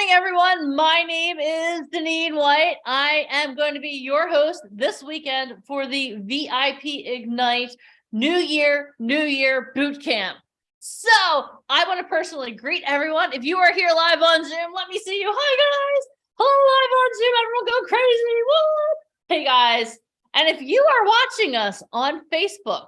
morning, everyone. My name is Deneen White. I am going to be your host this weekend for the VIP Ignite New Year Boot Camp. So I want to personally greet everyone. If you are here live on Zoom, let me see you. Hi, guys. Hello, live on Zoom. Everyone go crazy. What? Hey, guys. And if you are watching us on Facebook,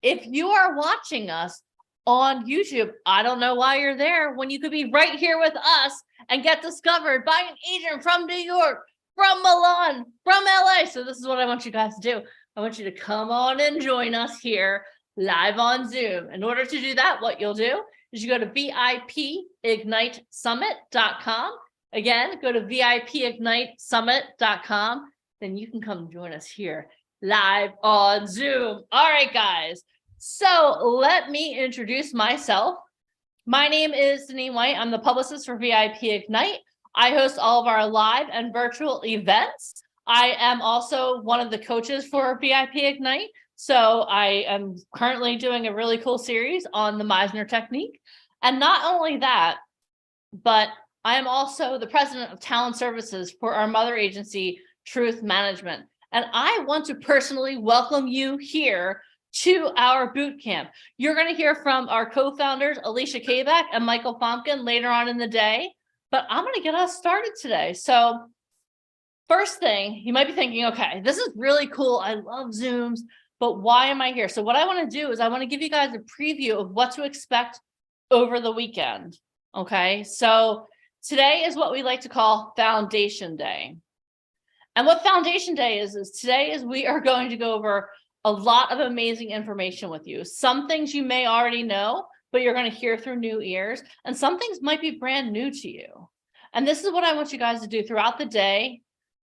if you are watching us on YouTube, I don't know why you're there when you could be right here with us and get discovered by an agent from New York, from Milan, from LA. So this is what I want you guys to do. I want you to come on and join us here live on Zoom. In order to do that, what you'll do is you go to VIPignitesummit.com. Again, go to VIPignitesummit.com. Then you can come join us here live on Zoom. All right, guys. So let me introduce myself. My name is Deneen White. I'm the publicist for VIP Ignite. I host all of our live and virtual events. I am also one of the coaches for VIP Ignite. So I am currently doing a really cool series on the Meisner technique. And not only that, but I am also the president of talent services for our mother agency, Truth Management. And I want to personally welcome you here to our boot camp. You're going to hear from our co-founders, Alicia Kabak and Michael Fomkin, later on in the day, but I'm going to get us started today. So first thing, you might be thinking, okay, this is really cool. I love Zooms, but why am I here? So what I want to do is I want to give you guys a preview of what to expect over the weekend. Okay, so today is what we like to call Foundation Day. And what Foundation Day is today is we are going to go over a lot of amazing information with you. Some things you may already know, but you're going to hear through new ears, and some things might be brand new to you. And this is what I want you guys to do throughout the day.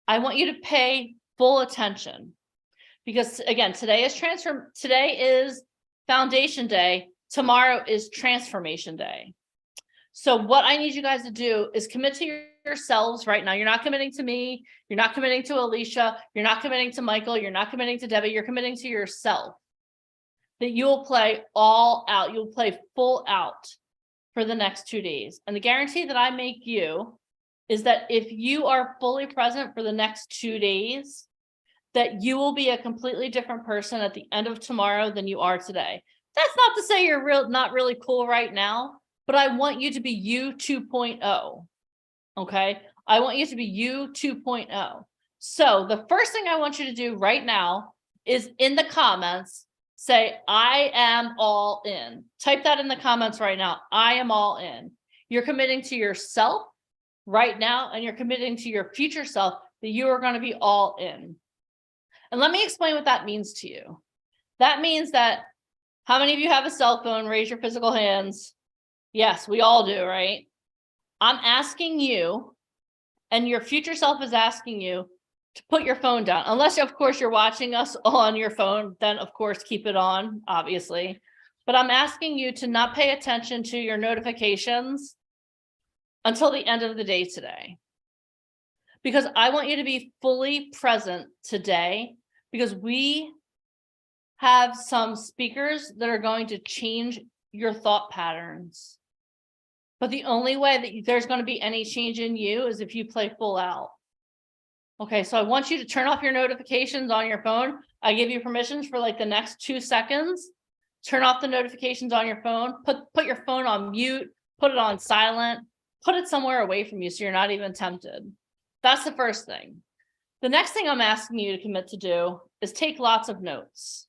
I want you to pay full attention because, again, today is Foundation Day. Tomorrow is Transformation Day. So what I need you guys to do is commit to yourselves right now. You're not committing to me. You're not committing to Alicia. You're not committing to Michael. You're not committing to Debbie. You're committing to yourself that you'll play all out. You'll play full out for the next 2 days. And the guarantee that I make you is that if you are fully present for the next 2 days, that you will be a completely different person at the end of tomorrow than you are today. That's not to say you're not really cool right now, but I want you to be you 2.0. Okay, I want you to be you 2.0. So the first thing I want you to do right now is in the comments, say, I am all in. Type that in the comments right now. I am all in. You're committing to yourself right now, and you're committing to your future self that you are going to be all in. And let me explain what that means to you. That means that how many of you have a cell phone? Raise your physical hands. Yes, we all do, right? I'm asking you, and your future self is asking you to put your phone down. Unless, of course, you're watching us on your phone, then, of course, keep it on, obviously. But I'm asking you to not pay attention to your notifications until the end of the day today. Because I want you to be fully present today, because we have some speakers that are going to change your thought patterns. But the only way that there's going to be any change in you is if you play full out. Okay, so I want you to turn off your notifications on your phone. I give you permissions for like the next 2 seconds. Turn off the notifications on your phone. Put your phone on mute. Put it on silent. Put it somewhere away from you so you're not even tempted. That's the first thing. The next thing I'm asking you to commit to do is take lots of notes.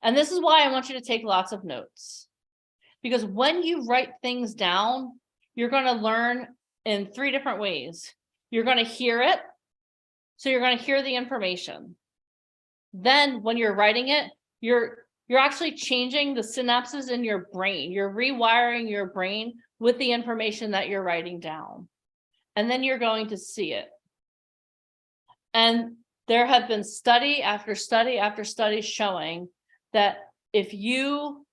And this is why I want you to take lots of notes. Because when you write things down, you're going to learn in 3 different ways. You're going to hear it. So you're going to hear the information. Then when you're writing it, you're actually changing the synapses in your brain. You're rewiring your brain with the information that you're writing down. And then you're going to see it. And there have been study after study after study showing that if you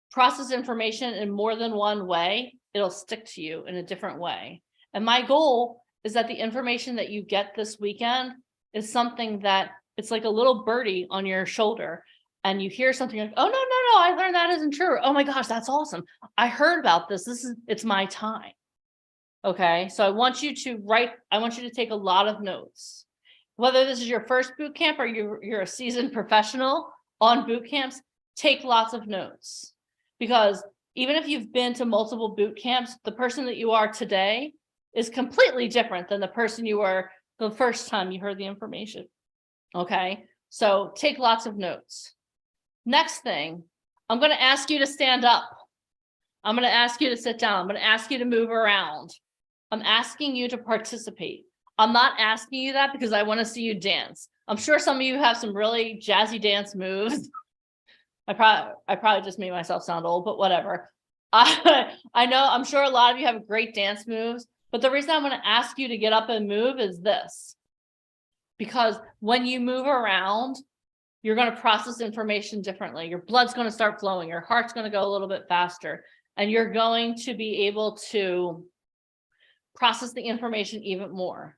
process information in more than one way, it'll stick to you in a different way. And my goal is that the information that you get this weekend is something that it's like a little birdie on your shoulder, and you hear something like, oh, no, I learned that isn't true. Oh my gosh, that's awesome. I heard about this. It's my time. Okay, so I want you to take a lot of notes. Whether this is your first boot camp or you're a seasoned professional on boot camps, take lots of notes. Because even if you've been to multiple boot camps, the person that you are today is completely different than the person you were the first time you heard the information. Okay, so take lots of notes. Next thing, I'm going to ask you to stand up. I'm going to ask you to sit down. I'm going to ask you to move around. I'm asking you to participate. I'm not asking you that because I want to see you dance. I'm sure some of you have some really jazzy dance moves. I probably just made myself sound old, but whatever. I know, I'm sure a lot of you have great dance moves, but the reason I'm going to ask you to get up and move is this. Because when you move around, you're going to process information differently. Your blood's going to start flowing. Your heart's going to go a little bit faster, and you're going to be able to process the information even more.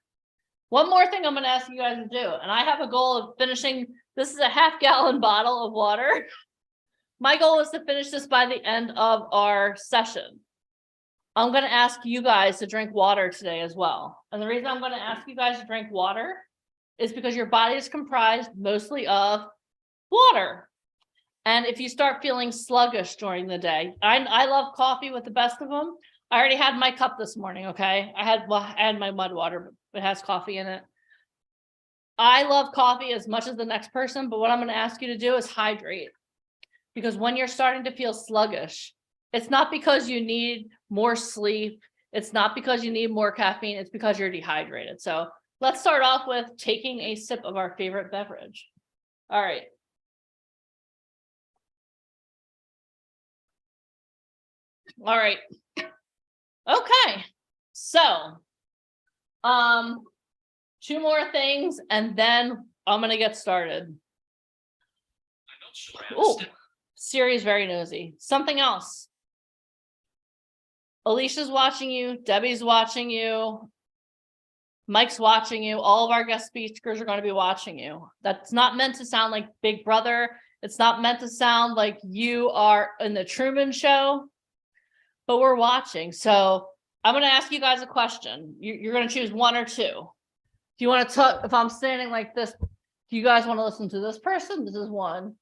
One more thing I'm going to ask you guys to do, and I have a goal of finishing, this is a half-gallon bottle of water. My goal is to finish this by the end of our session. I'm going to ask you guys to drink water today as well. And the reason I'm going to ask you guys to drink water is because your body is comprised mostly of water. And if you start feeling sluggish during the day, I love coffee with the best of them. I already had my cup this morning, okay? I had my mud water, but it has coffee in it. I love coffee as much as the next person, but what I'm going to ask you to do is hydrate. Because when you're starting to feel sluggish, it's not because you need more sleep. It's not because you need more caffeine. It's because you're dehydrated. So let's start off with taking a sip of our favorite beverage. All right. All right. Okay. So, two more things and then I'm going to get started. Oh, Siri's very nosy. Something else. Alicia's watching you. Debbie's watching you. Mike's watching you. All of our guest speakers are going to be watching you. That's not meant to sound like Big Brother. It's not meant to sound like you are in the Truman Show, but we're watching. So I'm going to ask you guys a question. You're going to choose one or two. Do you want to talk? If I'm standing like this, do you guys want to listen to this person? This is one.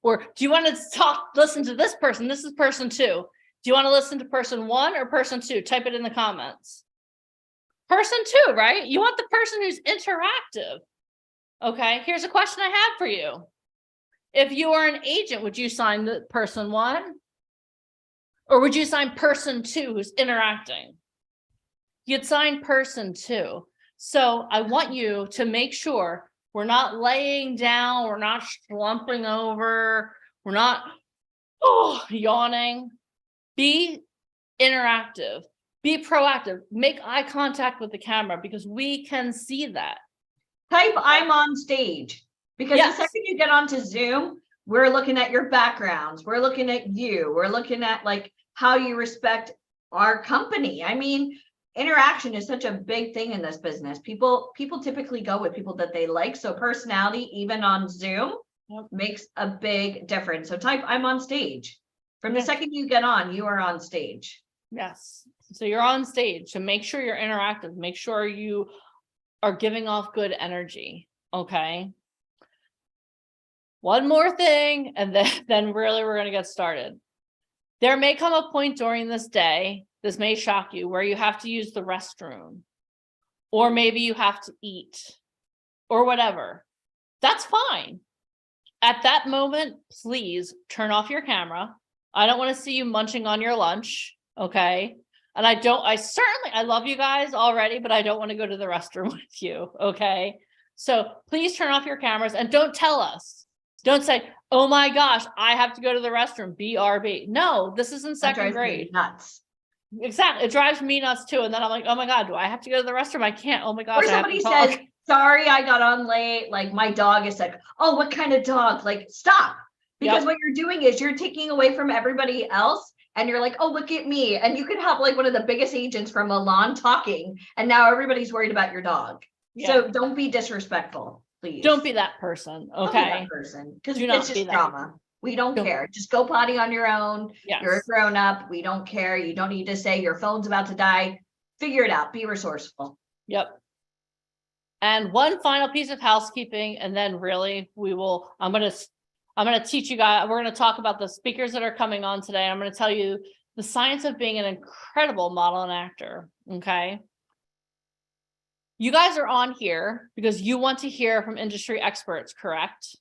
Or do you want to listen to this person? This is person two. Do you want to listen to person one or person two? Type it in the comments. Person two, right? You want the person who's interactive. Okay, here's a question I have for you. If you are an agent, would you sign the person one? Or would you sign person two who's interacting? You'd sign person two. So I want you to make sure we're not laying down, we're not slumping over, we're not yawning. Be interactive, be proactive, make eye contact with the camera because we can see that. Type I'm on stage, because the second you get onto Zoom, we're looking at your backgrounds, we're looking at you, we're looking at like how you respect our company. I mean, interaction is such a big thing in this business. People typically go with people that they like. So personality, even on Zoom, makes a big difference. So type I'm on stage. From the second you get on, you are on stage. Yes. So you're on stage. So make sure you're interactive. Make sure you are giving off good energy. Okay. One more thing, and then really we're going to get started. There may come a point during this day, this may shock you, where you have to use the restroom, or maybe you have to eat, or whatever. That's fine. At that moment, please turn off your camera. I don't want to see you munching on your lunch, okay? And I love you guys already, but I don't want to go to the restroom with you, okay? So please turn off your cameras and don't tell us. Don't say, oh my gosh, I have to go to the restroom, BRB. No, this is in second grade. Nuts. Exactly. It drives me nuts too. And then I'm like, oh my God, do I have to go to the restroom? I can't. Oh my gosh. Or somebody says, sorry, I got on late. Like my dog is like, oh, what kind of dog? Like, stop. Because what you're doing is you're taking away from everybody else. And you're like, oh, look at me. And you could have like one of the biggest agents from Milan talking. And now everybody's worried about your dog. Yeah. So don't be disrespectful, please. Don't be that person. Okay. Don't be that person. Because it's just drama. We don't care. Just go potty on your own. Yes. You're a grown up. We don't care. You don't need to say your phone's about to die. figure it out, be resourceful. Yep. And one final piece of housekeeping, and then really I'm going to teach you guys, we're going to talk about the speakers that are coming on today. I'm going to tell you the science of being an incredible model and actor. Okay. You guys are on here because you want to hear from industry experts, correct?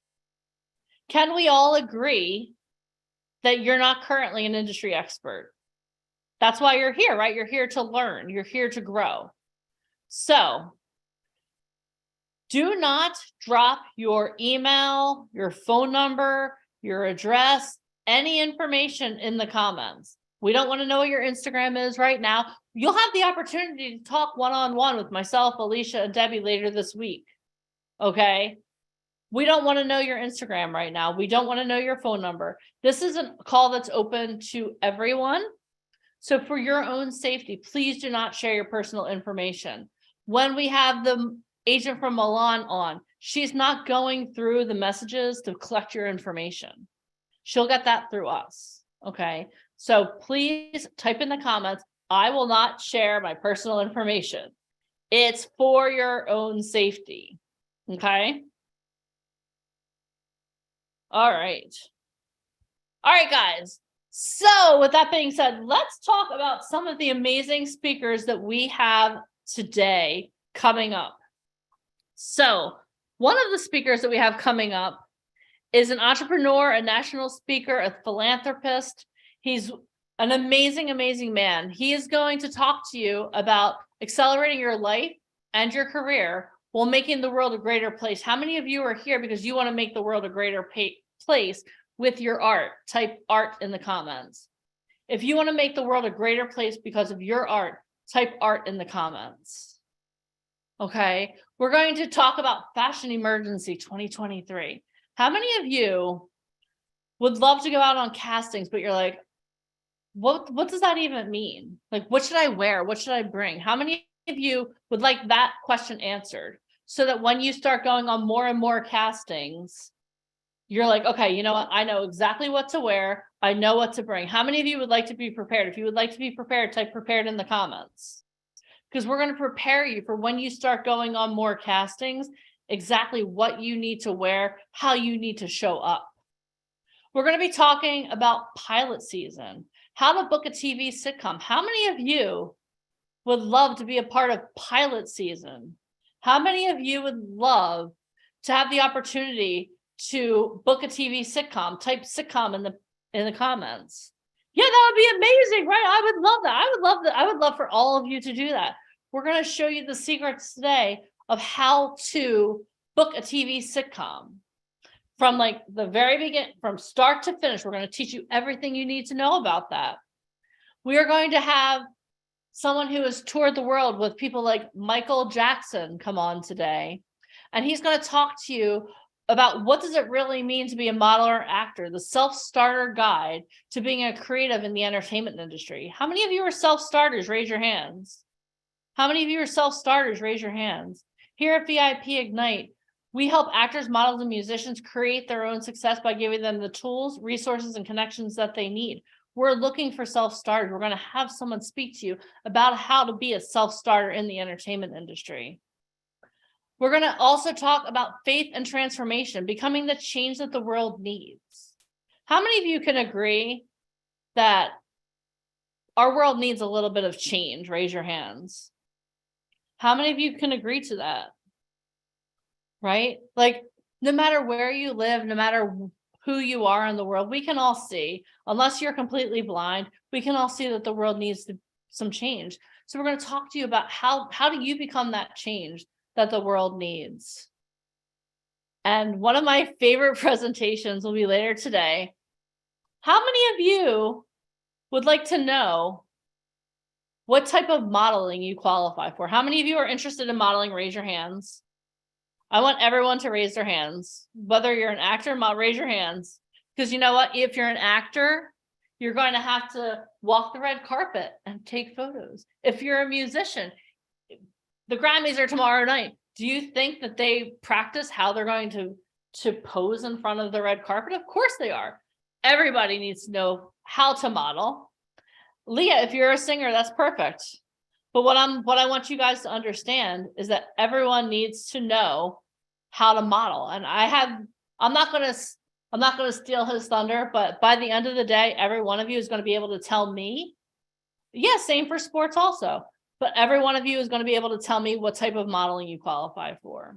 Can we all agree that you're not currently an industry expert? That's why you're here, right? You're here to learn. You're here to grow. So do not drop your email, your phone number, your address, any information in the comments. We don't want to know what your Instagram is right now. You'll have the opportunity to talk one-on-one with myself, Alicia, and Debbie later this week. Okay? We don't want to know your Instagram right now. We don't want to know your phone number. This is a call that's open to everyone. So for your own safety, please do not share your personal information. When we have the agent from Milan on, she's not going through the messages to collect your information. She'll get that through us. Okay. So please type in the comments, I will not share my personal information. It's for your own safety. Okay. All right. All right, guys. So with that being said, let's talk about some of the amazing speakers that we have today coming up. So one of the speakers that we have coming up is an entrepreneur, a national speaker, a philanthropist. He's an amazing, amazing man. He is going to talk to you about accelerating your life and your career while making the world a greater place. How many of you are here because you want to make the world a greater place with your art? Type art in the comments. If you want to make the world a greater place because of your art, type art in the comments. Okay, we're going to talk about Fashion Emergency 2023. How many of you would love to go out on castings, but you're like, what does that even mean? Like, what should I wear? What should I bring? How many of you would like that question answered so that when you start going on more and more castings, you're like, okay, you know what? I know exactly what to wear. I know what to bring. How many of you would like to be prepared? If you would like to be prepared, type prepared in the comments. Because we're going to prepare you for when you start going on more castings, exactly what you need to wear, how you need to show up. We're going to be talking about pilot season, how to book a TV sitcom. How many of you would love to be a part of pilot season? How many of you would love to have the opportunity to book a TV sitcom? Type sitcom in the comments. Yeah, that would be amazing, right? I would love that. I would love that. I would love for all of you to do that. We're going to show you the secrets today of how to book a TV sitcom from like the very beginning, from start to finish. We're going to teach you everything you need to know about that. We are going to have someone who has toured the world with people like Michael Jackson come on today, and he's going to talk to you about what does it really mean to be a model or actor, the self-starter guide to being a creative in the entertainment industry. How many of you are self-starters? Raise your hands. How many of you are self-starters? Raise your hands. Here at VIP Ignite, we help actors, models, and musicians create their own success by giving them the tools, resources, and connections that they need. We're looking for self-starters. We're going to have someone speak to you about how to be a self-starter in the entertainment industry. We're going to also talk about faith and transformation, becoming the change that the world needs. How many of you can agree that our world needs a little bit of change? Raise your hands. How many of you can agree to that? Right? Like, no matter where you live, no matter who you are in the world, we can all see, unless you're completely blind, we can all see that the world needs some change. So we're going to talk to you about how do you become that change that the world needs. And one of my favorite presentations will be later today. How many of you would like to know what type of modeling you qualify for? How many of you are interested in modeling? Raise your hands. I want everyone to raise their hands. Whether you're an actor, raise your hands. Because you know what? If you're an actor, you're going to have to walk the red carpet and take photos. If you're a musician, the Grammys are tomorrow night. Do you think that they practice how they're going to pose in front of the red carpet? Of course they are. Everybody needs to know how to model. Leah, if you're a singer, that's perfect. But what I want you guys to understand is that everyone needs to know how to model. And I'm not going to steal his thunder, but by the end of the day, every one of you is going to be able to tell me. Yeah, same for sports also. But every one of you is going to be able to tell me what type of modeling you qualify for.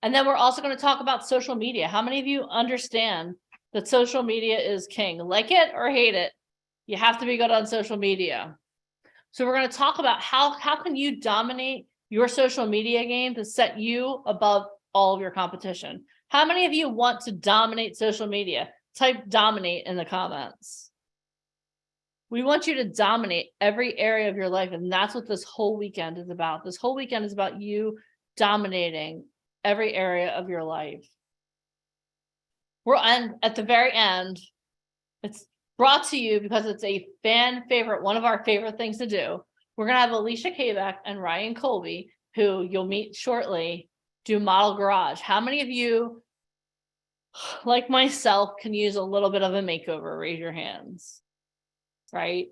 And then we're also going to talk about social media. How many of you understand that social media is king? Like it or hate it, you have to be good on social media. So we're going to talk about how can you dominate your social media game to set you above all of your competition. How many of you want to dominate social media? Type dominate in the comments. We want you to dominate every area of your life. And that's what this whole weekend is about. This whole weekend is about you dominating every area of your life. At the very end, it's brought to you because it's a fan favorite, one of our favorite things to do. We're going to have Alicia Kabak and Ryan Colby, who you'll meet shortly, do Model Garage. How many of you, like myself, can use a little bit of a makeover? Raise your hands. Right?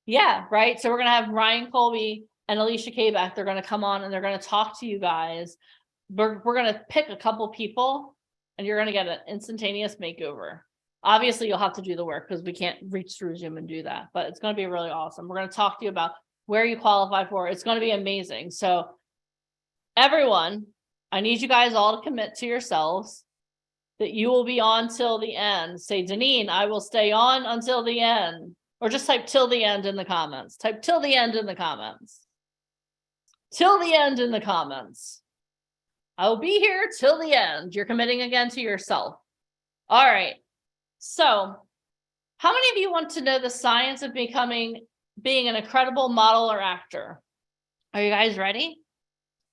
Yeah, right. So we're going to have Ryan Colby and Alicia Kabak. They're going to come on and they're going to talk to you guys. We're going to pick a couple people and you're going to get an instantaneous makeover. Obviously, you'll have to do the work because we can't reach through Zoom and do that, but it's going to be really awesome. We're going to talk to you about where you qualify for. It's going to be amazing. So everyone, I need you guys all to commit to yourselves that you will be on till the end. Say, Deneen, I will stay on until the end. Or just type till the end in the comments. Type till the end in the comments. Till the end in the comments. I will be here till the end. You're committing again to yourself. All right. So how many of you want to know the science of being an incredible model or actor? Are you guys ready?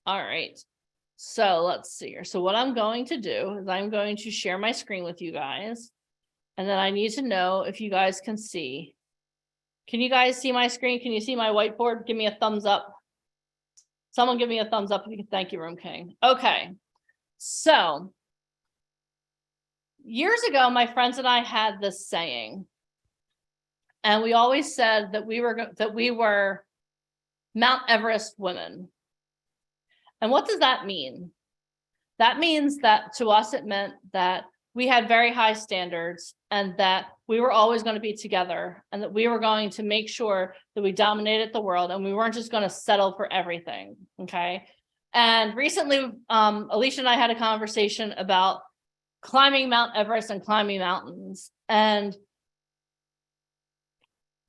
All right. So let's see here. So what I'm going to do is I'm going to share my screen with you guys. And then I need to know if you guys can see. Can you guys see my screen? Can you see my whiteboard? Give me a thumbs up. Someone give me a thumbs up if you can. Thank you, Room King. Okay. So years ago, my friends and I had this saying, and we always said that we were Mount Everest women. And what does that mean? That means that to us, it meant that we had very high standards and that we were always going to be together and that we were going to make sure that we dominated the world and we weren't just going to settle for everything. Okay. And recently, Alicia and I had a conversation about climbing Mount Everest and climbing mountains. And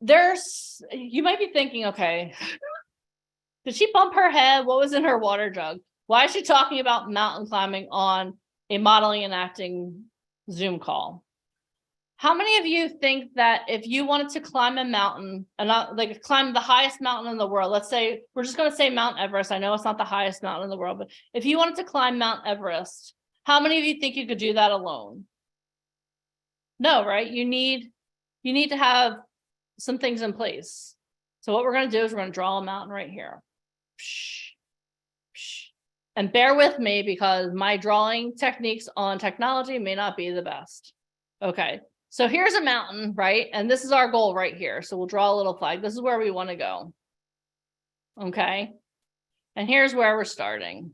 you might be thinking, okay, did she bump her head? What was in her water jug? Why is she talking about mountain climbing on a modeling and acting Zoom call? How many of you think that if you wanted to climb a mountain and like climb the highest mountain in the world, let's say, we're just going to say Mount Everest. I know it's not the highest mountain in the world, but if you wanted to climb Mount Everest, how many of you think you could do that alone? No, right? You need to have some things in place. So what we're going to do is we're going to draw a mountain right here. And bear with me because my drawing techniques on technology may not be the best. Okay, so here's a mountain, right? And this is our goal right here. So we'll draw a little flag. This is where we want to go. Okay, and here's where we're starting.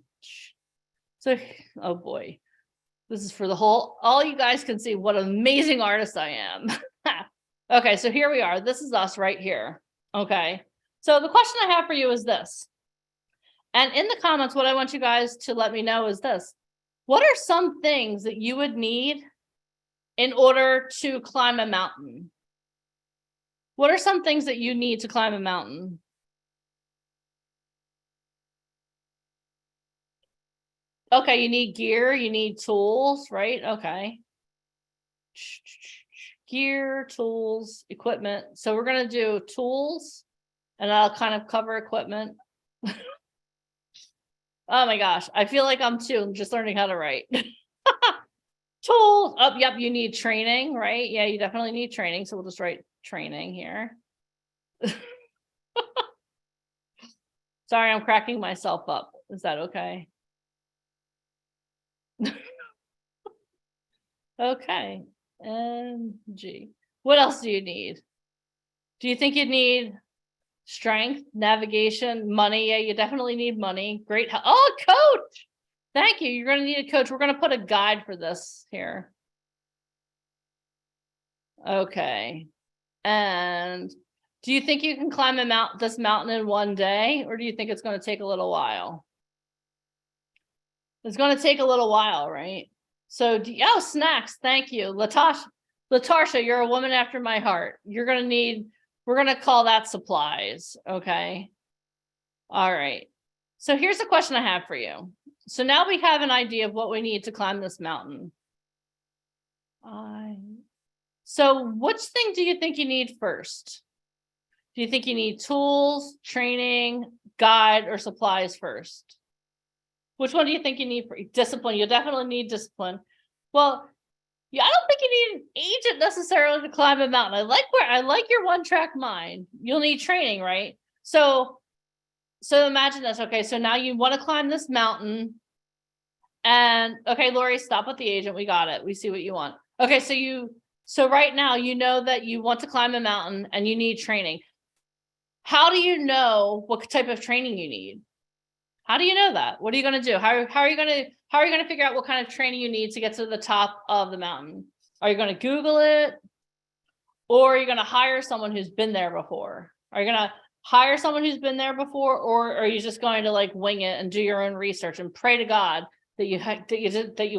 So, oh boy, this is for all you guys can see what an amazing artist I am. Okay, so here we are. This is us right here. Okay, so the question I have for you is this. And in the comments, what I want you guys to let me know is this. What are some things that you would need in order to climb a mountain? What are some things that you need to climb a mountain? Okay, you need gear, you need tools, right? Okay. Gear, tools, equipment. So we're going to do tools and I'll kind of cover equipment. Oh my gosh, I feel like I'm just learning how to write. Tools. Oh, yep, you need training, right? Yeah, you definitely need training. So we'll just write training here. Sorry, I'm cracking myself up. Is that okay? Okay. And G. What else do you need? Do you think you'd need strength, navigation, money. Yeah, you definitely need money. Great. Oh, coach. Thank you. You're going to need a coach. We're going to put a guide for this here. Okay. And do you think you can climb this mountain in one day, or do you think it's going to take a little while? It's going to take a little while, right? So, oh, snacks. Thank you. Latarsha, you're a woman after my heart. You're going to need, we're going to call that supplies. Okay. All right. So here's a question I have for you. So now we have an idea of what we need to climb this mountain. So which thing do you think you need first? Do you think you need tools, training, guide, or supplies first? Which one do you think you need for discipline? You'll definitely need discipline. Well, yeah, I don't think you need an agent necessarily to climb a mountain. I like your one-track mind. You'll need training, right? So imagine this. Okay, so now you want to climb this mountain. And okay, Lori, stop with the agent. We got it. We see what you want. Okay, so right now you know that you want to climb a mountain and you need training. How do you know what type of training you need? How do you know that? What are you going to do? How are you going to figure out what kind of training you need to get to the top of the mountain? Are you going to Google it? Or are you going to hire someone who's been there before? Are you going to hire someone who's been there before, or are you just going to like wing it and do your own research and pray to God that you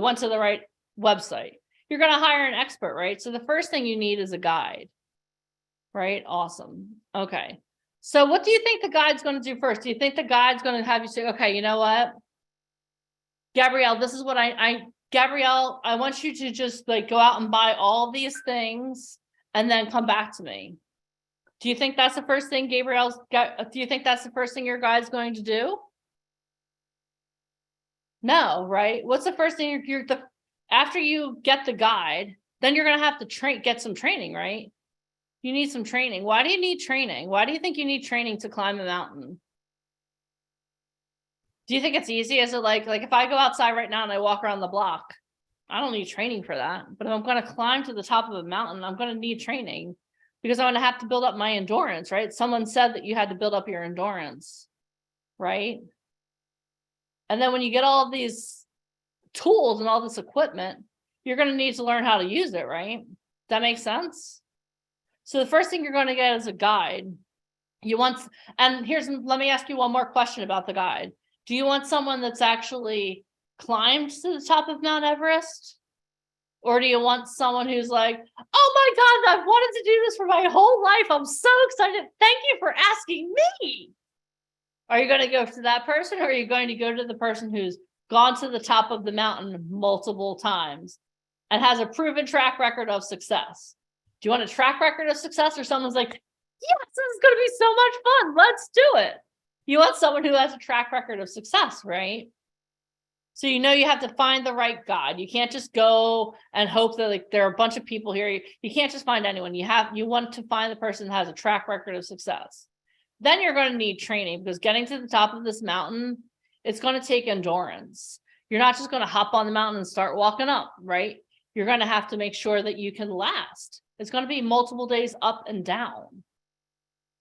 went to the right website? You're going to hire an expert, right? So the first thing you need is a guide, right? Awesome. Okay. So what do you think the guide's going to do first? Do you think the guide's going to have you say, okay, you know what, Gabrielle, this is what Gabrielle, I want you to just like go out and buy all these things and then come back to me. Do you think that's the first thing do you think that's the first thing your guide's going to do? No, right? What's the first thing after you get the guide, then you're going to have to get some training, right? You need some training. Why do you need training? Why do you think you need training to climb a mountain? Do you think it's easy? Is it like if I go outside right now and I walk around the block, I don't need training for that. But if I'm going to climb to the top of a mountain, I'm going to need training because I'm going to have to build up my endurance, right? Someone said that you had to build up your endurance, right? And then when you get all of these tools and all this equipment, you're going to need to learn how to use it, right? Does that make sense? So the first thing you're going to get is a guide. Let me ask you one more question about the guide. Do you want someone that's actually climbed to the top of Mount Everest? Or do you want someone who's like, oh my God, I've wanted to do this for my whole life. I'm so excited. Thank you for asking me. Are you going to go to that person, or are you going to go to the person who's gone to the top of the mountain multiple times and has a proven track record of success? Do you want a track record of success, or someone's like, yes, this is going to be so much fun. Let's do it. You want someone who has a track record of success, right? So you have to find the right guide. You can't just go and hope that like there are a bunch of people here. You can't just find anyone. You want to find the person that has a track record of success. Then you're going to need training, because getting to the top of this mountain, it's going to take endurance. You're not just going to hop on the mountain and start walking up, right? You're going to have to make sure that you can last. It's going to be multiple days up and down,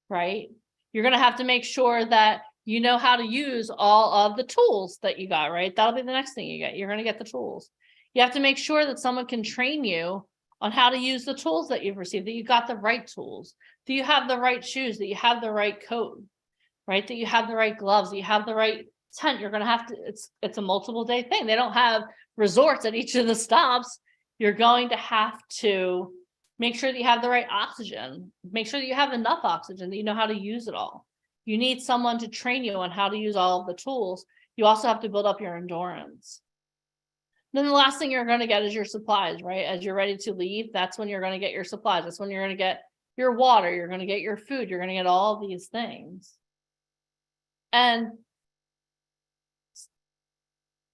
right? You're going to have to make sure that you know how to use all of the tools that you got, right? That'll be the next thing you get. You're going to get the tools. You have to make sure that someone can train you on how to use the tools that you've received, that you got the right tools, that you have the right shoes, that you have the right coat, right? That you have the right gloves, that you have the right tent. You're going to have to, it's a multiple day thing. They don't have resorts at each of the stops. You're going to have to make sure that you have the right oxygen, make sure that you have enough oxygen, that you know how to use it all. You need someone to train you on how to use all of the tools. You also have to build up your endurance. Then the last thing you're going to get is your supplies, right? As you're ready to leave, that's when you're going to get your supplies. That's when you're going to get your water. You're going to get your food. You're going to get all these things. And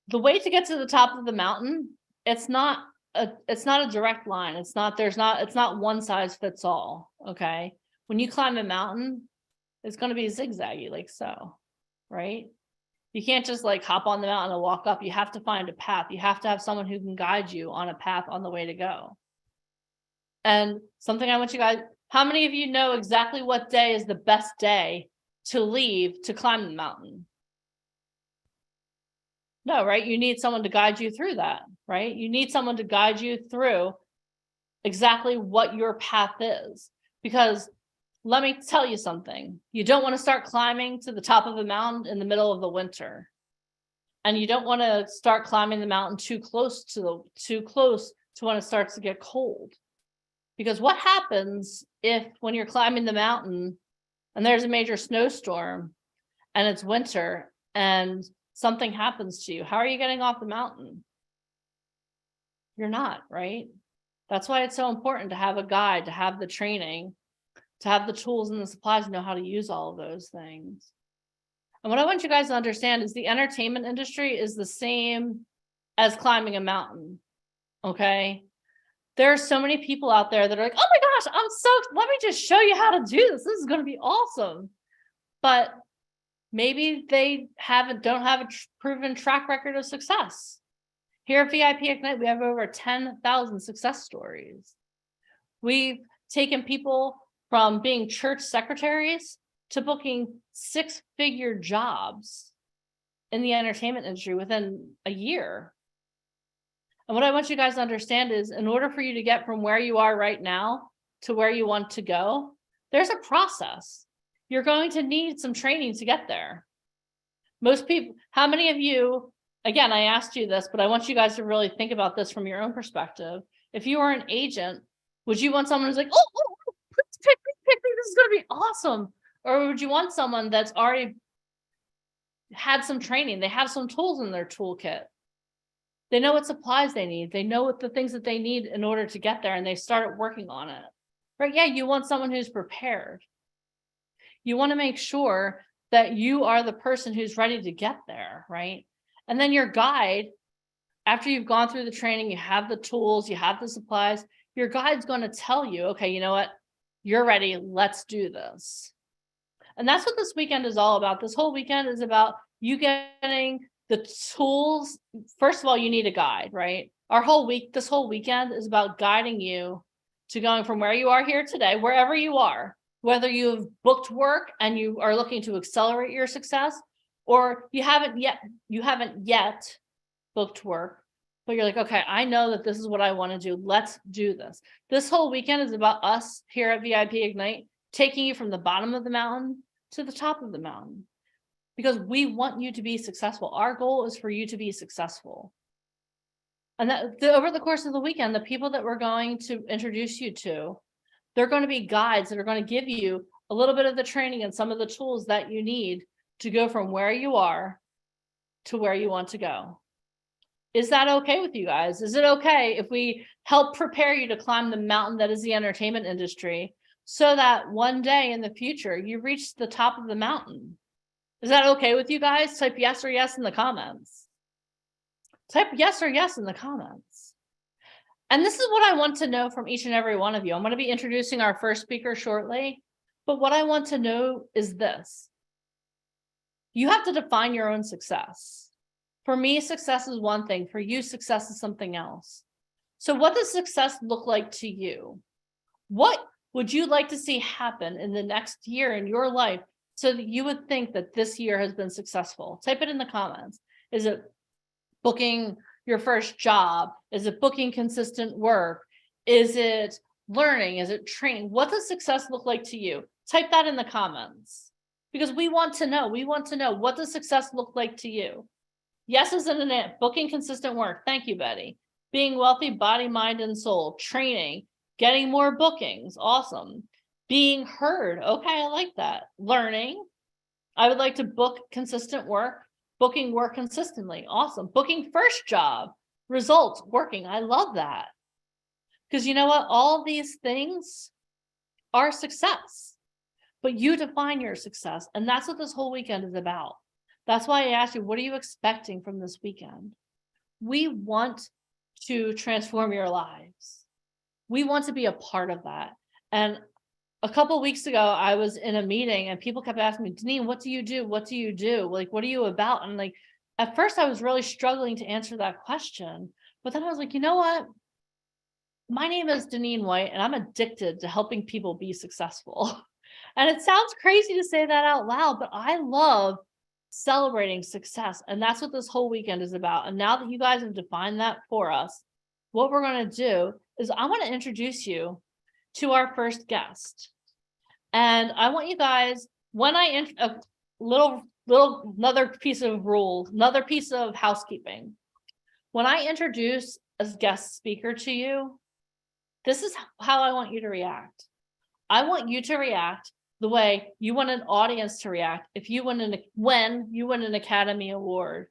the way to get to the top of the mountain, it's not a direct line. It's not one size fits all. Okay. When you climb a mountain, it's going to be zigzaggy like so, right? You can't just like hop on the mountain and walk up. You have to find a path. You have to have someone who can guide you on a path on the way to go. And something I want you guys, How many of you know exactly what day is the best day to leave to climb the mountain? No, right? You need someone to guide you through that, right? You need someone to guide you through exactly what your path is. Because let me tell you something, you don't want to start climbing to the top of a mountain in the middle of the winter. And you don't want to start climbing the mountain too close to when it starts to get cold. Because what happens if when you're climbing the mountain and there's a major snowstorm and it's winter and something happens to you? How are you getting off the mountain? You're not, right? That's why it's so important to have a guide, to have the training, to have the tools and the supplies to know how to use all of those things. And what I want you guys to understand is the entertainment industry is the same as climbing a mountain, okay? There are so many people out there that are like, oh my gosh, let me just show you how to do this. This is going to be awesome. But maybe they don't have a proven track record of success. Here at VIP Ignite, we have over 10,000 success stories. We've taken people from being church secretaries to booking 6-figure jobs in the entertainment industry within a year. And what I want you guys to understand is in order for you to get from where you are right now to where you want to go, there's a process. You're going to need some training to get there. Most people, how many of you, again, I asked you this, but I want you guys to really think about this from your own perspective. If you were an agent, would you want someone who's like, oh, please pick me, this is going to be awesome? Or would you want someone that's already had some training? They have some tools in their toolkit. They know what supplies they need. They know what the things that they need in order to get there, and they started working on it, right? Yeah, you want someone who's prepared. You want to make sure that you are the person who's ready to get there, right? And then your guide, after you've gone through the training, you have the tools, you have the supplies, your guide's going to tell you, okay, you know what? You're ready. Let's do this. And that's what this weekend is all about. This whole weekend is about you getting the tools. First of all, you need a guide, right? This whole weekend is about guiding you to going from where you are here today, wherever you are, whether you've booked work and you are looking to accelerate your success, or you haven't yet booked work, but you're like, okay, I know that this is what I want to do. Let's do this. This whole weekend is about us here at VIP Ignite, taking you from the bottom of the mountain to the top of the mountain, because we want you to be successful. Our goal is for you to be successful. And over the course of the weekend, the people that we're going to introduce you to, they're going to be guides that are going to give you a little bit of the training and some of the tools that you need to go from where you are to where you want to go. Is that okay with you guys? Is it okay if we help prepare you to climb the mountain that is the entertainment industry, so that one day in the future you reach the top of the mountain? Is that okay with you guys? Type yes or yes in the comments. Type yes or yes in the comments. And this is what I want to know from each and every one of you. I'm going to be introducing our first speaker shortly, but what I want to know is this. You have to define your own success. For me, success is one thing. For you, success is something else. So what does success look like to you? What would you like to see happen in the next year in your life so that you would think that this year has been successful? Type it in the comments. Is it booking your first job? Is it booking consistent work? Is it learning? Is it training? What does success look like to you? Type that in the comments, because we want to know. We want to know, what does success look like to you? Yes, isn't it? Booking consistent work. Thank you, Betty. Being wealthy, body, mind, and soul. Training, getting more bookings. Awesome. Being heard. Okay, I like that. Learning. I would like to book consistent work. Booking work consistently. Awesome. Booking first job. Results. Working. I love that. Because you know what? All these things are success. But you define your success. And that's what this whole weekend is about. That's why I asked you, what are you expecting from this weekend? We want to transform your lives. We want to be a part of that. And a couple of weeks ago, I was in a meeting and people kept asking me, Deneen, what do you do? What do you do? Like, what are you about? And like, at first I was really struggling to answer that question, but then I was like, you know what? My name is Deneen White, and I'm addicted to helping people be successful. And it sounds crazy to say that out loud, but I love celebrating success. And that's what this whole weekend is about. And now that you guys have defined that for us, what we're going to do is I want to introduce you to our first guest. And I want you guys, when a little another piece of rule, another piece of housekeeping. When I introduce a guest speaker to you, this is how I want you to react. I want you to react the way you want an audience to react if you when you win an Academy Award,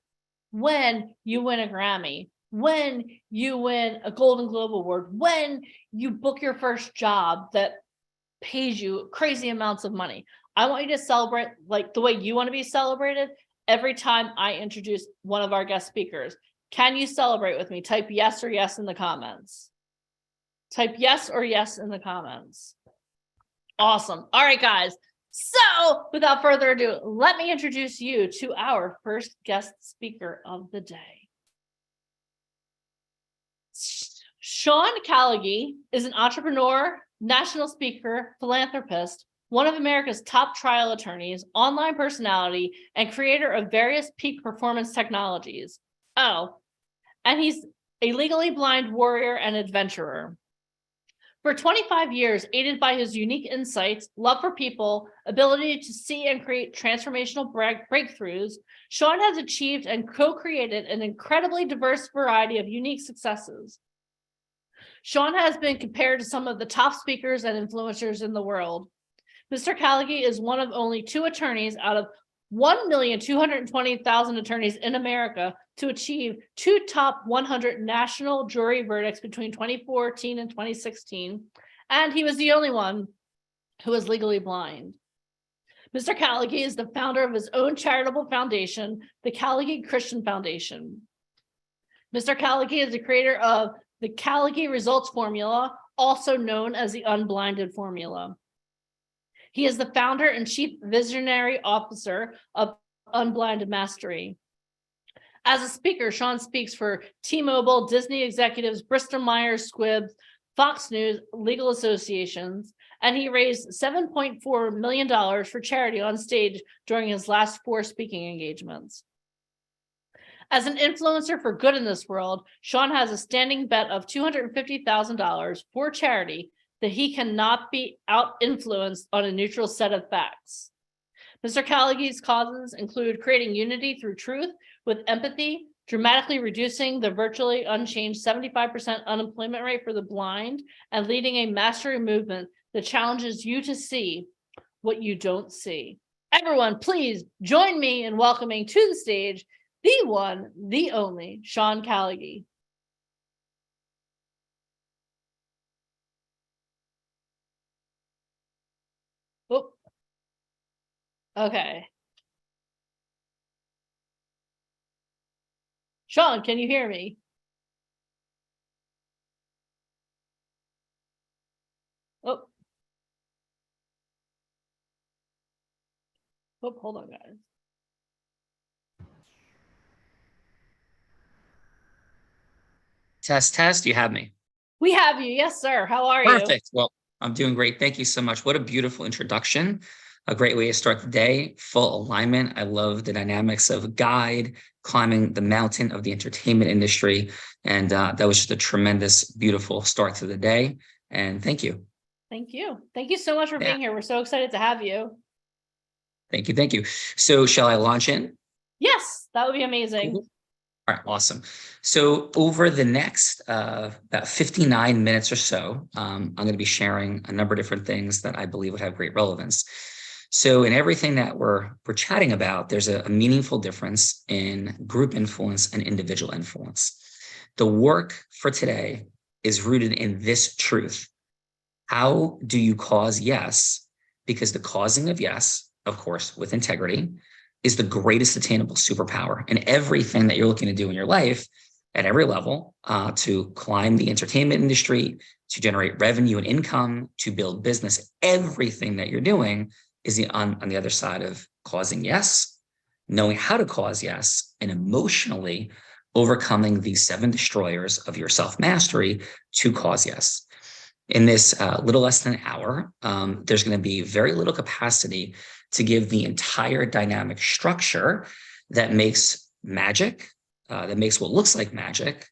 when you win a Grammy, when you win a Golden Globe Award, when you book your first job that pays you crazy amounts of money. I want you to celebrate like the way you want to be celebrated every time I introduce one of our guest speakers. Can you celebrate with me? Type yes or yes in the comments. Type yes or yes in the comments. Awesome. All right, guys. So without further ado, let me introduce you to our first guest speaker of the day. Sean Callagy is an entrepreneur, national speaker, philanthropist, one of America's top trial attorneys, online personality, and creator of various peak performance technologies. Oh, and he's a legally blind warrior and adventurer. For 25 years, aided by his unique insights, love for people, ability to see and create transformational breakthroughs, Sean has achieved and co-created an incredibly diverse variety of unique successes. Sean has been compared to some of the top speakers and influencers in the world. Mr. Callagy is one of only 2 attorneys out of 1,220,000 attorneys in America to achieve 2 top 100 national jury verdicts between 2014 and 2016, and he was the only one who was legally blind. Mr. Callagy is the founder of his own charitable foundation, the Callagy Christian Foundation. Mr. Callagy is the creator of the Callagy Results Formula, also known as the Unblinded Formula. He is the founder and chief visionary officer of Unblinded Mastery. As a speaker, Sean speaks for T-Mobile, Disney executives, Bristol Myers Squibb, Fox News, legal associations, and he raised $7.4 million for charity on stage during his last 4 speaking engagements. As an influencer for good in this world, Sean has a standing bet of $250,000 for charity that he cannot be out-influenced on a neutral set of facts. Mr. Callagy's causes include creating unity through truth with empathy, dramatically reducing the virtually unchanged 75% unemployment rate for the blind, and leading a mastery movement that challenges you to see what you don't see. Everyone, please join me in welcoming to the stage the one, the only, Sean Callagy. Oh, okay. Sean, can you hear me? Oh. Oh, hold on, guys. Test, you have me. We have you. Yes, sir. How are you? Perfect. Well, I'm doing great. Thank you so much. What a beautiful introduction. A great way to start the day. Full alignment. I love the dynamics of a guide climbing the mountain of the entertainment industry. And that was just a tremendous, beautiful start to the day. And thank you. Thank you. Thank you so much for being here. We're so excited to have you. Thank you. Thank you. So shall I launch in? Yes, that would be amazing. Cool. All right, awesome. So over the next about 59 minutes or so, I'm going to be sharing a number of different things that I believe would have great relevance. So in everything that we're chatting about, there's a meaningful difference in group influence and individual influence. The work for today is rooted in this truth. How do you cause yes? Because the causing of yes, of course, with integrity, is the greatest attainable superpower. And everything that you're looking to do in your life at every level, to climb the entertainment industry, to generate revenue and income, to build business, everything that you're doing is on the other side of causing yes, knowing how to cause yes, and emotionally overcoming the 7 destroyers of your self-mastery to cause yes. In this little less than an hour, there's going to be very little capacity to give the entire dynamic structure that makes magic, that makes what looks like magic,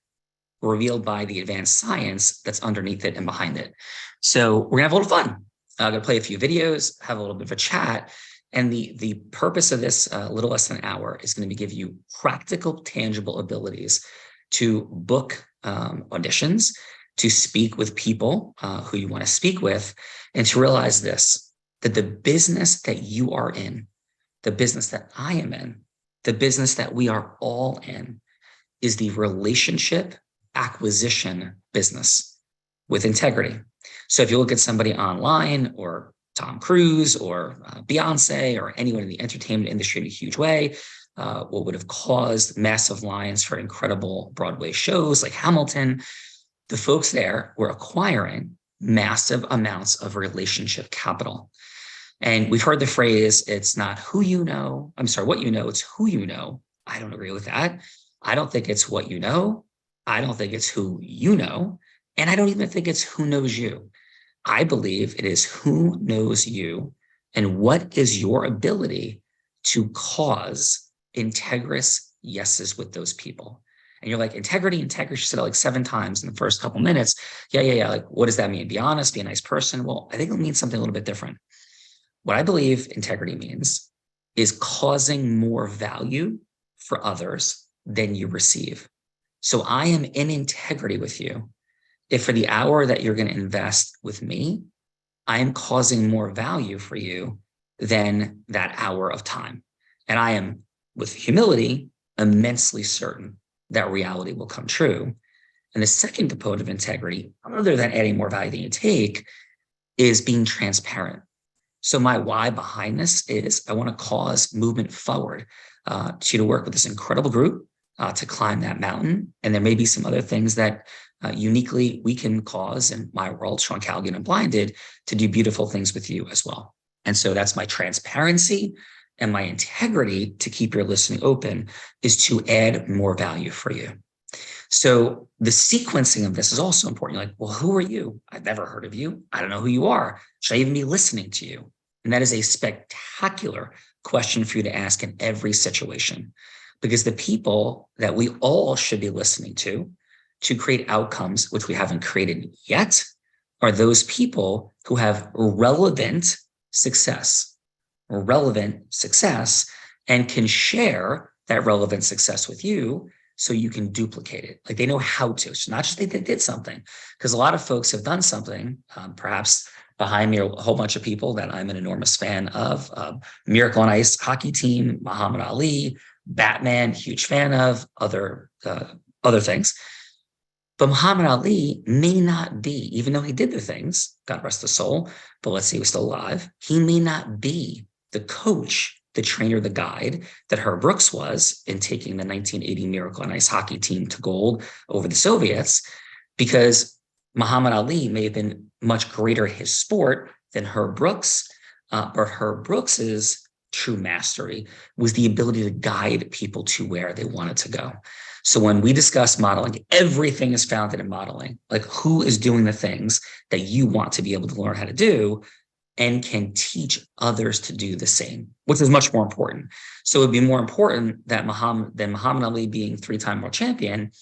revealed by the advanced science that's underneath it and behind it. So we're gonna have a little fun. I'm gonna play a few videos, have a little bit of a chat. And the purpose of this little less than an hour is going to give you practical, tangible abilities to book auditions, to speak with people who you want to speak with, and to realize this, that the business that you are in, the business that I am in, the business that we are all in is the relationship acquisition business with integrity. So if you look at somebody online, or Tom Cruise, or Beyonce, or anyone in the entertainment industry in a huge way, what would have caused massive lines for incredible Broadway shows like Hamilton, the folks there were acquiring massive amounts of relationship capital. And we've heard the phrase, it's not who you know, what you know, it's who you know. I don't agree with that. I don't think it's what you know. I don't think it's who you know. And I don't even think it's who knows you. I believe it is who knows you and what is your ability to cause integrous yeses with those people. And you're like, integrity, she said it like 7 times in the first couple minutes. Yeah. Like, what does that mean? Be honest, be a nice person. Well, I think it means something a little bit different. What I believe integrity means is causing more value for others than you receive. So I am in integrity with you if for the hour that you're going to invest with me, I am causing more value for you than that hour of time. And I am, with humility, immensely certain that reality will come true. And the second component of integrity, other than adding more value than you take, is being transparent. So my why behind this is I want to cause movement forward, to work with this incredible group, to climb that mountain. And there may be some other things that uniquely we can cause in my world, Sean Callaghan and Blinded, to do beautiful things with you as well. And so that's my transparency, and my integrity to keep your listening open is to add more value for you. So the sequencing of this is also important. You're like, well, who are you? I've never heard of you. I don't know who you are. Should I even be listening to you? And that is a spectacular question for you to ask in every situation, because the people that we all should be listening to create outcomes, which we haven't created yet, are those people who have relevant success, and can share that relevant success with you so you can duplicate it. Like they know how to. It's not just they did something, because a lot of folks have done something, perhaps behind me are a whole bunch of people that I'm an enormous fan of. Miracle on Ice hockey team, Muhammad Ali, Batman, huge fan of, other things. But Muhammad Ali may not be, even though he did the things, God rest his soul, but let's say he was still alive, he may not be the coach, the trainer, the guide that Herb Brooks was in taking the 1980 Miracle on Ice hockey team to gold over the Soviets, because Muhammad Ali may have been much greater at his sport than Herb Brooks, but Herb Brooks's true mastery was the ability to guide people to where they wanted to go. So when we discuss modeling, everything is founded in modeling, like who is doing the things that you want to be able to learn how to do and can teach others to do the same, which is much more important. So it would be more important that Muhammad Ali being 3-time world champion.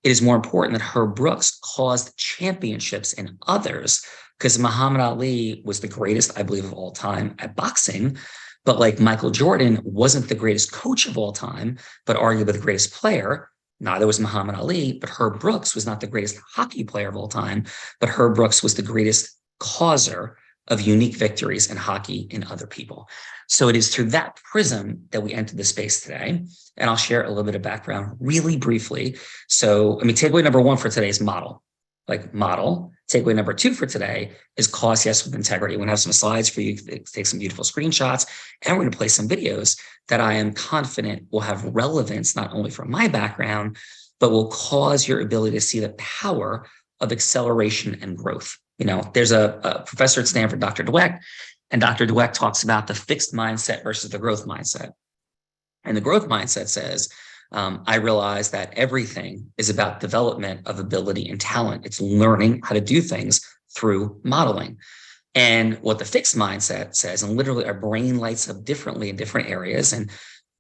It is more important that Herb Brooks caused championships in others, because Muhammad Ali was the greatest, I believe, of all time at boxing. But like Michael Jordan wasn't the greatest coach of all time, but arguably the greatest player. Neither was Muhammad Ali, but Herb Brooks was not the greatest hockey player of all time, but Herb Brooks was the greatest causer of unique victories in hockey in other people. So it is through that prism that we enter the space today. And I'll share a little bit of background really briefly. So, takeaway number 1 for today is model. Takeaway number 2 for today is cause yes with integrity. We're going to have some slides for you to take some beautiful screenshots, and we're going to play some videos that I am confident will have relevance not only from my background, but will cause your ability to see the power of acceleration and growth. There's a professor at Stanford, Dr. Dweck, and Dr. Dweck talks about the fixed mindset versus the growth mindset. And the growth mindset says, I realized that everything is about development of ability and talent. It's learning how to do things through modeling. And what the fixed mindset says, and literally our brain lights up differently in different areas. And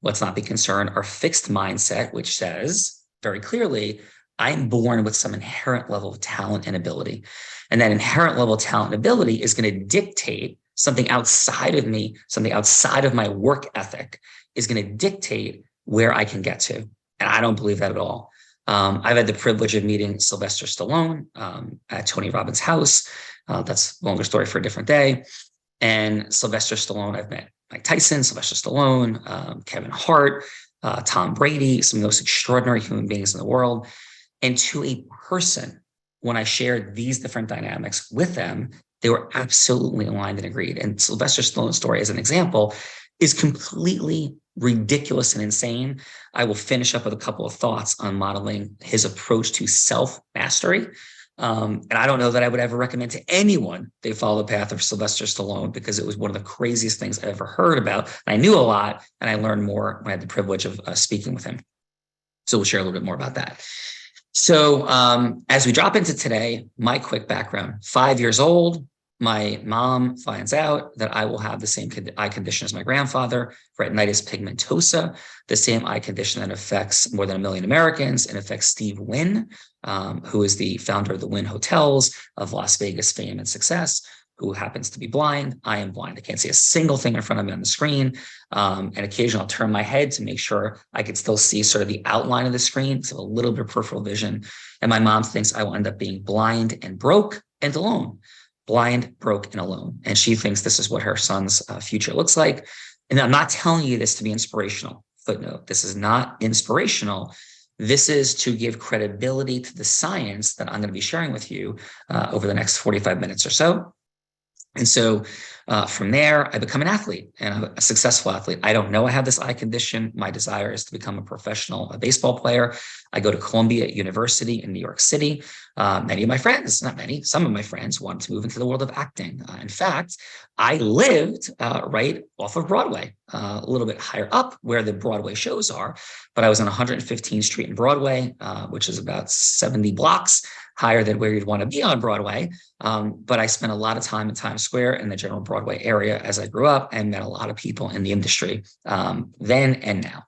let's not be concerned, our fixed mindset, which says very clearly, I'm born with some inherent level of talent and ability. And that inherent level of talent and ability is going to dictate something outside of me, something outside of my work ethic is going to dictate where I can get to. And I don't believe that at all. I've had the privilege of meeting Sylvester Stallone at Tony Robbins' house. That's a longer story for a different day. And Sylvester Stallone, I've met Mike Tyson, Sylvester Stallone, Kevin Hart, Tom Brady, some of the most extraordinary human beings in the world. And to a person, when I shared these different dynamics with them, they were absolutely aligned and agreed. And Sylvester Stallone's story, as an example, is completely ridiculous and insane. I will finish up with a couple of thoughts on modeling his approach to self-mastery. And I don't know that I would ever recommend to anyone they follow the path of Sylvester Stallone, because it was one of the craziest things I've ever heard about. And I knew a lot, and I learned more when I had the privilege of speaking with him. So we'll share a little bit more about that. So as we drop into today, my quick background: 5 years old, my mom finds out that I will have the same eye condition as my grandfather, retinitis pigmentosa, the same eye condition that affects more than 1 million Americans and affects Steve Wynn, who is the founder of the Wynn Hotels, of Las Vegas fame and success, who happens to be blind. I am blind. I can't see a single thing in front of me on the screen. And occasionally I'll turn my head to make sure I can still see sort of the outline of the screen, so a little bit of peripheral vision. And my mom thinks I will end up being blind and broke and alone. Blind, broke, and alone. And she thinks this is what her son's future looks like. And I'm not telling you this to be inspirational. Footnote: this is not inspirational. This is to give credibility to the science that I'm going to be sharing with you over the next 45 minutes or so. And so from there, I become an athlete, and I'm a successful athlete. I don't know I have this eye condition. My desire is to become a professional baseball player. I go to Columbia University in New York City. Many of my friends, not many, some of my friends wanted to move into the world of acting. In fact, I lived right off of Broadway, a little bit higher up where the Broadway shows are, but I was on 115th Street in Broadway, which is about 70 blocks higher than where you'd want to be on Broadway. But I spent a lot of time in Times Square in the general Broadway area as I grew up, and met a lot of people in the industry then and now.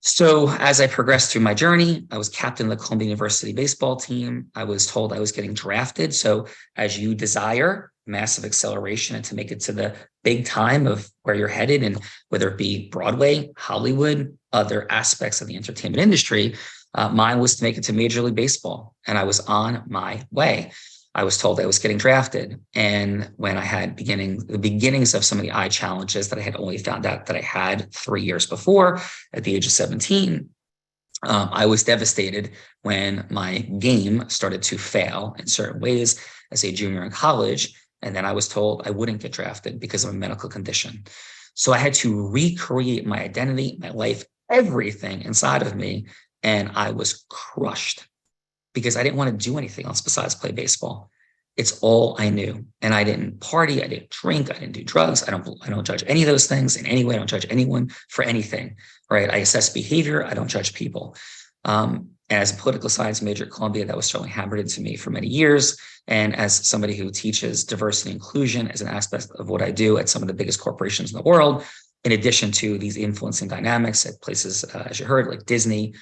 So as I progressed through my journey, I was captain of the Columbia University baseball team. I was told I was getting drafted. So as you desire massive acceleration and to make it to the big time of where you're headed, and whether it be Broadway, Hollywood, other aspects of the entertainment industry, mine was to make it to Major League Baseball, and I was on my way. I was told I was getting drafted. And when I had the beginnings of some of the eye challenges that I had only found out that I had 3 years before at the age of 17, I was devastated when my game started to fail in certain ways as a junior in college. And then I was told I wouldn't get drafted because of a medical condition. So I had to recreate my identity, my life, everything inside of me. And I was crushed, because I didn't want to do anything else besides play baseball. It's all I knew. And I didn't party. I didn't drink. I didn't do drugs. I don't judge any of those things in any way. I don't judge anyone for anything, right? I assess behavior. I don't judge people. And as a political science major at Columbia, that was certainly hammered into me for many years. And as somebody who teaches diversity and inclusion as an aspect of what I do at some of the biggest corporations in the world, in addition to these influencing dynamics at places, as you heard, like Disney,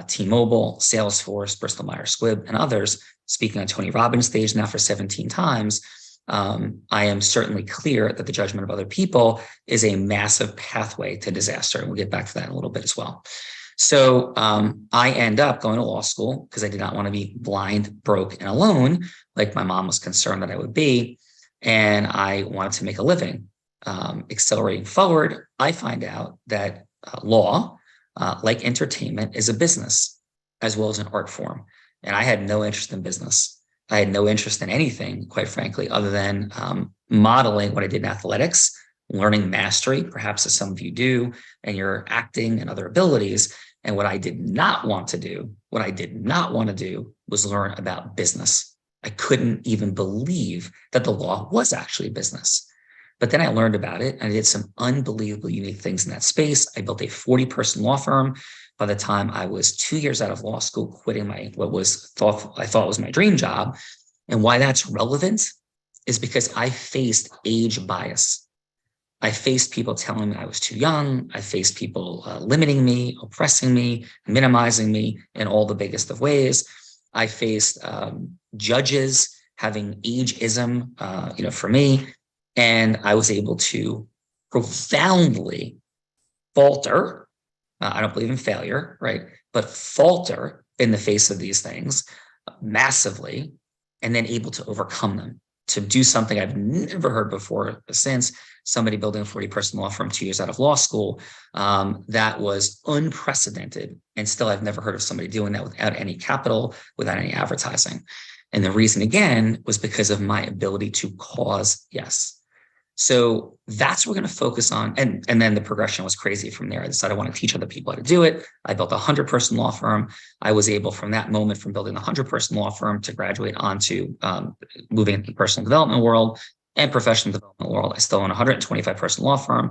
T-Mobile, Salesforce, Bristol Myers Squibb, and others, speaking on Tony Robbins' stage now for 17 times, I am certainly clear that the judgment of other people is a massive pathway to disaster. And we'll get back to that in a little bit as well. So I end up going to law school because I did not want to be blind, broke, and alone, like my mom was concerned that I would be. And I wanted to make a living. Accelerating forward, I find out that law, like entertainment, is a business as well as an art form. And I had no interest in business. I had no interest in anything, quite frankly, other than modeling what I did in athletics, learning mastery, perhaps as some of you do, and your acting and other abilities. And what I did not want to do was learn about business. I couldn't even believe that the law was actually business. But then I learned about it, and I did some unbelievably unique things in that space. I built a 40-person law firm by the time I was 2 years out of law school, quitting I thought was my dream job. And why that's relevant is because I faced age bias. I faced people telling me I was too young. I faced people limiting me, oppressing me, minimizing me in all the biggest of ways. I faced judges having ageism, for me. And I was able to profoundly falter. I don't believe in failure, right? But falter in the face of these things massively, and then able to overcome them, to do something I've never heard before since, somebody building a 40-person law firm 2 years out of law school. That was unprecedented. And still, I've never heard of somebody doing that without any capital, without any advertising. And the reason, again, was because of my ability to cause yes. So that's what we're going to focus on. And then the progression was crazy from there. I decided I want to teach other people how to do it. I built a 100-person law firm. I was able from that moment, from building a 100-person law firm, to graduate onto moving into the personal development world and professional development world. I still own a 125-person law firm.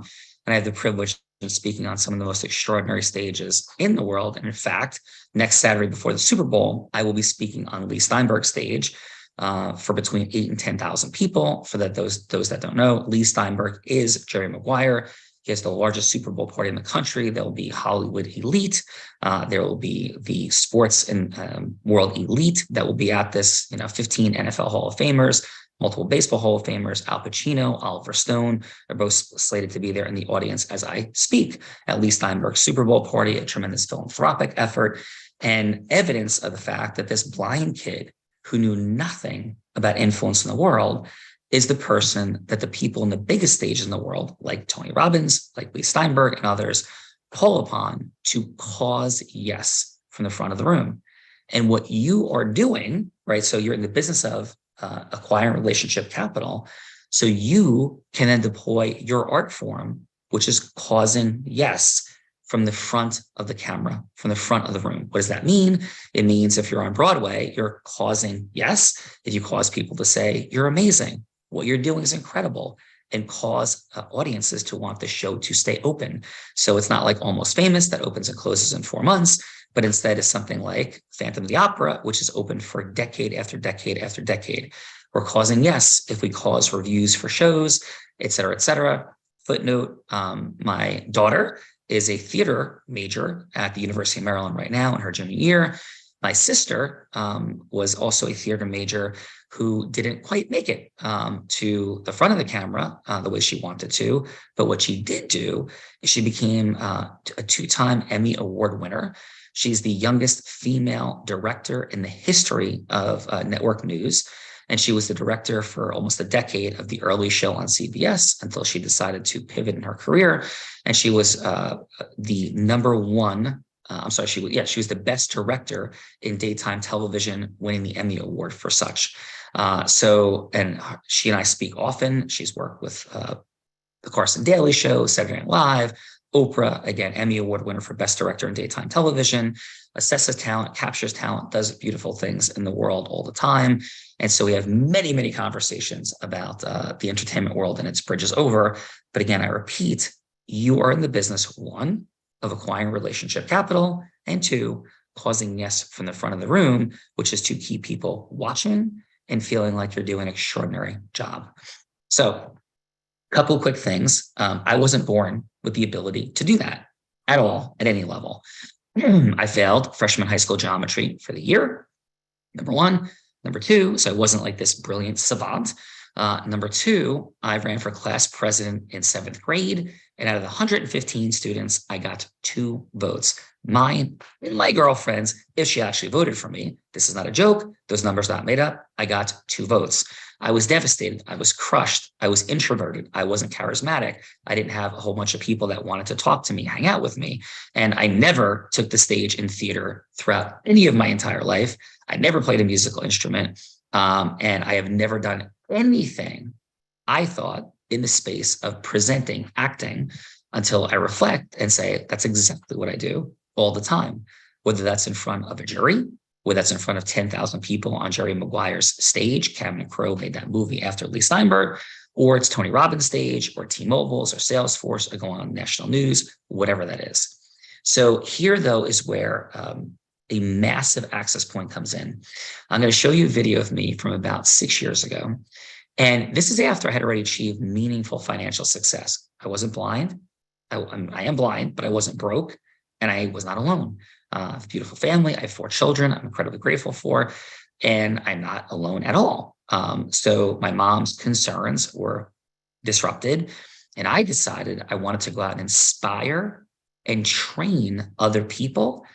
And I have the privilege of speaking on some of the most extraordinary stages in the world. And in fact, next Saturday before the Super Bowl, I will be speaking on Lee Steinberg's stage. For between 8,000 and 10,000 people. For those that don't know, Lee Steinberg is Jerry Maguire. He has the largest Super Bowl party in the country. There will be Hollywood elite. There will be the sports and world elite that will be at this. 15 NFL Hall of Famers, multiple baseball Hall of Famers. Al Pacino, Oliver Stone are both slated to be there in the audience as I speak at Lee Steinberg's Super Bowl party. A tremendous philanthropic effort and evidence of the fact that this blind kid who knew nothing about influence in the world is the person that the people in the biggest stages in the world, like Tony Robbins, like Lee Steinberg and others, call upon to cause yes from the front of the room. And what you are doing, right? So you're in the business of acquiring relationship capital. So you can then deploy your art form, which is causing yes from the front of the camera, from the front of the room. What does that mean? It means if you're on Broadway, you're causing yes. If you cause people to say, you're amazing, what you're doing is incredible, and cause audiences to want the show to stay open. So it's not like Almost Famous that opens and closes in 4 months, but instead is something like Phantom of the Opera, which is open for decade after decade after decade. We're causing yes if we cause reviews for shows, et cetera, et cetera. Footnote, my daughter is a theater major at the University of Maryland right now in her junior year. My sister was also a theater major who didn't quite make it to the front of the camera the way she wanted to. But what she did do is she became a 2-time Emmy Award winner. She's the youngest female director in the history of network news. And she was the director for almost a decade of the early show on CBS until she decided to pivot in her career. And she was the number one. She was the best director in daytime television, winning the Emmy Award for such. And she and I speak often. She's worked with the Carson Daly Show, Saturday Night Live, Oprah, again, Emmy Award winner for Best Director in Daytime Television, assesses talent, captures talent, does beautiful things in the world all the time. And so we have many, many conversations about the entertainment world and its bridges over. But again, I repeat, you are in the business, 1, of acquiring relationship capital, and 2, causing yes from the front of the room, which is to keep people watching and feeling like you're doing an extraordinary job. So a couple of quick things. I wasn't born with the ability to do that at all, at any level. I failed freshman high school geometry for the year, number 1. Number 2, so I wasn't like this brilliant savant. Number 2, I ran for class president in 7th grade. And out of the 115 students, I got 2 votes. Mine and my girlfriend's, if she actually voted for me. This is not a joke. Those numbers are not made up. I got 2 votes. I was devastated. I was crushed. I was introverted. I wasn't charismatic. I didn't have a whole bunch of people that wanted to talk to me, hang out with me. And I never took the stage in theater throughout any of my entire life. I never played a musical instrument. And I have never done anything, I thought, in the space of presenting, acting, until I reflect and say, that's exactly what I do all the time, whether that's in front of a jury, whether that's in front of 10,000 people on Jerry Maguire's stage. Cabinet Crowe made that movie after Lee Steinberg, or it's Tony Robbins' stage, or T-Mobile's, or Salesforce, or going on national news, whatever that is. So here, though, is where a massive access point comes in. I'm going to show you a video of me from about 6 years ago. And this is after I had already achieved meaningful financial success. I wasn't blind. I am blind, but I wasn't broke, and I was not alone. I have a beautiful family. I have 4 children I'm incredibly grateful for, and I'm not alone at all. So my mom's concerns were disrupted, and I decided I wanted to go out and inspire and train other people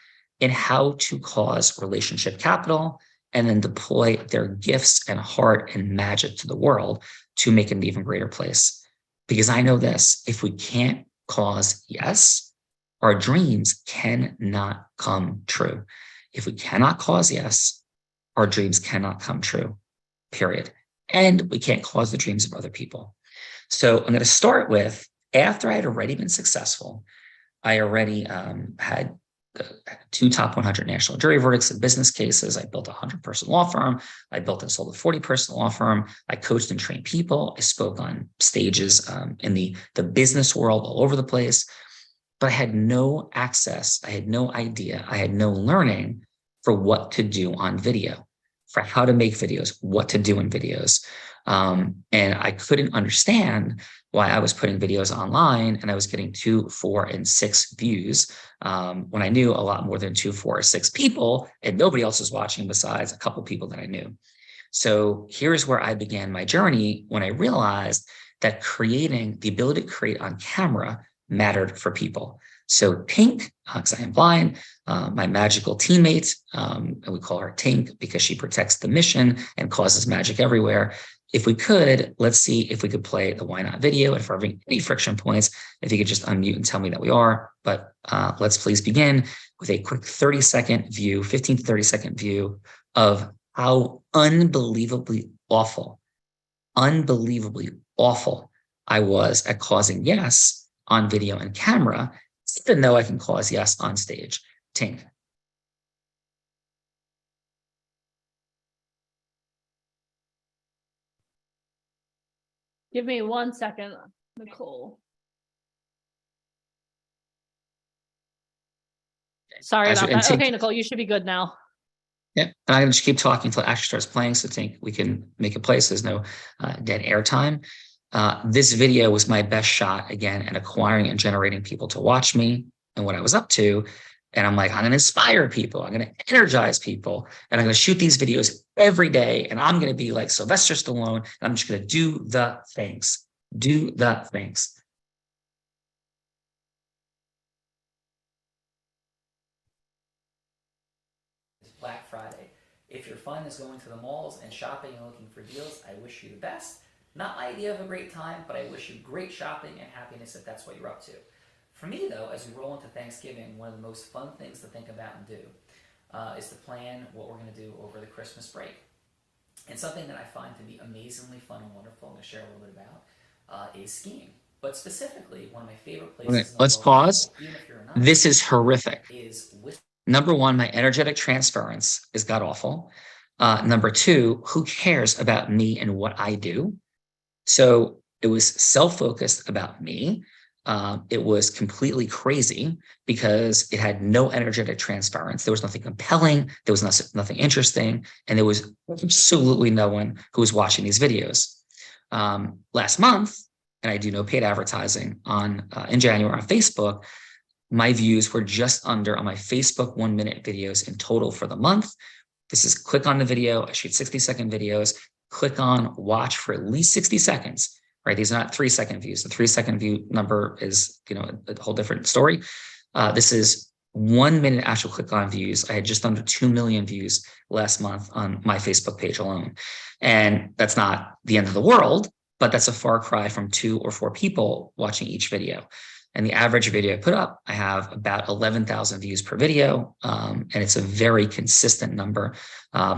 in how to cause relationship capital and then deploy their gifts and heart and magic to the world to make it an even greater place. Because I know this, if we can't cause yes, our dreams cannot come true. If we cannot cause yes, our dreams cannot come true, period. And we can't cause the dreams of other people. So I'm going to start with, after I had already been successful, I already had 2 top 100 national jury verdicts in business cases. I built a 100-person law firm. I built and sold a 40-person law firm. I coached and trained people. I spoke on stages in the business world all over the place. But I had no access. I had no idea. I had no learning for what to do on video, for how to make videos, what to do in videos. And I couldn't understand why I was putting videos online and I was getting 2, 4, and 6 views when I knew a lot more than 2, 4, or 6 people, and nobody else was watching besides a couple people that I knew. So here's where I began my journey when I realized that creating the ability to create on camera mattered for people. So Tink, because I am blind, my magical teammate, and we call her Tink because she protects the mission and causes magic everywhere. If we could, let's see if we could play the Why Not video. And for any friction points, if you could just unmute and tell me that we are. But let's please begin with a quick 30-second view, 15 to 30-second view of how unbelievably awful I was at causing yes on video and camera, even though I can cause yes on stage. Tink. Give me 1 second, Nicole. Sorry about that. Okay, Nicole, you should be good now. Yeah, and I'm gonna just keep talking until it actually starts playing. So Tink, we can make a place. There's no dead air time. This video was my best shot again at acquiring and generating people to watch me and what I was up to. And I'm like, I'm going to inspire people. I'm going to energize people. And I'm going to shoot these videos every day. And I'm going to be like Sylvester Stallone. And I'm just going to do the things. Do the things. It's Black Friday. If your fun is going to the malls and shopping and looking for deals, I wish you the best. Not my idea of a great time, but I wish you great shopping and happiness if that's what you're up to. For me, though, as we roll into Thanksgiving, one of the most fun things to think about and do is to plan what we're going to do over the Christmas break. And something that I find to be amazingly fun and wonderful, I'm going to share a little bit about, is skiing. But specifically, one of my favorite places. Okay, let's pause. This is horrific. Number one, my energetic transference is god awful. Number two, who cares about me and what I do? So it was self-focused about me. It was completely crazy because it had no energetic transference. There was nothing compelling. There was nothing interesting. And there was absolutely no one who was watching these videos. Last month, and I do no paid advertising in January on Facebook, my views were just under on my Facebook 1-minute videos in total for the month. This is click on the video. I shoot 60-second videos. Click on watch for at least 60 seconds. Right? These are not 3-second views. The 3-second view number is, a whole different story. This is 1 minute actual click on views. I had just under 2 million views last month on my Facebook page alone. And that's not the end of the world, but that's a far cry from 2 or 4 people watching each video. And the average video I put up, I have about 11,000 views per video. And it's a very consistent number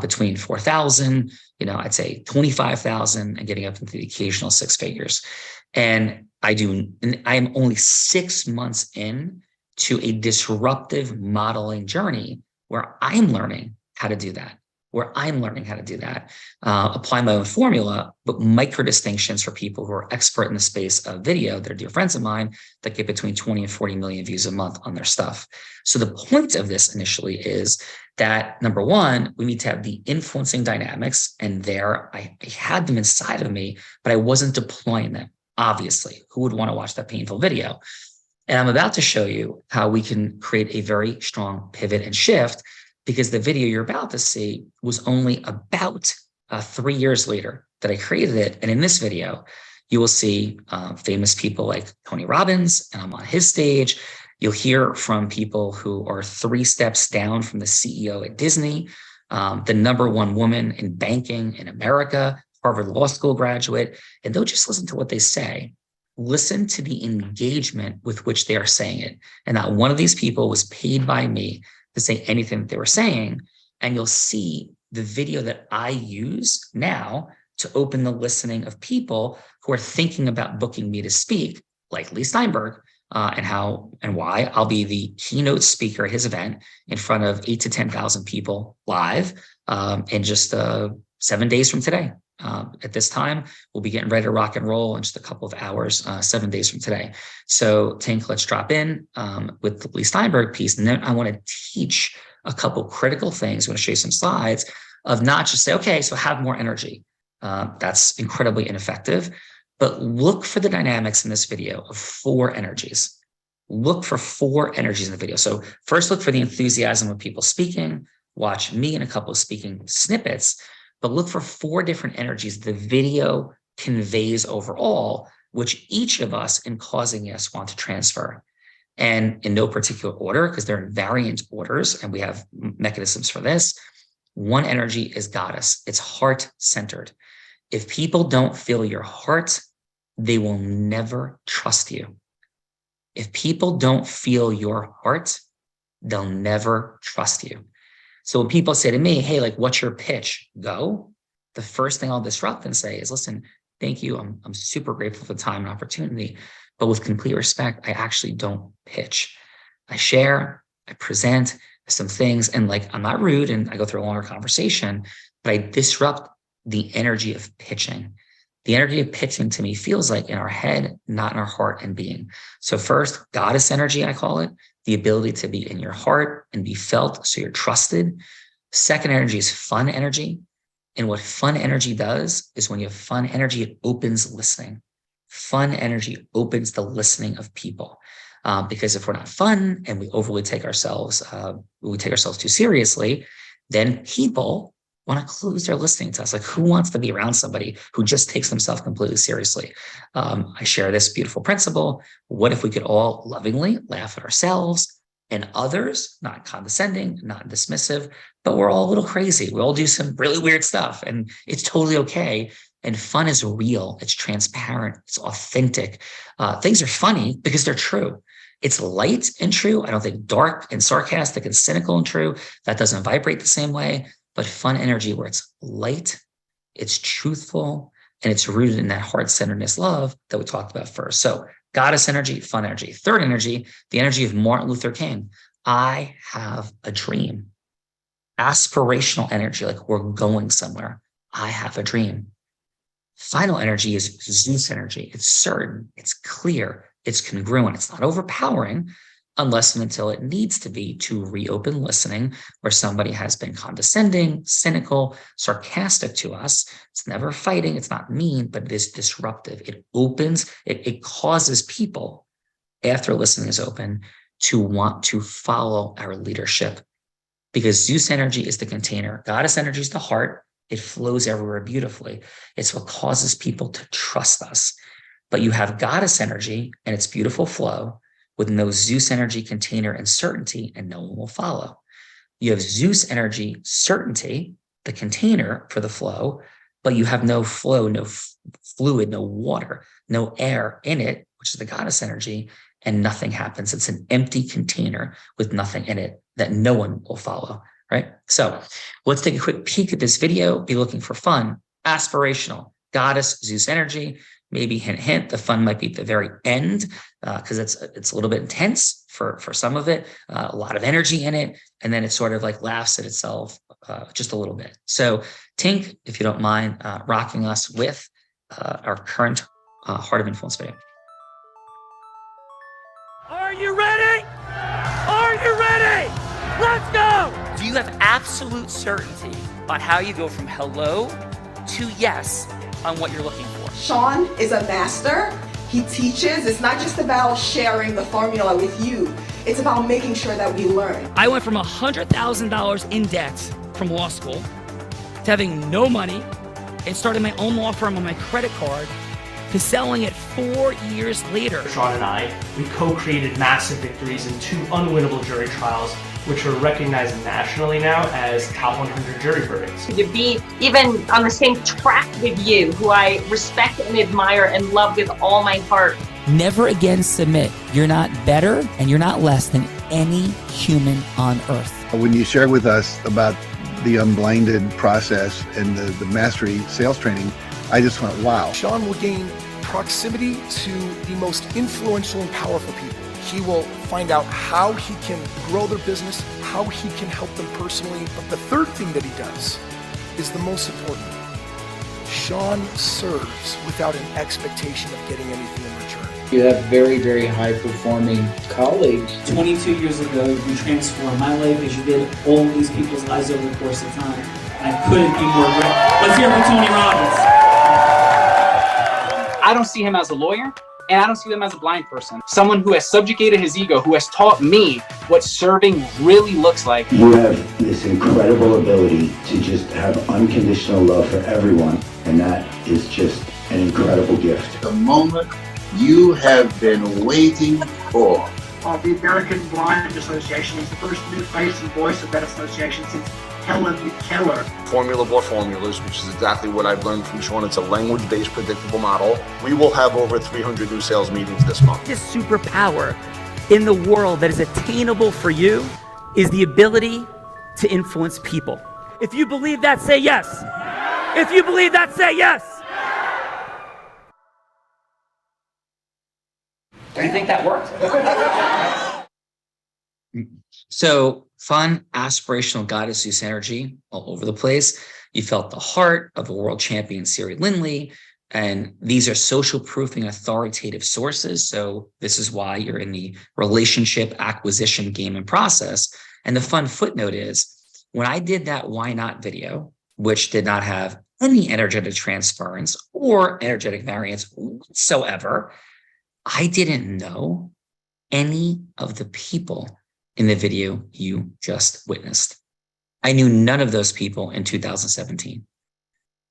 between 4,000, I'd say 25,000 and getting up into the occasional 6 figures. And I am only 6 months in to a disruptive modeling journey where I'm learning how to do that. where I'm learning how to do that, apply my own formula, but micro distinctions for people who are expert in the space of video. They're dear friends of mine that get between 20 and 40 million views a month on their stuff. So the point of this initially is that, number one, we need to have the influencing dynamics, and there I had them inside of me, but I wasn't deploying them. Obviously, who would want to watch that painful video? And I'm about to show you how we can create a very strong pivot and shift, because the video you're about to see was only about 3 years later that I created it. And in this video, you will see famous people like Tony Robbins, and I'm on his stage. You'll hear from people who are 3 steps down from the CEO at Disney, the #1 woman in banking in America, Harvard Law School graduate, and don't just listen to what they say. Listen to the engagement with which they are saying it. And not one of these people was paid by me to say anything that they were saying. And you'll see the video that I use now to open the listening of people who are thinking about booking me to speak, like Lee Steinberg, and how and why I'll be the keynote speaker at his event in front of 8,000 to 10,000 people live in just 7 days from today. At this time, we'll be getting ready to rock and roll in just a couple of hours, 7 days from today. So Tink, let's drop in with the Lee Steinberg piece. And then I want to teach a couple critical things. I'm going to show you some slides of not just say, okay, so have more energy. That's incredibly ineffective. But look for the dynamics in this video of 4 energies. Look for 4 energies in the video. So first, look for the enthusiasm of people speaking. Watch me and a couple of speaking snippets. But look for 4 different energies the video conveys overall, which each of us in causing us want to transfer. And in no particular order, because they're in variant orders, and we have mechanisms for this. One energy is goddess. It's heart-centered. If people don't feel your heart, they will never trust you. If people don't feel your heart, they'll never trust you. So when people say to me, hey, like, what's your pitch? Go. The first thing I'll disrupt and say is, listen, thank you. I'm super grateful for the time and opportunity, but with complete respect, I actually don't pitch. I share, I present some things, and like, I'm not rude and I go through a longer conversation, but I disrupt the energy of pitching. The energy of pitching to me feels like in our head, not in our heart and being. So first, goddess energy, I call it, the ability to be in your heart and be felt so you're trusted. Second energy is fun energy. And what fun energy does is when you have fun energy, it opens listening. Fun energy opens the listening of people. Because if we're not fun and we overly take ourselves, too seriously, then people want to close their listening to us. Like, who wants to be around somebody who just takes themselves completely seriously? I share this beautiful principle. What if we could all lovingly laugh at ourselves and others, not condescending, not dismissive, but we're all a little crazy. We all do some really weird stuff, and it's totally okay. And fun is real. It's transparent. It's authentic. Things are funny because they're true. It's light and true. I don't think dark and sarcastic and cynical and true. That doesn't vibrate the same way. But fun energy where it's light, it's truthful, and it's rooted in that heart-centeredness love that we talked about first. So goddess energy, fun energy. Third energy, the energy of Martin Luther King. I have a dream. Aspirational energy, like we're going somewhere. I have a dream. Final energy is Zeus energy. It's certain, it's clear, it's congruent. It's not overpowering unless and until it needs to be to reopen listening, where somebody has been condescending, cynical, sarcastic to us. It's never fighting. It's not mean, but it is disruptive. It opens, it causes people, after listening is open, to want to follow our leadership. Because Zeus energy is the container. Goddess energy is the heart. It flows everywhere beautifully. It's what causes people to trust us. But you have goddess energy and its beautiful flow with no Zeus energy container and certainty, and no one will follow. You have Zeus energy certainty, the container for the flow, but you have no flow, no fluid, no water, no air in it, which is the goddess energy, and nothing happens. It's an empty container with nothing in it that no one will follow, right? So let's take a quick peek at this video. Be looking for fun, aspirational, goddess, Zeus energy. Maybe hint, hint, the fun might be at the very end because it's a little bit intense for some of it, a lot of energy in it. And then it sort of like laughs at itself just a little bit. So Tink, if you don't mind rocking us with our current Heart of Influence video. Are you ready? Are you ready? Let's go! Do you have absolute certainty on how you go from hello to yes on what you're looking for? Sean is a master. He teaches. It's not just about sharing the formula with you. It's about making sure that we learn. I went from $100,000 in debt from law school to having no money and starting my own law firm on my credit card to selling it 4 years later. Sean and I, we co-created massive victories in 2 unwinnable jury trials, which are recognized nationally now as top 100 jury verdicts. To be even on the same track with you, who I respect and admire and love with all my heart. Never again submit. You're not better and you're not less than any human on earth. When you shared with us about the unblinded process and the mastery sales training, I just went, wow. Sean will gain proximity to the most influential and powerful people. He will find out how he can grow their business, how he can help them personally. But the third thing that he does is the most important. Sean serves without an expectation of getting anything in return. You have very, very high performing colleagues. 22 years ago, you transformed my life as you did all these people's lives over the course of time. I couldn't be more grateful. Let's hear it for Tony Robbins. I don't see him as a lawyer, and I don't see him as a blind person. Someone who has subjugated his ego, who has taught me what serving really looks like. You have this incredible ability to just have unconditional love for everyone, and that is just an incredible gift. The moment you have been waiting for. The American Blind Association is the first new face and voice of that association since Helen Keller. Formula for formulas, which is exactly what I've learned from Sean. It's a language-based predictable model. We will have over 300 new sales meetings this month. This superpower in the world that is attainable for you is the ability to influence people. If you believe that, say yes. If you believe that, say yes. Do you think that worked? So fun, aspirational goddess Zeus energy all over the place. You felt the heart of the world champion Siri Lindley. And these are social proofing authoritative sources. So this is why you're in the relationship acquisition game and process. And the fun footnote is when I did that why not video, which did not have any energetic transference or energetic variance whatsoever, I didn't know any of the people in the video you just witnessed. I knew none of those people in 2017.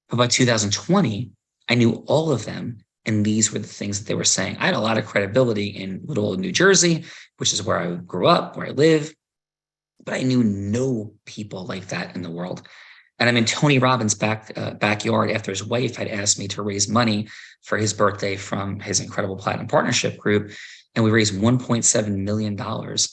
But by 2020, I knew all of them. And these were the things that they were saying. I had a lot of credibility in little old New Jersey, which is where I grew up, where I live. But I knew no people like that in the world. And I'm in Tony Robbins' backyard after his wife had asked me to raise money for his birthday from his incredible Platinum Partnership group. And we raised $1.7 million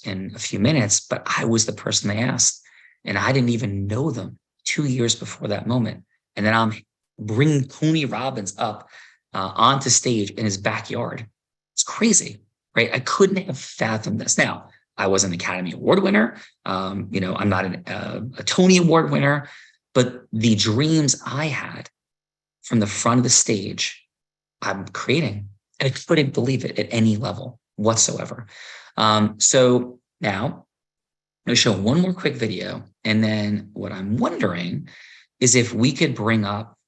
in a few minutes, but I was the person they asked. And I didn't even know them 2 years before that moment. And then I'm bringing Tony Robbins up onto stage in his backyard. It's crazy, right? I couldn't have fathomed this. Now, I was an Academy Award winner. I'm not a Tony Award winner. But the dreams I had from the front of the stage, I'm creating. And I couldn't believe it at any level whatsoever. So now I'm going to show one more quick video. And then what I'm wondering is if we could bring up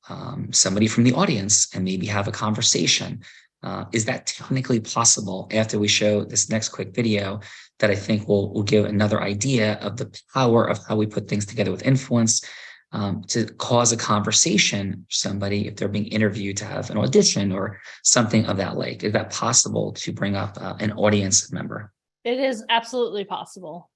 somebody from the audience and maybe have a conversation. Is that technically possible after we show this next quick video that I think will give another idea of the power of how we put things together with influence? To cause a conversation, somebody, if they're being interviewed, to have an audition or something of that like. Is that possible to bring up an audience member? It is absolutely possible.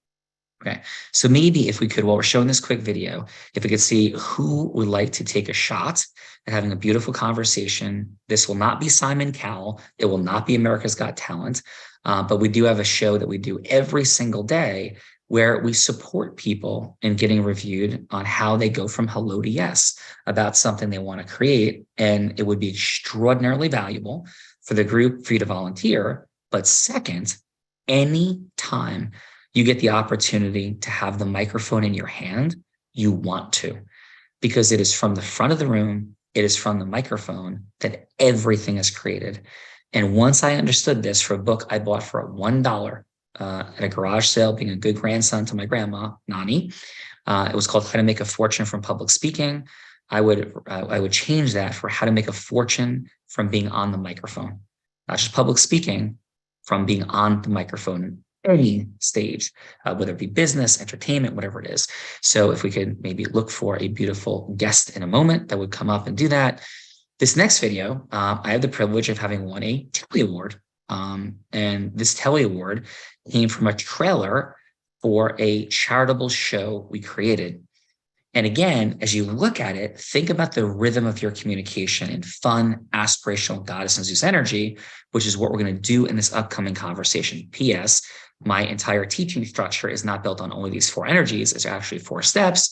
Okay, so maybe if we could, while we're showing this quick video, if we could see who would like to take a shot at having a beautiful conversation. This will not be Simon Cowell. It will not be America's Got Talent. But we do have a show that we do every single day where we support people in getting reviewed on how they go from hello to yes about something they want to create. And it would be extraordinarily valuable for the group for you to volunteer. But second, any time you get the opportunity to have the microphone in your hand, you want to, because it is from the front of the room, it is from the microphone that everything is created. And once I understood this for a book I bought for $1 at a garage sale, being a good grandson to my grandma, Nani, it was called How to Make a Fortune from Public Speaking. I would change that for how to make a fortune from being on the microphone, not just public speaking, from being on the microphone at any stage, whether it be business, entertainment, whatever it is. So if we could maybe look for a beautiful guest in a moment that would come up and do that. This next video, I have the privilege of having won a Telly Award. And this Telly Award came from a trailer for a charitable show we created. And again, as you look at it, think about the rhythm of your communication in fun, aspirational Goddess and Zeus energy, which is what we're going to do in this upcoming conversation. P.S. My entire teaching structure is not built on only these 4 energies. It's actually 4 steps,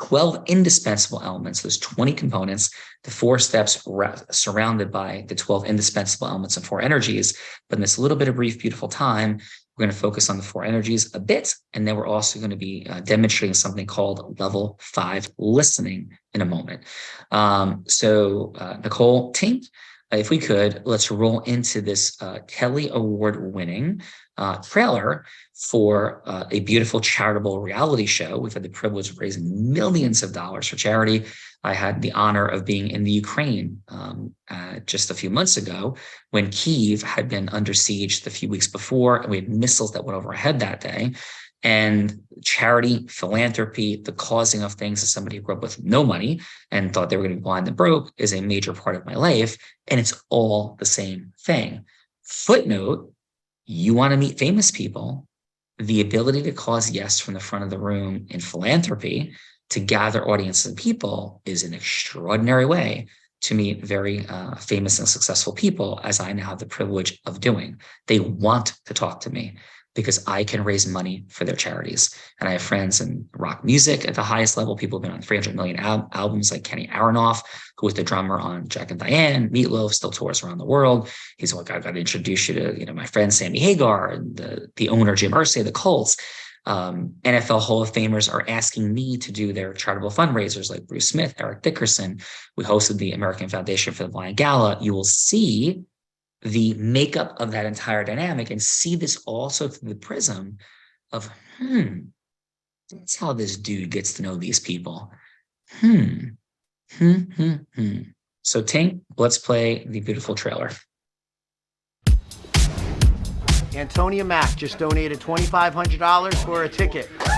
12 indispensable elements. There's 20 components, the 4 steps surrounded by the 12 indispensable elements and 4 energies. But in this little bit of brief, beautiful time, we're going to focus on the 4 energies a bit, and then we're also going to be demonstrating something called level 5 listening in a moment. So Nicole, Tink, if we could, let's roll into this Telly Award winning trailer for a beautiful charitable reality show. We've had the privilege of raising millions of dollars for charity. I had the honor of being in the Ukraine just a few months ago when Kyiv had been under siege the few weeks before, and we had missiles that went over our head that day. And charity, philanthropy, the causing of things as somebody who grew up with no money and thought they were going to be blind and broke is a major part of my life. And it's all the same thing. Footnote, you want to meet famous people, the ability to cause yes from the front of the room in philanthropy to gather audiences and people is an extraordinary way to meet very famous and successful people, as I now have the privilege of doing. They want to talk to me because I can raise money for their charities. And I have friends in rock music at the highest level. People have been on 300 million albums like Kenny Aronoff, who was the drummer on Jack and Diane. Meatloaf still tours around the world. He's like, I've got to introduce you to, my friend Sammy Hagar and the owner Jim Irsay, the Colts. NFL Hall of Famers are asking me to do their charitable fundraisers like Bruce Smith, Eric Dickerson. We hosted the American Foundation for the Blind Gala. You will see the makeup of that entire dynamic and see this also through the prism of, that's how this dude gets to know these people. So Tink, let's play the beautiful trailer. Antonia Mack just donated $2,500 for a ticket. Put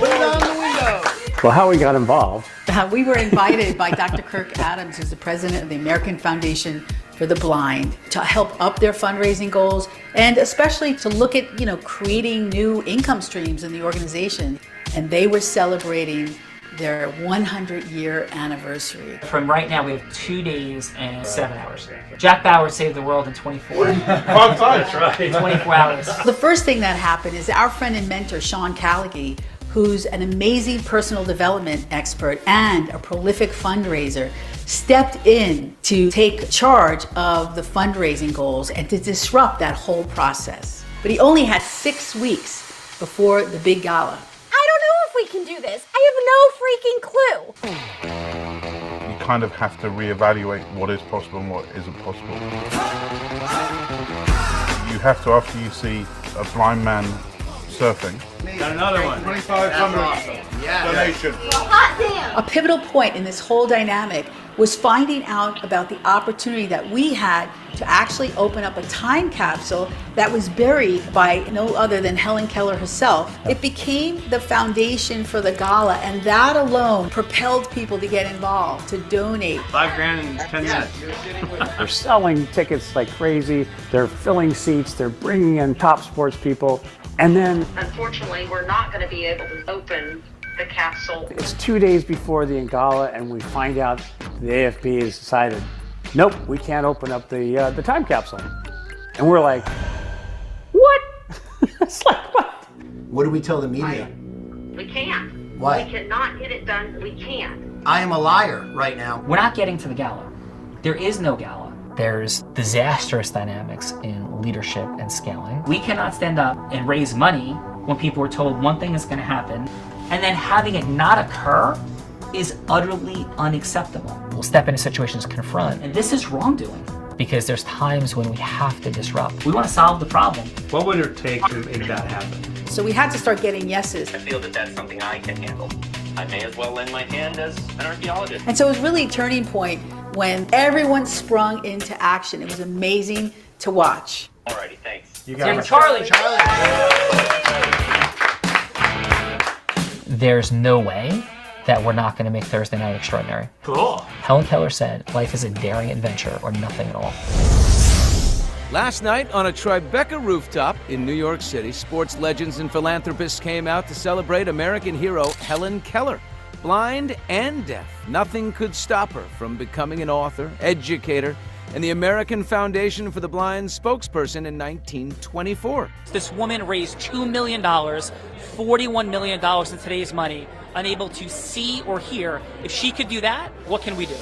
it on the window. Well, how we got involved. We were invited by Dr. Kirk Adams, who's the president of the American Foundation for the Blind, to help up their fundraising goals and especially to look at, creating new income streams in the organization. And they were celebrating their 100-year anniversary. From right now, we have 2 days and 7 hours. Jack Bauer saved the world in 24. That's right. 24 hours. The first thing that happened is our friend and mentor, Sean Callaghy, who's an amazing personal development expert and a prolific fundraiser, stepped in to take charge of the fundraising goals and to disrupt that whole process. But he only had 6 weeks before the big gala. I don't know if we can do this. I have no freaking clue. You kind of have to reevaluate what is possible and what isn't possible. You have to, after you see a blind man surfing. Got another one. 2,500 donation. Hot damn! A pivotal point in this whole dynamic was finding out about the opportunity that we had to actually open up a time capsule that was buried by no other than Helen Keller herself. It became the foundation for the gala, and that alone propelled people to get involved, to donate. $5,000 in 10 minutes. They're selling tickets like crazy. They're filling seats. They're bringing in top sports people. And then, Unfortunately, we're not going to be able to open the capsule. it's 2 days before the gala, and we find out the AFB has decided, nope, we can't open up the time capsule. And we're like, what? It's like, what? What do we tell the media? We can't. Why? We cannot get it done. We can't. I am a liar right now. We're not getting to the gala. There is no gala. There's disastrous dynamics in leadership and scaling. We cannot stand up and raise money when people were told one thing is going to happen, and then having it not occur is utterly unacceptable. We'll step into situations to confront, and this is wrongdoing because there's times when we have to disrupt. We want to solve the problem. What would it take to make that happen? So we had to start getting yeses. I feel that that's something I can handle. I may as well lend my hand as an archaeologist. And so it was really a turning point when everyone sprung into action. It was amazing to watch. Alrighty, thanks. You got it. Charlie. There's no way that we're not going to make Thursday night extraordinary. Cool. Helen Keller said, life is a daring adventure or nothing at all. Last night on a Tribeca rooftop in New York City, sports legends and philanthropists came out to celebrate American hero Helen Keller. Blind and deaf, nothing could stop her from becoming an author, educator, and the American Foundation for the Blind spokesperson in 1924. This woman raised $2 million, $41 million in today's money, unable to see or hear. If she could do that, what can we do?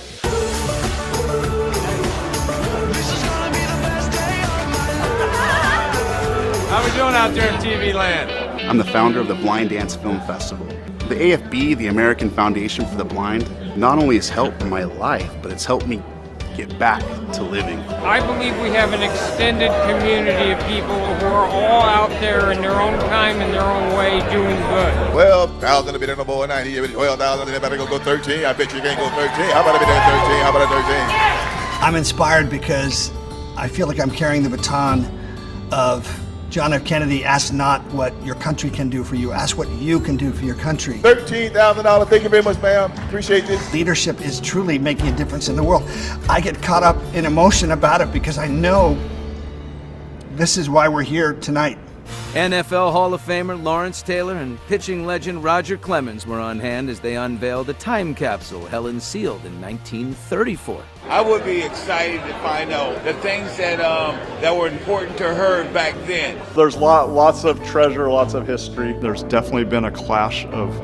How we doing out there in TV land? I'm the founder of the Blind Dance Film Festival. The AFB, the American Foundation for the Blind, not only has helped my life, but it's helped me get back to living. I believe we have an extended community of people who are all out there in their own time and their own way doing good. 12,000 to be there no more 90. 12,000, they better go 13. I bet you can't go 13. How about I be there 13? How about I 13? I'm inspired because I feel like I'm carrying the baton of John F. Kennedy, ask not what your country can do for you, ask what you can do for your country. $13,000. Thank you very much, ma'am. Appreciate this. Leadership is truly making a difference in the world. I get caught up in emotion about it because I know this is why we're here tonight. NFL Hall of Famer Lawrence Taylor and pitching legend Roger Clemens were on hand as they unveiled a time capsule Helen sealed in 1934. I would be excited to find out the things that were important to her back then. There's lots of treasure, lots of history. There's definitely been a clash of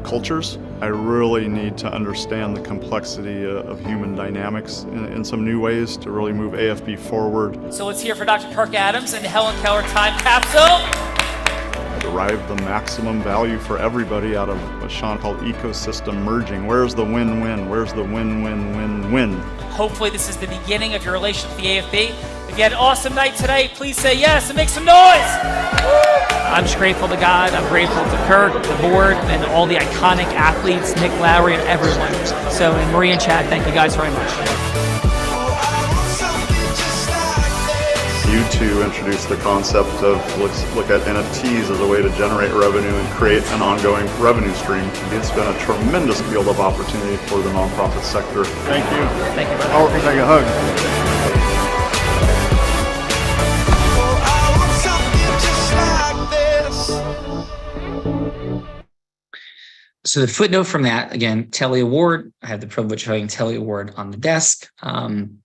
cultures. I really need to understand the complexity of human dynamics in some new ways to really move AFB forward. So let's hear for Dr. Kirk Adams and the Helen Keller time capsule. Derive the maximum value for everybody out of what Sean called ecosystem merging. Where's the win-win? Where's the win-win-win-win? Hopefully this is the beginning of your relationship with the AFB. Again, awesome night today. Please say yes and make some noise. I'm just grateful to God. I'm grateful to Kirk, the board, and all the iconic athletes, Nick Lowry, and everyone. So, and Marie and Chad, thank you guys very much. You two introduced the concept of let's look at NFTs as a way to generate revenue and create an ongoing revenue stream. It's been a tremendous field of opportunity for the nonprofit sector. Thank you. Thank you, brother. Oh, take a hug. So the footnote from that, again, Telly Award, I have the privilege of having Telly Award on the desk. And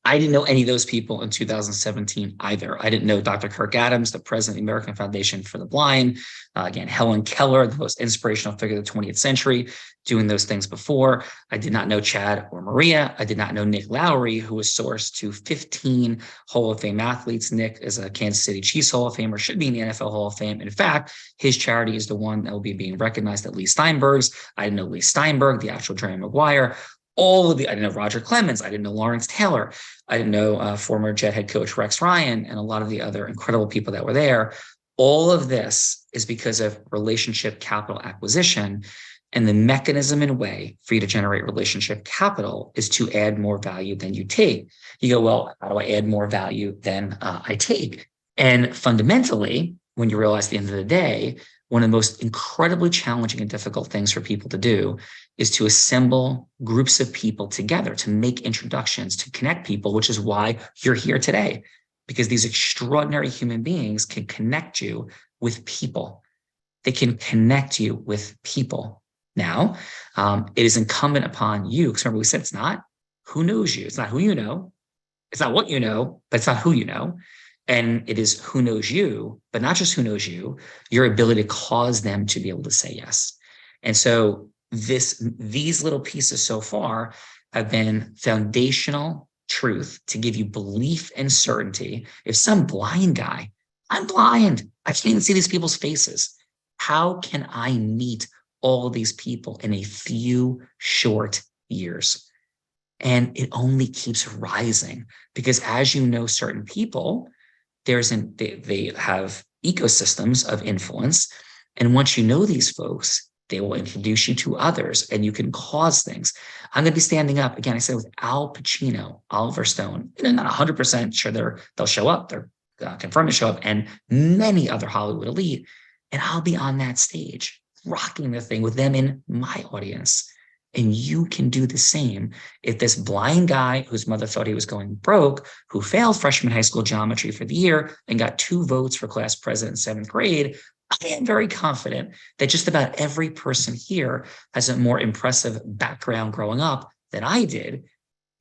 I didn't know any of those people in 2017 either. I didn't know Dr. Kirk Adams, the president of the American Foundation for the Blind. Again, Helen Keller, the most inspirational figure of the 20th century, doing those things before. I did not know Chad or Maria. I did not know Nick Lowry, who was sourced to 15 Hall of Fame athletes. Nick is a Kansas City Chiefs Hall of Famer, should be in the NFL Hall of Fame. In fact, his charity is the one that will be being recognized at Lee Steinberg's. I didn't know Lee Steinberg, the actual Jerry Maguire. I didn't know Roger Clemens. I didn't know Lawrence Taylor. I didn't know former Jet head coach Rex Ryan and a lot of the other incredible people that were there. All of this is because of relationship capital acquisition. And the mechanism and way for you to generate relationship capital is to add more value than you take. You go, well, how do I add more value than I take? And fundamentally, when you realize at the end of the day, one of the most incredibly challenging and difficult things for people to do is to assemble groups of people together, to make introductions, to connect people, which is why you're here today, because these extraordinary human beings can connect you with people. They can connect you with people. Now, it is incumbent upon you, because remember we said it's not who knows you. It's not who you know. It's not what you know, but it's not who you know. And it is who knows you, but not just who knows you, your ability to cause them to be able to say yes. And so these little pieces so far have been foundational truth to give you belief and certainty. If some blind guy, I'm blind, I can't even see these people's faces. How can I meet all these people in a few short years? And it only keeps rising because as you know, certain people, they have ecosystems of influence. And once you know these folks, they will introduce you to others and you can cause things. I'm going to be standing up again. I said with Al Pacino, Oliver Stone, and I'm not 100% sure they'll show up. They're confirmed to show up, and many other Hollywood elite. And I'll be on that stage rocking the thing with them in my audience. And you can do the same. If this blind guy whose mother thought he was going broke, who failed freshman high school geometry for the year and got 2 votes for class president in 7th grade, I am very confident that just about every person here has a more impressive background growing up than I did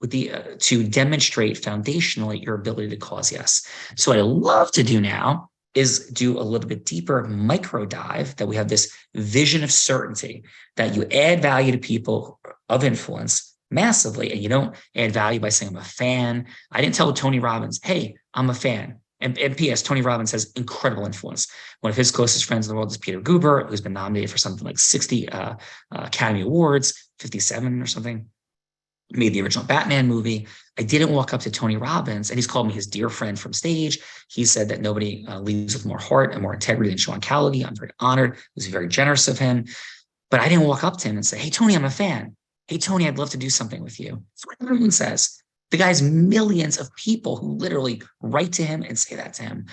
with to demonstrate foundationally your ability to cause yes. So what I love to do now is do a little bit deeper micro dive, that we have this vision of certainty, that you add value to people of influence massively, and you don't add value by saying I'm a fan. I didn't tell Tony Robbins, hey, I'm a fan. And P.S., Tony Robbins has incredible influence. One of his closest friends in the world is Peter Guber, who's been nominated for something like 60 Academy Awards, 57 or something. Made the original Batman movie. I didn't walk up to Tony Robbins, and he's called me his dear friend from stage. He said that nobody leads with more heart and more integrity than Sean Callaghan. I'm very honored. It was very generous of him. But I didn't walk up to him and say, hey, Tony, I'm a fan. Hey, Tony, I'd love to do something with you. That's what everyone says. The guy's millions of people who literally write to him and say that to him.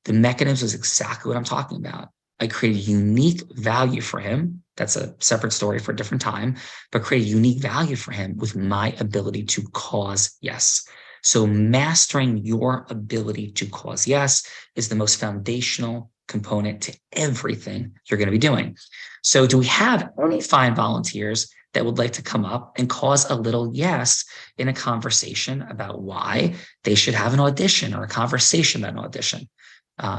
The mechanism is exactly what I'm talking about. I created unique value for him. That's a separate story for a different time, but create unique value for him with my ability to cause yes. So mastering your ability to cause yes is the most foundational component to everything you're going to be doing. So do we have any fine volunteers that would like to come up and cause a little yes in a conversation about why they should have an audition or a conversation about an audition?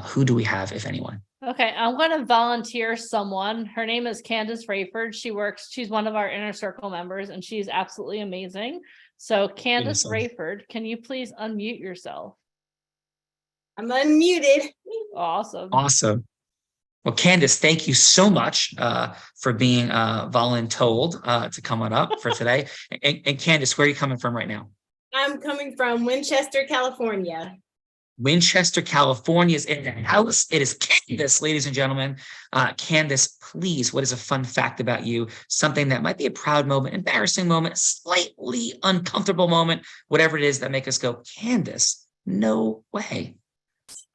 Who do we have, if anyone? Okay, I'm going to volunteer someone. Her name is Candace Rayford. She's one of our inner circle members, and she's absolutely amazing. So Candace Rayford, can you please unmute yourself? I'm unmuted. Awesome. Awesome. Well, Candace, thank you so much for being voluntold to come on up for today. And Candace, where are you coming from right now? I'm coming from Winchester, California. Winchester, California is in the house. It is Candace, ladies and gentlemen. Candace, please, what is a fun fact about you? Something that might be a proud moment, embarrassing moment, slightly uncomfortable moment, whatever it is that make us go, Candace, no way.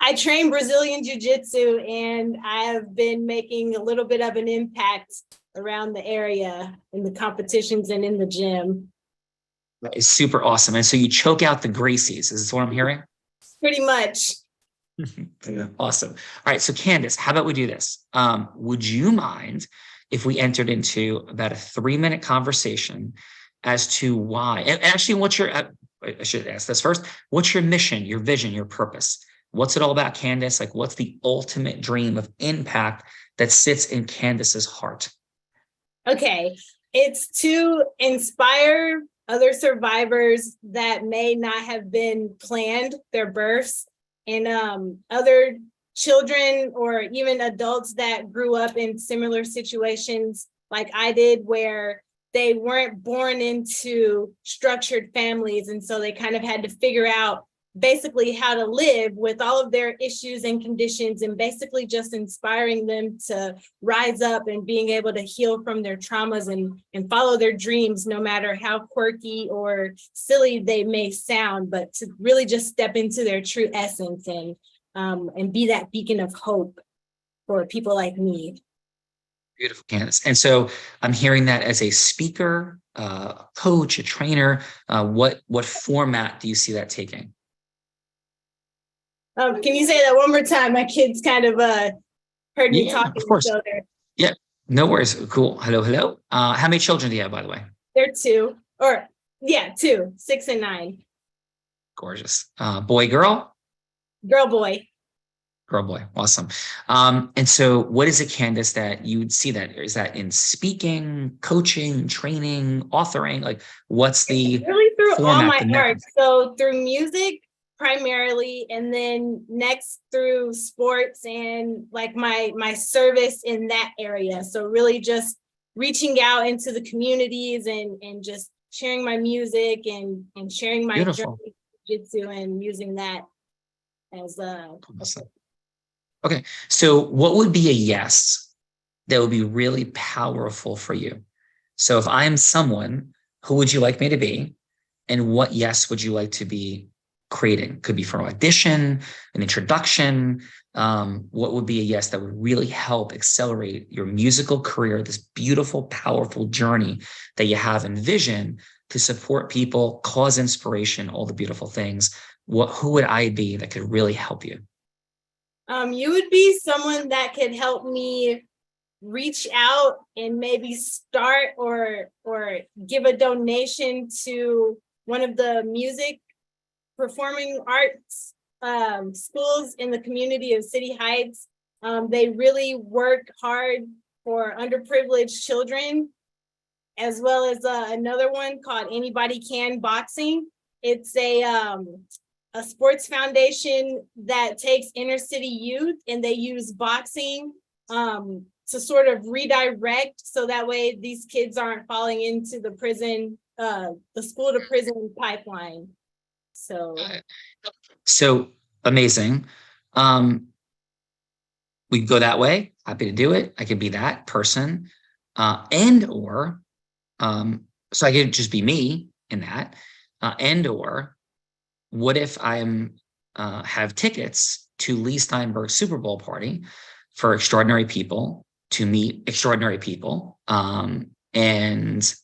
I train Brazilian Jiu-Jitsu, and I have been making a little bit of an impact around the area in the competitions and in the gym. That is super awesome. And so you choke out the Gracies. Is this what I'm hearing? Pretty much. Awesome. All right. So Candace, how about we do this? Would you mind if we entered into about a 3-minute conversation as to why, and actually what's your, I should ask this first. What's your mission, your vision, your purpose? What's it all about, Candace? Like, what's the ultimate dream of impact that sits in Candace's heart? Okay. It's to inspire other survivors that may not have been planned, their births, and other children or even adults that grew up in similar situations like I did, where they weren't born into structured families. And so they kind of had to figure out basically how to live with all of their issues and conditions, and basically just inspiring them to rise up and being able to heal from their traumas and follow their dreams, no matter how quirky or silly they may sound, but to really just step into their true essence and be that beacon of hope for people like me. Beautiful, Candace. And so I'm hearing that as a speaker, coach, a trainer. What format do you see that taking? Can you say that one more time? My kids kind of heard me talking. Of course. So yeah, no worries. Cool. Hello. How many children do you have, by the way? They're 2, 6 and 9. Gorgeous. Boy, girl? Girl, boy. Girl, boy. Awesome. And so what is it, Candace, that you would see that? Is that in speaking, coaching, training, authoring? Like, what's the really through all format, my art? So through music, primarily, and then next through sports and like my service in that area. So really just reaching out into the communities and just sharing my music and sharing my Beautiful. journey jiu-jitsu and using that as Awesome. Okay, so what would be a yes that would be really powerful for you? So if I'm someone, who would you like me to be? And what yes would you like to be creating? Could be for an audition, an introduction. What would be a yes that would really help accelerate your musical career, this beautiful, powerful journey that you have envisioned to support people, cause inspiration, all the beautiful things? Who would I be that could really help you? You would be someone that could help me reach out and maybe start or give a donation to one of the music performing arts schools in the community of City Heights. They really work hard for underprivileged children, as well as another one called Anybody Can Boxing. It's a sports foundation that takes inner city youth and they use boxing to sort of redirect, so that way these kids aren't falling into the prison, the school to prison pipeline. So amazing. We could go that way. Happy to do it. I could be that person, so I could just be me in that, what if I'm have tickets to Lee Steinberg's Super Bowl party for extraordinary people to meet extraordinary people? And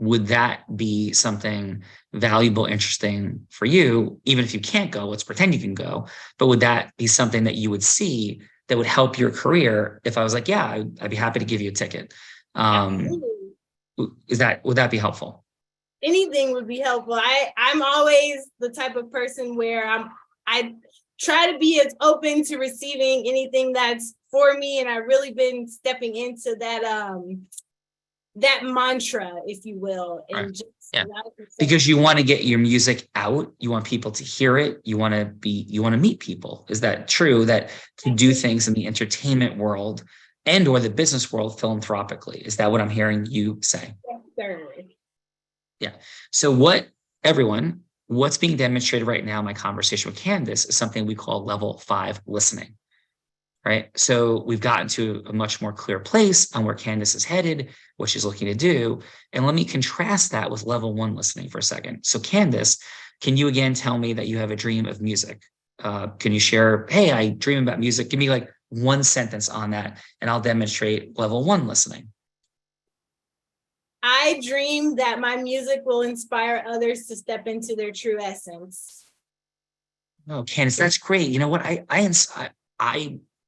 would that be something valuable, interesting for you? Even if you can't go, let's pretend you can go. But would that be something that you would see that would help your career? If I was like, yeah, I'd be happy to give you a ticket. Would that be helpful? Anything would be helpful. I'm always the type of person where I try to be as open to receiving anything that's for me, and I've really been stepping into that mantra, if you will. And right. Yeah, because you want to get your music out, you want people to hear it, you want to meet people. Is that true, that to do things in the entertainment world and or the business world philanthropically? Is that what I'm hearing you say? Yes, sir. Yeah. So what's being demonstrated right now in my conversation with Candace is something we call level 5 listening, right? So we've gotten to a much more clear place on where Candace is headed, what she's looking to do. And let me contrast that with level 1 listening for a second. So Candace, can you again tell me that you have a dream of music? Can you share, hey, I dream about music. Give me like one sentence on that and I'll demonstrate level 1 listening. I dream that my music will inspire others to step into their true essence. Oh, Candace, that's great. You know what? I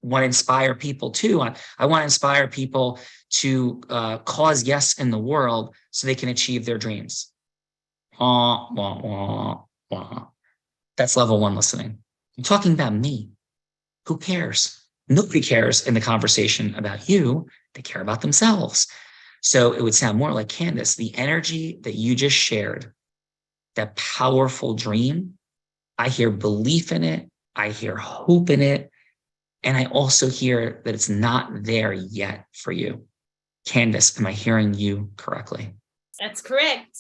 want to inspire people too. I want to inspire people to cause yes in the world so they can achieve their dreams. That's level 1 listening. I'm talking about me. Who cares? Nobody cares in the conversation about you. They care about themselves. So it would sound more like, Candace, the energy that you just shared, that powerful dream, I hear belief in it. I hear hope in it. And I also hear that it's not there yet for you. Candace, am I hearing you correctly? That's correct.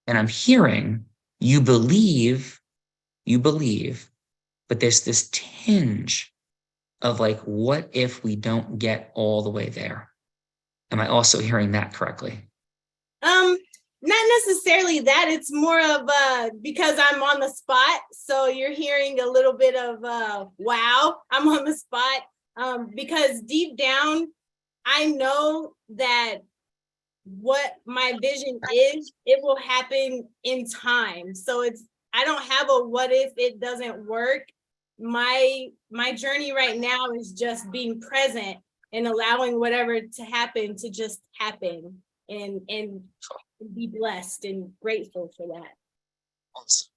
And I'm hearing you believe, but there's this tinge of like, what if we don't get all the way there? Am I also hearing that correctly? Not necessarily that. It's more of because I'm on the spot. So you're hearing a little bit of wow, I'm on the spot. Because deep down, I know that what my vision is, it will happen in time. So I don't have a what if it doesn't work. My journey right now is just being present and allowing whatever to happen to just happen and be blessed and grateful for that. Awesome.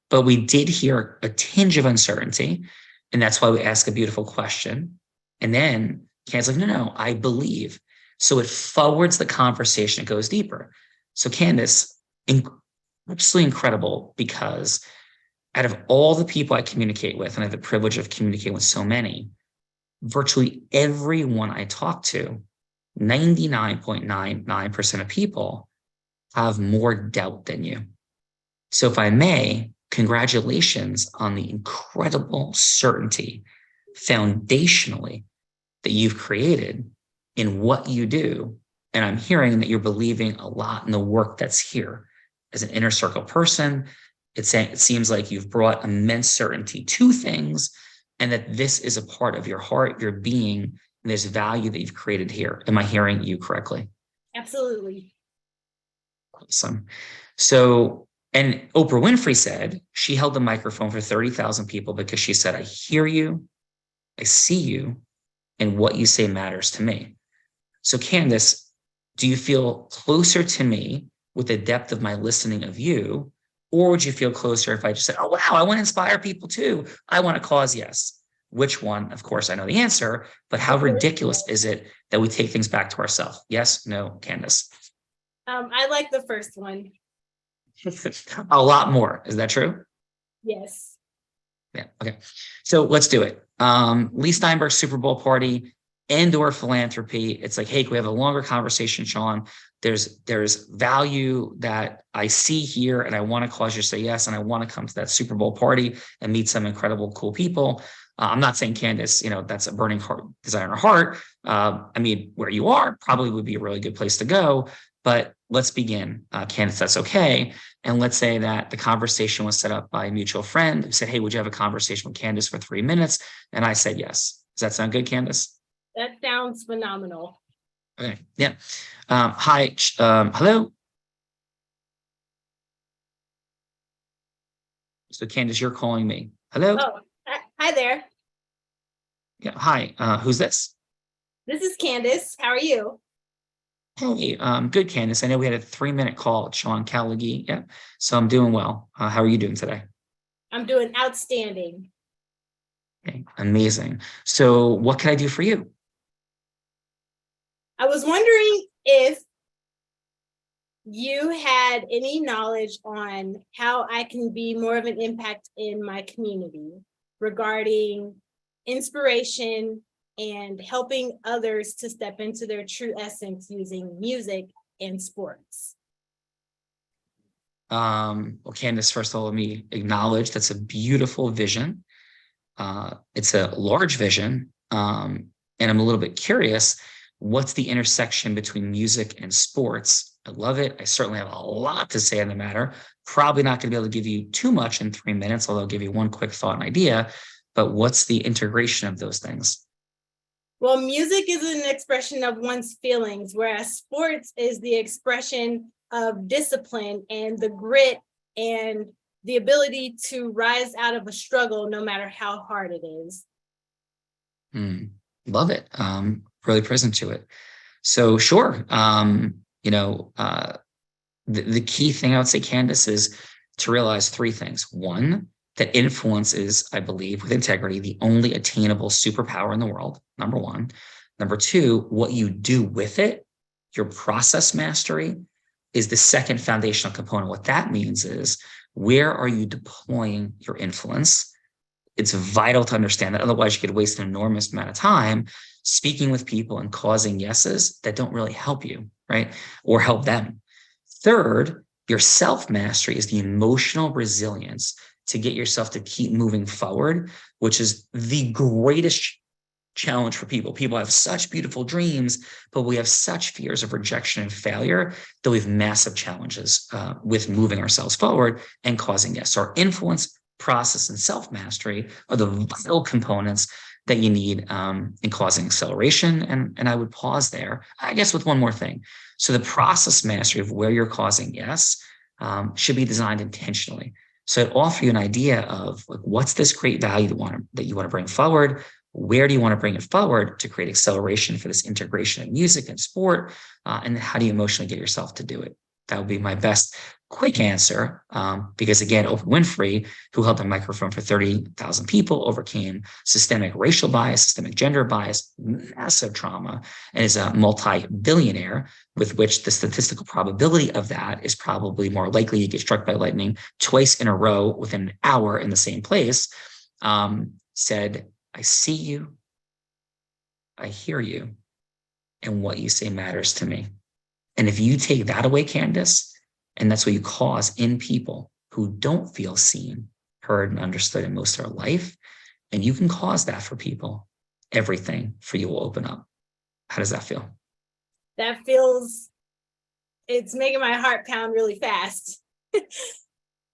But we did hear a tinge of uncertainty, and that's why we ask a beautiful question. And then Candace's like, no, I believe. So it forwards the conversation, it goes deeper. So Candace, absolutely incredible, because out of all the people I communicate with, and I have the privilege of communicating with so many, virtually everyone I talk to, 99.99% of people have more doubt than you. So if I may, congratulations on the incredible certainty foundationally that you've created in what you do. And I'm hearing that you're believing a lot in the work that's here. As an inner circle person, it seems like you've brought immense certainty to things, and that this is a part of your heart, your being, and there's value that you've created here. Am I hearing you correctly? Absolutely. Awesome. So, and Oprah Winfrey said she held the microphone for 30,000 people because she said, I hear you, I see you, and what you say matters to me. So Candace, do you feel closer to me with the depth of my listening of you? Or would you feel closer if I just said, oh, wow, I want to inspire people too. I want to cause yes. Which one? Of course, I know the answer, but how ridiculous is it that we take things back to ourselves? Yes, no, Candace? I like the first one. A lot more. Is that true? Yes. Yeah. Okay. So let's do it. Lee Steinberg's Super Bowl party and/or philanthropy. It's like, hey, can we have a longer conversation, Sean? There's value that I see here, and I want to cause you to say yes, and I want to come to that Super Bowl party and meet some incredible, cool people. I'm not saying, Candace, that's a burning heart desire in her heart. I mean, where you are probably would be a really good place to go. But let's begin, Candace, that's okay. And let's say that the conversation was set up by a mutual friend who said, hey, would you have a conversation with Candace for 3 minutes? And I said yes. Does that sound good, Candace? That sounds phenomenal. Okay. Yeah. Hi. Hello. So Candace, you're calling me. Hello. Oh, hi there. Yeah. Hi. Who's this? This is Candace. How are you? Hey, good, Candace. I know we had a 3-minute call with Sean Callagy. Yeah. So I'm doing well. How are you doing today? I'm doing outstanding. Okay. Amazing. So what can I do for you? I was wondering if you had any knowledge on how I can be more of an impact in my community regarding inspiration and helping others to step into their true essence using music and sports. Well, Candace, first of all, let me acknowledge that's a beautiful vision. It's a large vision. And I'm a little bit curious, what's the intersection between music and sports? I love it. I certainly have a lot to say on the matter. Probably not going to be able to give you too much in 3 minutes, although I'll give you one quick thought and idea. But what's the integration of those things? Well, music is an expression of one's feelings, whereas sports is the expression of discipline and the grit and the ability to rise out of a struggle, no matter how hard it is. Love it. Really present to it. So sure. The key thing I would say, Candace, is to realize 3 things. One, that influence is, I believe, with integrity, the only attainable superpower in the world, number 1. Number 2, what you do with it, your process mastery, is the second foundational component. What that means is, where are you deploying your influence? It's vital to understand that. Otherwise, you could waste an enormous amount of time speaking with people and causing yeses that don't really help you, right? Or help them. Third, your self-mastery is the emotional resilience to get yourself to keep moving forward, which is the greatest challenge for people. People have such beautiful dreams, but we have such fears of rejection and failure that we have massive challenges with moving ourselves forward and causing yes. So our influence, process, and self-mastery are the vital components that you need in causing acceleration. And I would pause there, I guess, with one more thing. So the process mastery of where you're causing yes should be designed intentionally. So it offers you an idea of like, what's this great value that you want to bring forward? Where do you want to bring it forward to create acceleration for this integration of music and sport? And how do you emotionally get yourself to do it? That would be my best quick answer, because again, Oprah Winfrey, who held the microphone for 30,000 people, overcame systemic racial bias, systemic gender bias, massive trauma, and is a multi-billionaire, with which the statistical probability of that is probably more likely to get struck by lightning twice in a row within an hour in the same place, said, I see you, I hear you, and what you say matters to me. And if you take that away, Candace, and that's what you cause in people who don't feel seen, heard, and understood in most of their life, and you can cause that for people, everything for you will open up. How does that feel? That feels, it's making my heart pound really fast.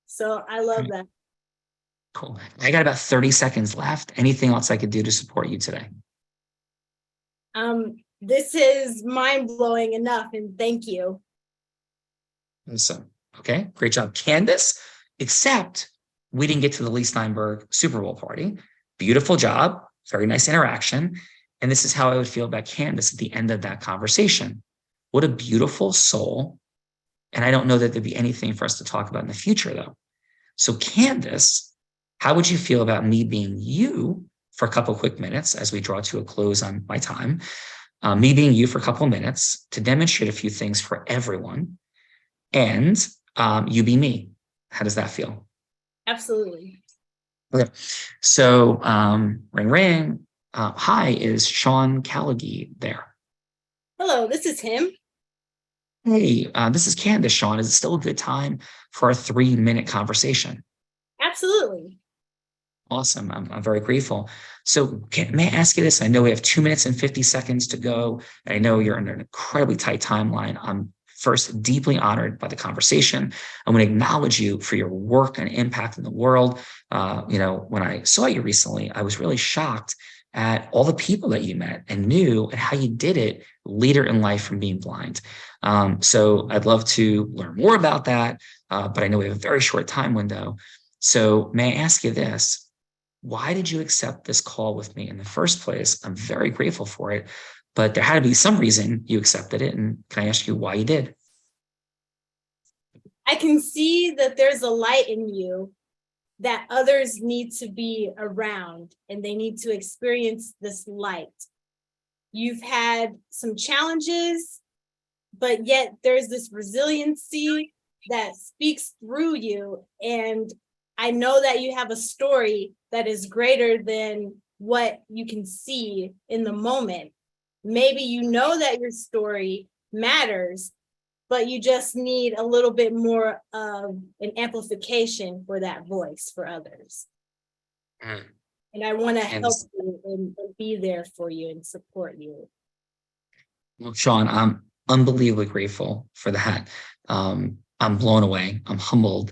So I love that. Cool. I got about 30 seconds left. Anything else I could do to support you today? This is mind-blowing enough, and thank you. Awesome. Okay, great job, Candace. Except we didn't get to the Lee Steinberg Super Bowl party. Beautiful job, very nice interaction. And this is how I would feel about Candace at the end of that conversation. What a beautiful soul. And I don't know that there'd be anything for us to talk about in the future, though. So Candace, how would you feel about me being you for a couple quick minutes as we draw to a close on my time? Me being you for a couple of minutes to demonstrate a few things for everyone, and you be me. How does that feel? Absolutely. Okay. So ring, ring. Hi, is Sean Callagy there? Hello, this is him. Hey, this is Candace, Sean. Is it still a good time for a 3-minute conversation? Absolutely. Awesome. I'm very grateful. So may I ask you this? I know we have 2 minutes and 50 seconds to go. And I know you're under an incredibly tight timeline. I'm first deeply honored by the conversation. I want to acknowledge you for your work and impact in the world. When I saw you recently, I was really shocked at all the people that you met and knew and how you did it later in life from being blind. So I'd love to learn more about that, but I know we have a very short time window. So may I ask you this? Why did you accept this call with me in the first place? I'm very grateful for it, but there had to be some reason you accepted it. And can I ask you why you did? I can see that there's a light in you that others need to be around, and they need to experience this light. You've had some challenges, but yet there's this resiliency that speaks through you. And I know that you have a story that is greater than what you can see in the moment. Maybe you know that your story matters, but you just need a little bit more of an amplification for that voice for others. And I want to help you and be there for you and support you. Well, Sean, I'm unbelievably grateful for that. I'm blown away. I'm humbled.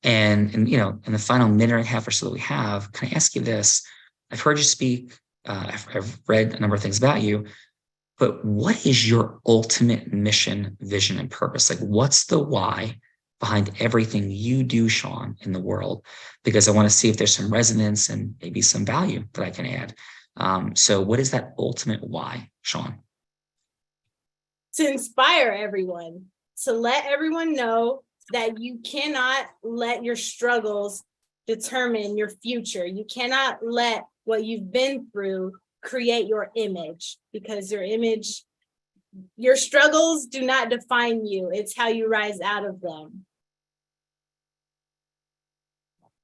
And in the final minute and a half or so that we have, can I ask you this? I've heard you speak. I've read a number of things about you, but what is your ultimate mission, vision, and purpose? Like, what's the why behind everything you do, Sean, in the world? Because I want to see if there's some resonance and maybe some value that I can add. So what is that ultimate why, Sean? To inspire everyone, to let everyone know that you cannot let your struggles determine your future. You cannot let what you've been through create your image, because your struggles do not define you. It's how you rise out of them.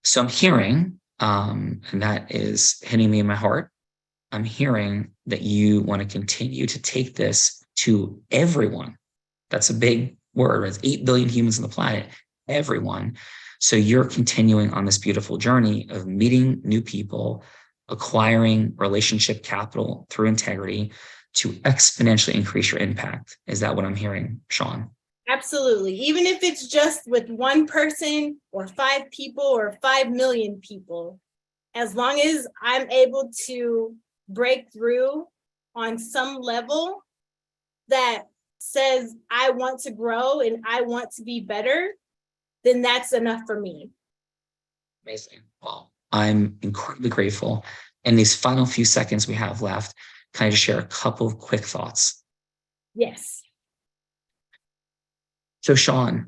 So I'm hearing, and that is hitting me in my heart, I'm hearing that you want to continue to take this to everyone. That's a big word. There's 8 billion humans on the planet, everyone. So you're continuing on this beautiful journey of meeting new people, acquiring relationship capital through integrity to exponentially increase your impact. Is that what I'm hearing, Sean? Absolutely. Even if it's just with one person or 5 people or 5 million people, as long as I'm able to break through on some level that says I want to grow and I want to be better, then that's enough for me. Amazing. Well, I'm incredibly grateful. In these final few seconds we have left, can I just share a couple of quick thoughts? Yes. So Sean,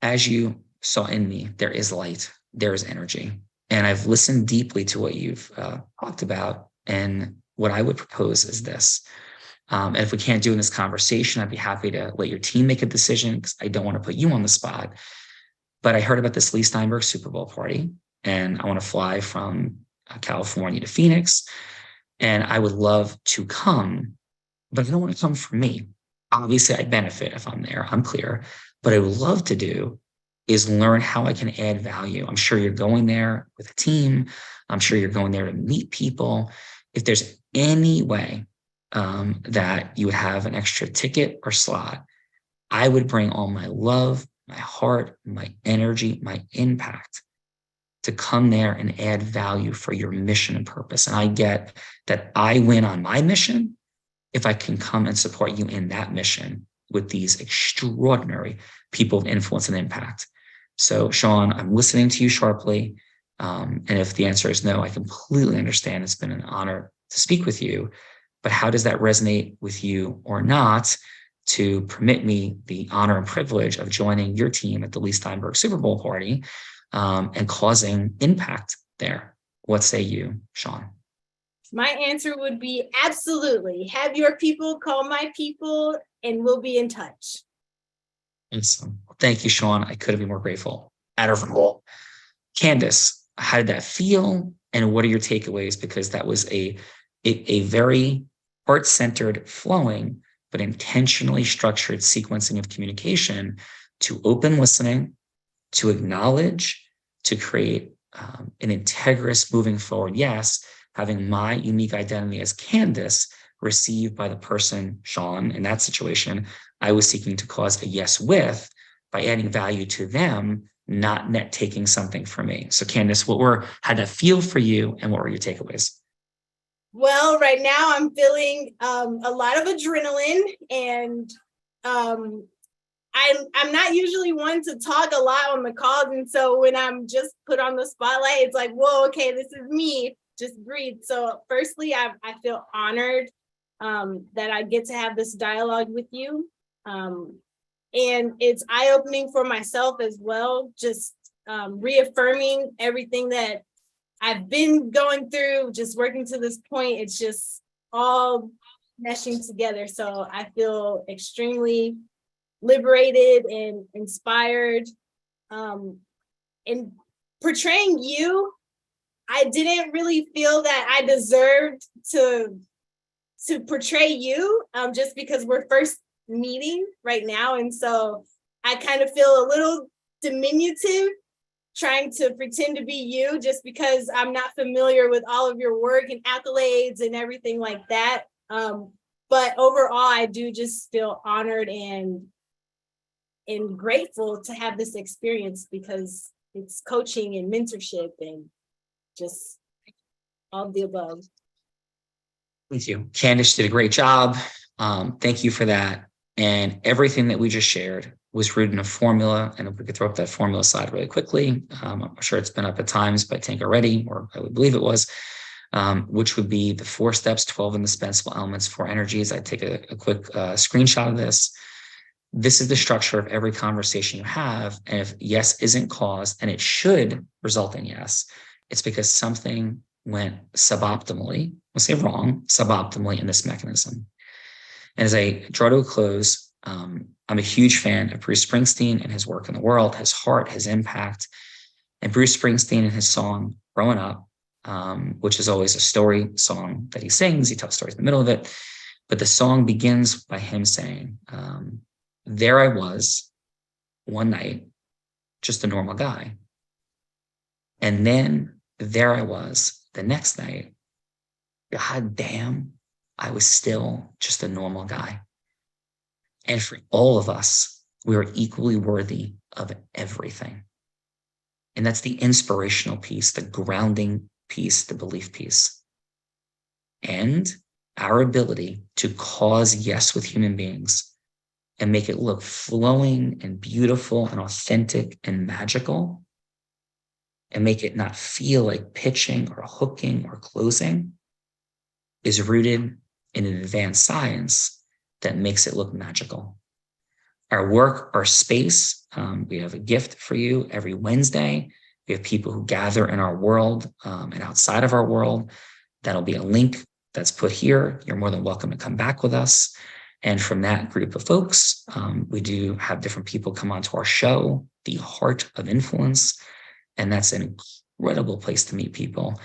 as you saw in me, there is light, there is energy. And I've listened deeply to what you've talked about. And what I would propose is this. And if we can't do in this conversation, I'd be happy to let your team make a decision because I don't want to put you on the spot. But I heard about this Lee Steinberg Super Bowl party, and I want to fly from California to Phoenix. And I would love to come, but I don't want to come for me. Obviously, I benefit if I'm there. I'm clear. But I would love to do is learn how I can add value. I'm sure you're going there with a team. I'm sure you're going there to meet people. If there's any way that you would have an extra ticket or slot, I would bring all my love, my heart, my energy, my impact to come there and add value for your mission and purpose. And I get that I win on my mission if I can come and support you in that mission with these extraordinary people of influence and impact. So, Sean, I'm listening to you sharply. And if the answer is no, I completely understand. It's been an honor to speak with you. But how does that resonate with you or not to permit me the honor and privilege of joining your team at the Lee Steinberg Super Bowl party and causing impact there? What say you, Sean? My answer would be absolutely. Have your people call my people and we'll be in touch. Awesome. Thank you, Sean. I couldn't be more grateful. Adorable. Candace, how did that feel? And what are your takeaways? Because that was a very heart-centered, flowing, but intentionally structured sequencing of communication to open listening, to acknowledge, to create an integrous moving forward. Yes, having my unique identity as Candace received by the person, Sean, in that situation, I was seeking to cause a yes with by adding value to them, not net taking something from me. So Candace, how did that feel for you and what were your takeaways? Well, right now I'm feeling a lot of adrenaline, and I'm not usually one to talk a lot on the calls. And so when I'm just put on the spotlight, it's like, whoa, okay, this is me, just breathe. So firstly, I feel honored that I get to have this dialogue with you. And it's eye-opening for myself as well, just reaffirming everything that I've been going through, just working to this point. It's just all meshing together. So I feel extremely liberated and inspired. In portraying you, I didn't really feel that I deserved to portray you just because we're first meeting right now. And so I kind of feel a little diminutive trying to pretend to be you just because I'm not familiar with all of your work and accolades and everything like that. But overall, I do just feel honored and grateful to have this experience because it's coaching and mentorship and just all of the above. Thank you. Candace did a great job. Thank you for that. And everything that we just shared was rooted in a formula. And if we could throw up that formula slide really quickly, I'm sure it's been up at times by Tank already, or I would believe it was, which would be the 4 steps, 12 indispensable elements, 4 energies. I'd take a quick screenshot of this. This is the structure of every conversation you have. And if yes isn't caused, and it should result in yes, it's because something went suboptimally, we'll say wrong, suboptimally in this mechanism. And as I draw to a close, I'm a huge fan of Bruce Springsteen and his work in the world, his heart, his impact. And Bruce Springsteen and his song, Growing Up, which is always a story song that he sings. He tells stories in the middle of it. But the song begins by him saying, there I was one night, just a normal guy. And then there I was the next night. God damn, I was still just a normal guy. And for all of us, we are equally worthy of everything. And that's the inspirational piece, the grounding piece, the belief piece. And our ability to cause yes with human beings and make it look flowing and beautiful and authentic and magical, and make it not feel like pitching or hooking or closing, is rooted in an advanced science that makes it look magical. our work, our space. We have a gift for you every Wednesday. We have people who gather in our world and outside of our world. That'll be a link that's put here. You're more than welcome to come back with us. And from that group of folks, we do have different people come onto our show, The Heart of Influence. And that's an incredible place to meet people.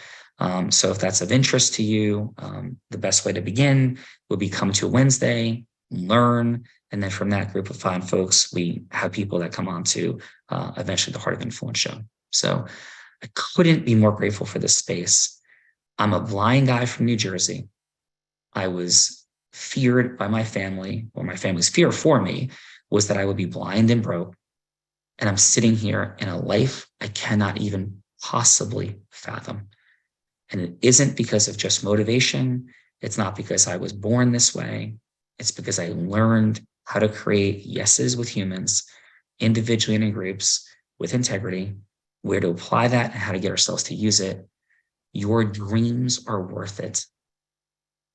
So if that's of interest to you, the best way to begin would be come to a Wednesday, learn, and then from that group of fine folks, we have people that come on to eventually the Heart of Influence show. So I couldn't be more grateful for this space. I'm a blind guy from New Jersey. I was feared by my family, or my family's fear for me was that I would be blind and broke. And I'm sitting here in a life I cannot even possibly fathom. And it isn't because of just motivation. It's not because I was born this way. It's because I learned how to create yeses with humans, individually and in groups, with integrity, where to apply that and how to get ourselves to use it. Your dreams are worth it.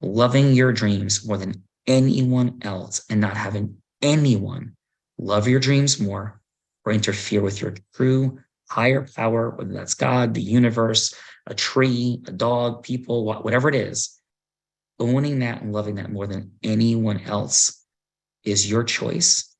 Loving your dreams more than anyone else and not having anyone love your dreams more or interfere with your true higher power, whether that's God, the universe, a tree, a dog, people, whatever it is, owning that and loving that more than anyone else is your choice.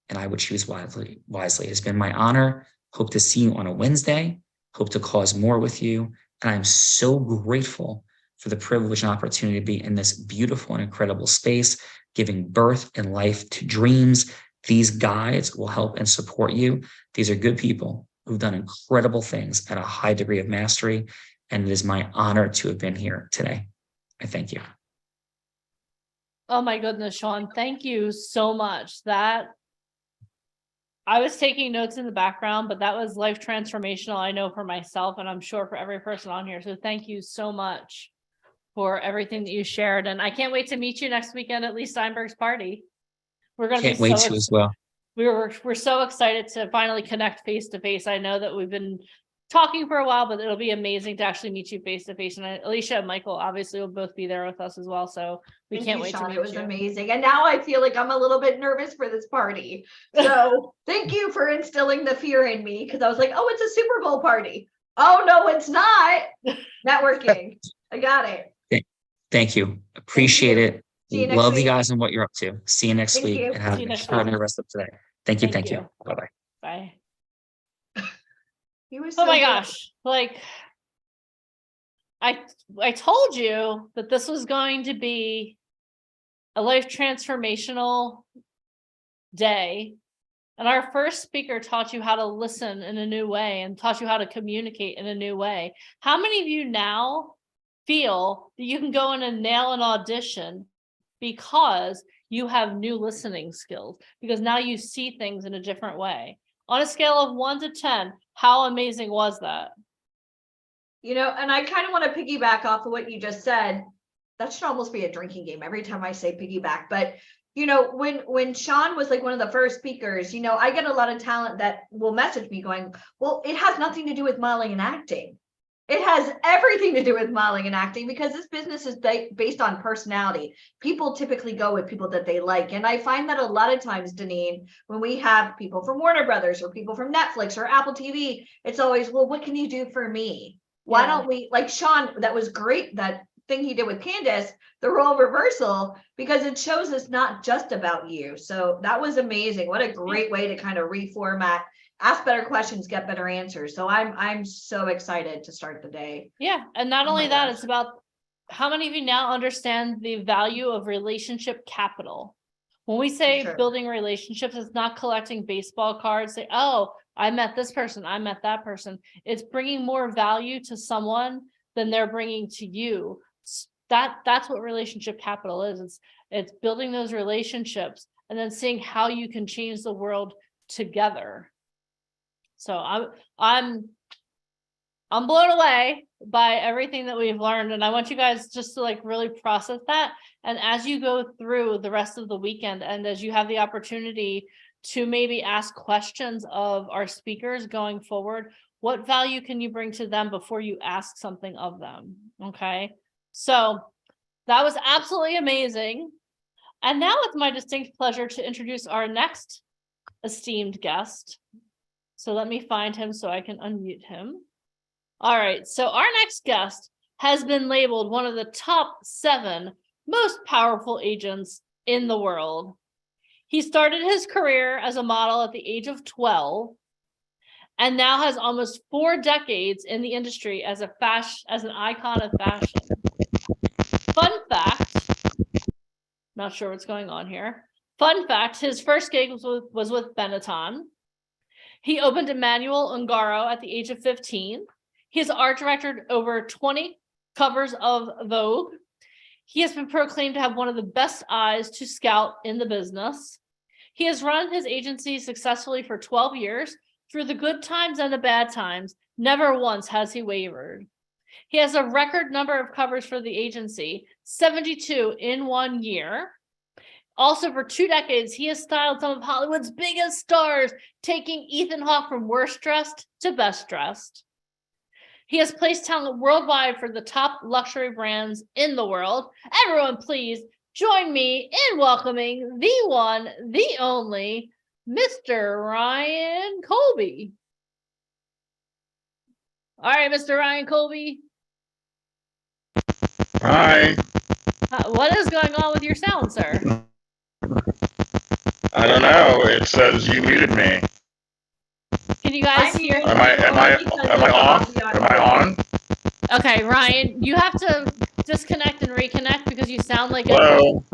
And I would choose wisely. It's been my honor. Hope to see you on a Wednesday. Hope to cause more with you. And I'm so grateful for the privilege and opportunity to be in this beautiful and incredible space, giving birth and life to dreams. These guides will help and support you. These are good people who've done incredible things at a high degree of mastery. And it is my honor to have been here today. I thank you. Oh my goodness, Sean, thank you so much. That I was taking notes in the background, but that was life transformational, I know, for myself, and I'm sure for every person on here. So thank you so much for everything that you shared. And I can't wait to meet you next weekend at Lee Steinberg's party. We're going to Can't wait to as well. We're so excited to finally connect face to face. I know that we've been talking for a while, but it'll be amazing to actually meet you face to face. And Alicia and Michael obviously will both be there with us as well. So we can't wait to meet you. It was amazing. And now I feel like I'm a little bit nervous for this party. So thank you for instilling the fear in me, because I was like, oh, it's a Super Bowl party. Oh, no, it's not. Networking. I got it. Thank you. Appreciate it. See you next Love week. you guys and what you're up to. See you next Thank week you. and have See you next a week. rest of today. Thank you. Thank you. Bye-bye. Bye. He was Oh so my good. gosh. Like I told you that this was going to be a life transformational day. And our first speaker taught you how to listen in a new way and taught you how to communicate in a new way. How many of you now feel that you can go in and nail an audition because you have new listening skills, because now you see things in a different way? On a scale of 1 to 10, how amazing was that? You know, and I kind of want to piggyback off of what you just said. That should almost be a drinking game every time I say piggyback. But, you know, when Sean was like one of the first speakers, you know, I get a lot of talent that will message me going, well, it has nothing to do with modeling and acting. It has everything to do with modeling and acting, because this business is based on personality. People typically go with people that they like. And I find that a lot of times, Deneen, when we have people from Warner Brothers or people from Netflix or Apple TV, it's always, well, what can you do for me? Why don't we, like Sean, that was great, that thing he did with Candace, the role reversal, because it shows it's not just about you. So that was amazing. What a great way to kind of reformat. Ask better questions, get better answers. So I'm so excited to start the day. Yeah. And not Oh only my that, gosh. it's about how many of you now understand the value of relationship capital. When we say For sure. building relationships, it's not collecting baseball cards, say, oh, I met this person, I met that person. It's bringing more value to someone than they're bringing to you. That's what relationship capital is. It's building those relationships and then seeing how you can change the world together. So I'm blown away by everything that we've learned, and I want you guys just to like really process that. And as you go through the rest of the weekend, and as you have the opportunity to maybe ask questions of our speakers going forward, what value can you bring to them before you ask something of them? Okay, so that was absolutely amazing. And now it's my distinct pleasure to introduce our next esteemed guest. So let me find him so I can unmute him. All right, so our next guest has been labeled one of the top 7 most powerful agents in the world. He started his career as a model at the age of 12 and now has almost 4 decades in the industry as an icon of fashion. Fun fact, not sure what's going on here. Fun fact, his first gig was with Benetton. He opened Emmanuel Ungaro at the age of 15. He has art directed over 20 covers of Vogue. He has been proclaimed to have one of the best eyes to scout in the business. He has run his agency successfully for 12 years, through the good times and the bad times. Never once has he wavered. He has a record number of covers for the agency, 72 in 1 year. Also, for 2 decades, he has styled some of Hollywood's biggest stars, taking Ethan Hawke from worst dressed to best dressed. He has placed talent worldwide for the top luxury brands in the world. Everyone, please join me in welcoming the one, the only, Mr. Ryan Colby. All right, Mr. Ryan Colby. Hi. What is going on with your sound, sir? I don't know. It says you muted me. Can you guys hear? Am I off? Am I on? Okay, Ryan, you have to disconnect and reconnect because you sound like Hello.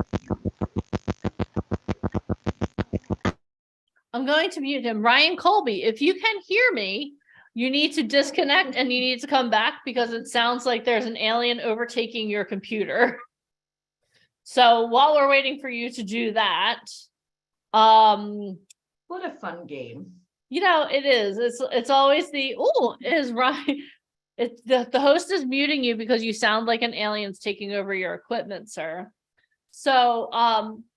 I'm going to mute him. Ryan Colby, if you can hear me, you need to disconnect and you need to come back because it sounds like there's an alien overtaking your computer. So while we're waiting for you to do that, what a fun game. You know, it is. It's always is Ryan. The host is muting you because you sound like an alien's taking over your equipment, sir. So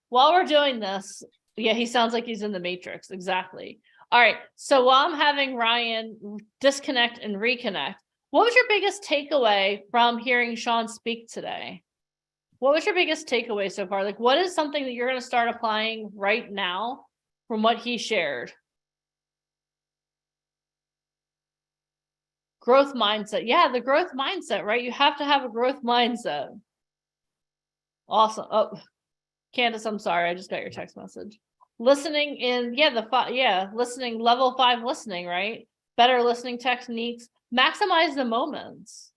while we're doing this, yeah, he sounds like he's in the Matrix. Exactly. All right. So while I'm having Ryan disconnect and reconnect, what was your biggest takeaway from hearing Sean speak today? What was your biggest takeaway so far? Like, what is something that you're going to start applying right now from what he shared? Growth mindset. Yeah, the growth mindset, right? You have to have a growth mindset. Awesome. Oh, Candace, I'm sorry. I just got your text message. Listening in, listening, level 5 listening, right? Better listening techniques. Maximize the moments,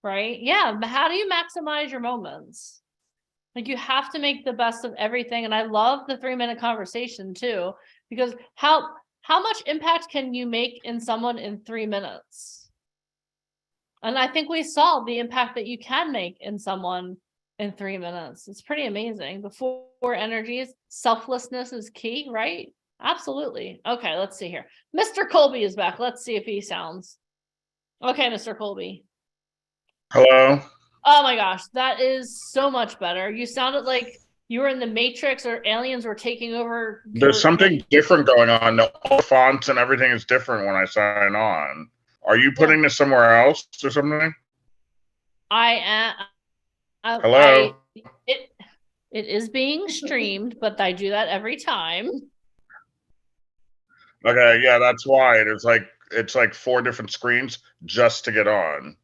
right? Yeah, how do you maximize your moments? Like, you have to make the best of everything. And I love the 3-minute conversation too, because how much impact can you make in someone in 3 minutes? And I think we saw the impact that you can make in someone in 3 minutes. It's pretty amazing. The 4 energies, selflessness is key, right? Absolutely. Okay, let's see here. Mr. Colby is back. Let's see if he sounds. Okay, Mr. Colby. Hello. Oh my gosh, that is so much better. You sounded like you were in the Matrix or aliens were taking over. There's something different going on. The fonts and everything is different when I sign on. Are you putting this somewhere else or something? I am. Hello. It is being streamed, but I do that every time. Okay, yeah, that's why. It's like 4 different screens just to get on.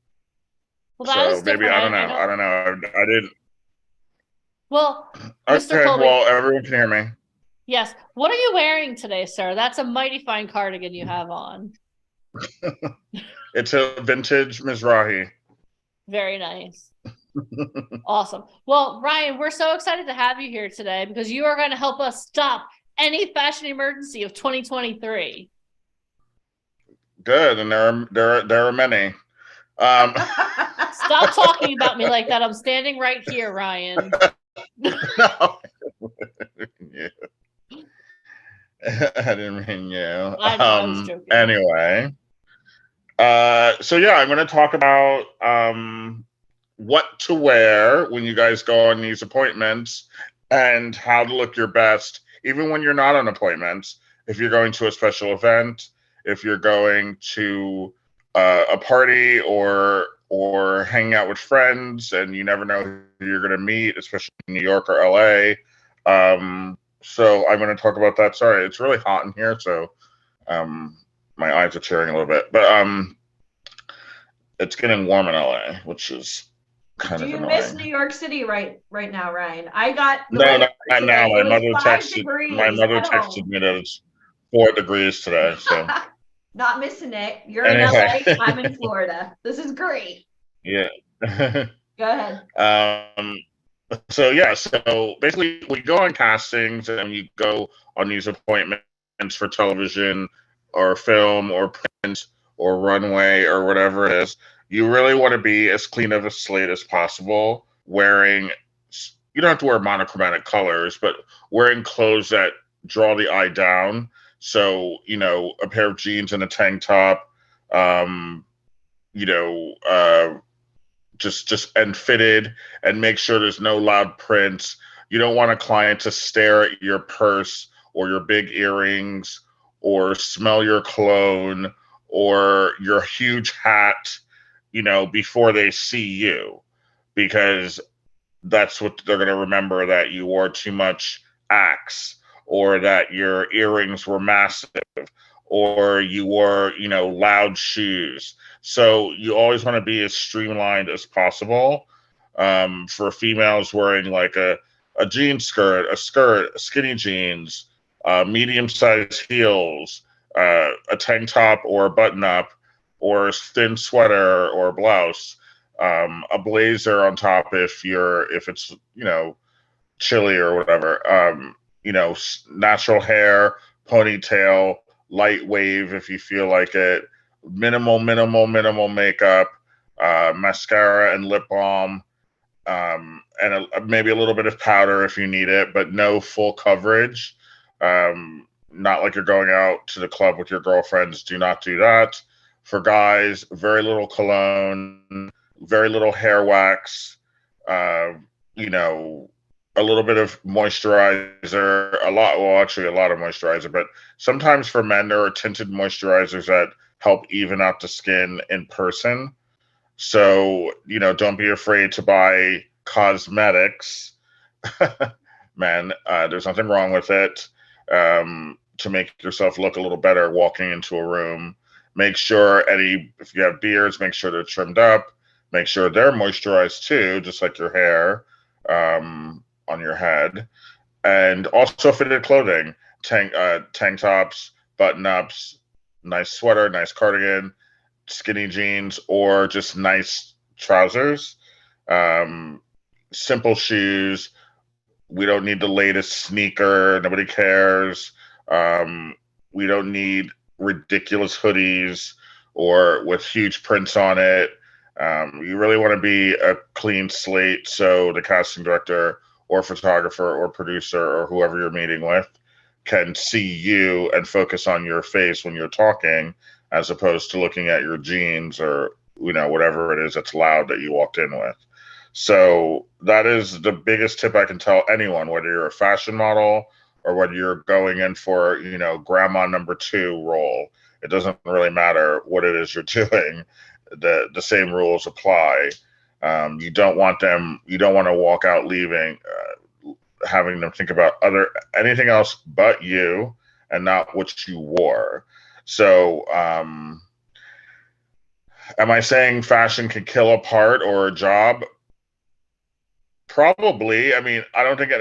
Well, that is maybe different. I don't know. I didn't. Well, Mr. Okay, Colby. well, everyone can hear me. Yes. What are you wearing today, sir? That's a mighty fine cardigan you have on. It's a vintage Mizrahi. Very nice. Awesome. Well, Ryan, we're so excited to have you here today because you are going to help us stop any fashion emergency of 2023. Good, and there are many. Stop talking about me like that. I'm standing right here, Ryan. No. I didn't mean you. I was joking. Anyway, so yeah, I'm going to talk about what to wear when you guys go on these appointments and how to look your best, even when you're not on appointments. If you're going to a special event, if you're going to a party or hanging out with friends and you never know who you're going to meet, especially in New York or LA. So I'm going to talk about that. Sorry, it's really hot in here, so my eyes are tearing a little bit. But it's getting warm in LA, which is kind Do of you annoying. miss New York City right now, Ryan? I got the No, weather not today. now. It was 5 degrees My mother at texted home. me that it's 4 degrees today. So Not missing it. You're Anyway. in LA. I'm in Florida. This is great. yeah. Go ahead. So yeah, so basically we go on castings and you go on these appointments for television or film or print or runway or whatever it is. You really want to be as clean of a slate as possible, wearing, you don't have to wear monochromatic colors, but wearing clothes that draw the eye down. So, you know, a pair of jeans and a tank top, just and fitted, and make sure there's no loud prints. You don't want a client to stare at your purse or your big earrings or smell your cologne or your huge hat, you know, before they see you, because that's what they're going to remember, that you wore too much Axe, or that your earrings were massive, or you wore, you know, loud shoes. So you always want to be as streamlined as possible. For females, wearing like a jean skirt, a skirt, skinny jeans, medium-sized heels, a tank top or a button-up, or a thin sweater or a blouse, a blazer on top if it's, you know, chilly or whatever. You know, natural hair, ponytail, light wave if you feel like it, minimal makeup, mascara and lip balm, and maybe a little bit of powder if you need it, but no full coverage. Not like you're going out to the club with your girlfriends. Do not do that. For guys, very little cologne, very little hair wax, you know, a little bit of moisturizer, a lot of moisturizer, but sometimes for men, there are tinted moisturizers that help even out the skin in person. So, you know, don't be afraid to buy cosmetics, men. There's nothing wrong with it, to make yourself look a little better walking into a room. Make sure if you have beards, make sure they're trimmed up. Make sure they're moisturized too, just like your hair. On your head, and also fitted clothing, tank tops, button ups, nice sweater, nice cardigan, skinny jeans, or just nice trousers. Simple shoes. We don't need the latest sneaker. Nobody cares. We don't need ridiculous hoodies or with huge prints on it. You really want to be a clean slate, so the casting director or photographer or producer or whoever you're meeting with can see you and focus on your face when you're talking, as opposed to looking at your jeans or, you know, whatever it is that's loud that you walked in with. So that is the biggest tip I can tell anyone, whether you're a fashion model or whether you're going in for, you know, grandma number 2 role. It doesn't really matter what it is you're doing. The same rules apply. You don't want to walk out leaving, having them think about anything else but you and not what you wore. So, am I saying fashion can kill a part or a job? Probably. I mean, I don't think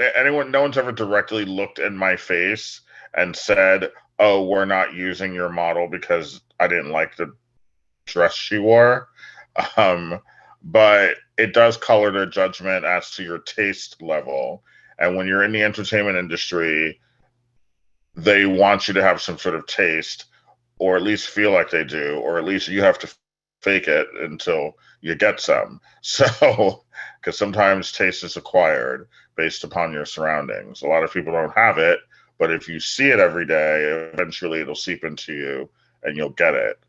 no one's ever directly looked in my face and said, "Oh, we're not using your model because I didn't like the dress she wore." But it does color their judgment as to your taste level. And when you're in the entertainment industry, they want you to have some sort of taste, or at least feel like they do, or at least you have to fake it until you get some. So, because sometimes taste is acquired based upon your surroundings. A lot of people don't have it, but if you see it every day, eventually it'll seep into you and you'll get it.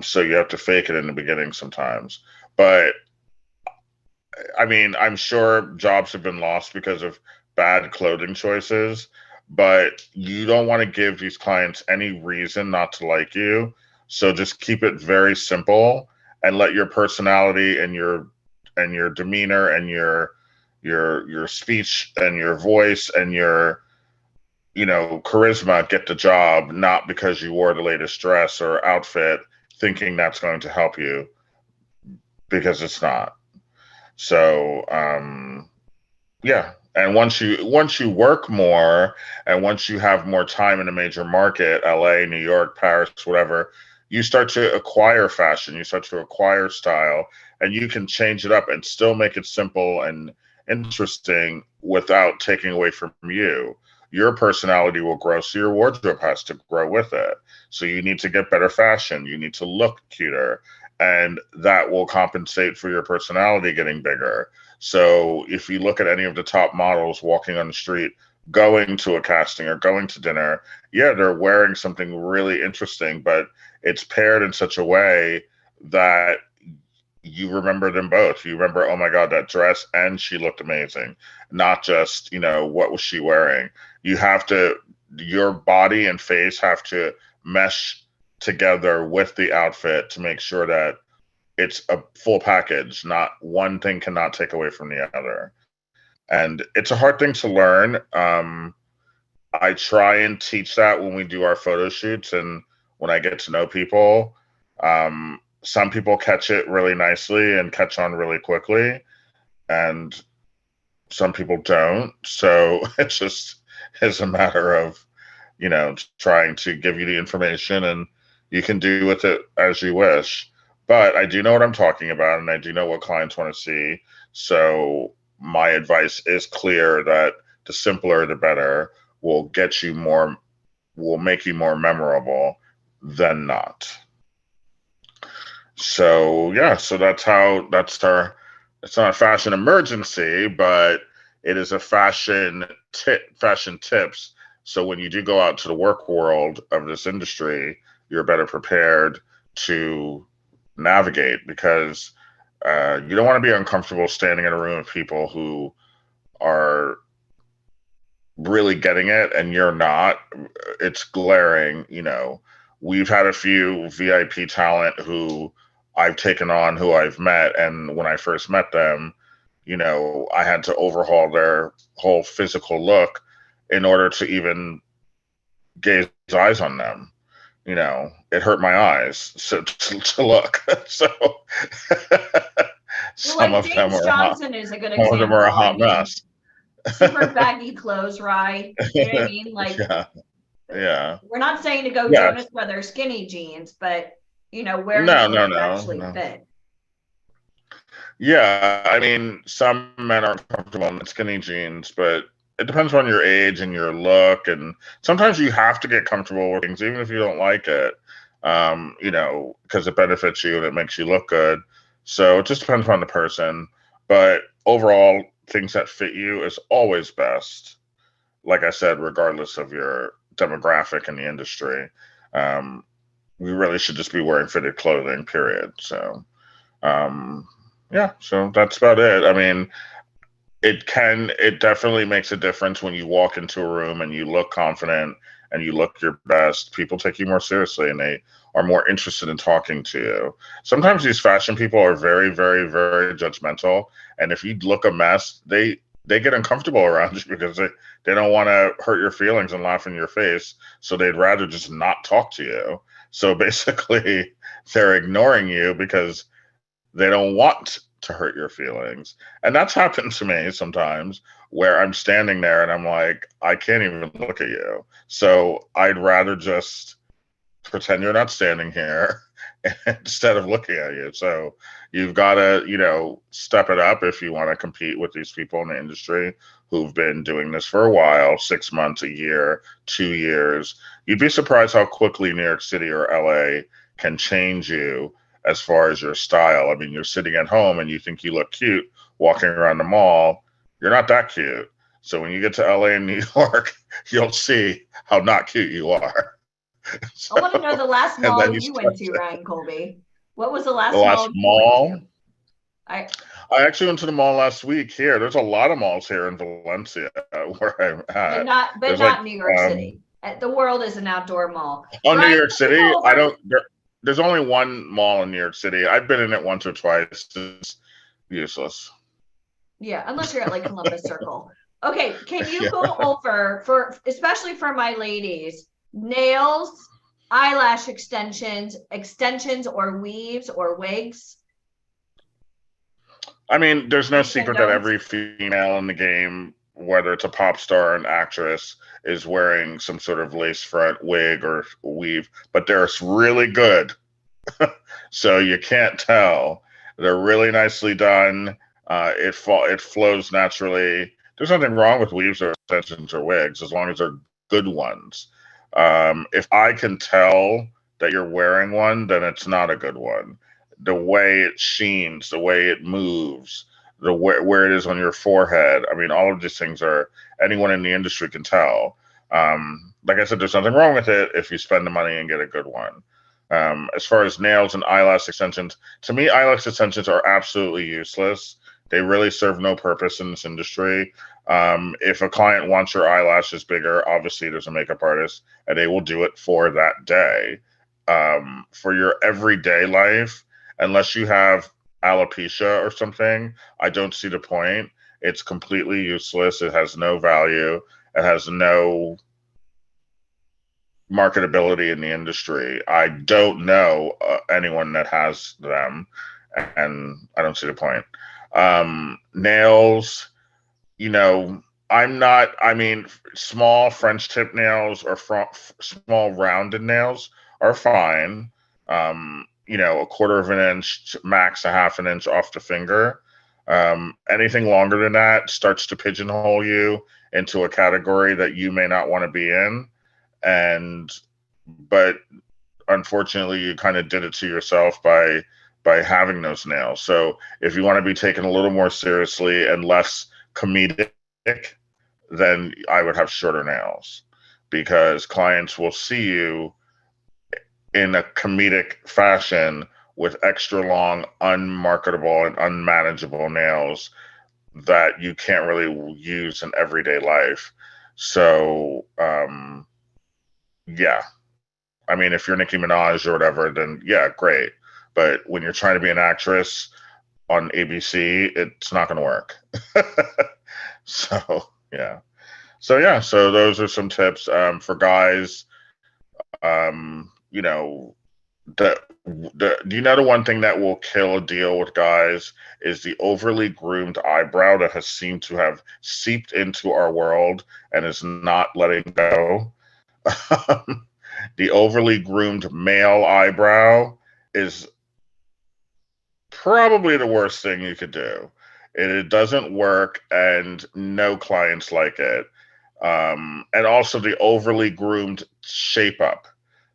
So you have to fake it in the beginning sometimes. But I mean, I'm sure jobs have been lost because of bad clothing choices, but you don't want to give these clients any reason not to like you. So just keep it very simple and let your personality and your demeanor and your speech and your voice and your charisma get the job, not because you wore the latest dress or outfit thinking that's going to help you, because it's not. So, yeah. And once you work more, and once you have more time in a major market, LA, New York, Paris, whatever, you start to acquire fashion, you start to acquire style, and you can change it up and still make it simple and interesting without taking away from you. Your personality will grow, so your wardrobe has to grow with it. So you need to get better fashion, you need to look cuter, and that will compensate for your personality getting bigger. So if you look at any of the top models walking on the street, going to a casting or going to dinner, yeah, they're wearing something really interesting, but it's paired in such a way that you remember them both. You remember, oh my God, that dress, and she looked amazing. Not just, what was she wearing? Your body and face have to mesh together with the outfit to make sure that it's a full package. Not one thing cannot take away from the other. And it's a hard thing to learn. I try and teach that when we do our photo shoots and when I get to know people. Some people catch it really nicely and catch on really quickly, and some people don't. So it's a matter of, trying to give you the information, and you can do with it as you wish. But I do know what I'm talking about, and I do know what clients want to see. So my advice is clear that the simpler, the better, will make you more memorable than not. So yeah, so it's not a fashion emergency, but it is a fashion tips. So when you do go out to the work world of this industry, you're better prepared to navigate, because you don't want to be uncomfortable standing in a room of people who are really getting it and you're not. It's glaring. We've had a few VIP talent who I've taken on, who I've met, and when I first met them, I had to overhaul their whole physical look in order to even gaze eyes on them. It hurt my eyes to look. So some of them are Johnson is a good example. Some of them are a hot mess. Super baggy clothes, right? You know what I mean? Like, yeah. We're not saying to go Jonas wear skinny jeans, but where actually fit. Yeah, I mean, some men are comfortable in skinny jeans, but it depends on your age and your look, and sometimes you have to get comfortable with things, even if you don't like it, because it benefits you and it makes you look good. So it just depends on the person. But overall, things that fit you is always best. Like I said, regardless of your demographic in the industry, we really should just be wearing fitted clothing, period. So, yeah, so that's about it. I mean, it definitely makes a difference when you walk into a room and you look confident and you look your best. People take you more seriously and they are more interested in talking to you. Sometimes these fashion people are very, very, very judgmental. And if you look a mess, they get uncomfortable around you because they don't want to hurt your feelings and laugh in your face. So they'd rather just not talk to you. So basically they're ignoring you because they don't want to hurt your feelings. And that's happened to me sometimes, where I'm standing there and I'm like, I can't even look at you. So I'd rather just pretend you're not standing here instead of looking at you. So you've got to, step it up if you want to compete with these people in the industry who've been doing this for a while, 6 months, a year, 2 years. You'd be surprised how quickly New York City or LA can change you as far as your style. I mean, you're sitting at home and you think you look cute walking around the mall. You're not that cute. So when you get to LA and New York, you'll see how not cute you are. So, I want to know the last mall you went to, Ryan Colby. What was the last mall? I actually went to the mall last week here. There's a lot of malls here in Valencia where I'm at. But not New York City. The world is an outdoor mall. Oh, New York City? There's only one mall in New York City. I've been in it once or twice. It's useless. Yeah, unless you're at like Columbus Circle. Okay, can you Yeah. go over for, especially for my ladies, nails, eyelash extensions or weaves or wigs? I mean, there's no Do's and secret that don'ts? every female in the game, whether it's a pop star or an actress, is wearing some sort of lace front wig or weave, but they're really good. So you can't tell. They're really nicely done. It flows naturally. There's nothing wrong with weaves or extensions or wigs as long as they're good ones. If I can tell that you're wearing one, then it's not a good one. The way it sheens, the way it moves, the where it is on your forehead. I mean, all of these things are anyone in the industry can tell. Like I said, there's nothing wrong with it if you spend the money and get a good one. As far as nails and eyelash extensions, to me, eyelash extensions are absolutely useless. They really serve no purpose in this industry. If a client wants your eyelashes bigger, obviously there's a makeup artist and they will do it for that day. For your everyday life, unless you have alopecia or something, I don't see the point. It's completely useless. It has no value. It has no marketability in the industry. I don't know anyone that has them, and I don't see the point. Nails, I mean, small French tip nails or small rounded nails are fine. A quarter of an inch, max a half an inch off the finger. Anything longer than that starts to pigeonhole you into a category that you may not want to be in. But unfortunately, you kind of did it to yourself by having those nails. So if you want to be taken a little more seriously and less comedic, then I would have shorter nails, because clients will see you in a comedic fashion with extra long, unmarketable and unmanageable nails that you can't really use in everyday life. So, yeah. I mean, if you're Nicki Minaj or whatever, then yeah, great. But when you're trying to be an actress on ABC, it's not going to work. So, yeah. So those are some tips for guys. The one thing that will kill a deal with guys is the overly groomed eyebrow that has seemed to have seeped into our world and is not letting go. The overly groomed male eyebrow is probably the worst thing you could do. It doesn't work, and no clients like it. And also the overly groomed shape up.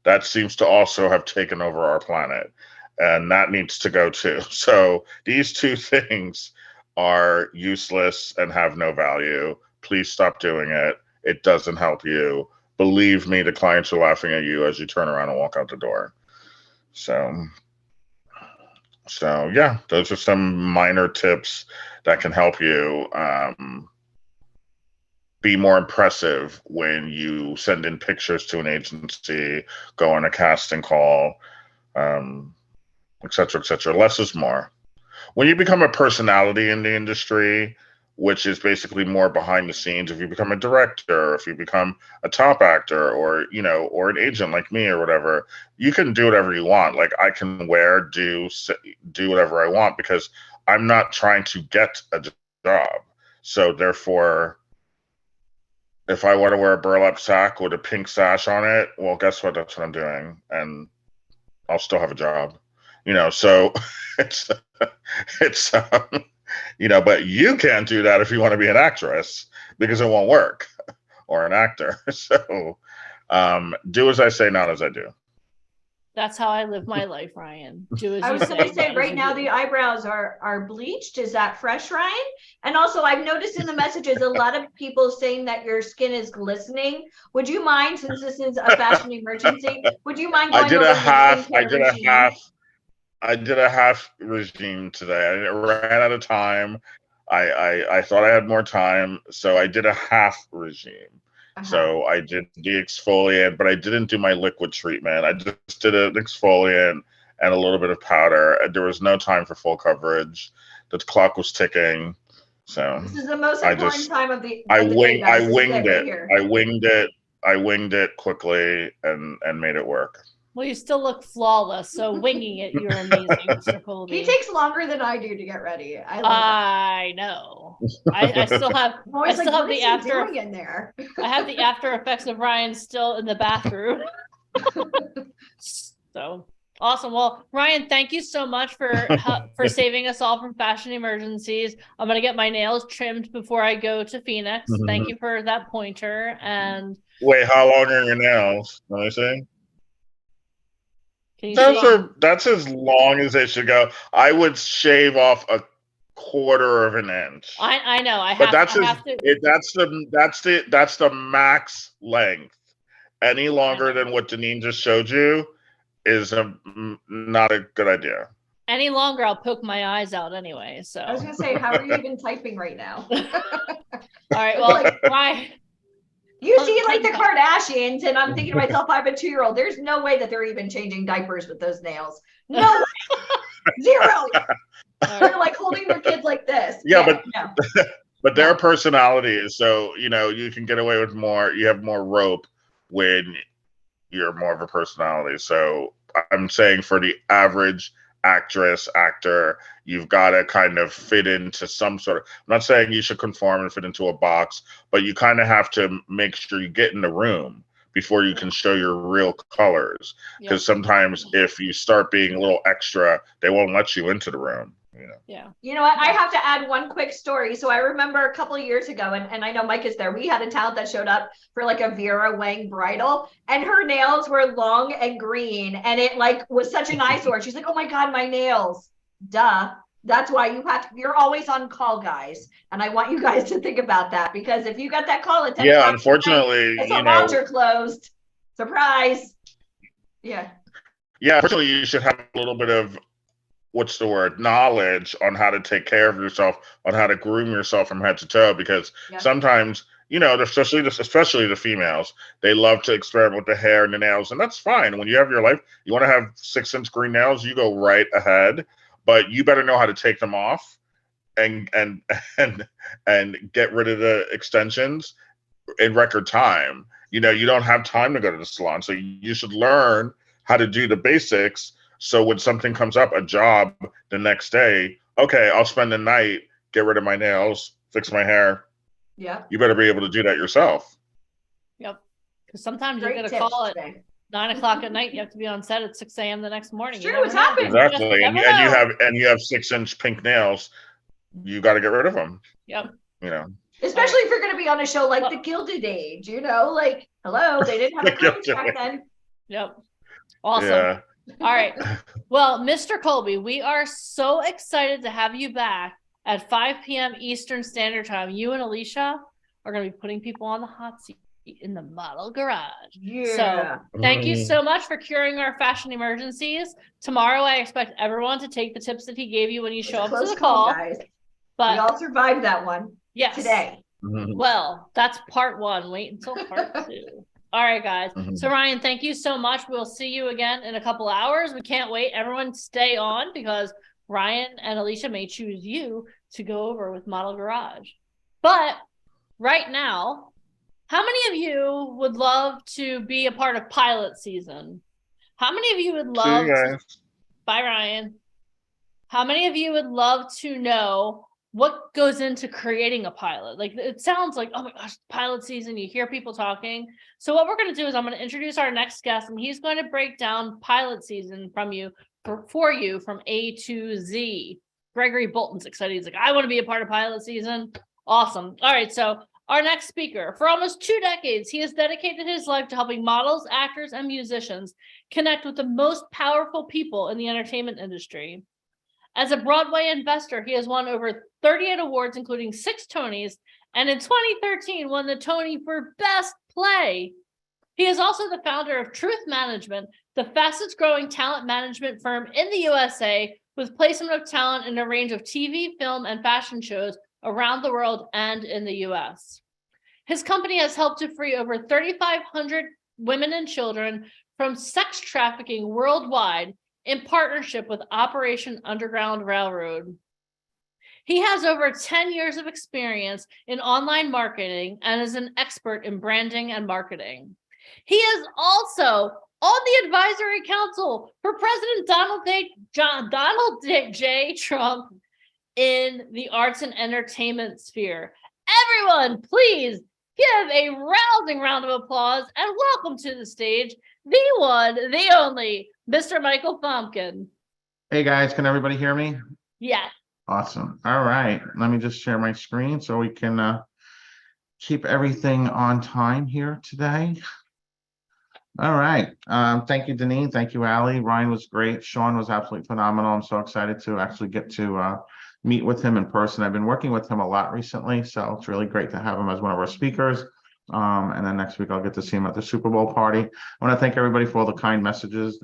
That seems to also have taken over our planet, and that needs to go too. So these two things are useless and have no value. Please stop doing it. It doesn't help you. Believe me, the clients are laughing at you as you turn around and walk out the door. So yeah, those are some minor tips that can help you be more impressive when you send in pictures to an agency, go on a casting call, et cetera, et cetera. Less is more. When you become a personality in the industry, which is basically more behind the scenes, if you become a director, if you become a top actor, or an agent like me or whatever, you can do whatever you want. Like, I can do whatever I want, because I'm not trying to get a job. So therefore, if I want to wear a burlap sack with a pink sash on it, well, guess what? That's what I'm doing, and I'll still have a job. So it's but you can't do that if you want to be an actress, because it won't work, or an actor. So do as I say, not as I do. That's how I live my life, Ryan. Do as I you was going to say, not right as now you do. the eyebrows are bleached. Is that fresh, Ryan? And also, I've noticed in the messages a lot of people saying that your skin is glistening. Would you mind, since this is a fashion emergency, would you mind going I did over a the half. skincare regime? I did a half regime today. I ran out of time. I thought I had more time, so I did a half regime. So I did the exfoliant, but I didn't do my liquid treatment. I just did an exfoliant and a little bit of powder. There was no time for full coverage. The clock was ticking. So This is the most I important just time of the I of the day, wing guys. I This is winged right it. here. I winged it quickly and made it work. Well, you still look flawless, so winging it, you're amazing, Mr. Colby. He takes longer than I do to get ready. I love I know. I still have I'm always I still like, have what is the he after doing in there? I have the after effects of Ryan still in the bathroom. So awesome. Well, Ryan, thank you so much for saving us all from fashion emergencies. I'm gonna get my nails trimmed before I go to Phoenix. Thank you for that pointer. And Wait, how long are your nails? Let me see. can you see? That's as long as they should go. I would shave off a quarter of an inch. I know. But that's to. the max length. Any longer than what Janine just showed you is not a good idea. Any longer, I'll poke my eyes out anyway. So I was gonna say, how are you even typing right now? All right. Well, Ryan. You see like the Kardashians, and I'm thinking to myself, I have a 2-year-old. There's no way that they're even changing diapers with those nails. No way. Zero. They're like holding their kids like this. Yeah, no. but their personality is so, you can get away with more. You have more rope when you're more of a personality. So I'm saying for the average actress, actor, you've got to kind of fit into some sort of, I'm not saying you should conform and fit into a box, but you kind of have to make sure you get in the room before you can show your real colors. Because sometimes if you start being a little extra, they won't let you into the room. Yeah. You know what? I have to add one quick story. So I remember a couple of years ago, and I know Mike is there. We had a talent that showed up for like a Vera Wang bridal, and her nails were long and green, and it like was such an eyesore. She's like, "Oh my God, my nails!" Duh. That's why you're always on call, guys. And I want you guys to think about that, because if you got that call at 10 o'clock unfortunately, tonight, salons are closed. Surprise. Yeah. Yeah, unfortunately, you should have a little bit of knowledge on how to take care of yourself, on how to groom yourself from head to toe, because sometimes, especially the females, they love to experiment with the hair and the nails, and that's fine. When you have your life, you want to have 6-inch green nails, you go right ahead, but you better know how to take them off and get rid of the extensions in record time. You don't have time to go to the salon, so you should learn how to do the basics. So when something comes up, a job the next day, okay, I'll spend the night, get rid of my nails, fix my hair. Yeah. You better be able to do that yourself. Yep. Because sometimes Great you're going to tips call it today. 9 o'clock at night. You have to be on set at 6 a.m. the next morning. Sure, it's happened. Exactly. And you have 6-inch pink nails. You got to get rid of them. Yep. Especially if you're going to be on a show like The Gilded Age, like, hello, they didn't have a coach back then. Yep. Awesome. Yeah. All right. Well, Mr. Colby, we are so excited to have you back at 5 p.m. Eastern Standard Time. You and Alicia are going to be putting people on the hot seat in the model garage. Yeah. So thank you so much for curing our fashion emergencies. Tomorrow, I expect everyone to take the tips that he gave you when you show up to the call. Guys. But we all survived that one. Yes. Today. Well, that's part 1. Wait until part 2. All right, guys. So Ryan, thank you so much. We'll see you again in a couple hours. We can't wait. Everyone stay on, because Ryan and Alicia may choose you to go over with Model Garage. But right now, how many of you would love to be a part of pilot season? How many of you would love Bye, Ryan. How many of you would love to know what goes into creating a pilot? Like, it sounds like, oh my gosh, pilot season, you hear people talking. So what we're going to do is I'm going to introduce our next guest, and he's going to break down pilot season for you from A to Z. Gregory Bolton's excited. He's like, I want to be a part of pilot season. Awesome. All right. So our next speaker, for almost 2 decades, he has dedicated his life to helping models, actors, and musicians connect with the most powerful people in the entertainment industry. As a Broadway investor, he has won over 38 awards, including 6 Tonys, and in 2013 won the Tony for Best Play. He is also the founder of Truth Management, the fastest growing talent management firm in the USA, with placement of talent in a range of TV, film, and fashion shows around the world and in the US. His company has helped to free over 3,500 women and children from sex trafficking worldwide, in partnership with Operation Underground Railroad. He has over 10 years of experience in online marketing and is an expert in branding and marketing. He is also on the advisory council for President Donald J. Trump in the arts and entertainment sphere. Everyone, please give a rousing round of applause and welcome to the stage the one, the only, Mr. Michael Fomkin. Hey guys, can everybody hear me? Yes. Awesome. All right, let me just share my screen so we can keep everything on time here today. All right. Thank you, Deneen. Thank you, Allie. Ryan was great. Sean was absolutely phenomenal. I'm so excited to actually get to meet with him in person. I've been working with him a lot recently, so it's really great to have him as one of our speakers. And then next week I'll get to see him at the Super Bowl party. I want to thank everybody for all the kind messages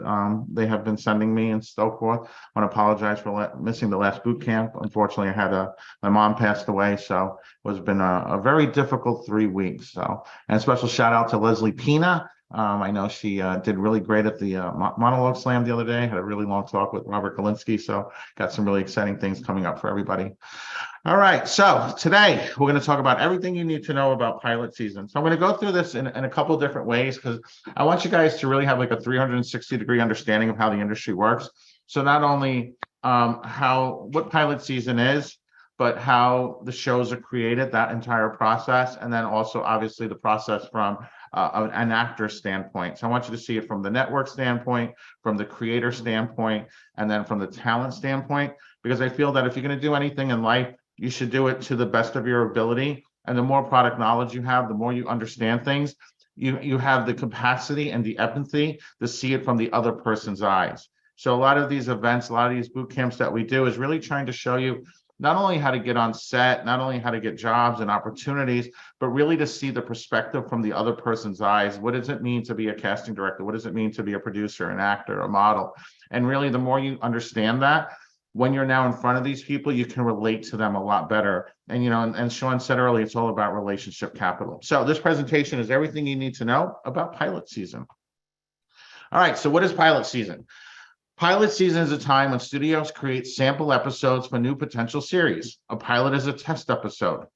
they have been sending me and so forth. I want to apologize for missing the last boot camp. Unfortunately, I had my mom passed away, so it's been a very difficult 3 weeks. So, and a special shout out to Leslie Pina. I know she did really great at the monologue slam the other day. Had a really long talk with Robert Galinsky, so got some really exciting things coming up for everybody. All right, so today we're going to talk about everything you need to know about pilot season. So I'm going to go through this in a couple of different ways because I want you guys to really have like a 360-degree understanding of how the industry works. So not only what pilot season is, but how the shows are created, that entire process, and then also obviously the process from an actor standpoint. So I want you to see it from the network standpoint, from the creator standpoint, and then from the talent standpoint, because I feel that if you're going to do anything in life, you should do it to the best of your ability. And the more product knowledge you have, the more you understand things, you have the capacity and the empathy to see it from the other person's eyes. So a lot of these events, a lot of these boot camps that we do is really trying to show you not only how to get on set, not only how to get jobs and opportunities, but really to see the perspective from the other person's eyes. What does it mean to be a casting director? What does it mean to be a producer, an actor, a model? And really, the more you understand that, when you're now in front of these people, you can relate to them a lot better. And, and Sean said earlier, it's all about relationship capital. So this presentation is everything you need to know about pilot season. All right, so what is pilot season? Pilot season is a time when studios create sample episodes for new potential series. A pilot is a test episode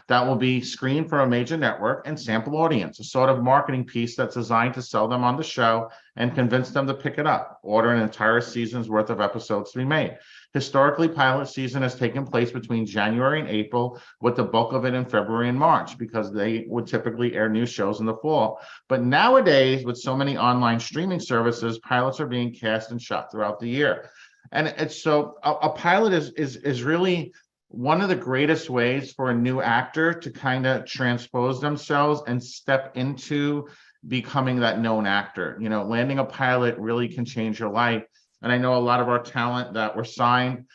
that will be screened for a major network and sample audience, a sort of marketing piece that's designed to sell them on the show and convince them to pick it up, order an entire season's worth of episodes to be made. Historically, pilot season has taken place between January and April, with the bulk of it in February and March, because they would typically air new shows in the fall. But nowadays, with so many online streaming services, pilots are being cast and shot throughout the year. And it's so a pilot is really one of the greatest ways for a new actor to kind of transpose themselves and step into becoming that known actor. Landing a pilot really can change your life. And I know a lot of our talent that were signed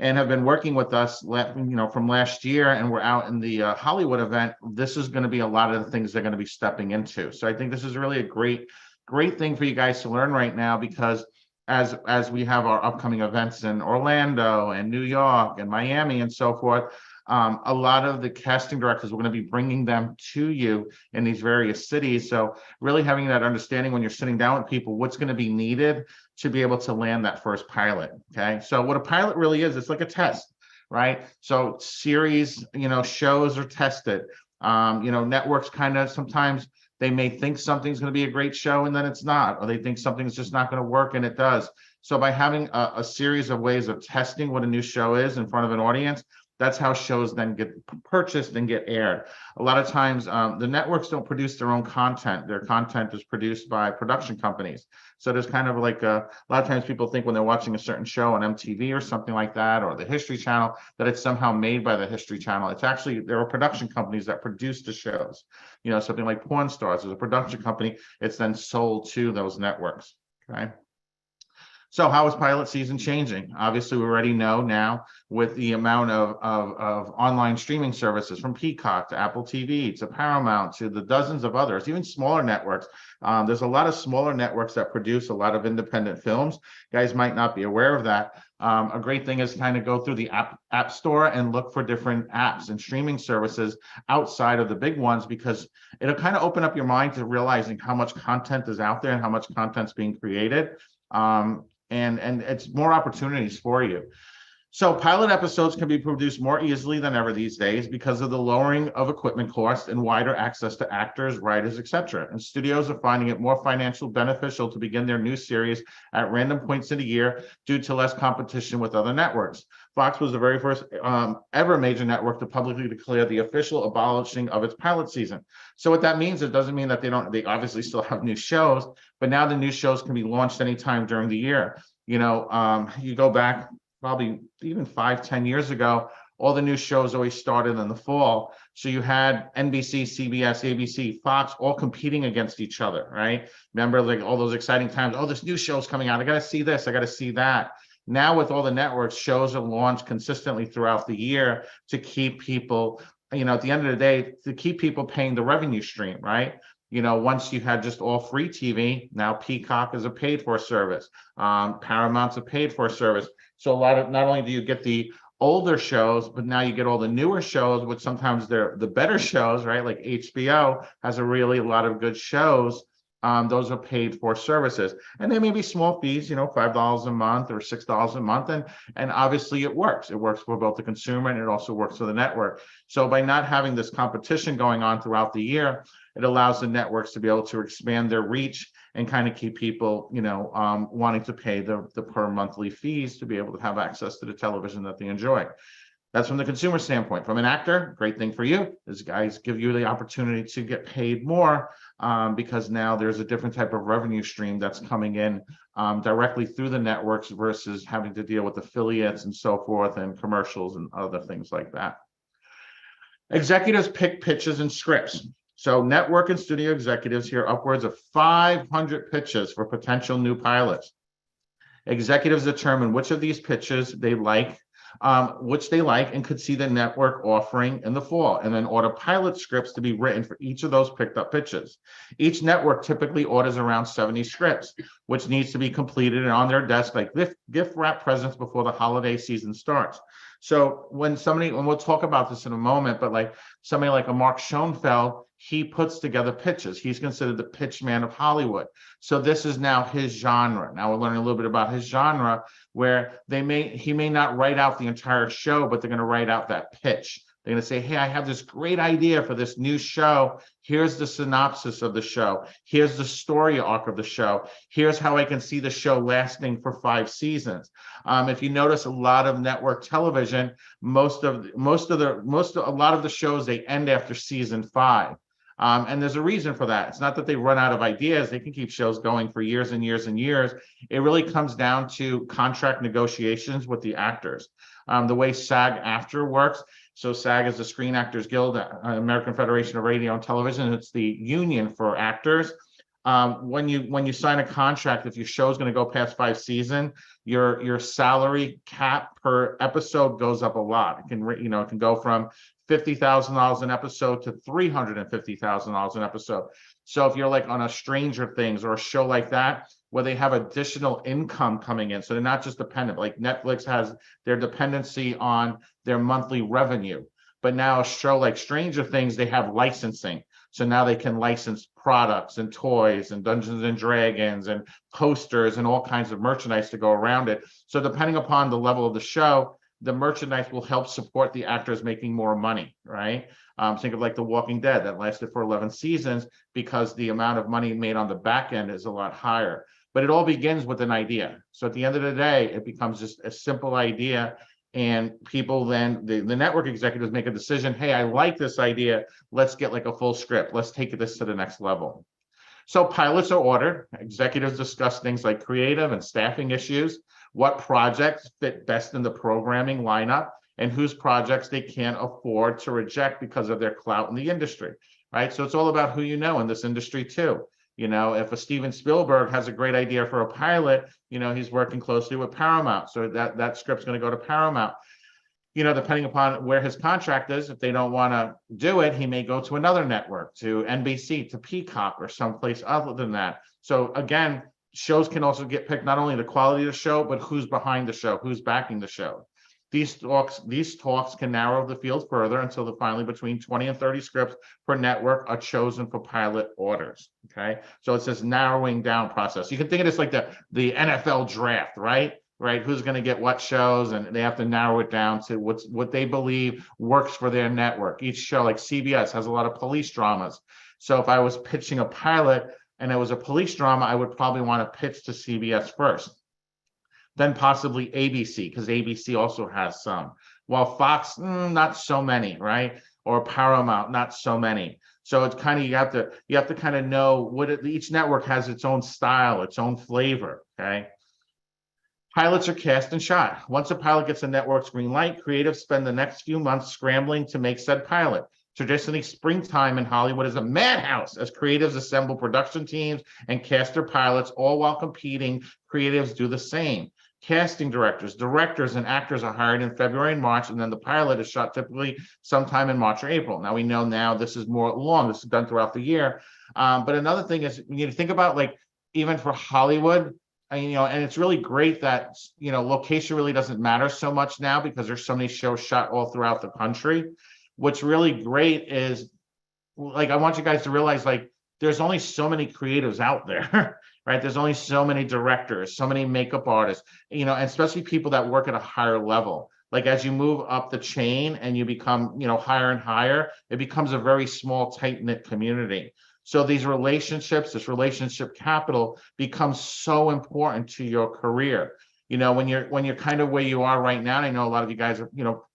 and have been working with us, from last year, and we're out in the Hollywood event. This is going to be a lot of the things they're going to be stepping into. So I think this is really a great thing for you guys to learn right now, because as we have our upcoming events in Orlando and New York and Miami and so forth, a lot of the casting directors, we're going to be bringing them to you in these various cities. So really having that understanding when you're sitting down with people, what's going to be needed to be able to land that first pilot. Okay. So what a pilot really is, it's like a test, right? So series, shows are tested. Networks kind of sometimes they may think something's going to be a great show and then it's not, or they think something's just not going to work and it does. So by having a series of ways of testing what a new show is in front of an audience, that's how shows then get purchased and get aired. A lot of times, the networks don't produce their own content. Their content is produced by production companies. So there's kind of like a lot of times people think when they're watching a certain show on MTV or something like that, or the History Channel, that it's somehow made by the History Channel. It's actually, there are production companies that produce the shows. Something like Porn Stars is a production company. It's then sold to those networks, okay? So how is pilot season changing? Obviously, we already know now with the amount of online streaming services, from Peacock to Apple TV to Paramount to the dozens of others, even smaller networks. There's a lot of smaller networks that produce a lot of independent films. You guys might not be aware of that. A great thing is kind of go through the app store and look for different apps and streaming services outside of the big ones, because it'll kind of open up your mind to realizing how much content is out there and how much content's being created. And it's more opportunities for you. So pilot episodes can be produced more easily than ever these days because of the lowering of equipment costs and wider access to actors, writers, etc. And studios are finding it more financially beneficial to begin their new series at random points in the year due to less competition with other networks. Fox was the very first ever major network to publicly declare the official abolishing of its pilot season. So what that means, it doesn't mean that they obviously still have new shows, but now the new shows can be launched anytime during the year. You go back probably even 5-10 years ago, all the new shows always started in the fall. So you had NBC, CBS, ABC, Fox, all competing against each other, right? Remember, like all those exciting times, oh, this new show's coming out. I got to see this, I got to see that. Now with all the networks, shows are launched consistently throughout the year to keep people, at the end of the day, to keep people paying the revenue stream, right? Once you had just all free TV, now Peacock is a paid for service. Paramount's a paid for service. So not only do you get the older shows, but now you get all the newer shows, which sometimes they're the better shows, right? Like HBO has a lot of good shows. Those are paid for services. And they may be small fees, $5 a month or $6 a month. And obviously it works. It works for both the consumer and it also works for the network. So by not having this competition going on throughout the year, it allows the networks to be able to expand their reach and kind of keep people, wanting to pay the per monthly fees to be able to have access to the television that they enjoy. That's from the consumer standpoint. From an actor, great thing for you. These guys give you the opportunity to get paid more because now there's a different type of revenue stream that's coming in directly through the networks versus having to deal with affiliates and so forth and commercials and other things like that. Executives pick pitches and scripts. So network and studio executives hear upwards of 500 pitches for potential new pilots. Executives determine which of these pitches they like, and could see the network offering in the fall, and then order pilot scripts to be written for each of those picked up pitches. Each network typically orders around 70 scripts, which needs to be completed and on their desk like gift wrap presents before the holiday season starts. So when we'll talk about this in a moment, but like somebody like a Mark Schoenfeld, he puts together pitches. He's considered the pitch man of Hollywood. So this is now his genre. Now we're learning a little bit about his genre, where he may not write out the entire show, but they're going to write out that pitch. They're going to say, hey, I have this great idea for this new show. Here's the synopsis of the show. Here's the story arc of the show. Here's how I can see the show lasting for 5 seasons. If you notice a lot of network television, a lot of the shows, they end after season 5. And there's a reason for that. It's not that they run out of ideas. They can keep shows going for years and years and years. It really comes down to contract negotiations with the actors. The way SAG-AFTRA works. So SAG is the Screen Actors Guild, American Federation of Radio and Television. It's the union for actors. When you sign a contract, if your show is going to go past 5 seasons, your salary cap per episode goes up a lot. It can go from $50,000 an episode to $350,000 an episode. So if you're like on a Stranger Things or a show like that, where they have additional income coming in, so they're not just dependent, like Netflix has their dependency on their monthly revenue. But now a show like Stranger Things, they have licensing. So now they can license products and toys and Dungeons and Dragons and posters and all kinds of merchandise to go around it. So depending upon the level of the show, the merchandise will help support the actors making more money, right? Think of like The Walking Dead that lasted for 11 seasons because the amount of money made on the back end is a lot higher. But it all begins with an idea. So at the end of the day, it becomes just a simple idea. And people then, the network executives make a decision, hey, I like this idea. Let's get like a full script. Let's take this to the next level. So pilots are ordered. Executives discuss things like creative and staffing issues, what projects fit best in the programming lineup, and whose projects they can't afford to reject because of their clout in the industry, right? So it's all about who you know in this industry too. If a Steven Spielberg has a great idea for a pilot, he's working closely with Paramount. So that script's going to go to Paramount. Depending upon where his contract is, if they don't want to do it, he may go to another network, to NBC, to Peacock, or someplace other than that. So again, shows can also get picked, not only the quality of the show, but who's behind the show, who's backing the show. These talks can narrow the field further until finally between 20 and 30 scripts per network are chosen for pilot orders. Okay, so it's this narrowing down process. You can think of this like the NFL draft, right? right? Who's going to get what shows, and they have to narrow it down to what they believe works for their network. Each show, like CBS, has a lot of police dramas. So if I was pitching a pilot and it was a police drama, I would probably want to pitch to CBS first, then possibly ABC, because ABC also has some. While Fox, not so many, right? Or Paramount, not so many. So it's kind of, you have to kind of know what each network has its own style, its own flavor. Okay. Pilots are cast and shot. Once a pilot gets a network's green light, creatives spend the next few months scrambling to make said pilot. Traditionally, springtime in Hollywood is a madhouse as creatives assemble production teams and cast their pilots, all while competing. Creatives do the same. Casting directors, and actors are hired in February and March, and then the pilot is shot typically sometime in March or April. Now we know now this is more long. This is done throughout the year. But another thing is, when you think about, like, even for Hollywood, and it's really great that, location really doesn't matter so much now because there's so many shows shot all throughout the country. What's really great is, like, I want you guys to realize, like, there's only so many creatives out there, right? There's only so many directors, so many makeup artists, and especially people that work at a higher level. Like, as you move up the chain and you become, higher and higher, it becomes a very small, tight-knit community. So these relationships, this relationship capital becomes so important to your career. When you're kind of where you are right now, and I know a lot of you guys are,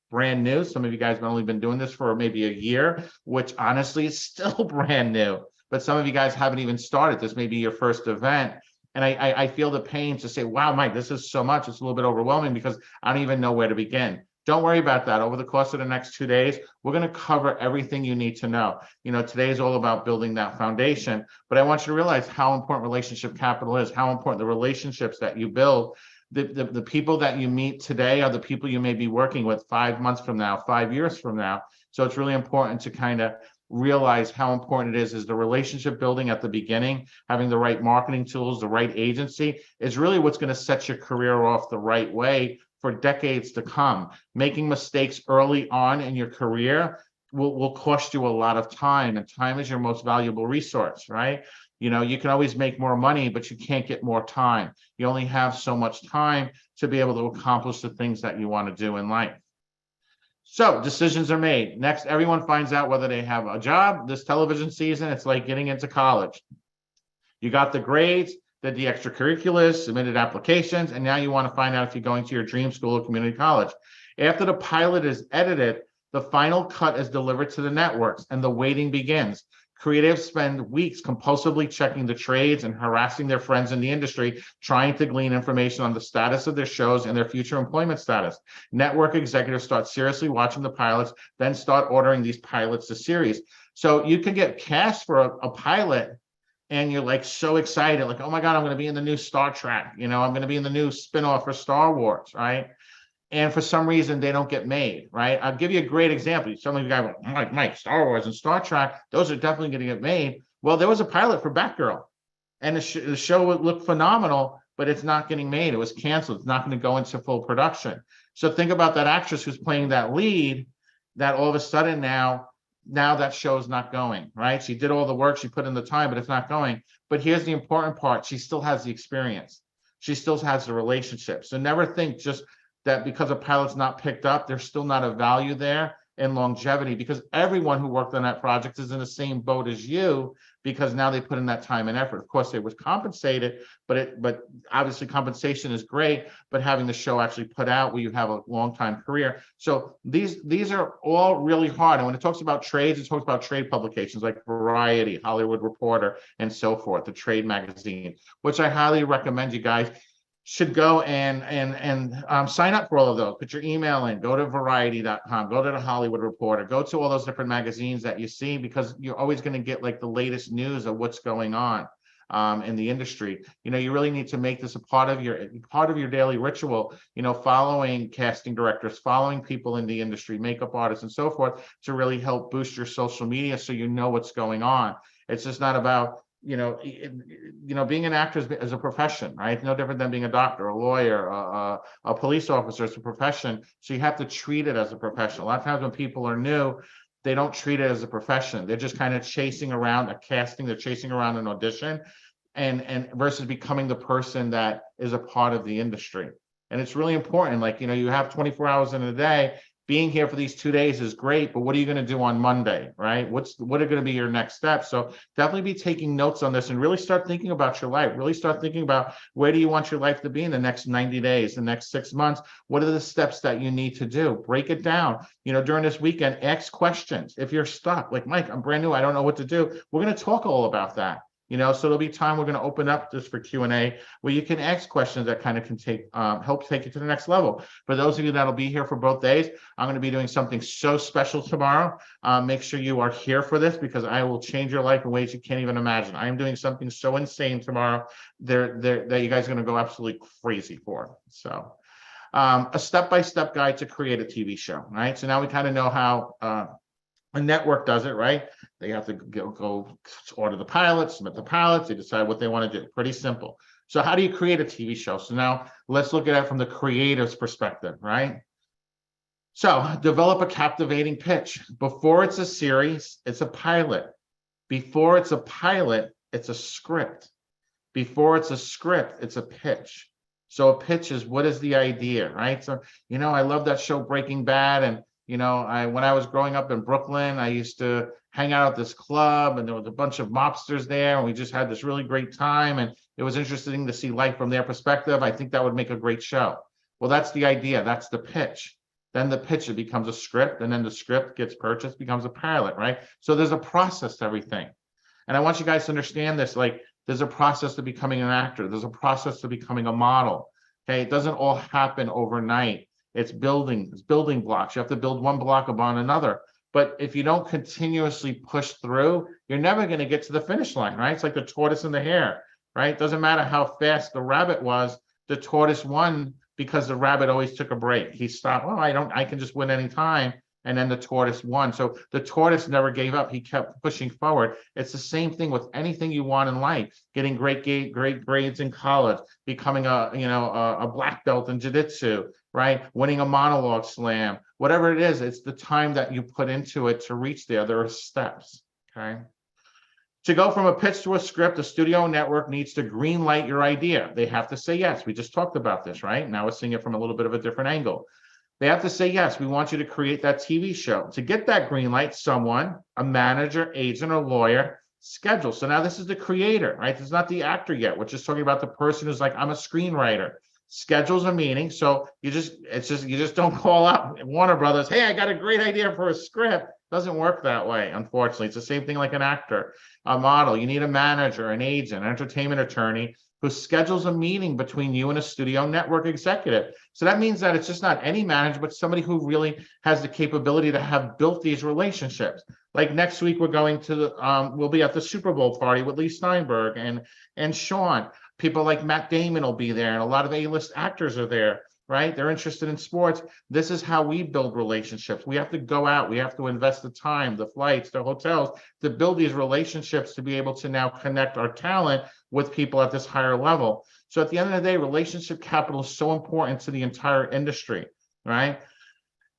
brand new. Some of you guys have only been doing this for maybe a year, which honestly is still brand new. But some of you guys haven't even started. This may be your first event. And I feel the pain to say, wow, Mike, this is so much. It's a little bit overwhelming because I don't even know where to begin. Don't worry about that. Over the course of the next 2 days, we're going to cover everything you need to know. Today is all about building that foundation, but I want you to realize how important relationship capital is, how important the relationships that you build. The people that you meet today are the people you may be working with 5 months from now, 5 years from now. So it's really important to kind of realize how important it is the relationship building at the beginning. Having the right marketing tools, the right agency is really what's going to set your career off the right way for decades to come. Making mistakes early on in your career will cost you a lot of time, and time is your most valuable resource, right? You can always make more money, but you can't get more time. You only have so much time to be able to accomplish the things that you want to do in life. So decisions are made. Next, everyone finds out whether they have a job. This television season, it's like getting into college. You got the grades, did the extracurriculars, submitted applications, and now you want to find out if you're going to your dream school or community college. After the pilot is edited, the final cut is delivered to the networks and the waiting begins. Creatives spend weeks compulsively checking the trades and harassing their friends in the industry, trying to glean information on the status of their shows and their future employment status. Network executives start seriously watching the pilots, then start ordering these pilots to series. So you can get cast for a pilot and you're like so excited, like, oh my God, I'm going to be in the new Star Trek. I'm going to be in the new spinoff for Star Wars, right? And for some reason, they don't get made, right? I'll give you a great example. Some of you guys are like, Mike, Star Wars and Star Trek, those are definitely going to get made. Well, there was a pilot for Batgirl, and the show would look phenomenal, but it's not getting made. It was canceled. It's not going to go into full production. So think about that actress who's playing that lead, that all of a sudden now that show is not going, right? She did all the work, she put in the time, but it's not going. But here's the important part. She still has the experience. She still has the relationship. So never think just that because a pilot's not picked up, there's still not a value there in longevity, because everyone who worked on that project is in the same boat as you, because now they put in that time and effort. Of course, they was compensated, but obviously compensation is great, but having the show actually put out where you have a long time career. So these are all really hard. And when it talks about trades, it talks about trade publications like Variety, Hollywood Reporter, and so forth, the trade magazine, which I highly recommend you guys should go and sign up for all of those. Put your email in, go to variety.com, go to the Hollywood Reporter, go to all those different magazines that you see, because you're always going to get like the latest news of what's going on in the industry. You really need to make this a part of your daily ritual, following casting directors, following people in the industry, makeup artists and so forth, to really help boost your social media so you know what's going on. It's just not about being an actor is a profession, right? No different than being a doctor, a lawyer, a police officer. It's a profession. So you have to treat it as a profession. A lot of times when people are new, they don't treat it as a profession. They're just kind of chasing around a casting. They're chasing around an audition and versus becoming the person that is a part of the industry. And it's really important. Like, you have 24 hours in a day. Being here for these 2 days is great, but what are you going to do on Monday, right? What are going to be your next steps? So definitely be taking notes on this and really start thinking about your life. Really start thinking about where do you want your life to be in the next 90 days, the next 6 months? What are the steps that you need to do? Break it down. During this weekend, ask questions. If you're stuck, like Mike, I'm brand new, I don't know what to do. We're going to talk all about that. So there'll be time we're going to open up just for Q&A where you can ask questions that kind of can help take you to the next level. For those of you that'll be here for both days, I'm going to be doing something so special tomorrow. Make sure you are here for this because I will change your life in ways you can't even imagine. I am doing something so insane tomorrow that you guys are going to go absolutely crazy for. So a step-by-step guide to create a TV show, right? So now we kind of know how a network does it, right? They have to go order the pilots, submit the pilots, they decide what they want to do. Pretty simple. So how do you create a TV show? So now let's look at it from the creative's perspective, right? So develop a captivating pitch. Before it's a series, it's a pilot. Before it's a pilot, it's a script. Before it's a script, it's a pitch. So a pitch is, what is the idea, right? So, I love that show Breaking Bad, and when I was growing up in Brooklyn, I used to hang out at this club and there was a bunch of mobsters there and we just had this really great time and it was interesting to see life from their perspective. I think that would make a great show. Well, that's the idea. That's the pitch. Then the pitch, it becomes a script, and then the script gets purchased, becomes a pilot, right? So there's a process to everything. And I want you guys to understand this, like there's a process to becoming an actor. There's a process to becoming a model. Okay. It doesn't all happen overnight. It's building blocks. You have to build one block upon another. But if you don't continuously push through, you're never going to get to the finish line, right? It's like the tortoise and the hare, right? It doesn't matter how fast the rabbit was, the tortoise won because the rabbit always took a break. He stopped, I can just win any time. And then the tortoise won. So the tortoise never gave up. He kept pushing forward. It's the same thing with anything you want in life, getting great grades in college, becoming a black belt in jiu-jitsu, right? Winning a monologue slam, whatever it is, it's the time that you put into it to reach there. There are steps, okay? To go from a pitch to a script, the studio network needs to green light your idea. They have to say yes. We just talked about this, right? Now we're seeing it from a little bit of a different angle. They have to say, yes, we want you to create that TV show. To get that green light, someone, a manager, agent, or lawyer, schedule. So now this is the creator, right? This is not the actor yet. We're just talking about the person who's like, I'm a screenwriter. Schedules a meeting. So you just don't call up Warner Brothers, hey, I got a great idea for a script. Doesn't work that way, unfortunately. It's the same thing like an actor, a model. You need a manager, an agent, an entertainment attorney who schedules a meeting between you and a studio network executive. So that means that it's just not any manager, but somebody who really has the capability to have built these relationships. Like next week, we're going to we'll be at the Super Bowl party with Lee Steinberg and Sean. People like Matt Damon will be there, and a lot of A-list actors are there, right? They're interested in sports. This is how we build relationships. We have to go out. We have to invest the time, the flights, the hotels to build these relationships to be able to now connect our talent with people at this higher level. So at the end of the day, relationship capital is so important to the entire industry, right?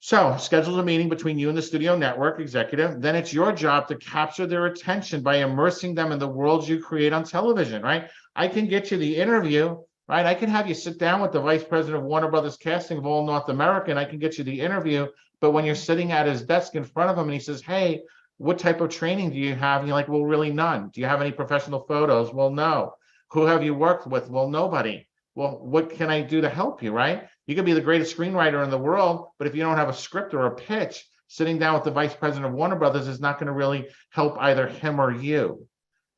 So schedule a meeting between you and the studio network executive. Then it's your job to capture their attention by immersing them in the worlds you create on television, right? I can get you the interview, right? I can have you sit down with the vice president of Warner Brothers Casting of all North America, and I can get you the interview. But when you're sitting at his desk in front of him and he says, hey, what type of training do you have? And you're like, well, really none. Do you have any professional photos? Well, no. Who have you worked with? Well, nobody. Well, what can I do to help you, right? You could be the greatest screenwriter in the world, but if you don't have a script or a pitch, sitting down with the vice president of Warner Brothers is not going to really help either him or you.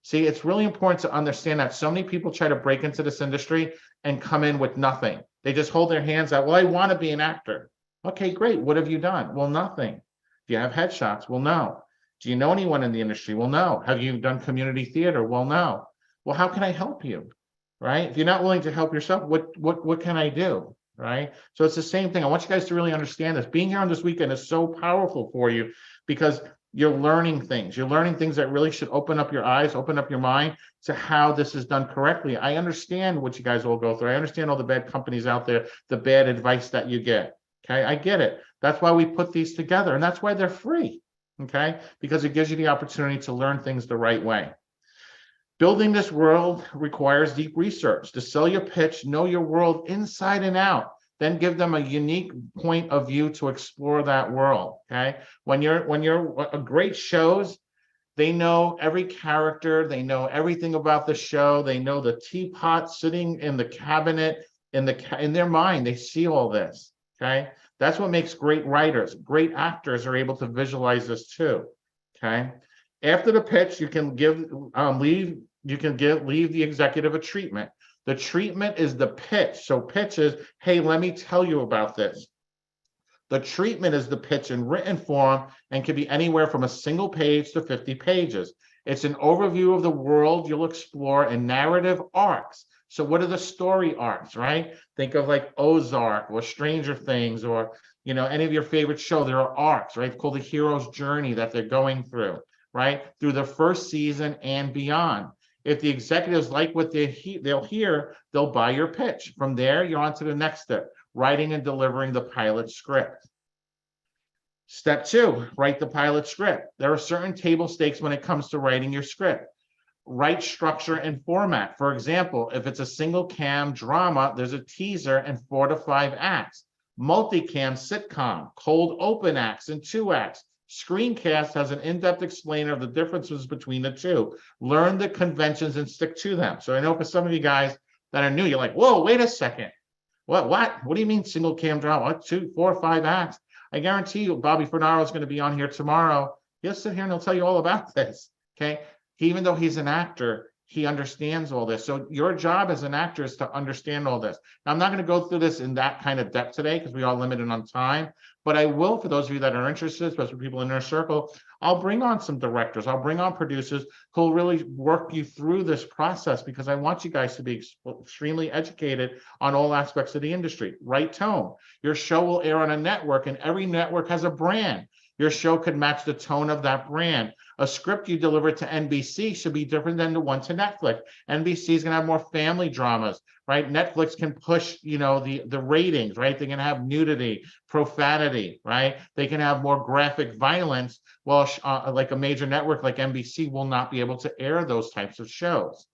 See, it's really important to understand that so many people try to break into this industry and come in with nothing. They just hold their hands out. Well, I want to be an actor. Okay, great. What have you done? Well, nothing. Do you have headshots? Well, no. Do you know anyone in the industry? Well, no. Have you done community theater? Well, no. Well, how can I help you? Right? If you're not willing to help yourself, what can I do? Right? So it's the same thing. I want you guys to really understand this. Being here on this weekend is so powerful for you because you're learning things. You're learning things that really should open up your eyes, open up your mind to how this is done correctly. I understand what you guys all go through. I understand all the bad companies out there, the bad advice that you get. Okay, I get it. That's why we put these together, and that's why they're free. Okay, because it gives you the opportunity to learn things the right way. Building this world requires deep research. To sell your pitch, know your world inside and out. then give them a unique point of view to explore that world. Okay. When you're great shows, they know every character, they know everything about the show, they know the teapot sitting in the cabinet, in their mind, they see all this. Okay. That's what makes great writers. Great actors are able to visualize this too. Okay. After the pitch, you can leave the executive a treatment. The treatment is the pitch. So pitch is, hey, let me tell you about this. The treatment is the pitch in written form and can be anywhere from a single page to 50 pages. It's an overview of the world you'll explore in narrative arcs. So what are the story arcs, right? Think of like Ozark or Stranger Things or, you know, any of your favorite show. There are arcs, right? Called the hero's journey that they're going through, right? Through the first season and beyond. If the executives like what they'll hear, they'll buy your pitch. From there, you're on to the next step, writing and delivering the pilot script. Step 2, write the pilot script. There are certain table stakes when it comes to writing your script. Write structure and format. For example, if it's a single cam drama, there's a teaser and 4 to 5 acts. Multicam sitcom, cold open acts and 2 acts. Screencast has an in-depth explainer of the differences between the two. Learn the conventions and stick to them. So I know for some of you guys that are new, you're like, whoa, wait a second. What do you mean single cam drama? 2, 4, 5 acts? I guarantee you, Bobby Fernaro is going to be on here tomorrow. He'll sit here and he'll tell you all about this. Okay. Even though he's an actor, he understands all this. So your job as an actor is to understand all this. Now, I'm not going to go through this in that kind of depth today because we are limited on time, but I will, for those of you that are interested, especially people in our circle, I'll bring on some directors. I'll bring on producers who will really work you through this process because I want you guys to be extremely educated on all aspects of the industry. Right tone. Your show will air on a network and every network has a brand. Your show could match the tone of that brand. A script you deliver to NBC should be different than the one to Netflix. NBC is going to have more family dramas, right? Netflix can push, you know, the ratings, right? They can have nudity, profanity, right? They can have more graphic violence. Well, like a major network like NBC will not be able to air those types of shows.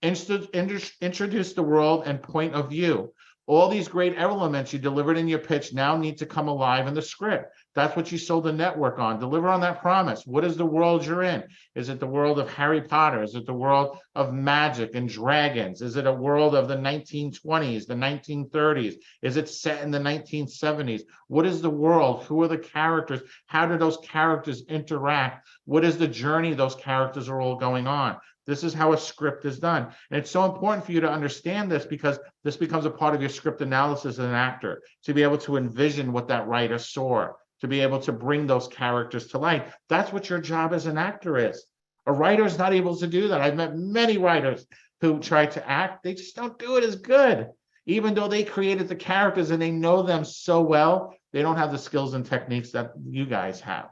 Introduce the world and point of view. All these great elements you delivered in your pitch now need to come alive in the script. That's what you sold the network on. Deliver on that promise. What is the world you're in? Is it the world of Harry Potter? Is it the world of magic and dragons? Is it a world of the 1920s, the 1930s? Is it set in the 1970s? What is the world? Who are the characters? How do those characters interact? What is the journey those characters are all going on? This is how a script is done. And it's so important for you to understand this because this becomes a part of your script analysis as an actor, to be able to envision what that writer saw, to be able to bring those characters to life. That's what your job as an actor is. A writer is not able to do that. I've met many writers who try to act. They just don't do it as good. Even though they created the characters and they know them so well, they don't have the skills and techniques that you guys have.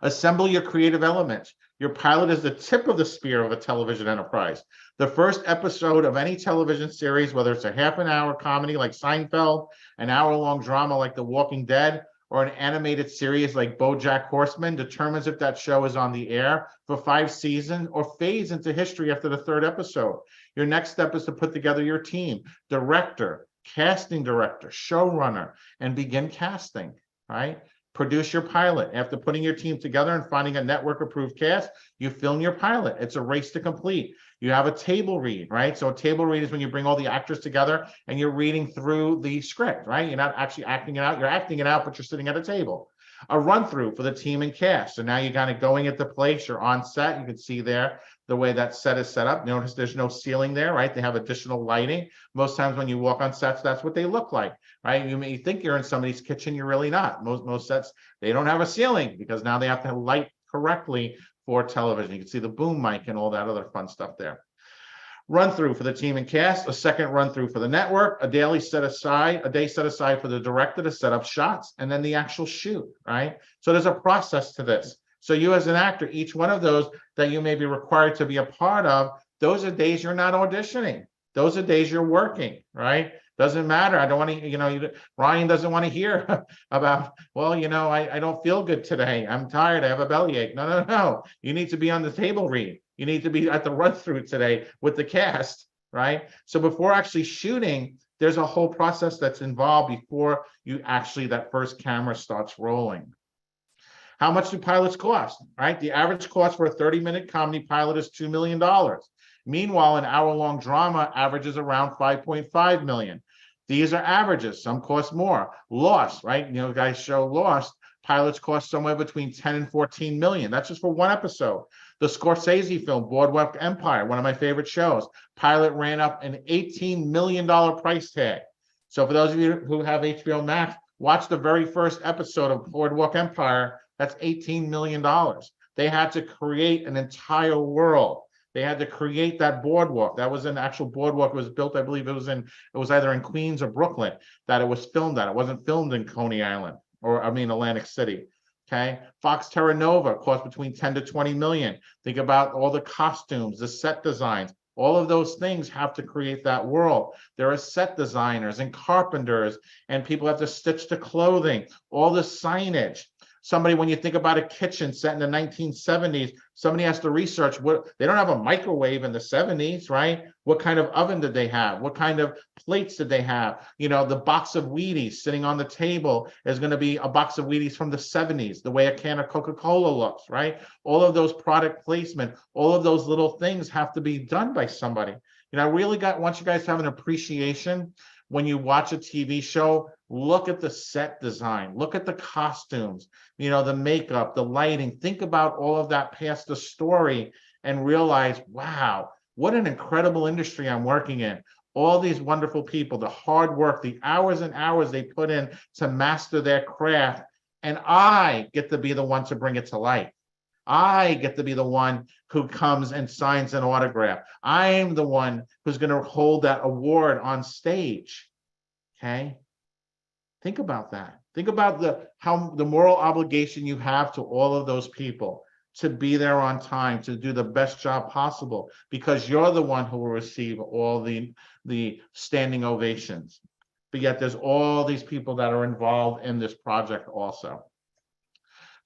Assemble your creative elements. Your pilot is the tip of the spear of a television enterprise. The first episode of any television series, whether it's a half an hour comedy like Seinfeld, an hour-long drama like The Walking Dead, or an animated series like BoJack Horseman, determines if that show is on the air for 5 seasons or fades into history after the 3rd episode. Your next step is to put together your team, director, casting director, showrunner, and begin casting, right? Produce your pilot. After putting your team together and finding a network-approved cast, you film your pilot. It's a race to complete. You have a table read, right? So a table read is when you bring all the actors together and you're reading through the script, right? You're not actually acting it out. You're acting it out, but you're sitting at a table. A run-through for the team and cast. So now you're kind of going at the place. You're on set. You can see there the way that set is set up. Notice there's no ceiling there, right? They have additional lighting. Most times when you walk on sets, that's what they look like, right? You may think you're in somebody's kitchen. You're really not. Most sets, they don't have a ceiling because now they have to light correctly for television. You can see the boom mic and all that other fun stuff there. Run through for the team and cast, a second run through for the network, a day set aside for the director to set up shots, and then the actual shoot, right? So there's a process to this. So you as an actor, each one of those that you may be required to be a part of, those are days you're not auditioning. Those are days you're working, right? Doesn't matter. I don't want to, Ryan doesn't want to hear about, well, I don't feel good today. I'm tired. I have a bellyache. No. You need to be on the table read. You need to be at the run through today with the cast, right? So before actually shooting, There's a whole process that's involved before you actually, that first camera starts rolling. How much do pilots cost, right? The average cost for a 30-minute comedy pilot is $2 million. Meanwhile, an hour-long drama averages around $5.5 million. These are averages. Some cost more. Lost, right? You know, guys show Lost. Pilots cost somewhere between 10 and 14 million. That's just for one episode. The Scorsese film, Boardwalk Empire, one of my favorite shows. Pilot ran up an $18 million price tag. So for those of you who have HBO Max, watch the very first episode of Boardwalk Empire. That's $18 million. They had to create an entire world. They had to create that boardwalk. That was an actual boardwalk. It was built, I believe it was either in Queens or Brooklyn that it was filmed at. It wasn't filmed in Coney Island Atlantic City. Okay. Fox Terra Nova cost between 10 to 20 million. Think about all the costumes, the set designs, all of those things have to create that world. There are set designers and carpenters, and people have to stitch the clothing, all the signage. Somebody, when you think about a kitchen set in the 1970s, somebody has to research what, they don't have a microwave in the 70s, right? What kind of oven did they have? What kind of plates did they have? You know, the box of Wheaties sitting on the table is going to be a box of Wheaties from the 70s, the way a can of Coca-Cola looks, right? All of those product placement, all of those little things have to be done by somebody. You know, I really want you guys to have an appreciation when you watch a TV show. Look at the set design, look at the costumes, you know, the makeup, the lighting. Think about all of that past the story and realize, wow, what an incredible industry I'm working in. All these wonderful people, the hard work, the hours and hours they put in to master their craft. And I get to be the one to bring it to life. I get to be the one who comes and signs an autograph. I'm the one who's going to hold that award on stage. Okay. Think about that. Think about the moral obligation you have to all of those people to be there on time, to do the best job possible, because you're the one who will receive all the standing ovations. But yet there's all these people that are involved in this project also.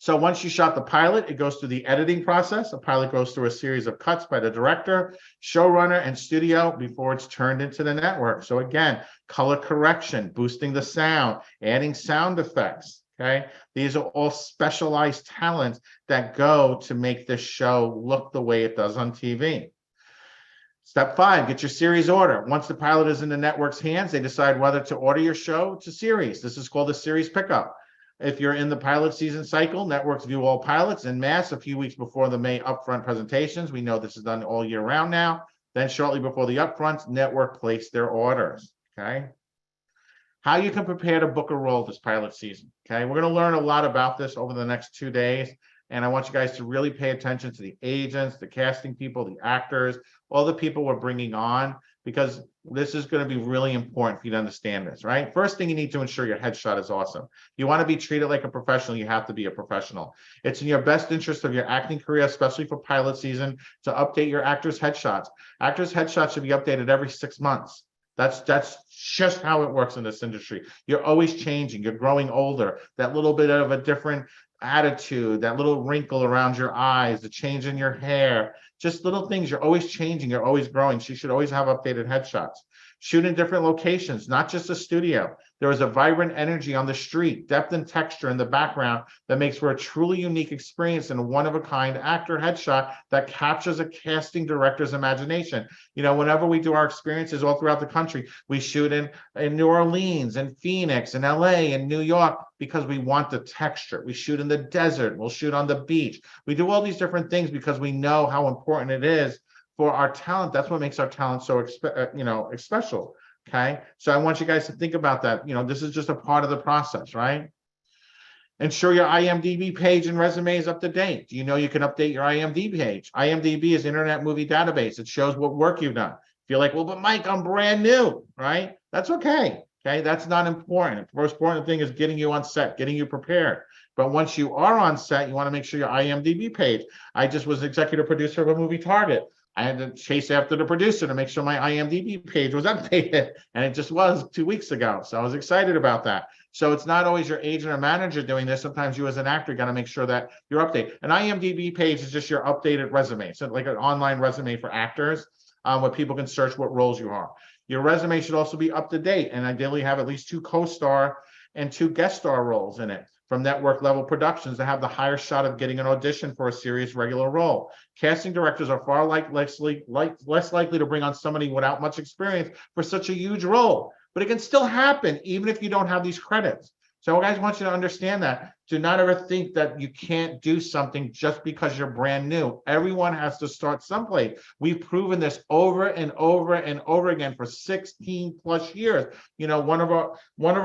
So once you shot the pilot, it goes through the editing process. The pilot goes through a series of cuts by the director, showrunner, and studio before it's turned into the network. So again, color correction, boosting the sound, adding sound effects, okay? These are all specialized talents that go to make this show look the way it does on TV. Step 5, get your series order. Once the pilot is in the network's hands, they decide whether to order your show to series. This is called a series pickup. If you're in the pilot season cycle, networks view all pilots en masse a few weeks before the May upfront presentations. We know this is done all year round now. Then shortly before the upfronts, network place their orders, okay? How you can prepare to book a role this pilot season, okay? We're gonna learn a lot about this over the next 2 days, and I want you guys to really pay attention to the agents, the casting people, the actors, all the people we're bringing on, because this is going to be really important for you to understand this, right? First thing, you need to ensure your headshot is awesome. You want to be treated like a professional, you have to be a professional. It's in your best interest of your acting career, especially for pilot season, to update your actors' headshots. Actors' headshots should be updated every 6 months. That's just how it works in this industry. You're always changing, you're growing older, that little bit of a different attitude, that little wrinkle around your eyes, the change in your hair, just little things. You're always changing, you're always growing. So you should always have updated headshots. Shoot in different locations, not just a studio. There is a vibrant energy on the street, depth and texture in the background that makes for a truly unique experience and a one-of-a-kind actor headshot that captures a casting director's imagination. You know, whenever we do our experiences all throughout the country, we shoot in New Orleans and Phoenix and LA and New York because we want the texture. We shoot in the desert, we'll shoot on the beach. We do all these different things because we know how important it is for our talent. That's what makes our talent so special. Okay, so I want you guys to think about that. You know, this is just a part of the process, right? Ensure your IMDb page and resume is up to date. Do you know you can update your IMDb page? IMDb is Internet Movie Database. It shows what work you've done. If you're like, well, but Mike, I'm brand new, right? That's okay. Okay, that's not important. The most important thing is getting you on set, getting you prepared. But once you are on set, you want to make sure your IMDb page. I just was executive producer of a movie, Target. I had to chase after the producer to make sure my IMDb page was updated, and it just was 2 weeks ago. So I was excited about that. So it's not always your agent or manager doing this. Sometimes you as an actor got to make sure that you're updated. An IMDb page is just your updated resume. So like an online resume for actors where people can search what roles you are. Your resume should also be up to date and ideally have at least 2 co-star and 2 guest star roles in it from network level productions to have the higher shot of getting an audition for a serious regular role. Casting directors are far less likely to bring on somebody without much experience for such a huge role, but it can still happen even if you don't have these credits. So guys, I want you to understand that. Do not ever think that you can't do something just because you're brand new. Everyone has to start someplace. We've proven this over and over and over again for 16 plus years. You know, one of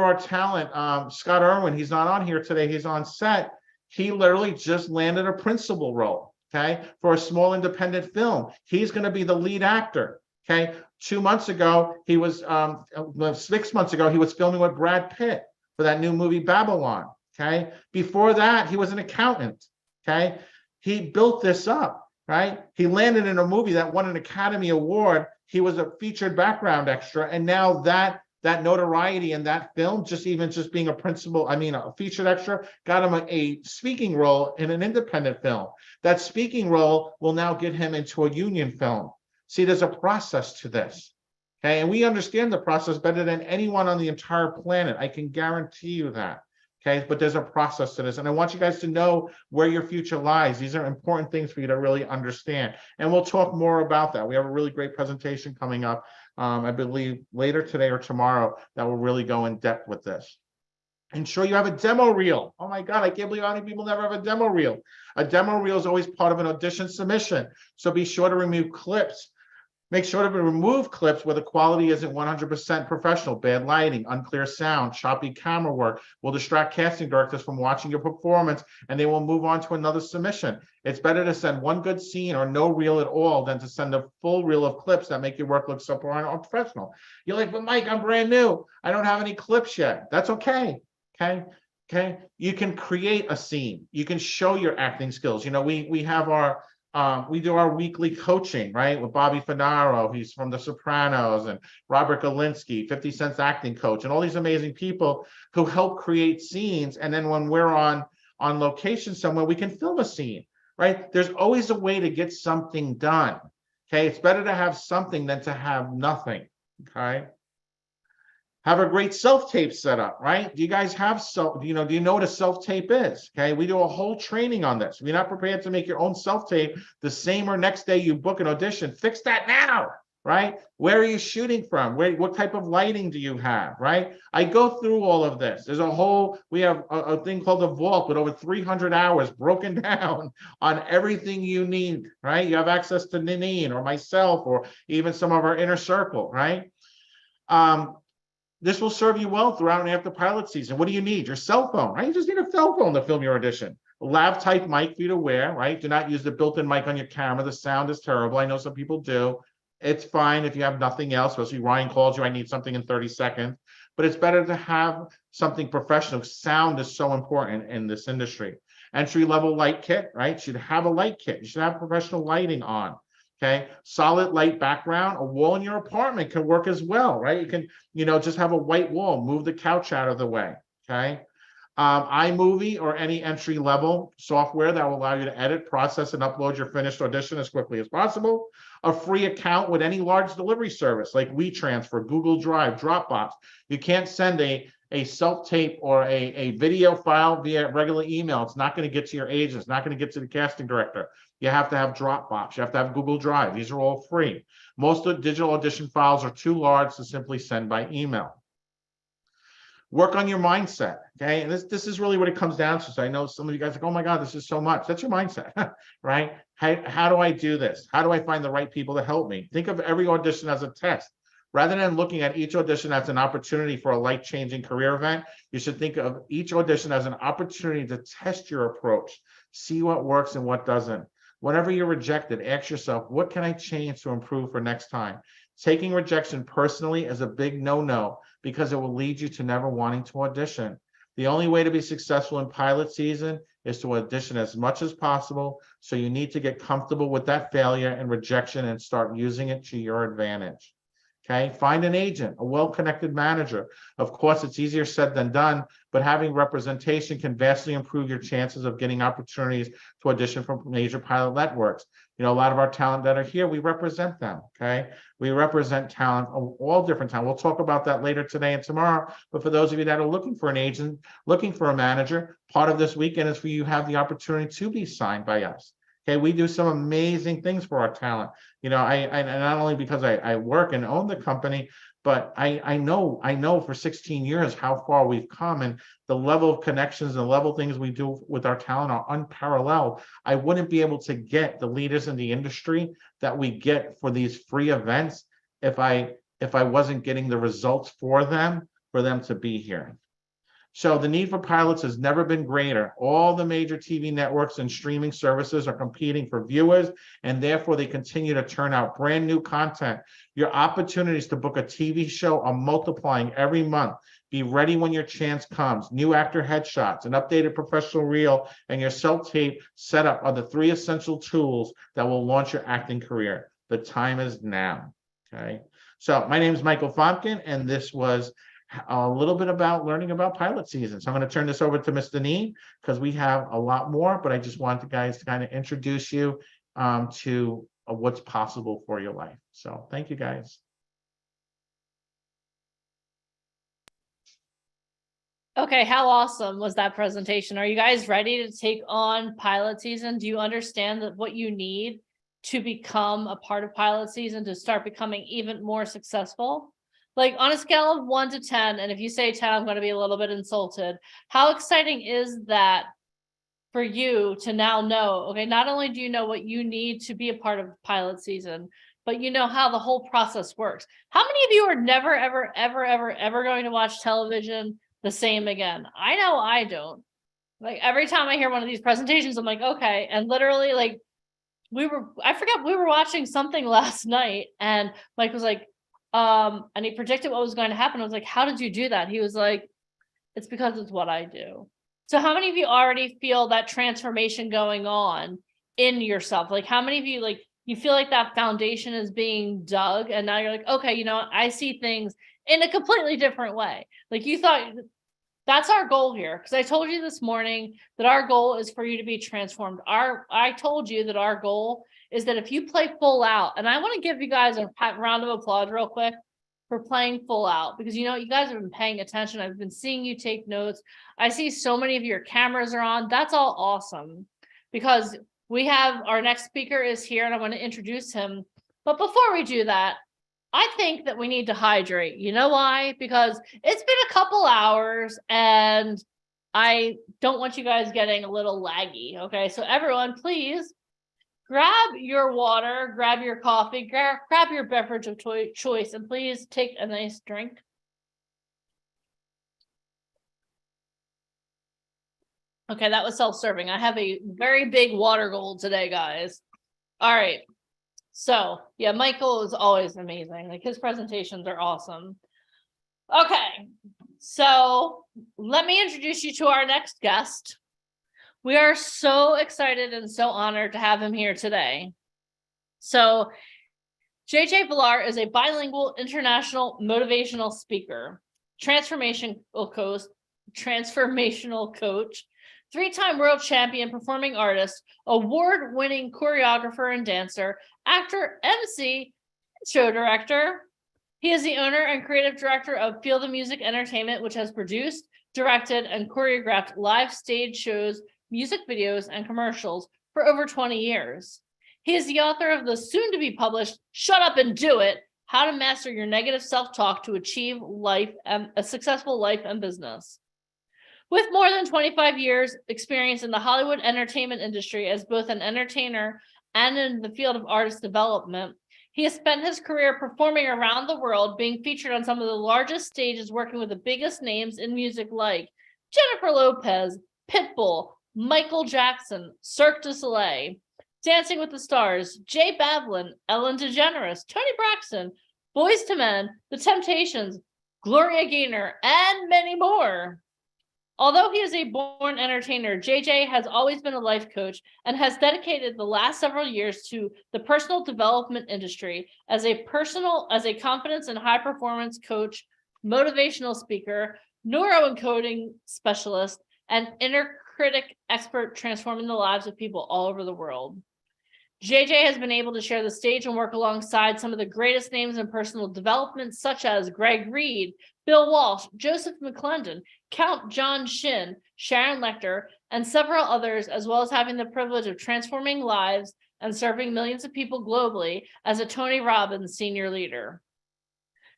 our talent, Scott Irwin, he's not on here today. He's on set. He literally just landed a principal role, okay, for a small independent film. He's going to be the lead actor. Okay, 2 months ago, he was 6 months ago, he was filming with Brad Pitt for that new movie Babylon. Okay, before that, he was an accountant. Okay, he built this up, right? He landed in a movie that won an Academy Award. He was a featured background extra, and now that notoriety in that film, just being a featured extra, got him a speaking role in an independent film. That speaking role will now get him into a union film. See, there's a process to this. Okay, and we understand the process better than anyone on the entire planet. I can guarantee you that. Okay, but there's a process to this, and I want you guys to know where your future lies. These are important things for you to really understand, and we'll talk more about that. We have a really great presentation coming up, I believe later today or tomorrow, that will really go in depth with this. Ensure you have a demo reel. Oh my God, I can't believe how many people never have a demo reel. A demo reel is always part of an audition submission, so be sure to remove clips. Make sure to remove clips where the quality isn't 100% professional. Bad lighting, unclear sound, choppy camera work will distract casting directors from watching your performance, and they will move on to another submission. It's better to send one good scene or no reel at all than to send a full reel of clips that make your work look subpar and unprofessional. You're like, but Mike, I'm brand new. I don't have any clips yet. That's okay. Okay. You can create a scene. You can show your acting skills. You know, we have our we do our weekly coaching, right, with Bobby Finaro. He's from The Sopranos, and Robert Galinsky, 50 Cent's acting coach, and all these amazing people who help create scenes. And then when we're on location somewhere, we can film a scene, right? There's always a way to get something done. Okay, it's better to have something than to have nothing. Okay. Have a great self-tape set up, right? Do you guys have do you know what a self-tape is? Okay, we do a whole training on this. If you're not prepared to make your own self-tape the same or next day you book an audition, fix that now, right? Where are you shooting from? What type of lighting do you have, right? I go through all of this. We have a thing called the vault with over 300 hours broken down on everything you need, right? You have access to Nanine or myself or even some of our inner circle, right? This will serve you well throughout and after pilot season. What do you need? Your cell phone, right? You just need a cell phone to film your audition. A lav type mic for you to wear, right? Do not use the built-in mic on your camera. The sound is terrible. I know some people do. It's fine if you have nothing else, especially Ryan calls you, I need something in 30 seconds. But it's better to have something professional. Sound is so important in this industry. Entry-level light kit, right? You should have a light kit. You should have professional lighting on. Okay, solid light background. A wall in your apartment can work as well, right? You can, just have a white wall, move the couch out of the way. Okay, iMovie or any entry level software that will allow you to edit, process, and upload your finished audition as quickly as possible. A free account with any large delivery service like WeTransfer, Google Drive, Dropbox. You can't send a self-tape or a video file via regular email. It's not going to get to your agent. It's not going to get to the casting director. You have to have Dropbox. You have to have Google Drive. These are all free. Most of the digital audition files are too large to simply send by email. Work on your mindset, okay? And this is really what it comes down to. So I know some of you guys are like, oh my God, this is so much. That's your mindset, right? How do I do this? How do I find the right people to help me? Think of every audition as a test. Rather than looking at each audition as an opportunity for a life-changing career event, you should think of each audition as an opportunity to test your approach, see what works and what doesn't. Whenever you're rejected, ask yourself, what can I change to improve for next time? Taking rejection personally is a big no-no because it will lead you to never wanting to audition. The only way to be successful in pilot season is to audition as much as possible. So you need to get comfortable with that failure and rejection and start using it to your advantage. Okay, find an agent, a well-connected manager. Of course, it's easier said than done, but having representation can vastly improve your chances of getting opportunities to audition for major pilot networks. You know, a lot of our talent that are here, we represent them, okay? We represent talent of all different talent. We'll talk about that later today and tomorrow. But for those of you that are looking for an agent, looking for a manager, part of this weekend is for you to have the opportunity to be signed by us. Okay, we do some amazing things for our talent. You know, I not only because I work and own the company, but I know for 16 years how far we've come, and the level of connections and the level of things we do with our talent are unparalleled. I wouldn't be able to get the leaders in the industry that we get for these free events if I wasn't getting the results for them to be here. So the need for pilots has never been greater. All the major TV networks and streaming services are competing for viewers, and therefore they continue to turn out brand new content. Your opportunities to book a TV show are multiplying every month. Be ready when your chance comes. New actor headshots, an updated professional reel, and your self-tape setup are the 3 essential tools that will launch your acting career. The time is now, okay? So my name is Michael Fomkin, and this was a little bit about learning about pilot season. So I'm going to turn this over to Ms. Deneen because we have a lot more, but I just want the guys to kind of introduce you to what's possible for your life. So thank you, guys. Okay, how awesome was that presentation? Are you guys ready to take on pilot season? Do you understand that what you need to become a part of pilot season to start becoming even more successful? Like on a scale of 1 to 10, and if you say 10, I'm going to be a little bit insulted. How exciting is that for you to now know, okay, not only do you know what you need to be a part of pilot season, but you know how the whole process works. How many of you are never, ever, ever, ever, ever going to watch television the same again? I know I don't. Like every time I hear one of these presentations, I'm like, okay. And literally like I forgot we were watching something last night and Mike was like, and he predicted what was going to happen. I was like, how did you do that? He was like, it's because it's what I do. So how many of you already feel that transformation going on in yourself? Like how many of you, like, you feel like that foundation is being dug and now you're like, okay, you know, I see things in a completely different way. Like you thought, that's our goal here. Because I told you this morning that our goal is for you to be transformed. I told you that our goal is that if you play Full Out, and I want to give you guys a round of applause real quick for playing Full Out, because you know, you guys have been paying attention. I've been seeing you take notes. I see so many of your cameras are on. That's all awesome because we have our next speaker is here and I want to introduce him. But before we do that, I think that we need to hydrate. You know why? Because it's been a couple hours and I don't want you guys getting a little laggy. Okay, so everyone, please grab your water, grab your coffee, grab your beverage of choice, and please take a nice drink. Okay, that was self-serving. I have a very big water goal today, guys. All right. So, yeah, Michael is always amazing. Like his presentations are awesome. Okay. So, let me introduce you to our next guest. We are so excited and so honored to have him here today. So, JJ Villar is a bilingual international motivational speaker, transformational coach, 3-time world champion performing artist, award-winning choreographer and dancer, actor, MC, and show director. He is the owner and creative director of Feel the Music Entertainment, which has produced, directed, and choreographed live stage shows, music videos, and commercials for over 20 years. He is the author of the soon-to-be-published Shut Up and Do It, How to Master Your Negative Self-Talk to Achieve a Successful Life and Business. With more than 25 years experience in the Hollywood entertainment industry as both an entertainer and in the field of artist development, he has spent his career performing around the world, being featured on some of the largest stages, working with the biggest names in music like Jennifer Lopez, Pitbull, Michael Jackson, Cirque du Soleil, Dancing with the Stars, Jay Bavlin, Ellen DeGeneres, Toni Braxton, Boyz II Men, The Temptations, Gloria Gaynor, and many more. Although he is a born entertainer, JJ has always been a life coach and has dedicated the last several years to the personal development industry as a confidence and high performance coach, motivational speaker, neuroencoding specialist, and inner critic expert transforming the lives of people all over the world. JJ has been able to share the stage and work alongside some of the greatest names in personal development, such as Greg Reed, Bill Walsh, Joseph McClendon, Count John Shin, Sharon Lecter, and several others, as well as having the privilege of transforming lives and serving millions of people globally as a Tony Robbins senior leader.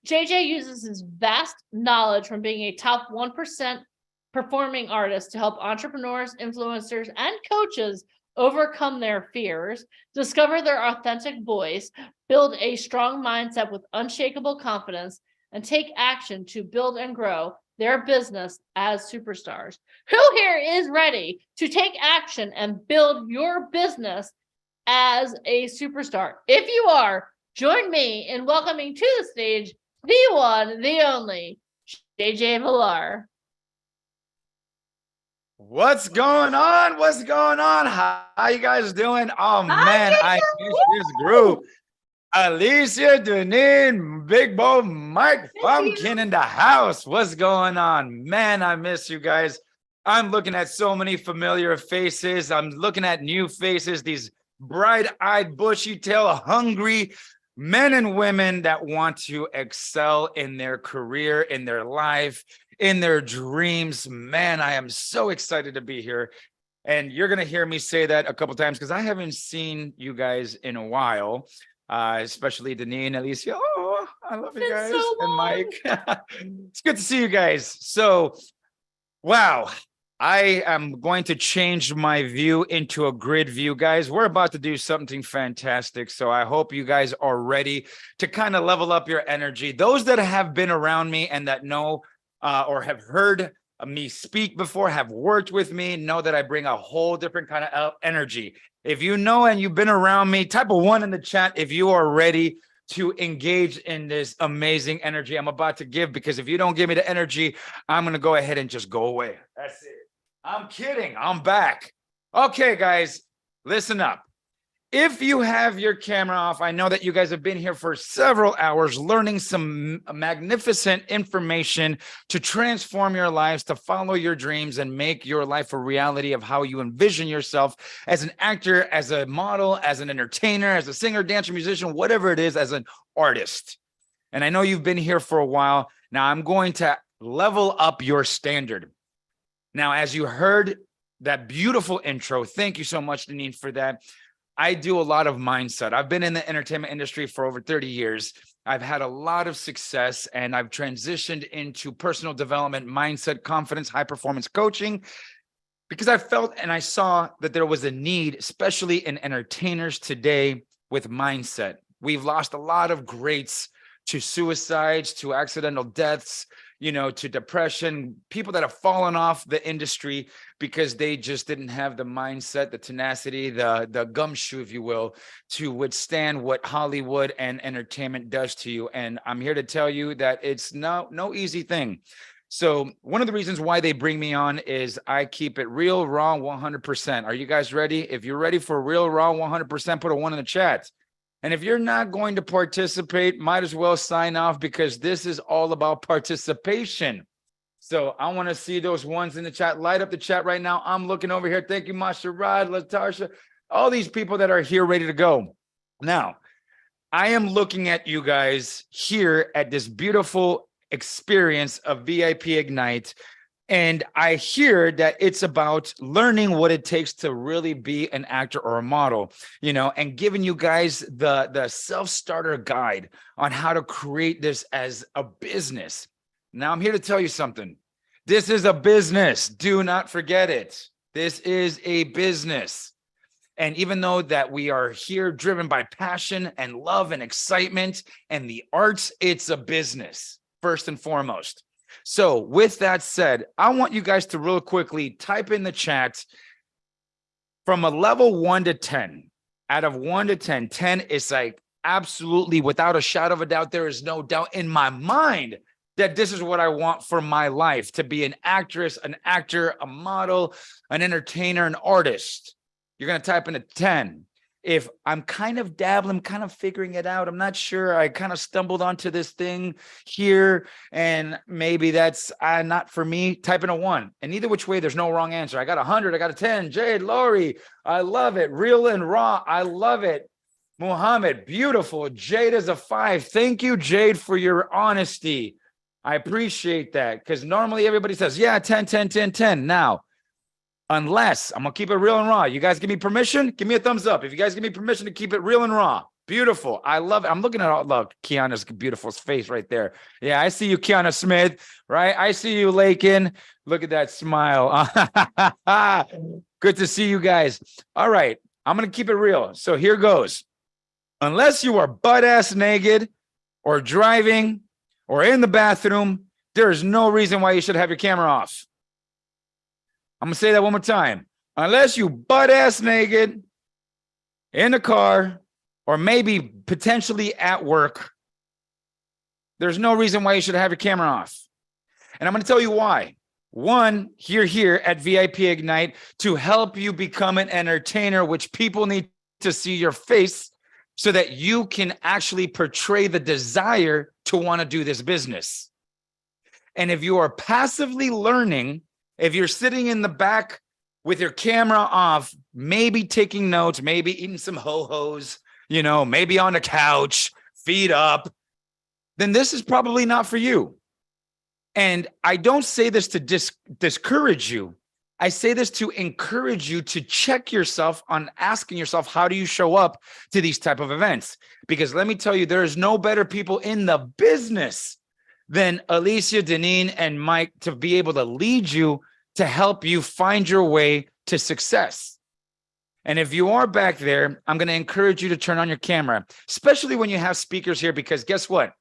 JJ uses his vast knowledge from being a top 1% performing artist to help entrepreneurs, influencers, and coaches overcome their fears, discover their authentic voice, build a strong mindset with unshakable confidence, and take action to build and grow their business as superstars. Who here is ready to take action and build your business as a superstar? If you are, join me in welcoming to the stage the one, the only, JJ Villar. What's going on? What's going on? How you guys doing? Oh man, I miss this group. Alicia, Deneen, Big Bo, Mike Pumpkin in the house. What's going on? Man, I miss you guys. I'm looking at so many familiar faces. I'm looking at new faces, these bright-eyed, bushy-tailed, hungry men and women that want to excel in their career, in their life, in their dreams. Man, I am so excited to be here. And you're going to hear me say that a couple times because I haven't seen you guys in a while, especially Deneen and Alicia. Oh, I love you guys. So and Mike. It's good to see you guys. So, wow. I am going to change my view into a grid view, guys. We're about to do something fantastic. So I hope you guys are ready to kind of level up your energy. Those that have been around me and that know or have heard me speak before, have worked with me, know that I bring a whole different kind of energy. If you know and you've been around me, type a 1 in the chat if you are ready to engage in this amazing energy I'm about to give, because if you don't give me the energy, I'm going to go ahead and just go away. That's it. I'm kidding. I'm back. Okay, guys, listen up. If you have your camera off, I know that you guys have been here for several hours learning some magnificent information to transform your lives, to follow your dreams and make your life a reality of how you envision yourself as an actor, as a model, as an entertainer, as a singer, dancer, musician, whatever it is, as an artist. And I know you've been here for a while. Now I'm going to level up your standard. Now, as you heard that beautiful intro, thank you so much, Deneen, for that. I do a lot of mindset. I've been in the entertainment industry for over 30 years. I've had a lot of success, and I've transitioned into personal development, mindset, confidence, high performance coaching, because I felt and I saw that there was a need, especially in entertainers today, with mindset. We've lost a lot of greats to suicides, to accidental deaths, to depression, people that have fallen off the industry because they just didn't have the mindset, the tenacity, the gumshoe, if you will, to withstand what Hollywood and entertainment does to you. And I'm here to tell you that it's no easy thing. So one of the reasons why they bring me on is I keep it real, raw, 100%. Are you guys ready? If you're ready for real, raw, 100%, put a 1 in the chat. And if you're not going to participate, might as well sign off, because this is all about participation. So I want to see those ones in the chat. Light up the chat right now. I'm looking over here. Thank you, Masharad, Latarsha, all these people that are here ready to go. Now, I am looking at you guys here at this beautiful experience of VIP Ignite. And I hear that it's about learning what it takes to really be an actor or a model, and giving you guys the self-starter guide on how to create this as a business. Now, I'm here to tell you something. This is a business. Do not forget it. This is a business. And even though that we are here driven by passion and love and excitement and the arts, it's a business first and foremost. So with that said, I want you guys to real quickly type in the chat from a level 1 to 10. Out of 1 to 10, 10 is like absolutely without a shadow of a doubt. There is no doubt in my mind that this is what I want for my life, to be an actress, an actor, a model, an entertainer, an artist, you're going to type in a 10. If I'm kind of dabbling, kind of figuring it out, I'm not sure, I kind of stumbled onto this thing here and maybe that's not for me, type in a 1. And either which way, there's no wrong answer. I got 100, I got a 10. Jade, Lori, I love it. Real and raw, I love it. Muhammad, beautiful. Jade is a 5. Thank you, Jade, for your honesty. I appreciate that, because normally everybody says, yeah, 10, 10, 10, 10. Now, unless, I'm going to keep it real and raw. You guys give me permission? Give me a thumbs up. If you guys give me permission to keep it real and raw. Beautiful. I love it. I'm looking at all, look, Kiana's beautiful face right there. Yeah, I see you, Kiana Smith, right? I see you, Lakin. Look at that smile. Good to see you guys. All right. I'm going to keep it real. So here goes. Unless you are butt-ass naked or driving or in the bathroom, there is no reason why you should have your camera off. I'm going to say that one more time. Unless you butt-ass naked in the car or maybe potentially at work, there's no reason why you should have your camera off. And I'm going to tell you why. One, you're here at VIP Ignite to help you become an entertainer, which people need to see your face so that you can actually portray the desire to want to do this business. And if you are passively learning, if you're sitting in the back with your camera off, maybe taking notes, maybe eating some ho-hos, you know, maybe on the couch, feet up, then this is probably not for you. And I don't say this to discourage you. I say this to encourage you to check yourself on asking yourself, how do you show up to these type of events? Because let me tell you, there is no better people in the business than Alicia, Deneen, and Mike to be able to lead you to help you find your way to success. And if you are back there, I'm going to encourage you to turn on your camera, especially when you have speakers here, because guess what?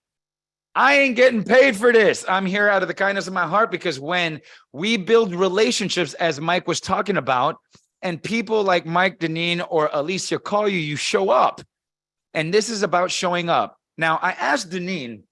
I ain't getting paid for this. I'm here out of the kindness of my heart, because when we build relationships, as Mike was talking about, and people like Mike, Deneen, or Alicia call you, you show up. And this is about showing up. Now, I asked Deneen,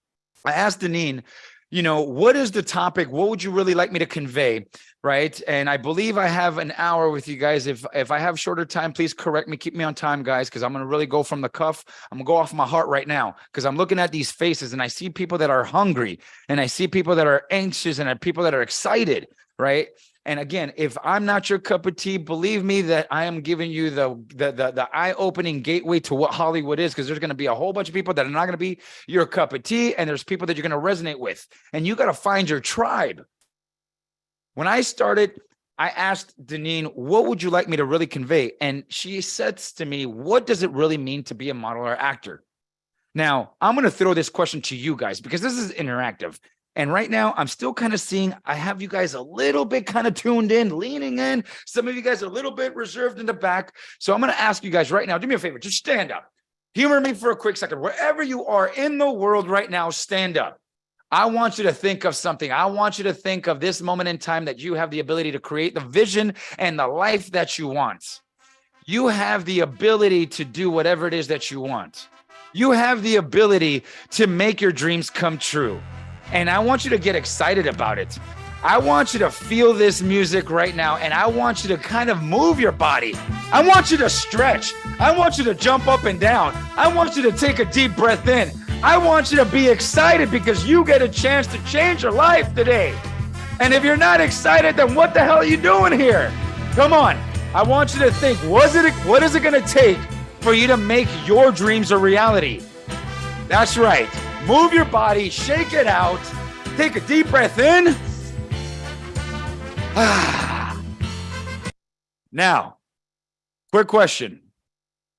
you know, what is the topic? What would you really like me to convey? Right. And I believe I have an hour with you guys. If I have shorter time, please correct me. Keep me on time, guys, because I'm going to really go from the cuff. I'm going to go off my heart right now, because I'm looking at these faces and I see people that are hungry and I see people that are anxious and people that are excited. Right. And again, if I'm not your cup of tea, believe me that I am giving you the eye-opening gateway to what Hollywood is, because there's going to be a whole bunch of people that are not going to be your cup of tea, and there's people that you're going to resonate with, and you got to find your tribe. When I started, I asked Deneen, what would you like me to really convey? And she says to me, what does it really mean to be a model or actor? Now, I'm going to throw this question to you guys, because this is interactive. And right now, I'm still kind of seeing, I have you guys a little bit kind of tuned in, leaning in. Some of you guys are a little bit reserved in the back. So I'm going to ask you guys right now, do me a favor, just stand up. Humor me for a quick second. Wherever you are in the world right now, stand up. I want you to think of something. I want you to think of this moment in time that you have the ability to create the vision and the life that you want. You have the ability to do whatever it is that you want. You have the ability to make your dreams come true. And I want you to get excited about it. I want you to feel this music right now, and I want you to kind of move your body. I want you to stretch. I want you to jump up and down. I want you to take a deep breath in. I want you to be excited, because you get a chance to change your life today. And if you're not excited, then what the hell are you doing here? Come on. I want you to think, what is it going to take for you to make your dreams a reality? That's right. Move your body, shake it out, take a deep breath in. Now, quick question.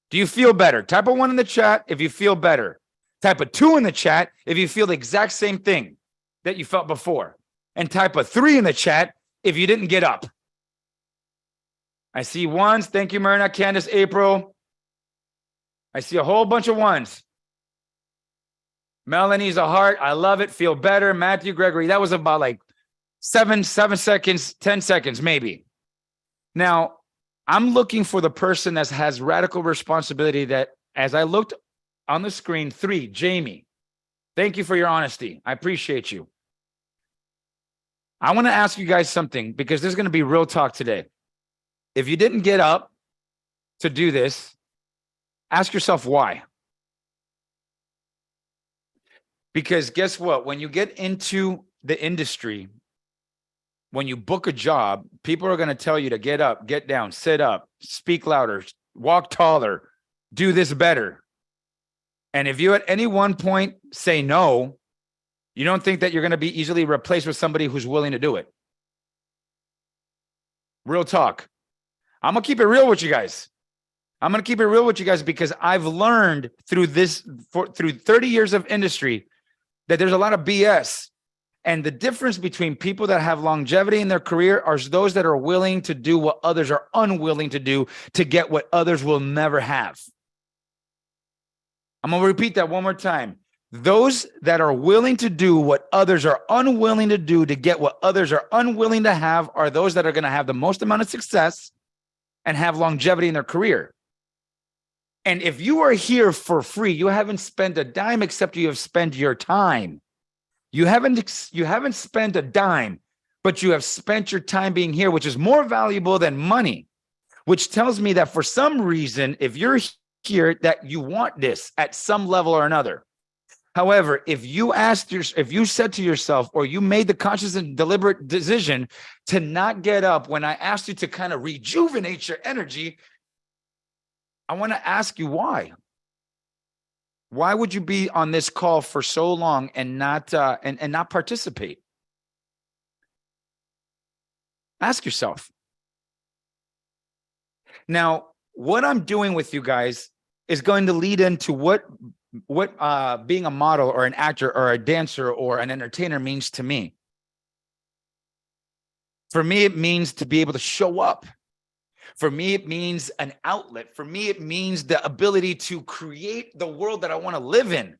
Do you feel better? Type a 1 in the chat if you feel better. Type a 2 in the chat if you feel the exact same thing that you felt before. And type a 3 in the chat if you didn't get up. I see 1s. Thank you, Myrna, Candace, April. I see a whole bunch of 1s. Melanie's a heart. I love it. Feel better. Matthew Gregory. That was about like 7 seconds, 10 seconds, maybe. Now, I'm looking for the person that has radical responsibility that, as I looked on the screen, 3, Jamie. Thank you for your honesty. I appreciate you. I want to ask you guys something because there's going to be real talk today. If you didn't get up to do this, ask yourself why. Because guess what? When you get into the industry, when you book a job, people are going to tell you to get up, get down, sit up, speak louder, walk taller, do this better. And if you at any one point say no, you don't think that you're going to be easily replaced with somebody who's willing to do it. Real talk. I'm going to keep it real with you guys. I'm going to keep it real with you guys because I've learned through through 30 years of industry that there's a lot of BS. And the difference between people that have longevity in their career are those that are willing to do what others are unwilling to do to get what others will never have. I'm going to repeat that one more time. Those that are willing to do what others are unwilling to do to get what others are unwilling to have are those that are going to have the most amount of success and have longevity in their career. And if you are here for free, you haven't spent a dime except you have spent your time. You haven't spent a dime, but you have spent your time being here, which is more valuable than money, which tells me that for some reason, if you're here, that you want this at some level or another. However, if you said to yourself, or you made the conscious and deliberate decision to not get up when I asked you to kind of rejuvenate your energy, I want to ask you why. Why would you be on this call for so long and not not participate? Ask yourself. Now, what I'm doing with you guys is going to lead into what being a model or an actor or a dancer or an entertainer means to me. For me, it means to be able to show up. For me, it means an outlet. For me, it means the ability to create the world that I want to live in.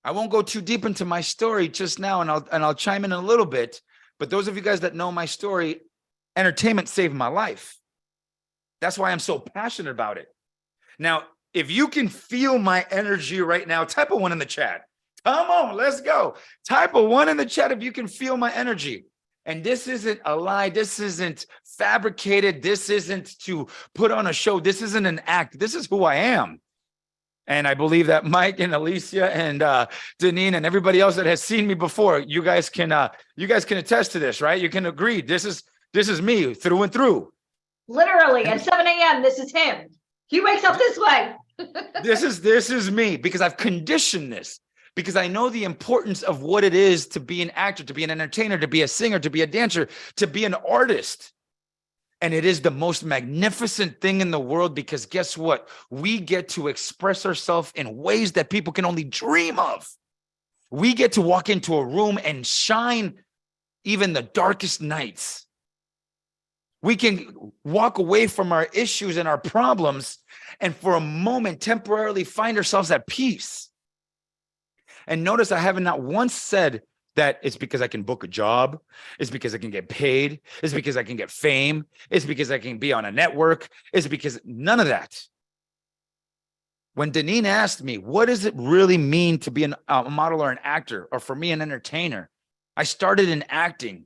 I won't go too deep into my story just now, and I'll chime in a little bit. But those of you guys that know my story, entertainment saved my life. That's why I'm so passionate about it. Now, if you can feel my energy right now, type a 1 in the chat. Come on, let's go. Type a 1 in the chat if you can feel my energy. And this isn't a lie. This isn't fabricated. This isn't to put on a show. This isn't an act. This is who I am. And I believe that Mike and Alicia and Deneen and everybody else that has seen me before, you guys can attest to this, right? You can agree. This is me through and through. Literally at 7 a.m. This is him. He wakes up this way. This is me because I've conditioned this. Because I know the importance of what it is to be an actor, to be an entertainer, to be a singer, to be a dancer, to be an artist. And it is the most magnificent thing in the world because guess what? We get to express ourselves in ways that people can only dream of. We get to walk into a room and shine even the darkest nights. We can walk away from our issues and our problems and for a moment temporarily find ourselves at peace. And notice I haven't not once said that it's because I can book a job. It's because I can get paid. It's because I can get fame. It's because I can be on a network. It's because none of that. When Deneen asked me, what does it really mean to be a model or an actor, or for me, an entertainer? I started in acting.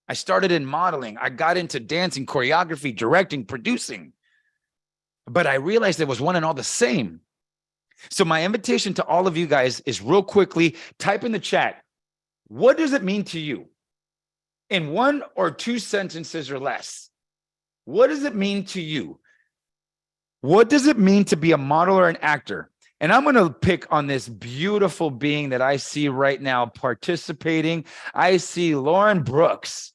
I started in modeling. I got into dancing, choreography, directing, producing. But I realized it was one and all the same. So my invitation to all of you guys is real quickly, type in the chat, what does it mean to you? In 1 or 2 sentences or less. What does it mean to you? What does it mean to be a model or an actor? And I'm going to pick on this beautiful being that I see right now participating. I see Lauren Brooks.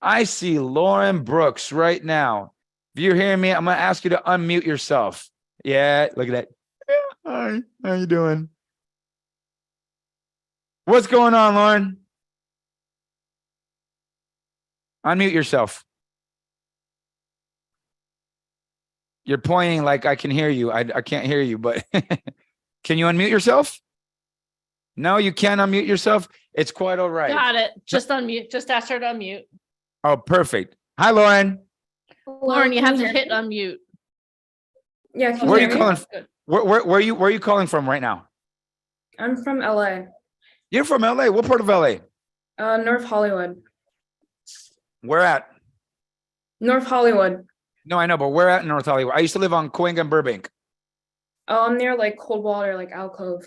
I see Lauren Brooks right now. If you're hearing me, I'm going to ask you to unmute yourself. Yeah, look at that. Hi, how you doing? What's going on, Lauren? Unmute yourself. You're pointing like I can hear you. I can't hear you, but can you unmute yourself? No, you can't unmute yourself. It's quite all right. Got it. Just unmute. Just ask her to unmute. Oh, perfect. Hi, Lauren. Lauren, you have to hit unmute. Yeah. Where are you calling? Where are you calling from right now? I'm from LA. You're from LA. What part of LA? North Hollywood. Where at? North Hollywood. No, I know, but where at in North Hollywood? I used to live on Cahuenga and Burbank. Oh, I'm near like Coldwater, like Alcove.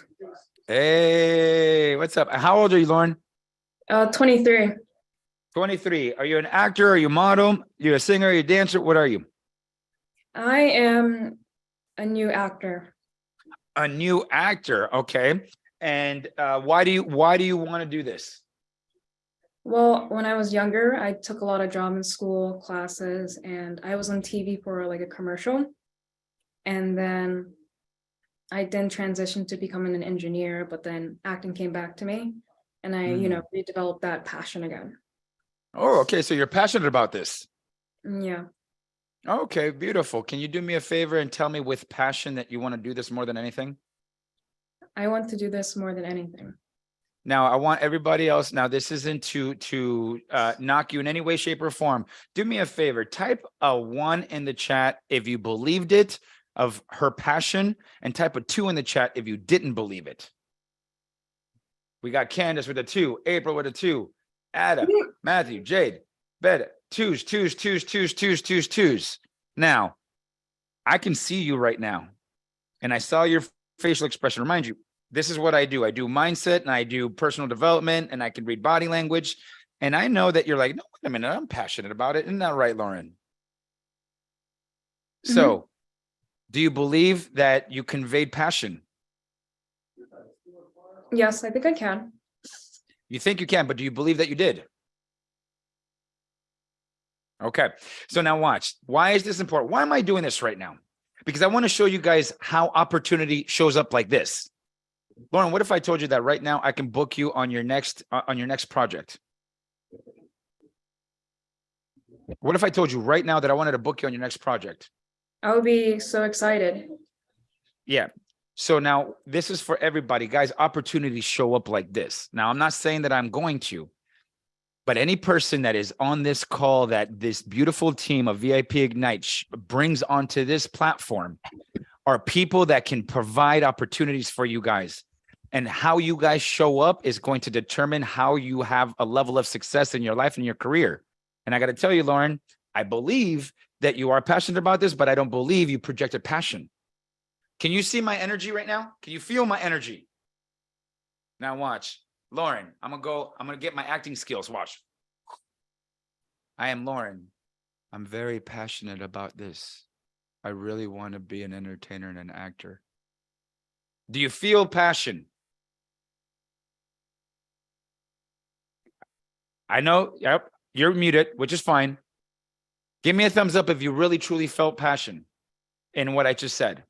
Hey, what's up? How old are you, Lauren? 23. 23. Are you an actor? Are you a model? You a singer? Are you a dancer? What are you? I am a new actor. A new actor. Okay. And why do you want to do this? Well, when I was younger, I took a lot of drama school classes and I was on TV for like a commercial. And then I then transitioned to becoming an engineer, but then acting came back to me and I, redeveloped that passion again. Oh, okay. So you're passionate about this. Yeah. Okay, beautiful. Can you do me a favor and tell me with passion that you want to do this more than anything? I want to do this more than anything. Now, I want everybody else. Now, this isn't to knock you in any way, shape, or form. Do me a favor. Type a 1 in the chat if you believed it, of her passion, and type a 2 in the chat if you didn't believe it. We got Candace with a 2, April with a 2, Adam, Matthew, Jade, Bed, twos. Now, I can see you right now, and I saw your facial expression. Remind you, this is what I do. I do mindset and I do personal development and I can read body language. And I know that you're like, no, wait a minute, I'm passionate about it. Isn't that right, Lauren? Mm-hmm. So do you believe that you conveyed passion? Yes, I think I can. You think you can, but do you believe that you did? Okay. So now watch. Why is this important? Why am I doing this right now? Because I want to show you guys how opportunity shows up like this. Lauren, what if I told you that right now I can book you on your next project? What if I told you right now that I wanted to book you on your next project? I would be so excited. Yeah. So now this is for everybody. Guys, opportunities show up like this. Now, I'm not saying that I'm going to, but any person that is on this call that this beautiful team of VIP Ignite brings onto this platform are people that can provide opportunities for you guys. And how you guys show up is going to determine how you have a level of success in your life and your career. And I got to tell you, Lauren, I believe that you are passionate about this, but I don't believe you projected passion. Can you see my energy right now? Can you feel my energy? Now watch. Lauren, I'm going to get my acting skills. Watch. I am Lauren. I'm very passionate about this. I really want to be an entertainer and an actor. Do you feel passion? I know, yep, you're muted, which is fine. Give me a thumbs up if you really truly felt passion in what I just said.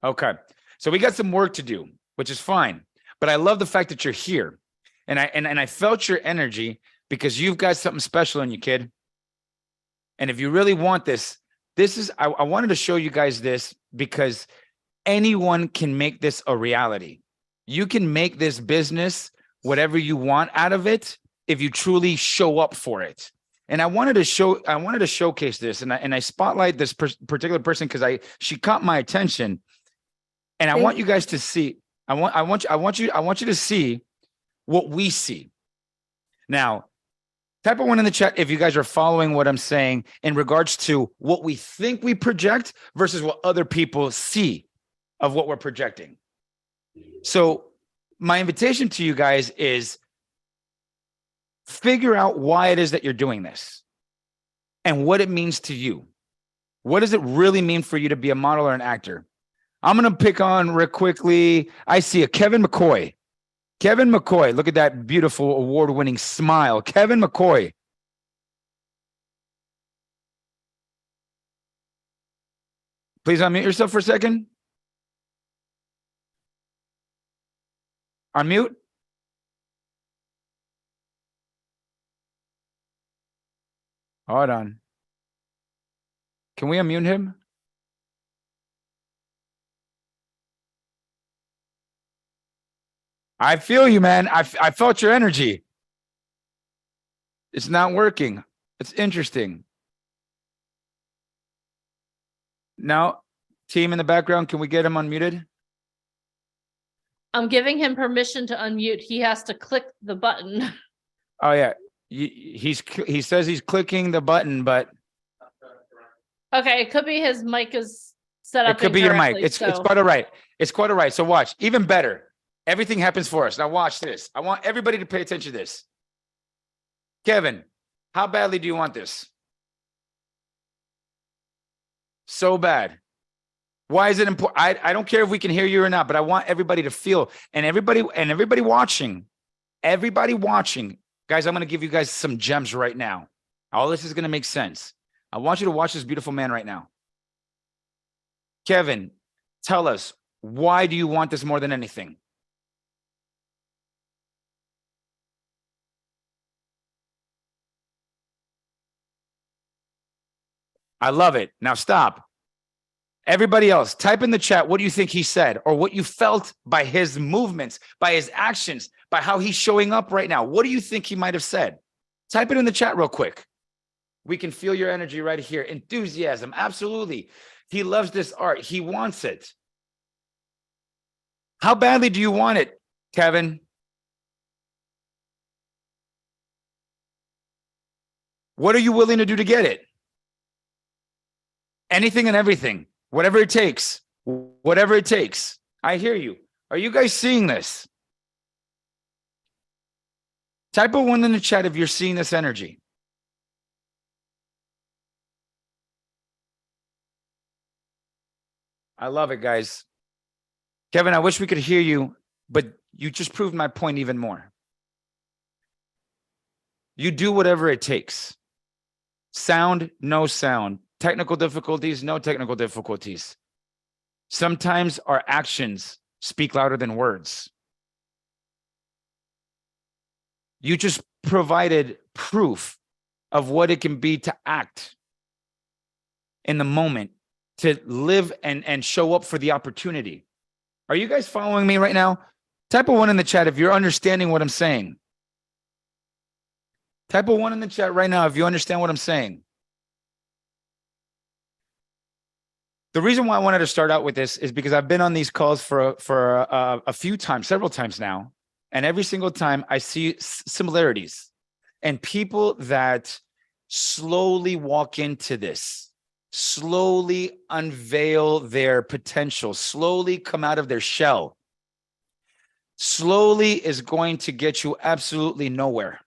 Okay, so we got some work to do, which is fine. But I love the fact that you're here. And I felt your energy because you've got something special in you, kid. And if you really want this, I wanted to show you guys this because anyone can make this a reality. You can make this business whatever you want out of it if you truly show up for it. And I wanted to showcase this, and I spotlight this particular person because she caught my attention, and I want you guys to see. I want you to see what we see. Now, type a 1 in the chat if you guys are following what I'm saying in regards to what we think we project versus what other people see of what we're projecting. So my invitation to you guys is figure out why it is that you're doing this and what it means to you. What does it really mean for you to be a model or an actor? I'm going to pick on real quickly. I see a Kevin McCoy. Kevin McCoy, look at that beautiful award-winning smile. Kevin McCoy. Please unmute yourself for a second. Unmute. Hold on. Can we unmute him? I feel you, man. I felt your energy. It's not working. It's interesting. Now, team in the background, can we get him unmuted? I'm giving him permission to unmute. He has to click the button. Oh, yeah. He says he's clicking the button, but Okay, it could be his mic is set up. it could be your mic. incorrectly, It's so- quite all right. It's quite all right. So watch, even better. Everything happens for us. Now watch this. I want everybody to pay attention to this. Kevin, how badly do you want this? So bad. Why is it important? I don't care if we can hear you or not, but I want everybody to feel, and everybody watching, guys, I'm going to give you guys some gems right now. All this is going to make sense. I want you to watch this beautiful man right now. Kevin, tell us, why do you want this more than anything? I love it. Now stop. Everybody else, type in the chat, what do you think he said, or what you felt by his movements, by his actions, by how he's showing up right now? What do you think he might have said? Type it in the chat real quick. We can feel your energy right here. Enthusiasm, absolutely. He loves this art. He wants it. How badly do you want it, Kevin? What are you willing to do to get it? Anything and everything, whatever it takes, whatever it takes. I hear you. Are you guys seeing this? Type a 1 in the chat if you're seeing this energy. I love it, guys. Kevin, I wish we could hear you, but you just proved my point even more. You do whatever it takes. Sound, no sound. Technical difficulties, no technical difficulties. Sometimes our actions speak louder than words. You just provided proof of what it can be to act in the moment, to live and show up for the opportunity. Are you guys following me right now? Type a 1 in the chat if you're understanding what I'm saying. Type a 1 in the chat right now if you understand what I'm saying. The reason why I wanted to start out with this is because I've been on these calls for a few times, several times now, and every single time I see similarities and people that slowly walk into this, slowly unveil their potential, slowly come out of their shell, slowly is going to get you absolutely nowhere.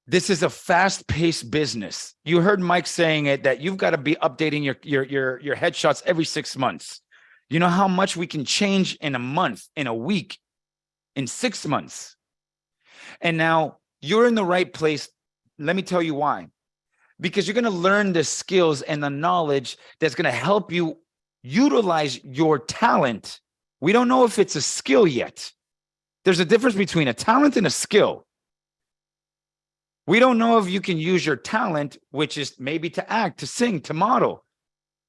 This is a fast-paced business. You heard Mike saying it, that you've got to be updating your headshots every 6 months. You know how much we can change in a month, in a week, in 6 months. And now you're in the right place. Let me tell you why. Because you're going to learn the skills and the knowledge that's going to help you utilize your talent. We don't know if it's a skill yet. There's a difference between a talent and a skill. We don't know if you can use your talent, which is maybe to act, to sing, to model,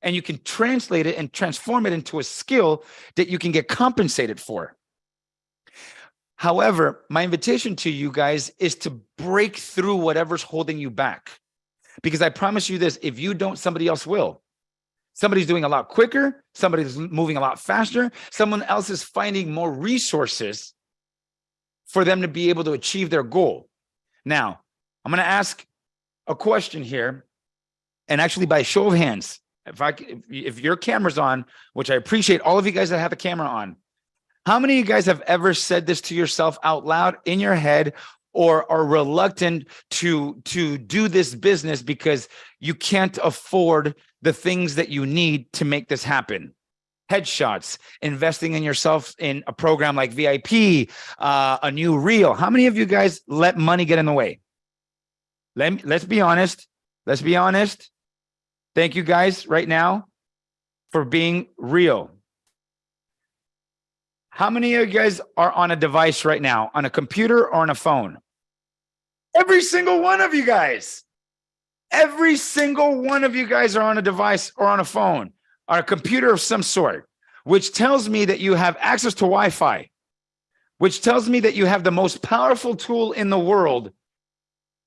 and you can translate it and transform it into a skill that you can get compensated for. However, my invitation to you guys is to break through whatever's holding you back. Because I promise you this, if you don't, somebody else will. Somebody's doing a lot quicker. Somebody's moving a lot faster. Someone else is finding more resources for them to be able to achieve their goal. Now, I'm going to ask a question here, and actually by show of hands, if your camera's on, which I appreciate all of you guys that have the camera on, how many of you guys have ever said this to yourself out loud in your head, or are reluctant to do this business because you can't afford the things that you need to make this happen? Headshots, investing in yourself in a program like VIP, a new reel. How many of you guys let money get in the way? Let's be honest. Let's be honest. Thank you guys right now for being real. How many of you guys are on a device right now, on a computer or on a phone? Every single one of you guys. Every single one of you guys are on a device or on a phone or a computer of some sort, which tells me that you have access to Wi-Fi, which tells me that you have the most powerful tool in the world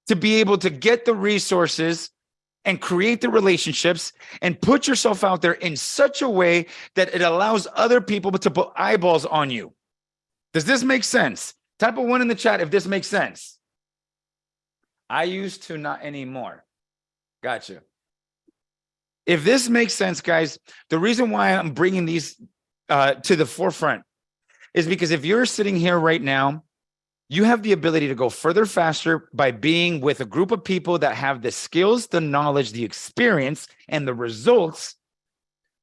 to be able to get the resources and create the relationships and put yourself out there in such a way that it allows other people to put eyeballs on you. Does this make sense? Type a 1 in the chat if this makes sense. I used to, not anymore. Gotcha. If this makes sense, guys, the reason why I'm bringing these to the forefront is because if you're sitting here right now, you have the ability to go further faster by being with a group of people that have the skills, the knowledge, the experience, and the results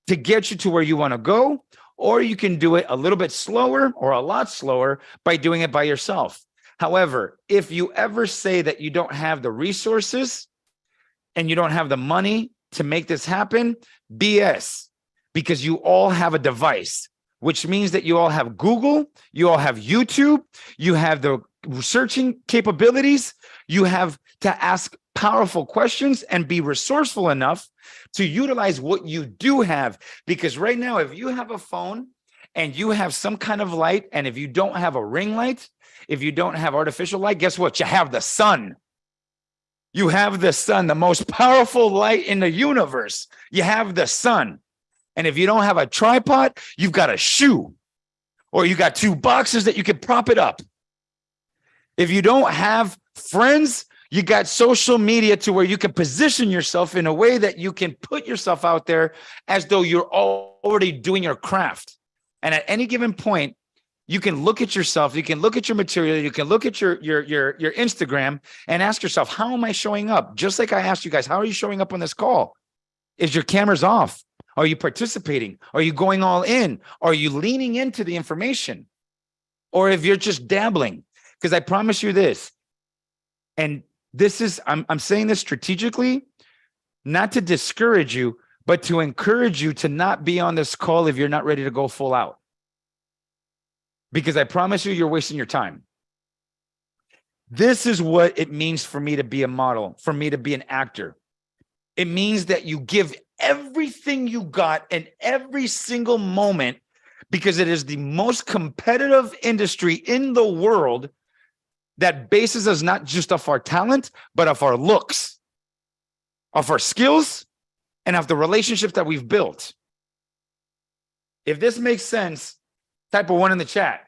to get you to where you want to go, or you can do it a little bit slower or a lot slower by doing it by yourself. However, if you ever say that you don't have the resources and you don't have the money to make this happen, BS, because you all have a device, which means that you all have Google, you all have YouTube, you have the researching capabilities, you have to ask powerful questions and be resourceful enough to utilize what you do have. Because right now, if you have a phone and you have some kind of light, and if you don't have a ring light, if you don't have artificial light, guess what? You have the sun. You have the sun, the most powerful light in the universe. You have the sun. And if you don't have a tripod, you've got a shoe, or you got 2 boxes that you can prop it up. If you don't have friends, you got social media to where you can position yourself in a way that you can put yourself out there as though you're already doing your craft. And at any given point, you can look at yourself, you can look at your material, you can look at your Instagram and ask yourself, how am I showing up? Just like I asked you guys, how are you showing up on this call? Is your cameras off? Are you participating? Are you going all in? Are you leaning into the information? Or if you're just dabbling? Because I promise you this, and this is, I'm saying this strategically, not to discourage you, but to encourage you to not be on this call if you're not ready to go full out. Because I promise you, you're wasting your time. This is what it means for me to be a model, for me to be an actor. It means that you give everything you got in every single moment, because it is the most competitive industry in the world that bases us not just off our talent, but off our looks, of our skills, and of the relationships that we've built. If this makes sense, type a 1 in the chat.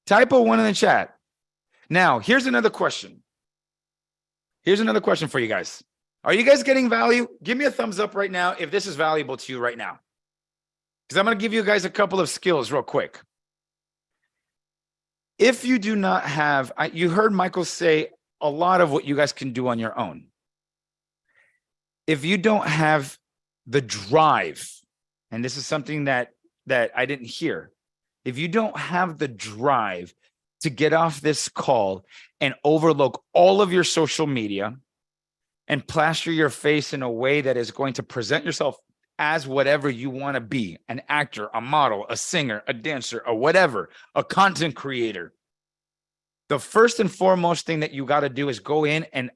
Type a 1 in the chat. Now, here's another question. Here's another question for you guys. Are you guys getting value? Give me a thumbs up right now if this is valuable to you right now. Because I'm going to give you guys a couple of skills real quick. If you do not have, you heard Michael say a lot of what you guys can do on your own. If you don't have the drive, and this is something that I didn't hear, if you don't have the drive to get off this call and overlook all of your social media and plaster your face in a way that is going to present yourself as whatever you want to be, an actor, a model, a singer, a dancer, or whatever, a content creator, the first and foremost thing that you got to do is go in and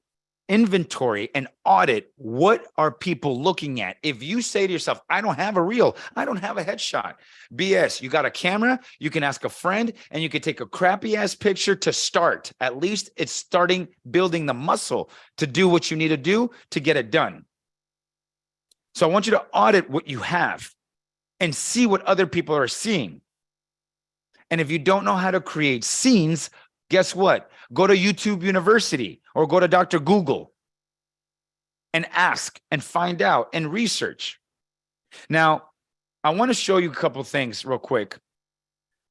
inventory and audit what are people looking at. If you say to yourself, I don't have a reel, I don't have a headshot, BS, you got a camera, you can ask a friend, and you can take a crappy ass picture to start. At least it's starting building the muscle to do what you need to do to get it done. So I want you to audit what you have and see what other people are seeing. And if you don't know how to create scenes, guess what? Go to YouTube University or go to Dr. Google and ask and find out and research. Now, I want to show you a couple things real quick,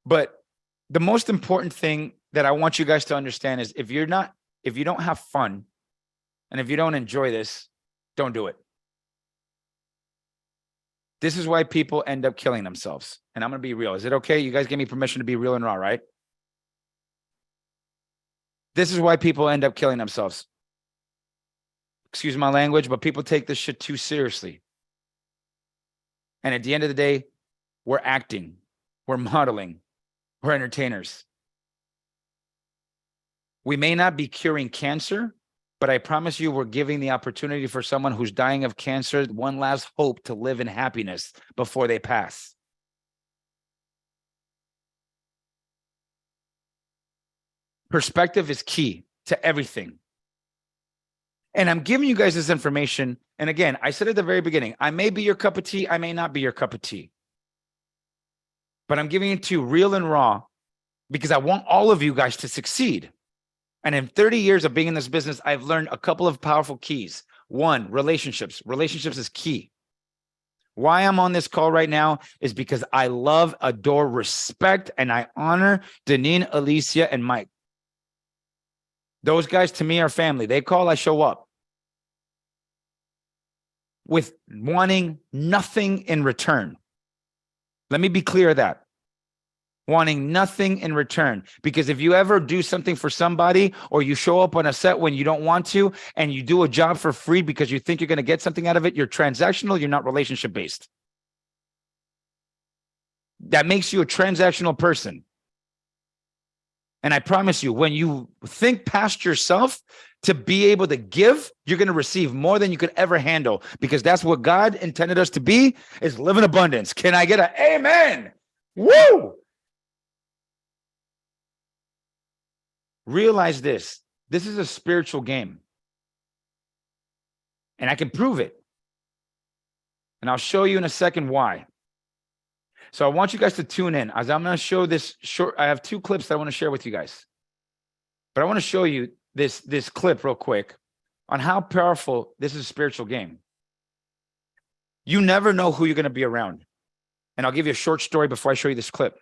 but the most important thing that I want you guys to understand is if you don't have fun and if you don't enjoy this, don't do it. This is why people end up killing themselves. And I'm going to be real. Is it okay? You guys give me permission to be real and raw, right? This is why people end up killing themselves. Excuse my language, but people take this shit too seriously. And at the end of the day, we're acting, we're modeling, we're entertainers. We may not be curing cancer, but I promise you we're giving the opportunity for someone who's dying of cancer one last hope to live in happiness before they pass. Perspective is key to everything. And I'm giving you guys this information. And again, I said at the very beginning, I may be your cup of tea. I may not be your cup of tea. But I'm giving it to you real and raw because I want all of you guys to succeed. And in 30 years of being in this business, I've learned a couple of powerful keys. One, relationships. Relationships is key. Why I'm on this call right now is because I love, adore, respect, and I honor Deneen, Alicia, and Mike. Those guys to me are family. They call, I show up. With wanting nothing in return. Let me be clear of that. Wanting nothing in return. Because if you ever do something for somebody, or you show up on a set when you don't want to, and you do a job for free because you think you're going to get something out of it, you're transactional, you're not relationship based. That makes you a transactional person. And I promise you, when you think past yourself to be able to give, you're going to receive more than you could ever handle, because that's what God intended us to be, is live in abundance. Can I get an amen? Woo! Realize this. This is a spiritual game. And I can prove it. And I'll show you in a second why. So I want you guys to tune in as I'm going to show this short. I have 2 clips that I want to share with you guys. But I want to show you this clip real quick on how powerful this is a spiritual game. You never know who you're going to be around. And I'll give you a short story before I show you this clip.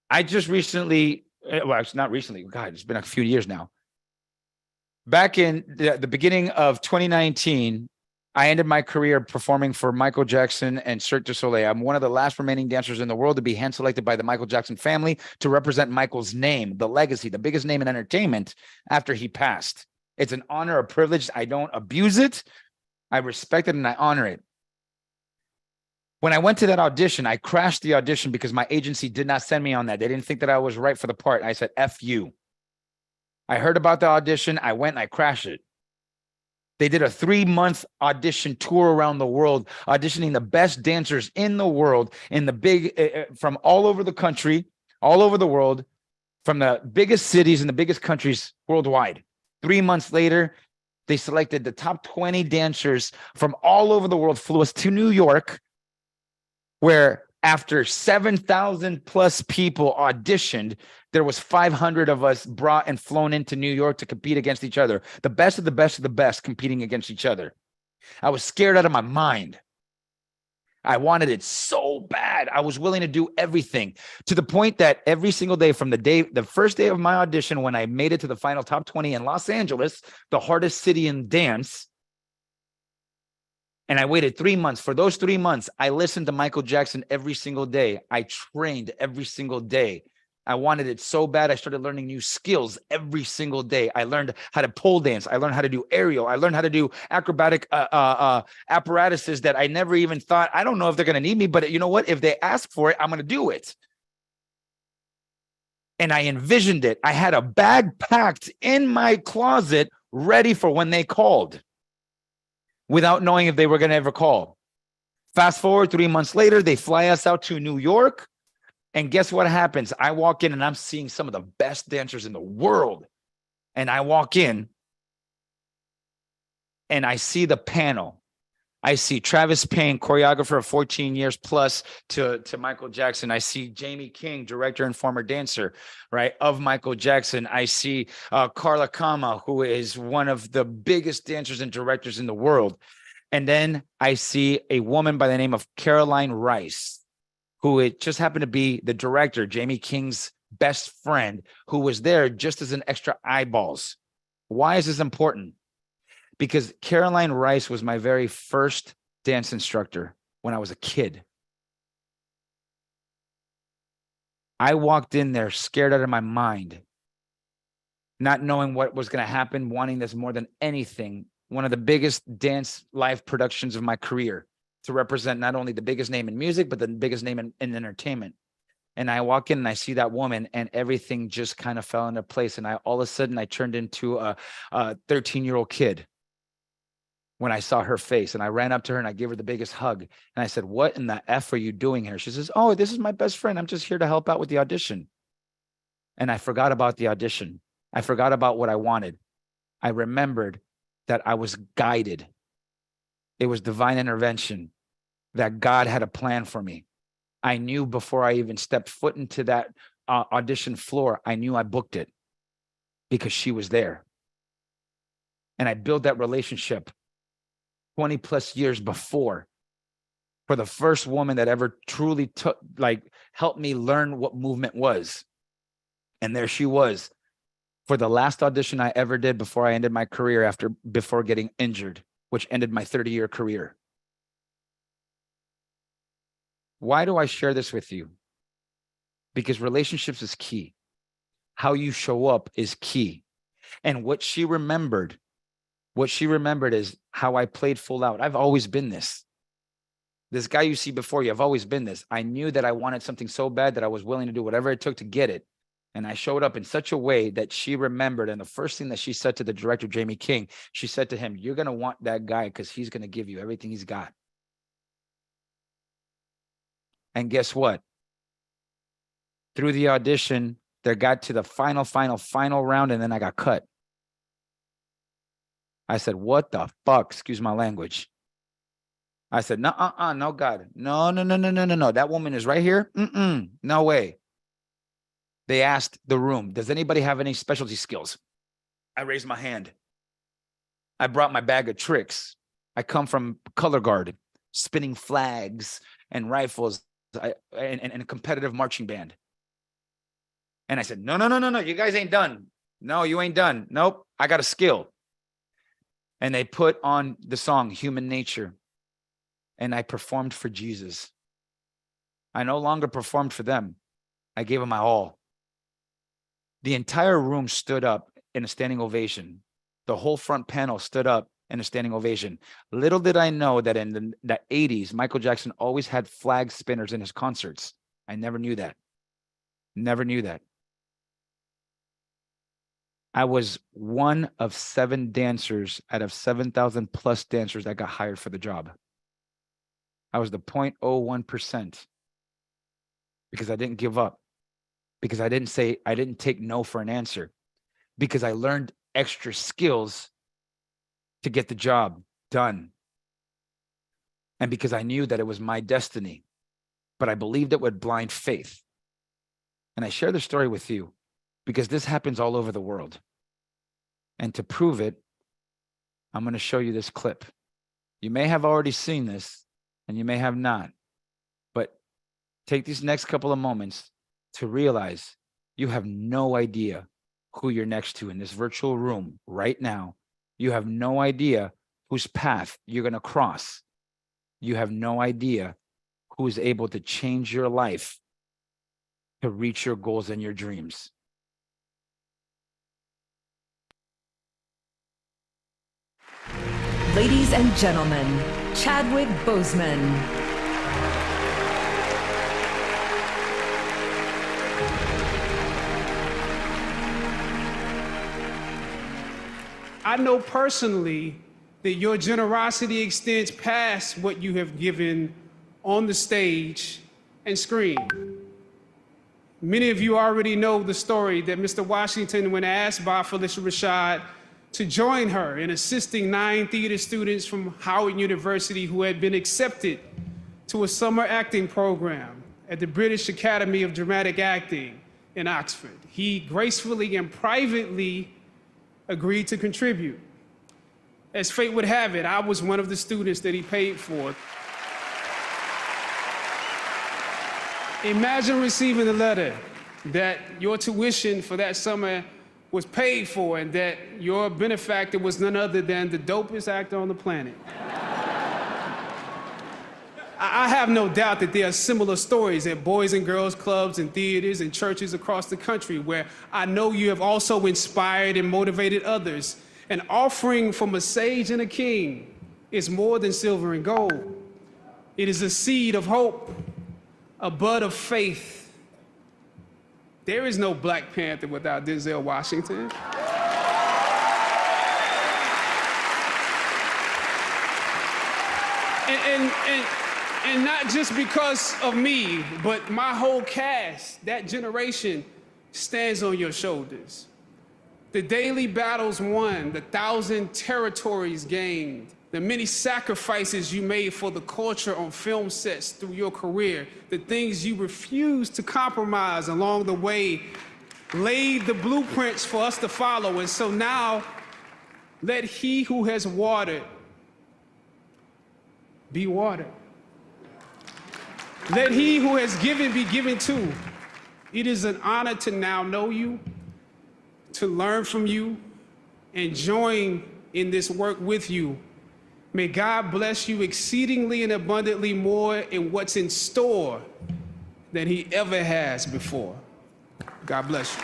I just recently, well, it's not recently, God, it's been a few years now. Back in the beginning of 2019, I ended my career performing for Michael Jackson and Cirque du Soleil. I'm one of the last remaining dancers in the world to be hand-selected by the Michael Jackson family to represent Michael's name, the legacy, the biggest name in entertainment after he passed. It's an honor, a privilege. I don't abuse it. I respect it and I honor it. When I went to that audition, I crashed the audition because my agency did not send me on that. They didn't think that I was right for the part. I said, F you. I heard about the audition. I went and I crashed it. They did a 3-month audition tour around the world, auditioning the best dancers in the world, in the big, from all over the country, all over the world, from the biggest cities and the biggest countries worldwide. 3 months later, they selected the top 20 dancers from all over the world, flew us to New York, where after 7,000 plus people auditioned, there was 500 of us brought and flown into New York to compete against each other. The best of the best of the best competing against each other. I was scared out of my mind. I wanted it so bad. I was willing to do everything, to the point that every single day from the first day of my audition, when I made it to the final top 20 in Los Angeles, the hardest city in dance, and I waited 3 months. For those 3 months, I listened to Michael Jackson every single day. I trained every single day. I wanted it so bad. I started learning new skills every single day. I learned how to pole dance. I learned how to do aerial. I learned how to do acrobatic apparatuses that I never even thought, I don't know if they're going to need me, but you know what? If they ask for it, I'm going to do it. And I envisioned it. I had a bag packed in my closet ready for when they called, without knowing if they were going to ever call. Fast forward 3 months later, they fly us out to New York. And guess what happens? I walk in and I'm seeing some of the best dancers in the world. And I walk in and I see the panel. I see Travis Payne, choreographer of 14 years plus to Michael Jackson. I see Jamie King, director and former dancer, right, of Michael Jackson. I see Carla Kama, who is one of the biggest dancers and directors in the world. And then I see a woman by the name of Caroline Rice, who it just happened to be the director, Jamie King's best friend, who was there just as an extra eyeballs. Why is this important? Because Caroline Rice was my very first dance instructor when I was a kid. I walked in there scared out of my mind, not knowing what was going to happen, wanting this more than anything. One of the biggest dance live productions of my career, to represent not only the biggest name in music, but the biggest name in entertainment. And I walk in and I see that woman and everything just kind of fell into place. And all of a sudden I turned into a 13-year-old kid when I saw her face. And I ran up to her and I gave her the biggest hug. And I said, "What in the F are you doing here?" She says, "Oh, this is my best friend. I'm just here to help out with the audition." And I forgot about the audition. I forgot about what I wanted. I remembered that I was guided. It was divine intervention, that God had a plan for me. I knew before I even stepped foot into that audition floor, I knew I booked it because she was there. And I built that relationship 20 plus years before for the first woman that ever truly took, helped me learn what movement was. And there she was for the last audition I ever did before I ended my career before getting injured, which ended my 30-year career. Why do I share this with you? Because relationships is key. How you show up is key. And what she remembered is how I played full out. I've always been this. This guy you see before you, I've always been this. I knew that I wanted something so bad that I was willing to do whatever it took to get it. And I showed up in such a way that she remembered. And the first thing that she said to the director, Jamie King, she said to him, "You're going to want that guy because he's going to give you everything he's got." And guess what? Through the audition, they got to the final round, and then I got cut. I said, "What the fuck?" Excuse my language. I said, no, God. No. That woman is right here. No way. They asked the room, "Does anybody have any specialty skills?" I raised my hand. I brought my bag of tricks. I come from color guard, spinning flags and rifles, and a competitive marching band. And I said, no, you guys ain't done. No, you ain't done. Nope, I got a skill. And they put on the song Human Nature, and I performed for Jesus. I no longer performed for them. I gave them my all. The entire room stood up in a standing ovation. The whole front panel stood up in a standing ovation. Little did I know that in the 80s, Michael Jackson always had flag spinners in his concerts. I never knew that. Never knew that. I was one of 7 dancers out of 7,000 plus dancers that got hired for the job. I was the 0.01% because I didn't give up, because I didn't take no for an answer, because I learned extra skills to get the job done. And because I knew that it was my destiny, but I believed it with blind faith. And I share the story with you because this happens all over the world. And to prove it, I'm going to show you this clip. You may have already seen this and you may have not, but take these next couple of moments to realize you have no idea who you're next to in this virtual room right now. You have no idea whose path you're going to cross. You have no idea who is able to change your life to reach your goals and your dreams. Ladies and gentlemen, Chadwick Boseman. I know personally that your generosity extends past what you have given on the stage and screen. Many of you already know the story that Mr. Washington, when asked by Phylicia Rashad to join her in assisting 9 theater students from Howard University who had been accepted to a summer acting program at the British Academy of Dramatic Acting in Oxford, he gracefully and privately agreed to contribute. As fate would have it, I was one of the students that he paid for. Imagine receiving a letter that your tuition for that summer was paid for and that your benefactor was none other than the dopest actor on the planet. I have no doubt that there are similar stories at boys and girls clubs and theaters and churches across the country where I know you have also inspired and motivated others. An offering from a sage and a king is more than silver and gold. It is a seed of hope, a bud of faith. There is no Black Panther without Denzel Washington. And not just because of me, but my whole cast, that generation stands on your shoulders. The daily battles won, the 1,000 territories gained, the many sacrifices you made for the culture on film sets through your career, the things you refused to compromise along the way, laid the blueprints for us to follow. And so now, let he who has watered be watered. Let he who has given be given too. It is an honor to now know you, to learn from you, and join in this work with you. May God bless you exceedingly and abundantly more in what's in store than he ever has before. God bless you.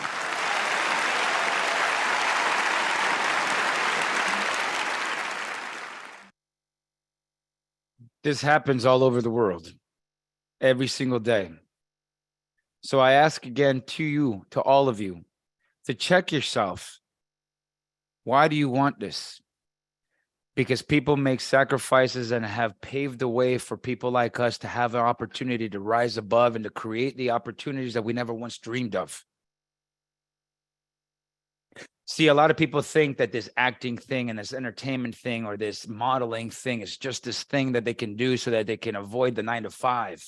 This happens all over the world, every single day. So I ask again to you, to all of you, to check yourself. Why do you want this? Because people make sacrifices and have paved the way for people like us to have an opportunity to rise above and to create the opportunities that we never once dreamed of. See, a lot of people think that this acting thing and this entertainment thing or this modeling thing is just this thing that they can do so that they can avoid the 9-to-5.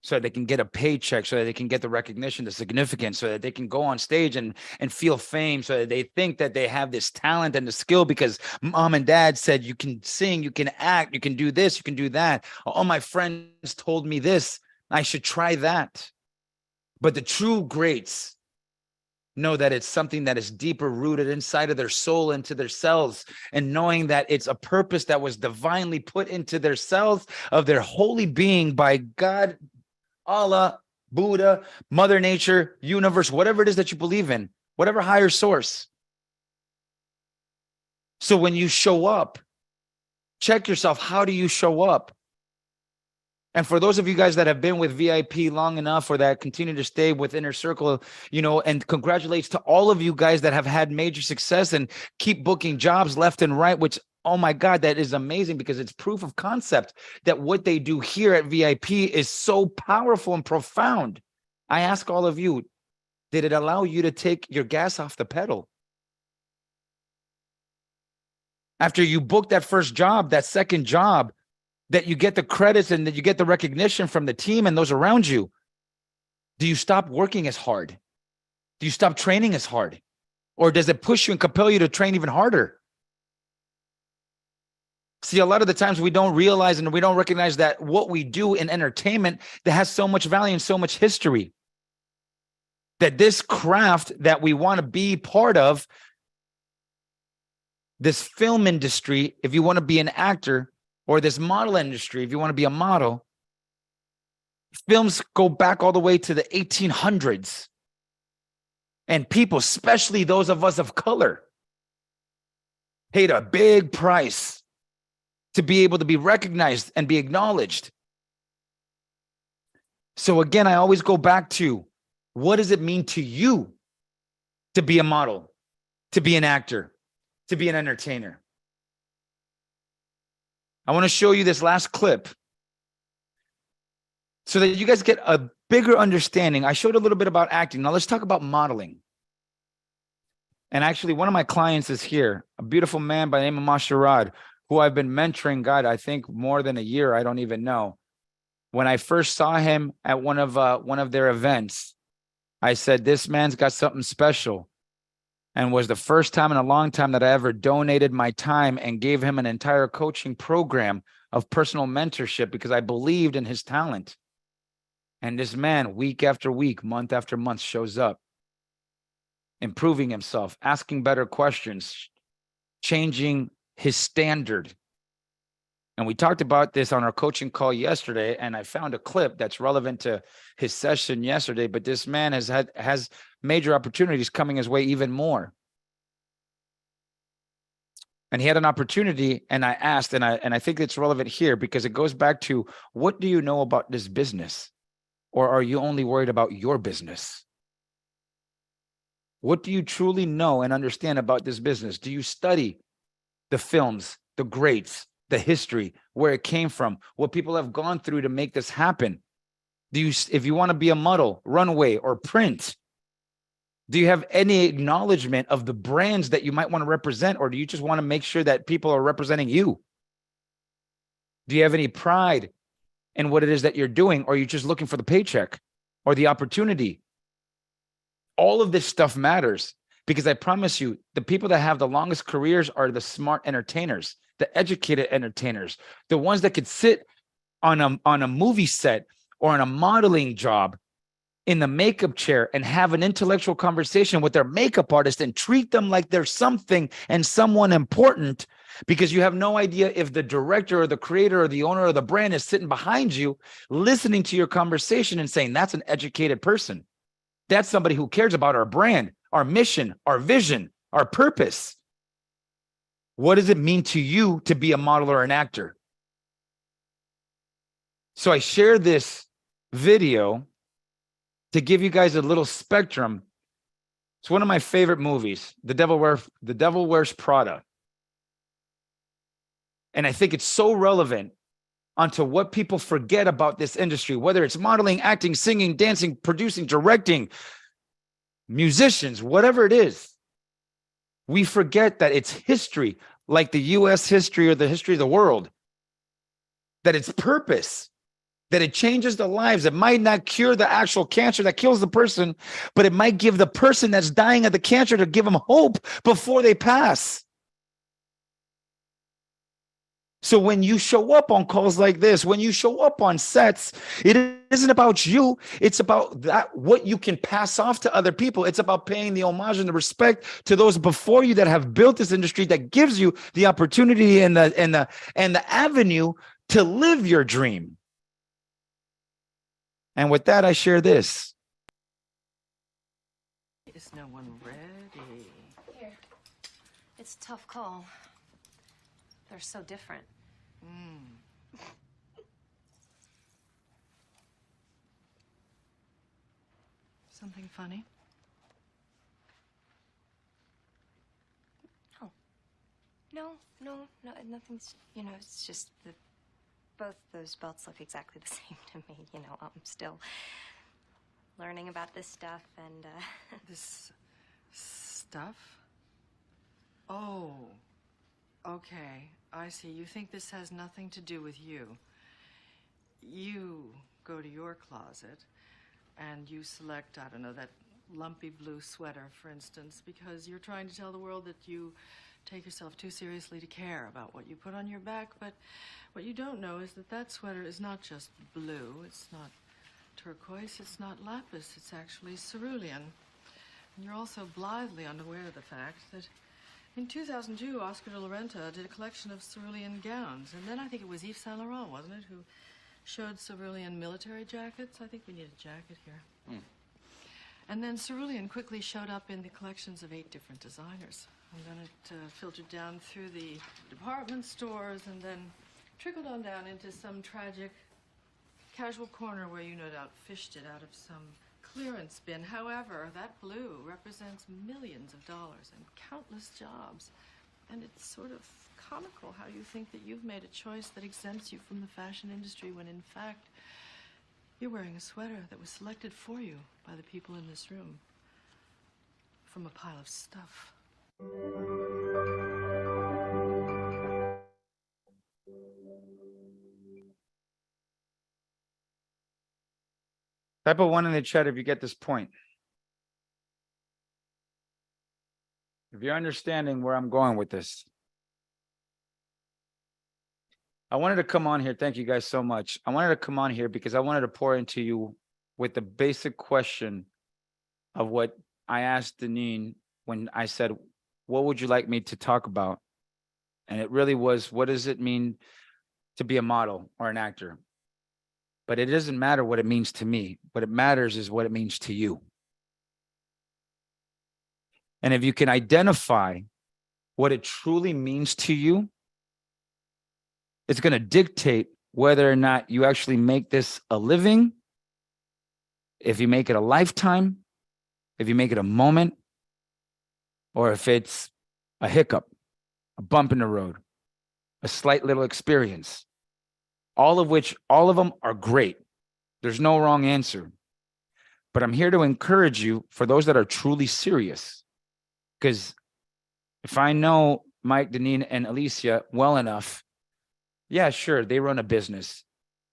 So that they can get a paycheck, so that they can get the recognition, the significance, so that they can go on stage and feel fame, so that they think that they have this talent and the skill because mom and dad said you can sing, you can act, you can do this, you can do that. All my friends told me this, I should try that. But the true greats know that it's something that is deeper rooted inside of their soul, into their cells, and knowing that it's a purpose that was divinely put into their cells of their holy being by God, Allah, Buddha, Mother Nature, universe, whatever it is that you believe in, whatever higher source. So when you show up, check yourself. How do you show up? And for those of you guys that have been with VIP long enough or that continue to stay with Inner Circle, you know, and congratulations to all of you guys that have had major success and keep booking jobs left and right, which, oh my God, that is amazing because it's proof of concept that what they do here at VIP is so powerful and profound. I ask all of you, did it allow you to take your gas off the pedal? After you book that first job, that second job, that you get the credits and that you get the recognition from the team and those around you, do you stop working as hard? Do you stop training as hard? Or does it push you and compel you to train even harder? See, a lot of the times we don't realize and we don't recognize that what we do in entertainment that has so much value and so much history. That this craft that we want to be part of, this film industry, if you want to be an actor, or this model industry, if you want to be a model, films go back all the way to the 1800s. And people, especially those of us of color, paid a big price to be able to be recognized and be acknowledged. So again, I always go back to, what does it mean to you to be a model, to be an actor, to be an entertainer? I want to show you this last clip so that you guys get a bigger understanding. I showed a little bit about acting. Now let's talk about modeling. And actually, one of my clients is here, a beautiful man by the name of Masharad, who I've been mentoring, God, I think more than a year. I don't even know. When I first saw him at one of their events, I said, this man's got something special. And was the first time in a long time that I ever donated my time and gave him an entire coaching program of personal mentorship because I believed in his talent. And this man, week after week, month after month, shows up, improving himself, asking better questions, changing his standard. And we talked about this on our coaching call yesterday, and I found a clip that's relevant to his session yesterday, but this man has major opportunities coming his way even more. And he had an opportunity, and I asked, and I think it's relevant here because it goes back to, what do you know about this business? Or are you only worried about your business? What do you truly know and understand about this business? Do you study the films, the greats, the history, where it came from, what people have gone through to make this happen? Do you, if you want to be a model, runway, or print, Do you have any acknowledgement of the brands that you might want to represent, or do you just want to make sure that people are representing you? Do you have any pride in what it is that you're doing, or are you just looking for the paycheck or the opportunity? All of this stuff matters, because I promise you, the people that have the longest careers are the smart entertainers, the educated entertainers, the ones that could sit on a movie set or on a modeling job in the makeup chair and have an intellectual conversation with their makeup artist and treat them like they're something and someone important, because you have no idea if the director or the creator or the owner of the brand is sitting behind you, listening to your conversation and saying, that's an educated person. That's somebody who cares about our brand, our mission, our vision, our purpose. What does it mean to you to be a model or an actor? So I share this video to give you guys a little spectrum. It's one of my favorite movies, The Devil Wears Prada. And I think it's so relevant onto what people forget about this industry, whether it's modeling, acting, singing, dancing, producing, directing, musicians, whatever it is. We forget that it's history, like the US history or the history of the world, that it's purpose, that it changes the lives. It might not cure the actual cancer that kills the person, but it might give the person that's dying of the cancer to give them hope before they pass. So when you show up on calls like this, when you show up on sets, it isn't about you. It's about that, what you can pass off to other people. It's about paying the homage and the respect to those before you that have built this industry that gives you the opportunity and the avenue to live your dream. And with that, I share this. Is no one ready? Here. It's a tough call. They're so different. Something funny? No, nothing's, it's just that both those belts look exactly the same to me. I'm still learning about this stuff and, This stuff? Oh, okay. I see. You think this has nothing to do with you. You go to your closet and you select, I don't know, that lumpy blue sweater, for instance, because you're trying to tell the world that you take yourself too seriously to care about what you put on your back. But what you don't know is that that sweater is not just blue. It's not turquoise. It's not lapis. It's actually cerulean. And you're also blithely unaware of the fact that in 2002, Oscar de la Renta did a collection of cerulean gowns. And then I think it was Yves Saint Laurent, wasn't it, who showed cerulean military jackets? I think we need a jacket here. And then cerulean quickly showed up in the collections of 8 different designers. And then it filtered down through the department stores and then trickled on down into some tragic casual corner where you no doubt fished it out of some clearance bin. However, that blue represents millions of dollars and countless jobs. And it's sort of comical how you think that you've made a choice that exempts you from the fashion industry when in fact you're wearing a sweater that was selected for you by the people in this room from a pile of stuff. Type a 1 in the chat if you get this point. If you're understanding where I'm going with this. I wanted to come on here. Thank you guys so much. I wanted to come on here because I wanted to pour into you with the basic question of what I asked Deneen when I said, what would you like me to talk about? And it really was, what does it mean to be a model or an actor? But it doesn't matter what it means to me. What it matters is what it means to you. And if you can identify what it truly means to you, it's going to dictate whether or not you actually make this a living, if you make it a lifetime, if you make it a moment, or if it's a hiccup, a bump in the road, a slight little experience. All of them are great. There's no wrong answer. But I'm here to encourage you for those that are truly serious. Because if I know Mike, Deneen, and Alicia well enough, yeah, sure, they run a business.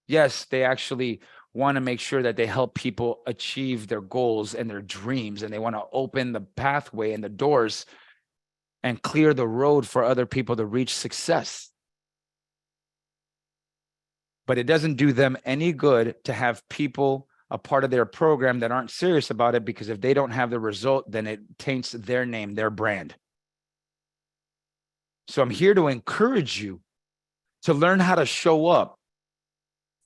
Yes, they actually want to make sure that they help people achieve their goals and their dreams, and they want to open the pathway and the doors and clear the road for other people to reach success. But it doesn't do them any good to have people a part of their program that aren't serious about it, because if they don't have the result, then it taints their name, their brand. So I'm here to encourage you to learn how to show up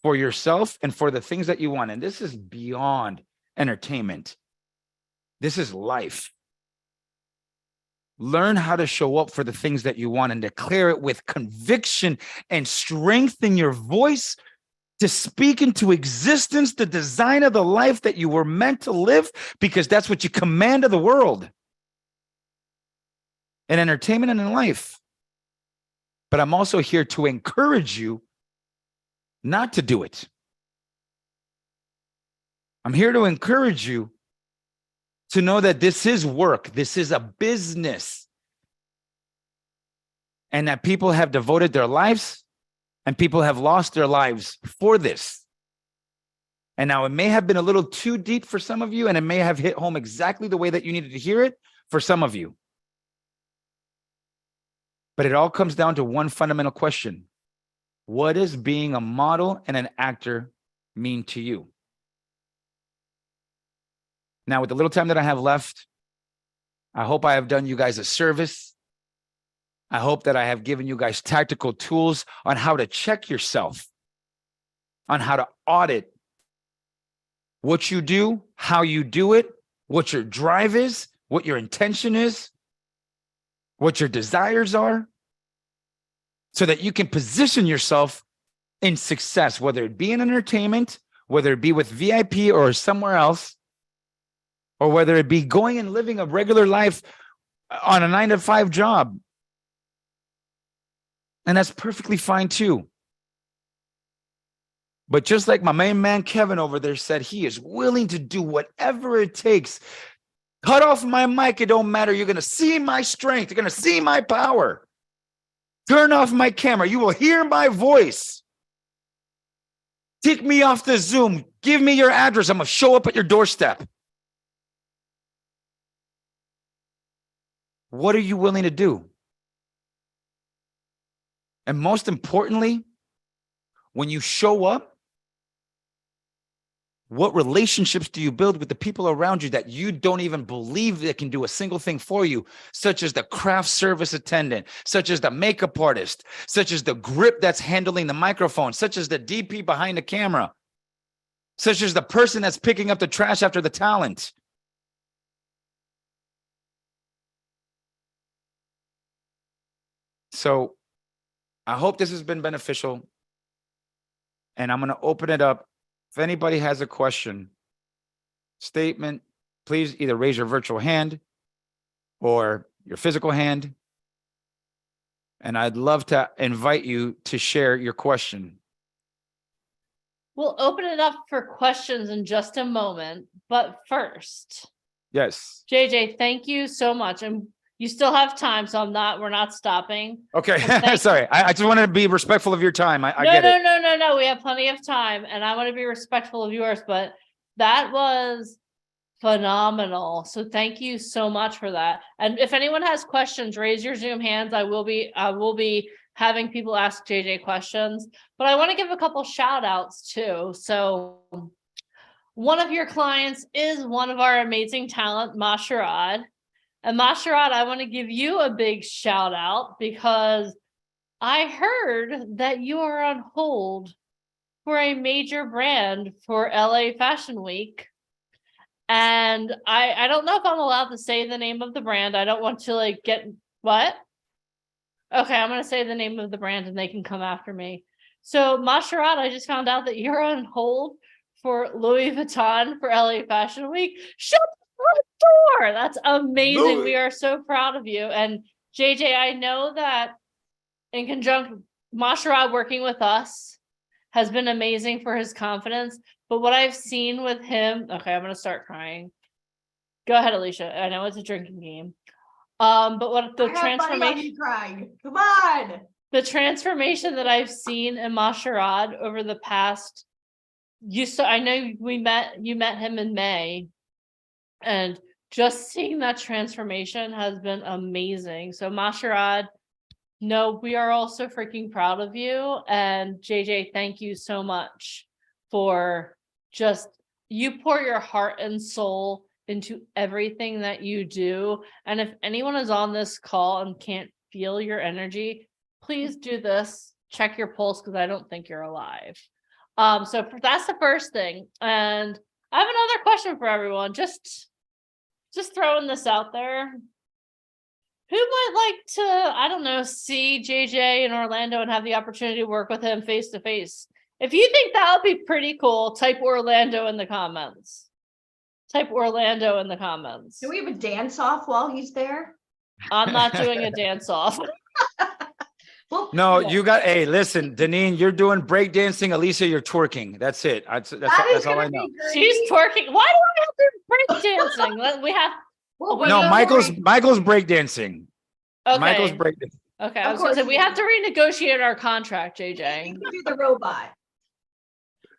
for yourself and for the things that you want. And this is beyond entertainment. This is life. Learn how to show up for the things that you want and declare it with conviction and strengthen your voice to speak into existence the design of the life that you were meant to live, because that's what you command of the world in entertainment and in life. But I'm also here to encourage you not to do it. I'm here to encourage you to know that this is work. This is a business. And that people have devoted their lives and people have lost their lives for this. And now it may have been a little too deep for some of you, and it may have hit home exactly the way that you needed to hear it for some of you. But it all comes down to one fundamental question. What does being a model and an actor mean to you? Now, with the little time that I have left, I hope I have done you guys a service. I hope that I have given you guys tactical tools on how to check yourself, on how to audit what you do, how you do it, what your drive is, what your intention is, what your desires are, so that you can position yourself in success, whether it be in entertainment, whether it be with VIP or somewhere else, or whether it be going and living a regular life on a 9-to-5 job. And that's perfectly fine too. But just like my main man Kevin over there said, he is willing to do whatever it takes. Cut off my mic, it don't matter. You're going to see my strength. You're going to see my power. Turn off my camera. You will hear my voice. Take me off the Zoom. Give me your address. I'm going to show up at your doorstep. What are you willing to do? And most importantly, when you show up, what relationships do you build with the people around you that you don't even believe that can do a single thing for you, such as the craft service attendant, such as the makeup artist, such as the grip that's handling the microphone, such as the DP behind the camera, such as the person that's picking up the trash after the talent. So I hope this has been beneficial, and I'm going to open it up. If anybody has a question, statement, please either raise your virtual hand or your physical hand. And I'd love to invite you to share your question. We'll open it up for questions in just a moment. But first, Yes. JJ, thank you so much. And you still have time, so we're not stopping. Okay. Sorry. I just wanted to be respectful of your time. I get it. No. We have plenty of time, and I want to be respectful of yours, but that was phenomenal. So thank you so much for that. And if anyone has questions, raise your Zoom hands. I will be having people ask JJ questions, but I want to give a couple shout outs too. So one of your clients is one of our amazing talent, Masharad. And Masharad, I want to give you a big shout out because I heard that you are on hold for a major brand for LA Fashion Week. And I don't know if I'm allowed to say the name of the brand. I don't want to get what? Okay, I'm going to say the name of the brand and they can come after me. So Masharad, I just found out that you're on hold for Louis Vuitton for LA Fashion Week. Shut the front door. That's amazing. Louis. We are so proud of you. And JJ, I know that in conjunction, Masharad working with us has been amazing for his confidence. But what I've seen with him, okay, I'm gonna start crying. Go ahead, Alicia. I know it's a drinking game. But what the transformation crying. Come on. The transformation that I've seen in Masharad over the past, I know you met him in May, and just seeing that transformation has been amazing. So Masharad, no, we are all so freaking proud of you. And JJ, thank you so much for you pour your heart and soul into everything that you do. And if anyone is on this call and can't feel your energy, please do this. Check your pulse, because I don't think you're alive. So that's the first thing. And I have another question for everyone. Just throwing this out there. Who might like to, I don't know, see JJ in Orlando and have the opportunity to work with him face to face? If you think that would be pretty cool, type Orlando in the comments. Type Orlando in the comments. Do we have a dance off while he's there? I'm not doing a dance off. No, you got, hey, listen, Deneen, you're doing breakdancing. Alicia, you're twerking. That's it. That's all I know. She's twerking. Why do I have to breakdancing? We have. No, Michael's breakdancing. Okay. Michael's breakdancing. Okay, I was gonna say we have to renegotiate our contract, JJ. You can do the robot.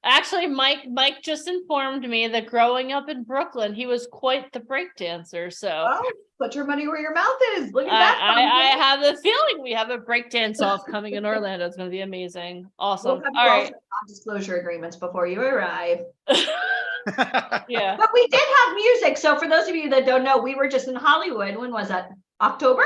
Actually, Mike just informed me that growing up in Brooklyn, he was quite the breakdancer. So oh, put your money where your mouth is. Look at that. I have a feeling we have a breakdance off coming in Orlando. It's going to be amazing. Awesome. We'll All right. Non-disclosure agreements before you arrive. Yeah. But we did have music. So for those of you that don't know, we were just in Hollywood. When was that? October?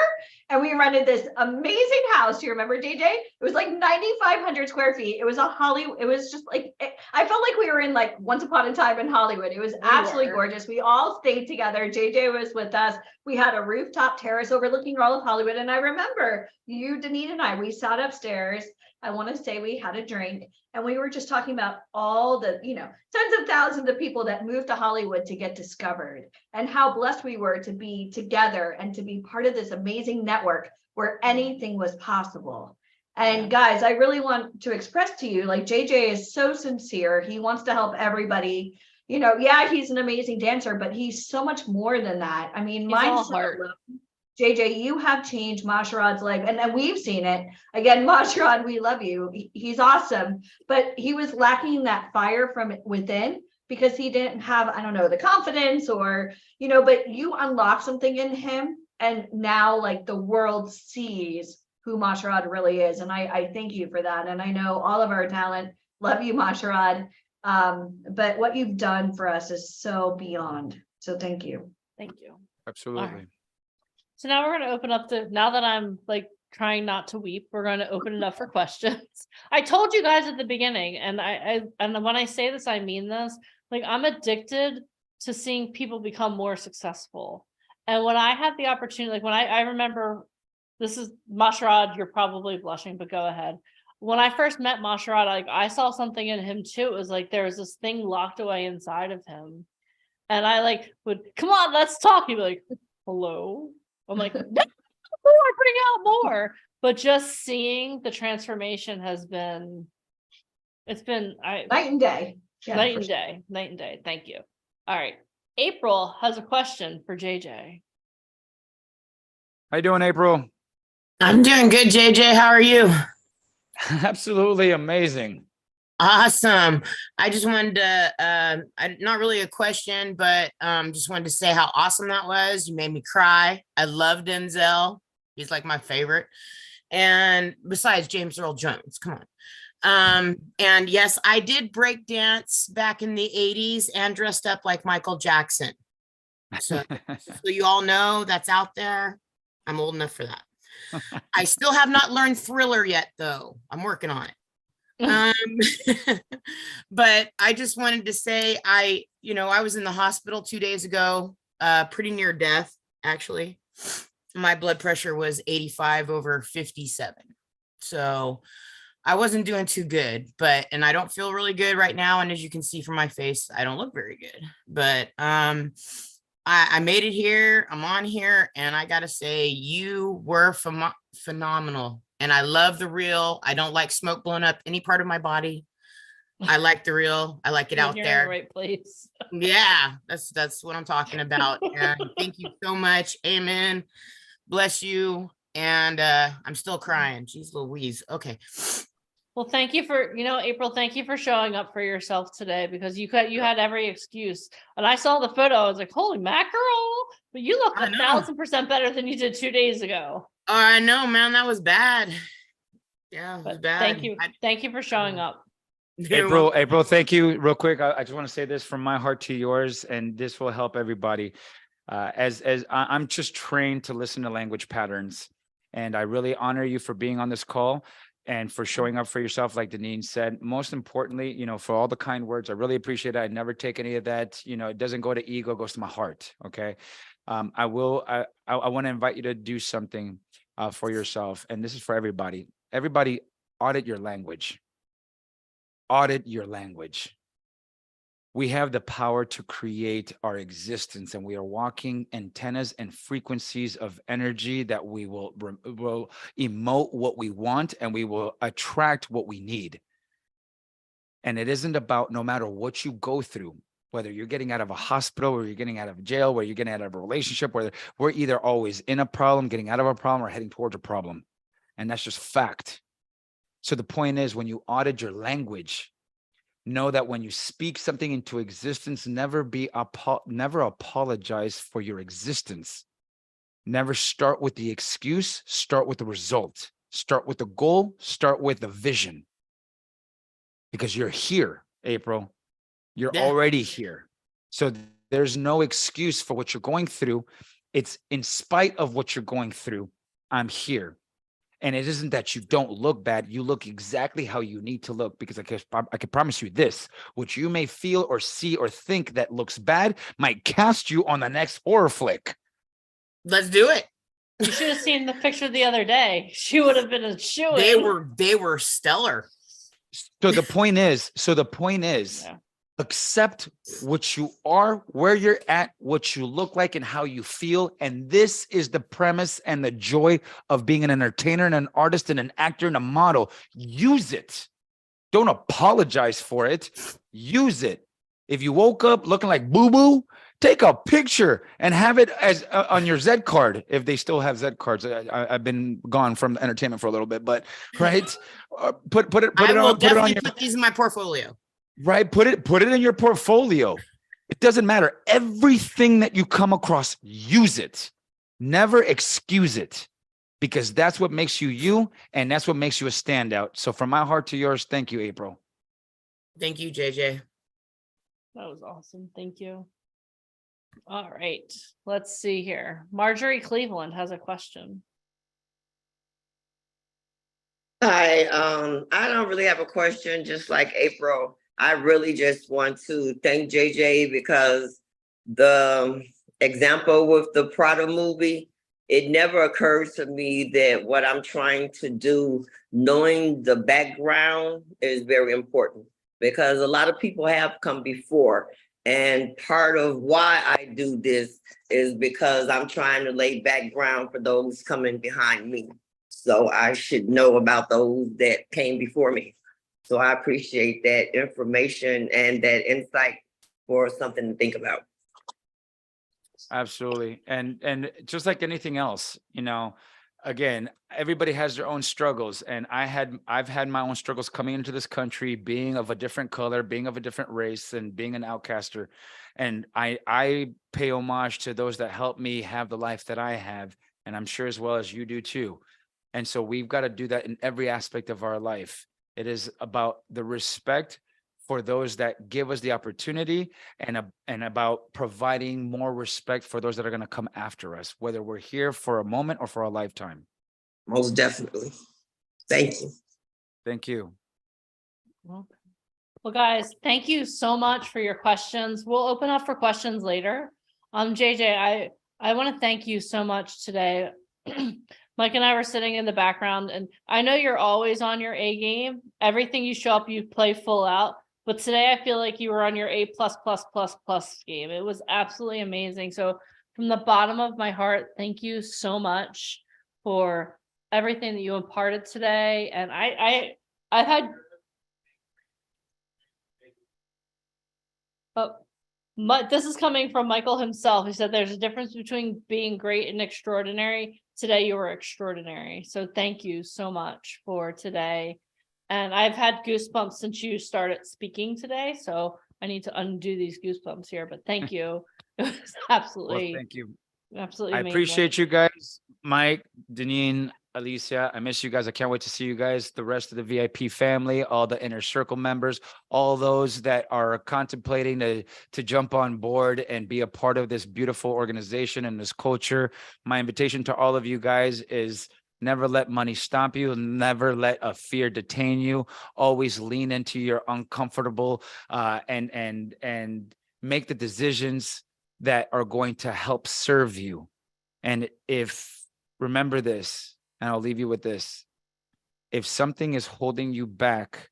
And we rented this amazing house. Do you remember, JJ? It was like 9,500 square feet. It was it was just like, I felt like we were in like Once Upon a Time in Hollywood. It was absolutely gorgeous. We all stayed together. JJ was with us. We had a rooftop terrace overlooking all of Hollywood. And I remember you, Deneen, and we sat upstairs. I want to say we had a drink and we were just talking about all the, tens of thousands of people that moved to Hollywood to get discovered and how blessed we were to be together and to be part of this amazing network where anything was possible. And guys, I really want to express to you, like JJ is so sincere. He wants to help everybody. Yeah, he's an amazing dancer, but he's so much more than that. I mean, mine's JJ, you have changed Masharad's life, and we've seen it. Again, Masharad, we love you. He's awesome, but he was lacking that fire from within because he didn't have, I don't know, the confidence or, but you unlocked something in him, and now like the world sees who Masharad really is, and I thank you for that. And I know all of our talent love you, Masharad, but what you've done for us is so beyond. So thank you. Thank you. Absolutely. So now we're going to open up now that I'm like trying not to weep, we're going to open it up for questions. I told you guys at the beginning, and and when I say this, I mean this, like I'm addicted to seeing people become more successful. And when I had the opportunity, like when I remember, this is Masharad, you're probably blushing, but go ahead. When I first met Masharad, like I saw something in him too. It was like there was this thing locked away inside of him. And I would, come on, let's talk. He'd be like, hello. I'm like, no, bring out more. But just seeing the transformation it's been night and day. Yeah, night and day. Thank you. All right. April has a question for JJ. How you doing, April? I'm doing good, JJ. How are you? Absolutely amazing. Awesome. I just wanted to, not really a question, but just wanted to say how awesome that was. You made me cry. I love Denzel. He's like my favorite. And besides James Earl Jones, come on. And yes, I did break dance back in the 80s and dressed up like Michael Jackson. So you all know that's out there. I'm old enough for that. I still have not learned Thriller yet, though. I'm working on it. But I just wanted to say I was in the hospital 2 days ago, pretty near death, actually. My blood pressure was 85/57. So I wasn't doing too good, and I don't feel really good right now. And as you can see from my face, I don't look very good, but I made it here. I'm on here, and I gotta say you were phenomenal. And I love the reel. I don't like smoke blowing up any part of my body. I like the real. I like it out You're in the there. right place. Yeah, that's what I'm talking about. And thank you so much. Amen. Bless you. And I'm still crying. Jeez Louise. Okay. Well, thank you for, April, thank you for showing up for yourself today, because you had every excuse. And I saw the photo, I was like, holy mackerel, but you look I know. 1,000% better than you did 2 days ago. Oh, I know, man. That was bad. Yeah, it was But bad. thank you for showing up. April, thank you. Real quick, I just want to say this from my heart to yours, and this will help everybody. I'm just trained to listen to language patterns, and I really honor you for being on this call and for showing up for yourself, like Deneen said. Most importantly, for all the kind words, I really appreciate it. I never take any of that. It doesn't go to ego, it goes to my heart. Okay. I want to invite you to do something for yourself, and this is for everybody. Everybody, audit your language. Audit your language. We have the power to create our existence, and we are walking antennas and frequencies of energy that we will emote what we want, and we will attract what we need. And it isn't about, no matter what you go through, whether you're getting out of a hospital or you're getting out of jail, where you're getting out of a relationship, where we're either always in a problem, getting out of a problem, or heading towards a problem. And that's just fact. So the point is, when you audit your language, know that when you speak something into existence, never apologize for your existence. Never start with the excuse, start with the result. Start with the goal, start with the vision. Because you're here, April. You're already here. So there's no excuse for what you're going through. It's in spite of what you're going through, I'm here. And it isn't that you don't look bad. You look exactly how you need to look, because I can promise you this: what you may feel or see or think that looks bad might cast you on the next horror flick. Let's do it. You should have seen the picture the other day. She would have been a shoo. They were stellar. So the point is, accept what you are, where you're at, what you look like, and how you feel. And this is the premise and the joy of being an entertainer and an artist and an actor and a model. Use it. Don't apologize for it. Use it. If you woke up looking like boo-boo, take a picture and have it as on your Z card, if they still have Z cards. I've been gone from entertainment for a little bit, but right. Put it on put these in my portfolio. Right. Put it in your portfolio. It doesn't matter. Everything that you come across, use it. Never excuse it, because that's what makes you you, and that's what makes you a standout. So from my heart to yours, thank you, April. Thank you, JJ. That was awesome. Thank you. All right. Let's see here. Marjorie Cleveland has a question. Hi. I don't really have a question, just like April. I really just want to thank JJ, because the example with the Prada movie, it never occurred to me that what I'm trying to do, knowing the background, is very important, because a lot of people have come before. And part of why I do this is because I'm trying to lay background for those coming behind me. So I should know about those that came before me. So I appreciate that information and that insight for something to think about. Absolutely. And just like anything else, again, everybody has their own struggles. And I've had my own struggles coming into this country, being of a different color, being of a different race, and being an outcaster. And I pay homage to those that helped me have the life that I have. And I'm sure as well as you do too. And so we've got to do that in every aspect of our life. It is about the respect for those that give us the opportunity, and about providing more respect for those that are going to come after us, whether we're here for a moment or for a lifetime. Most definitely. Thank you. Thank you. Well, guys, thank you so much for your questions. We'll open up for questions later. JJ, I want to thank you so much today. Mike and I were sitting in the background, and I know you're always on your A game. Everything you show up, you play full out. But today I feel like you were on your A+++ game. It was absolutely amazing. So from the bottom of my heart, thank you so much for everything that you imparted today. And I've had This is coming from Michael himself. He said there's a difference between being great and extraordinary. Today you were extraordinary. So thank you so much for today. And I've had goosebumps since you started speaking today. So I need to undo these goosebumps here, but thank you. It was absolutely, Well, thank you. absolutely I amazing. appreciate you guys, Mike, Deneen, Alicia. I miss you guys. I can't wait to see you guys, the rest of the VIP family, all the inner circle members, all those that are contemplating to jump on board and be a part of this beautiful organization and this culture. My invitation to all of you guys is never let money stop you. Never let a fear detain you. Always lean into your uncomfortable and make the decisions that are going to help serve you. And remember this, and I'll leave you with this. If something is holding you back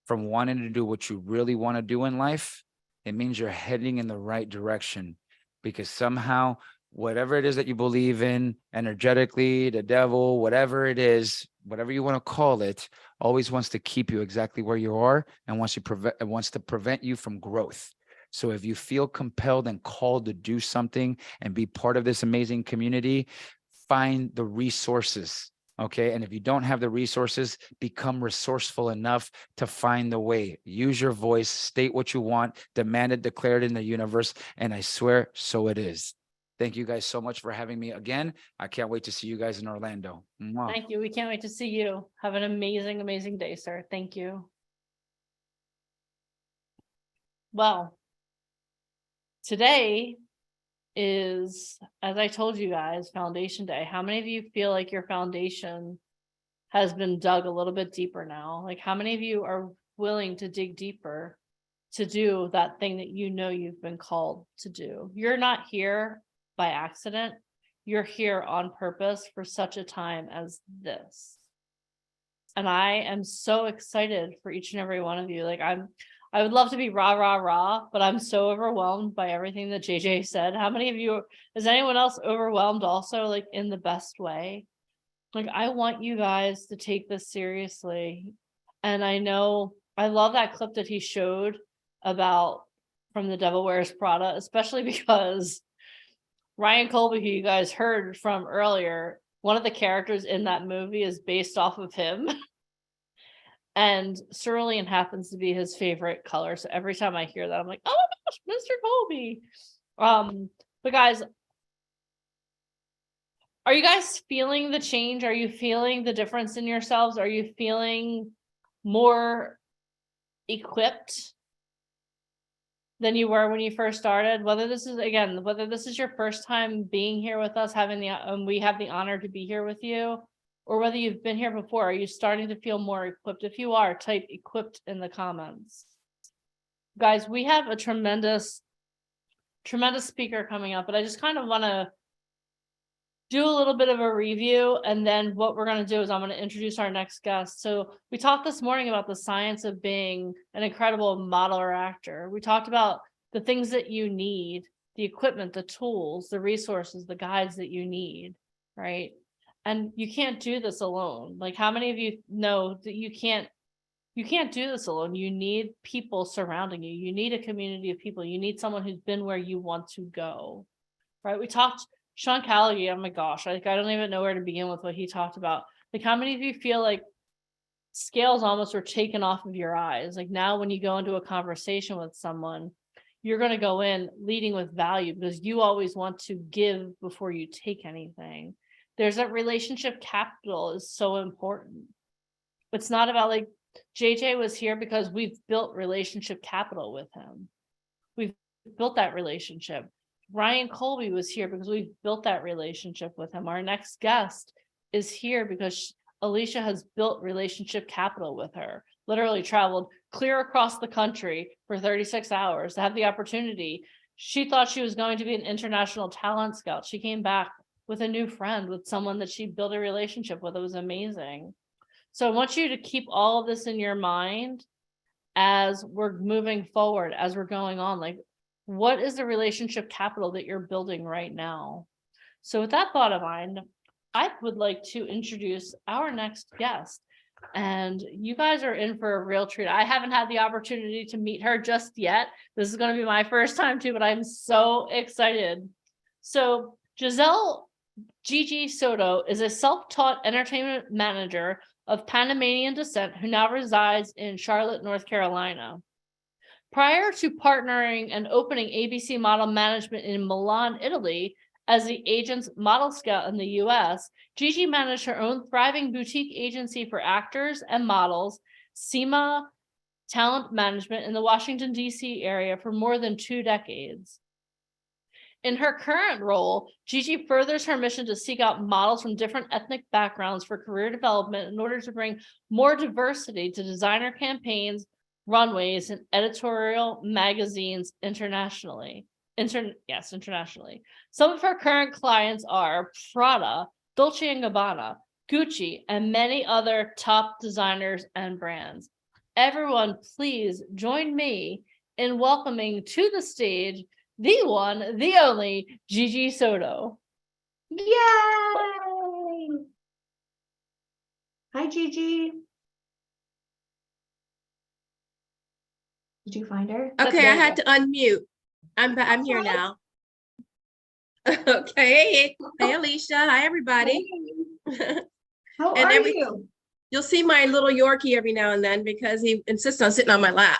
from wanting to do what you really want to do in life, it means you're heading in the right direction, because somehow, whatever it is that you believe in, energetically, the devil, whatever it is, whatever you want to call it, always wants to keep you exactly where you are and wants to prevent you from growth. So if you feel compelled and called to do something and be part of this amazing community, find the resources, okay? And if you don't have the resources, become resourceful enough to find the way. Use your voice, state what you want, demand it, declare it in the universe, and I swear, so it is. Thank you guys so much for having me again. I can't wait to see you guys in Orlando. Mwah. Thank you. We can't wait to see you. Have an amazing, amazing day, sir. Thank you. Well, today is, as I told you guys, Foundation Day. How many of you feel like your foundation has been dug a little bit deeper now? Like, how many of you are willing to dig deeper to do that thing that you know you've been called to do? You're not here by accident. You're here on purpose for such a time as this. And I am so excited for each and every one of you. Like, I would love to be rah, rah, rah, but I'm so overwhelmed by everything that JJ said. How many of you, is anyone else overwhelmed also, like in the best way? Like, I want you guys to take this seriously. And I know, I love that clip that he showed about from The Devil Wears Prada, especially because Ryan Colby, who you guys heard from earlier, one of the characters in that movie is based off of him. And cerulean happens to be his favorite color. So every time I hear that, I'm like, oh my gosh, Mr. Colby. But guys, are you guys feeling the change? Are you feeling the difference in yourselves? Are you feeling more equipped than you were when you first started? Whether this is your first time being here with us, we have the honor to be here with you, or whether you've been here before, are you starting to feel more equipped? If you are, type equipped in the comments. Guys, we have a tremendous speaker coming up, but I just kind of want to do a little bit of a review, and then what we're going to do is I'm going to introduce our next guest. So we talked this morning about the science of being an incredible model or actor. We talked about the things that you need, the equipment, the tools, the resources, the guides that you need, right? And you can't do this alone. Like, how many of you know that you can't do this alone? You need people surrounding you. You need a community of people. You need someone who's been where you want to go, right? We talked, Sean Callaghan, oh my gosh, like, I don't even know where to begin with what he talked about. Like, how many of you feel like scales almost were taken off of your eyes? Like, now when you go into a conversation with someone, you're going to go in leading with value because you always want to give before you take anything. There's that relationship capital is so important. It's not about, like, JJ was here because we've built relationship capital with him. We've built that relationship. Ryan Colby was here because we've built that relationship with him. Our next guest is here because Alicia has built relationship capital with her, literally traveled clear across the country for 36 hours to have the opportunity. She thought she was going to be an international talent scout. She came back with a new friend, with someone that she built a relationship with. It was amazing. So I want you to keep all of this in your mind as we're moving forward, as we're going on. Like, what is the relationship capital that you're building right now? So with that thought in mind, I would like to introduce our next guest. And you guys are in for a real treat. I haven't had the opportunity to meet her just yet. This is going to be my first time too, but I'm so excited. So Giselle Gigi Soto is a self-taught entertainment manager of Panamanian descent who now resides in Charlotte, North Carolina. Prior to partnering and opening ABC Model Management in Milan, Italy, as the agent's model scout in the US, Gigi managed her own thriving boutique agency for actors and models, SEMA Talent Management, in the Washington, D.C. area for more than 2 decades. In her current role, Gigi furthers her mission to seek out models from different ethnic backgrounds for career development in order to bring more diversity to designer campaigns, runways, and editorial magazines internationally. Internationally. Some of her current clients are Prada, Dolce & Gabbana, Gucci, and many other top designers and brands. Everyone, please join me in welcoming to the stage the one, the only Gigi Soto. Yay! Hi, Gigi. Did you find her? Okay, I had to unmute. I'm here now. Okay, hey Alicia, hi everybody. How are you? You'll see my little Yorkie every now and then because he insists on sitting on my lap.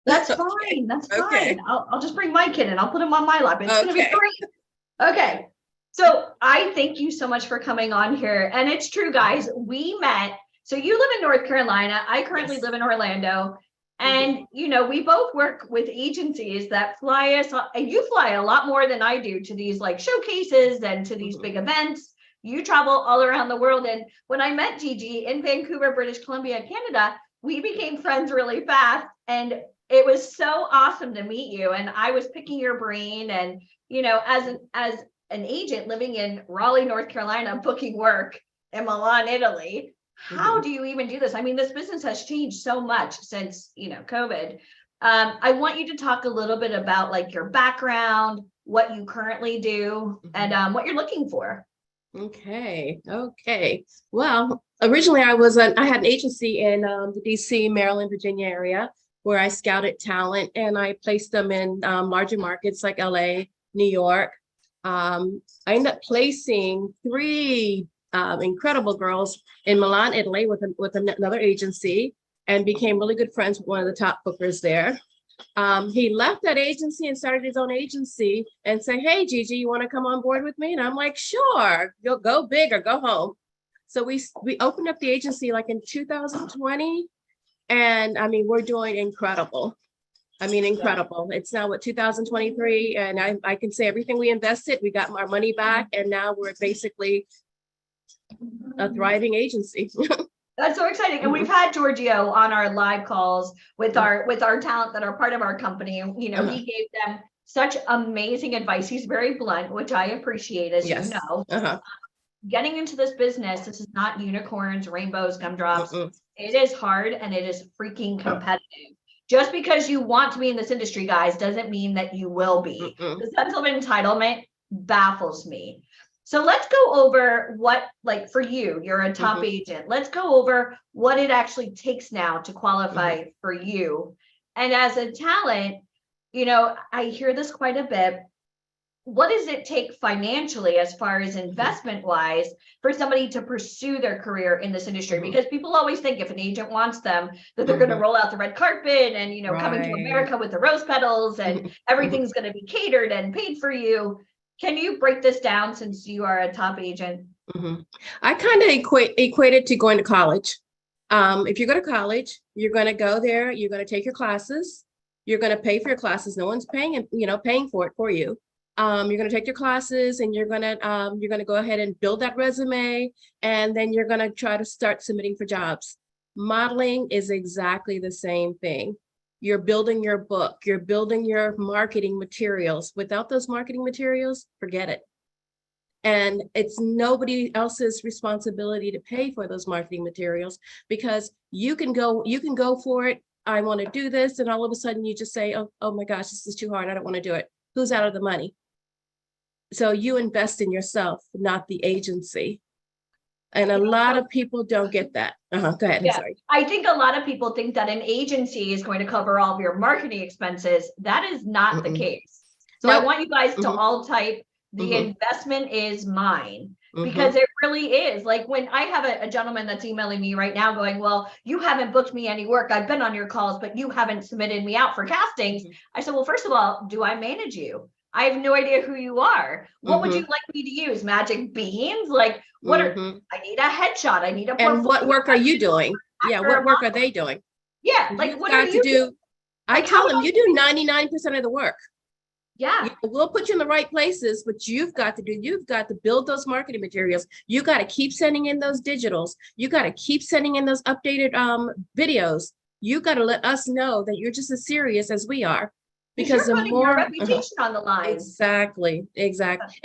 That's fine. That's Okay. fine. I'll just bring my kid and I'll put him on my lap. It's gonna be great. Okay. So I thank you so much for coming on here. And it's true, guys. We met. So you live in North Carolina. I currently live in Orlando. And you know, we both work with agencies that fly us, and you fly a lot more than I do to these like showcases and to these big events. You travel all around the world. And when I met Gigi in Vancouver, British Columbia, Canada, we became friends really fast. And it was so awesome to meet you. And I was picking your brain. And, you know, as an agent living in Raleigh, North Carolina, booking work in Milan, Italy, how do you even do this? I mean, this business has changed so much since, you know, COVID. I want you to talk a little bit about like your background, what you currently do, and what you're looking for. Okay. Well, originally I had an agency in the DC, Maryland, Virginia area where I scouted talent and I placed them in larger markets like LA, New York. I ended up placing 3 incredible girls in Milan, Italy with another agency and became really good friends with one of the top bookers there. He left that agency and started his own agency and said, hey, Gigi, you want to come on board with me? And I'm like, sure, you'll go big or go home. So we opened up the agency like in 2020. And I mean, we're doing incredible. I mean, incredible. It's now what 2023. And I can say everything we invested, we got our money back. And now we're basically a thriving agency. That's so exciting. And we've had Giorgio on our live calls with our talent that are part of our company. And, you know, he gave them such amazing advice. He's very blunt, which I appreciate, as you know. Getting into this business, this is not unicorns, rainbows, gumdrops. It is hard and it is freaking competitive. Just because you want to be in this industry, guys, doesn't mean that you will be. The sense of entitlement baffles me. So let's go over what, like for you, you're a top agent. Let's go over what it actually takes now to qualify for you. And as a talent, you know, I hear this quite a bit. What does it take financially as far as investment wise for somebody to pursue their career in this industry? Because people always think if an agent wants them, that they're going to roll out the red carpet and, you know, coming to America with the rose petals and everything's going to be catered and paid for you. Can you break this down since you are a top agent? I kind of equate it to going to college. If you go to college, you're going to go there, you're going to take your classes, you're going to pay for your classes. No one's paying for it for you. You're going to take your classes and you're going to go ahead and build that resume. And then you're going to try to start submitting for jobs. Modeling is exactly the same thing. You're building your book, you're building your marketing materials. Without those marketing materials, forget it. And it's nobody else's responsibility to pay for those marketing materials because you can go for it. I want to do this. And all of a sudden you just say, oh my gosh, this is too hard. I don't want to do it. Who's out of the money? So you invest in yourself, not the agency. And a lot of people don't get that. Go ahead. I'm Yeah, sorry. I think a lot of people think that an agency is going to cover all of your marketing expenses. That is not the case. So I Nope. want you guys to all type, the investment is mine. Because it really is. Like when I have a gentleman that's emailing me right now going, well, you haven't booked me any work. I've been on your calls, but you haven't submitted me out for castings. I said, well, first of all, do I manage you? I have no idea who you are. What would you like me to use? Magic beans? Like what are, I need a headshot. I need a And what work are you doing? Yeah, what work are they doing? Yeah, like You've what got are to you do? doing? I tell them you do 99% of the work. Yeah. We'll put you in the right places, but you've got to build those marketing materials. You got to keep sending in those digitals. You got to keep sending in those updated videos. You got to let us know that you're just as serious as we are. Because you're the putting more your reputation on the line. Exactly. And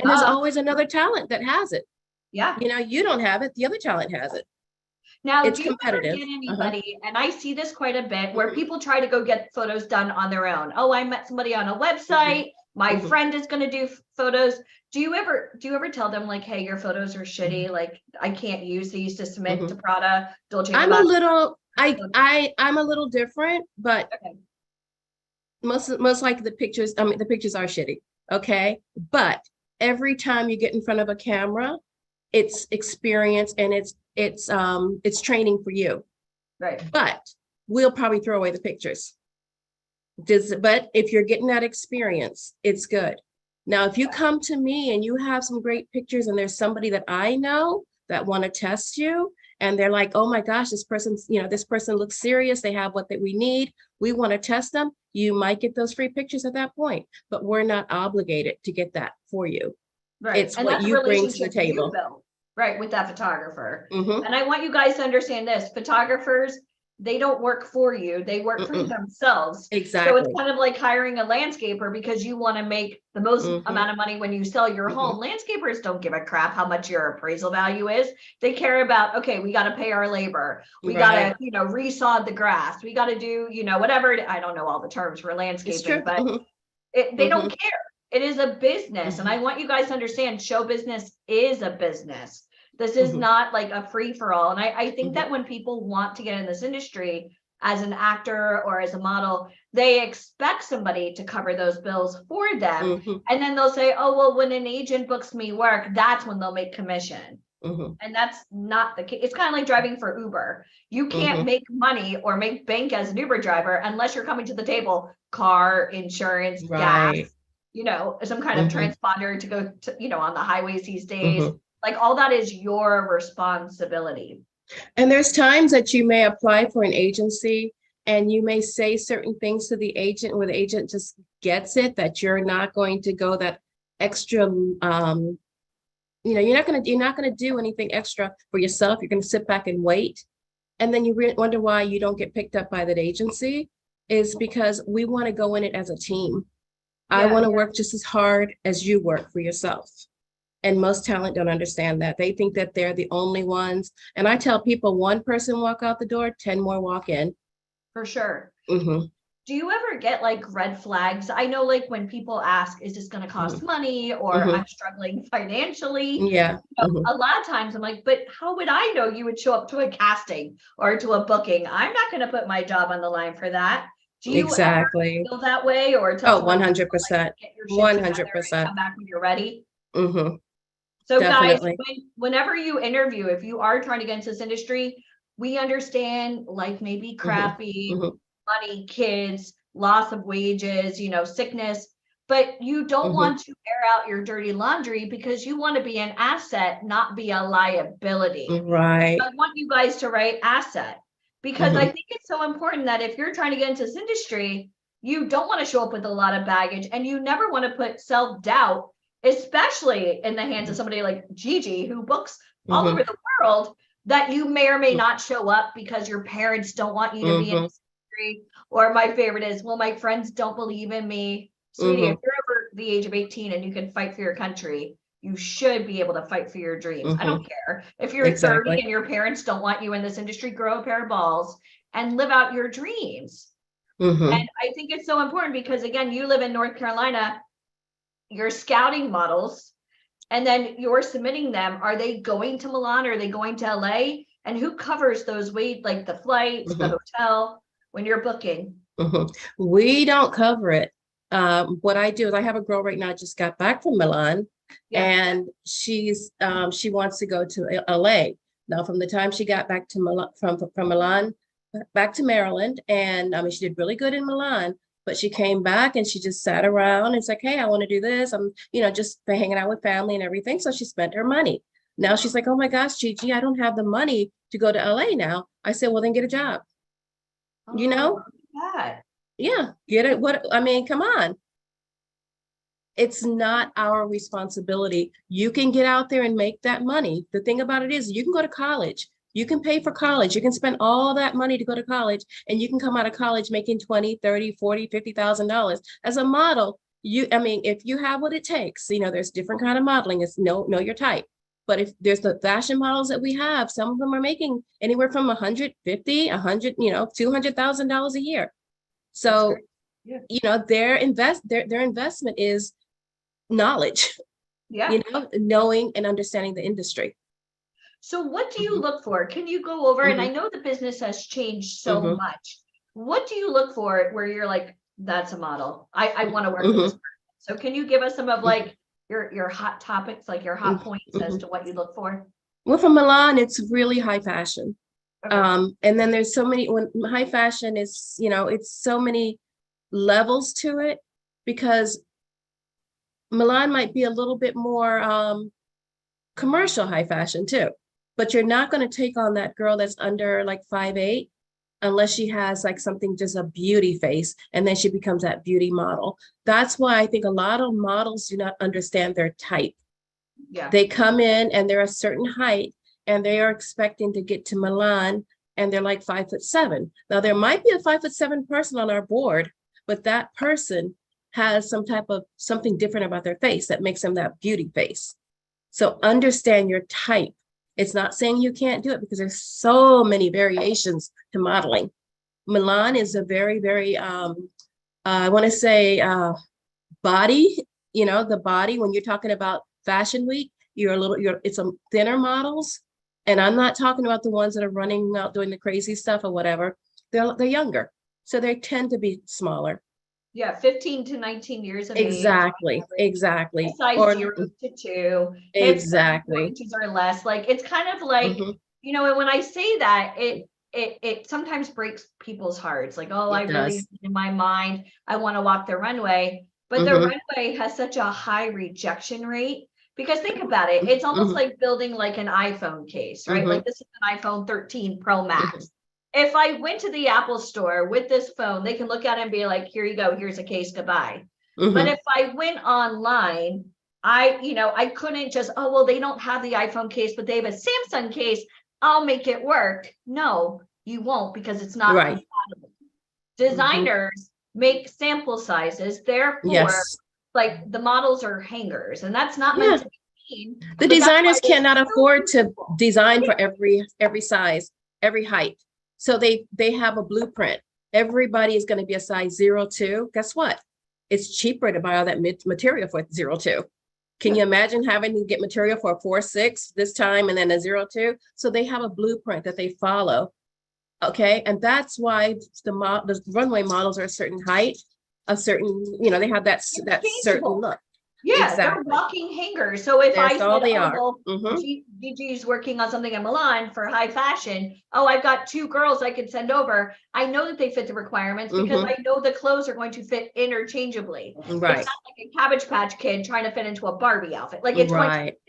there's always another talent that has it. Yeah. You know, you don't have it, the other talent has it. Now, It's do you ever competitive. get anybody, and I see this quite a bit, where people try to go get photos done on their own? Oh, I met somebody on a website. My friend is going to do photos. Do you ever tell them like, hey, your photos are shitty. Like I can't use these to submit to Prada, Dolce & I'm a Gabbana? little, I'm a little different, but most like the pictures, I mean, the pictures are shitty. Okay. But every time you get in front of a camera, it's experience and it's training for you. Right. But we'll probably throw away the pictures. But if you're getting that experience, it's good. Now, if you come to me and you have some great pictures and there's somebody that I know that want to test you and they're like, oh my gosh, this person looks serious. They have what we need. We want to test them. You might get those free pictures at that point, but we're not obligated to get that for you. Right. It's And what that's a you bring to the relationship you table. build, right, with that photographer. Mhm. And I want you guys to understand this. Photographers, they don't work for you. They work for themselves. So Exactly. it's kind of like hiring a landscaper because you want to make the most amount of money when you sell your home. Landscapers don't give a crap how much your appraisal value is. They care about, okay, we got to pay our labor. We got to, resod the grass. We got to do, whatever. I don't know all the terms for landscaping, but they don't care. It is a business. And I want you guys to understand show business is a business. This is not like a free for all. And I think that when people want to get in this industry as an actor or as a model, they expect somebody to cover those bills for them. And then they'll say, oh, well, when an agent books me work, that's when they'll make commission. And that's not the case. It's kind of like driving for Uber. You can't make money or make bank as an Uber driver unless you're coming to the table, car, insurance, gas, some kind of transponder to go to, on the highways these days. Like all that is your responsibility. And there's times that you may apply for an agency and you may say certain things to the agent where the agent just gets it, that you're not going to go that extra, you're not going to do anything extra for yourself. You're going to sit back and wait. And then you wonder why you don't get picked up by that agency is because we want to go in it as a team. I want to work just as hard as you work for yourself. And most talent don't understand that. They think that they're the only ones. And I tell people, one person walk out the door, 10 more walk in. For sure. Do you ever get like red flags? I know like when people ask, is this going to cost money or I'm struggling financially? Yeah. A lot of times I'm like, but how would I know you would show up to a casting or to a booking? I'm not going to put my job on the line for that. Do you ever feel that way or tell 100%. Like, get your shit together and come back when you're ready? So Definitely. guys, whenever you interview, if you are trying to get into this industry, we understand life may be crappy, money, kids, loss of wages, sickness, but you don't want to air out your dirty laundry because you want to be an asset, not be a liability. Right. I want you guys to write asset because I think it's so important that if you're trying to get into this industry, you don't want to show up with a lot of baggage and you never want to put self-doubt, especially in the hands of somebody like Gigi, who books all over the world, that you may or may not show up because your parents don't want you to be in this industry. Or my favorite is, well, my friends don't believe in me. Sweetie, if you're over the age of 18 and you can fight for your country, you should be able to fight for your dreams. I don't care. If you're 30 and your parents don't want you in this industry, grow a pair of balls and live out your dreams. And I think it's so important because, again, you live in North Carolina. You're scouting models. and then you're submitting them, are they going to Milan? Or are they going to LA? And who covers those like the flights, the hotel, when you're booking? We don't cover it. What I do is I have a girl right now just got back from Milan, and she wants to go to LA. Now, from the time she got back to Milan, from Milan back to Maryland, and I mean, she did really good in Milan, but she came back and she just sat around and it's like, hey, I want to do this. I'm, just hanging out with family and everything. So she spent her money. Now she's like, oh my gosh, Gigi, I don't have the money to go to LA now. I said, well, then get a job. Yeah, get it. Come on. It's not our responsibility. You can get out there and make that money. The thing about it is you can go to college. You can pay for college. You can spend all that money to go to college, and you can come out of college making $20,000, $30,000, $40,000, $50,000. As a model, if you have what it takes, there's different kind of modeling. It's know your type. But if there's the fashion models that we have, some of them are making anywhere from $150,000, $200,000 a year. So, their investment is knowledge, knowing and understanding the industry. So what do you look for? Can you go over, and I know the business has changed so much. What do you look for where you're like, that's a model. I want to work with this person. So can you give us some of like your hot topics, like your hot points as to what you look for? Well, from Milan, it's really high fashion. Okay. And then there's so many, when high fashion is, it's so many levels to it, because Milan might be a little bit more commercial high fashion too, but you're not going to take on that girl that's under like 5'8" unless she has like something, just a beauty face, and then she becomes that beauty model. That's why I think a lot of models do not understand their type. Yeah. They come in and they're a certain height, and they are expecting to get to Milan, and they're like 5'7". Now there might be a 5'7" person on our board, but that person has something different about their face that makes them that beauty face. So understand your type. It's not saying you can't do it, because there's so many variations to modeling. Milan is a very, very, I want to say body, the body, when you're talking about Fashion Week, it's a thinner models. And I'm not talking about the ones that are running out doing the crazy stuff or whatever. They're younger, so they tend to be smaller. Yeah, 15 to 19 years of exactly, age. Exactly. Size 0 to 2. Exactly. Inches or less. Like, it's kind of like, and when I say that, it sometimes breaks people's hearts. Like, oh, I really, in my mind, I want to walk the runway. But the runway has such a high rejection rate. Because think about it, it's almost like building like an iPhone case, right? Like, this is an iPhone 13 Pro Max. If I went to the Apple store with this phone, they can look at it and be like, here you go, here's a case, goodbye. But if I went online, I couldn't just, oh, well, they don't have the iPhone case, but they have a Samsung case, I'll make it work. No, you won't, because it's not compatible. Designers make sample sizes, therefore, like, the models are hangers, and that's not meant to be mean. The designers cannot afford to design for every size, every height. So they have a blueprint. Everybody is going to be a size 02. Guess what? It's cheaper to buy all that material for 02. Can you imagine having to get material for a 4'6" this time and then a 02? So they have a blueprint that they follow. Okay. And that's why the runway models are a certain height, a certain, they have that certain look. Yeah, they're walking hangers. So if I said, Gigi's working on something in Milan for high fashion, oh, I've got 2 girls I could send over. I know that they fit the requirements because I know the clothes are going to fit interchangeably. Right. It's not like a Cabbage Patch Kid trying to fit into a Barbie outfit. Like, it's going to fit.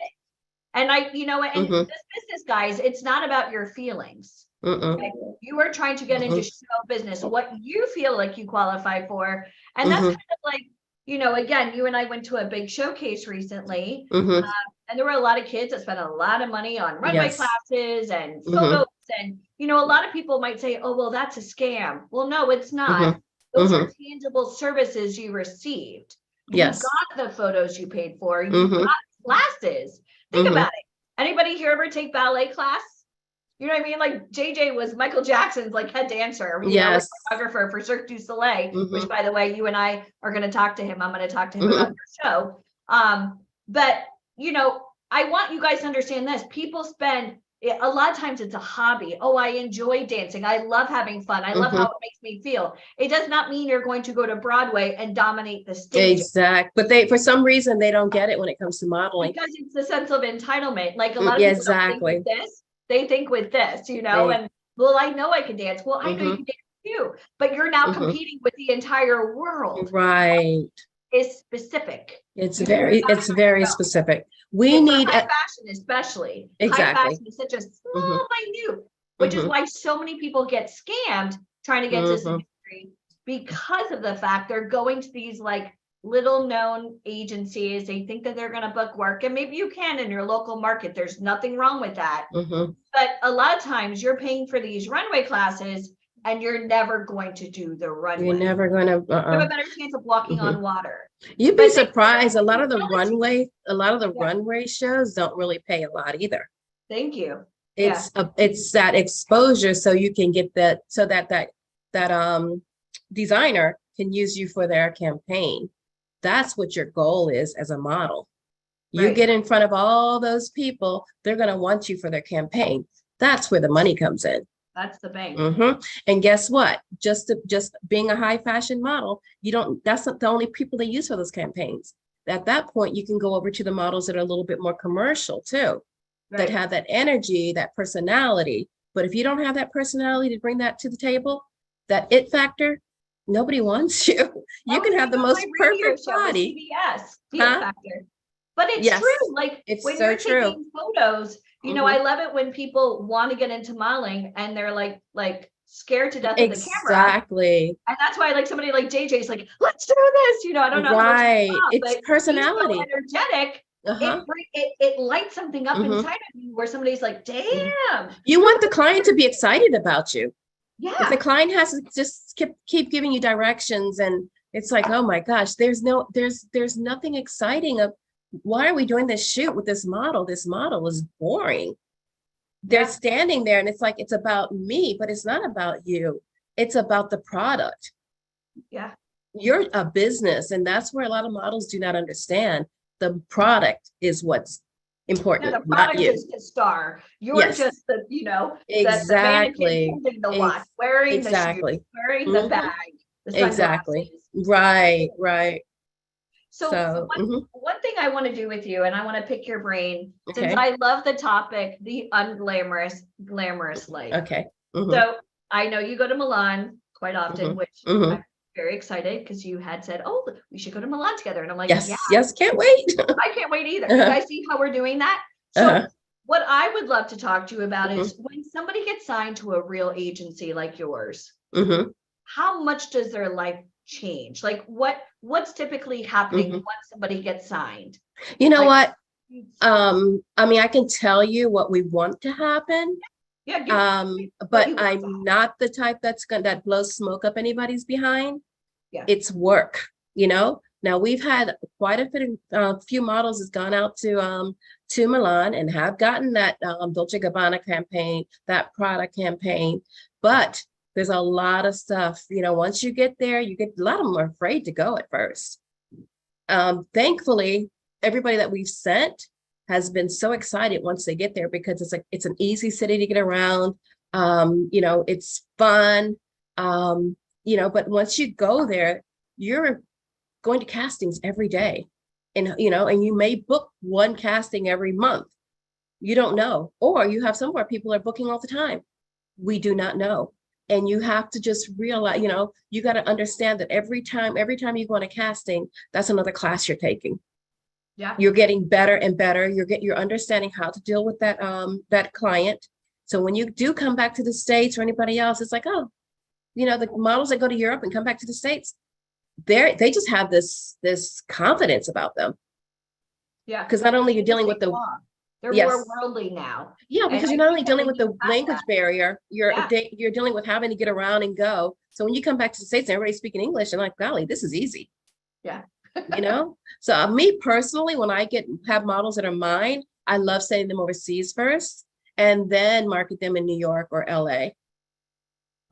And and this business, guys, it's not about your feelings. Okay? You are trying to get into show business, what you feel like you qualify for. And that's kind of like, again, you and I went to a big showcase recently, and there were a lot of kids that spent a lot of money on runway classes and photos. And, a lot of people might say, oh, well, that's a scam. Well, no, it's not. Those are tangible services you received. You got the photos you paid for. You got classes. Think about it. Anybody here ever take ballet class? You know what I mean? Like, JJ was Michael Jackson's like head dancer, choreographer for Cirque du Soleil, which, by the way, you and I are going to talk to him. I'm going to talk to him about your show. But you know, I want you guys to understand this. People spend a lot of times it's a hobby. Oh, I enjoy dancing. I love having fun. I love how it makes me feel. It does not mean you're going to go to Broadway and dominate the stage. Exactly. But they, for some reason, they don't get it when it comes to modeling. Because it's the sense of entitlement. Like a lot of Yeah, people don't think exactly. with this, they think with this, you know, Right. and well, I know I can dance. Well, I know you can dance too, but you're now competing with the entire world. Right. It's specific. It's You very, cannot it's very go. specific. We And for need, high a- fashion, especially. High Exactly. fashion is such a small, minute, which is why so many people get scammed trying to get to this industry because of the fact they're going to these like little known agencies. They think that they're going to book work, and maybe you can in your local market. There's nothing wrong with that. But a lot of times you're paying for these runway classes and you're never going to do the runway. you're never gonna, You have a better chance of walking on water. You'd be But they- surprised. A lot of the runway shows don't really pay a lot either. Thank you. It's that exposure so you can get that, so that designer can use you for their campaign. That's what your goal is as a model. You Right. get in front of all those people, they're gonna want you for their campaign. That's where the money comes in. That's the bank. And guess what? Just being a high fashion model, that's not the only people they use for those campaigns. At that point, you can go over to the models that are a little bit more commercial too, that Right. have that energy, that personality. But if you don't have that personality to bring that to the table, that it factor, nobody wants you. You can have the most perfect body. Yes, Huh? factor. But it's Yes, true. Like it's when so you're true. taking photos, you know, I love it when people want to get into modeling and they're like scared to death of the camera. Exactly. And that's why like somebody like JJ's like, let's do this. You know, I don't know. how much Right. it's about, It's but he's so personality. energetic. It lights something up inside of you where somebody's like, damn. You want the client to be excited about you. Yeah. If the client has to just keep giving you directions and it's like, oh my gosh, there's nothing exciting of, why are we doing this shoot with this model? This model is boring. They're standing there and it's like, it's about me, but it's not about you. It's about the product. Yeah. You're a business, and that's where a lot of models do not understand. The product is what's important, No, the not product you. is the star. You're Yes. just the, you know, Exactly. the mannequin holding the watch, wearing Exactly. the shoes, wearing the Mhm. bag, the sunglasses. Exactly. Right. So, one thing I want to do with you, and I want to pick your brain, since Okay. I love the topic, the glamorous life. Okay. So I know you go to Milan quite often, which Mhm. I'm very excited because you had said, oh, we should go to Milan together. And I'm like, Yes, can't wait. I can't wait either. You guys see how we're doing that? So Uh-huh. what I would love to talk to you about is Mm-hmm. when somebody gets signed to a real agency like yours, Mhm. how much does their life change? Like what's typically happening once somebody gets signed? You know Like- what? I mean, I can tell you what we want to happen. Yeah. But I'm not the type that blows smoke up anybody's behind. Yeah. It's work, you know? Now we've had quite a few models has gone out to Milan and have gotten that Dolce Gabbana campaign, that Prada campaign, but there's a lot of stuff, you know, once you get there, a lot of them are afraid to go at first. Thankfully, everybody that we've sent has been so excited once they get there because it's an easy city to get around. You know, it's fun. You know, but once you go there, you're going to castings every day. And you know, and you may book one casting every month. You don't know. Or you have some of our people are booking all the time. We do not know. And you have to just realize, you know, you got to understand that every time you go on a casting, that's another class you're taking. Yeah. You're getting better and better. You're understanding how to deal with that client. So when you do come back to the States or anybody else, it's like, oh, you know, the models that go to Europe and come back to the States, they just have this confidence about them. Yeah. Because not only you're dealing with the They're Yes. more worldly now. Yeah, And because I you're not only think that dealing when with the you have language that- barrier, you're Yeah. you're dealing with having to get around and go. So when you come back to the States and everybody's speaking English, and like, golly, this is easy. Yeah. You know? So me personally, when I have models that are mine, I love sending them overseas first and then market them in New York or LA.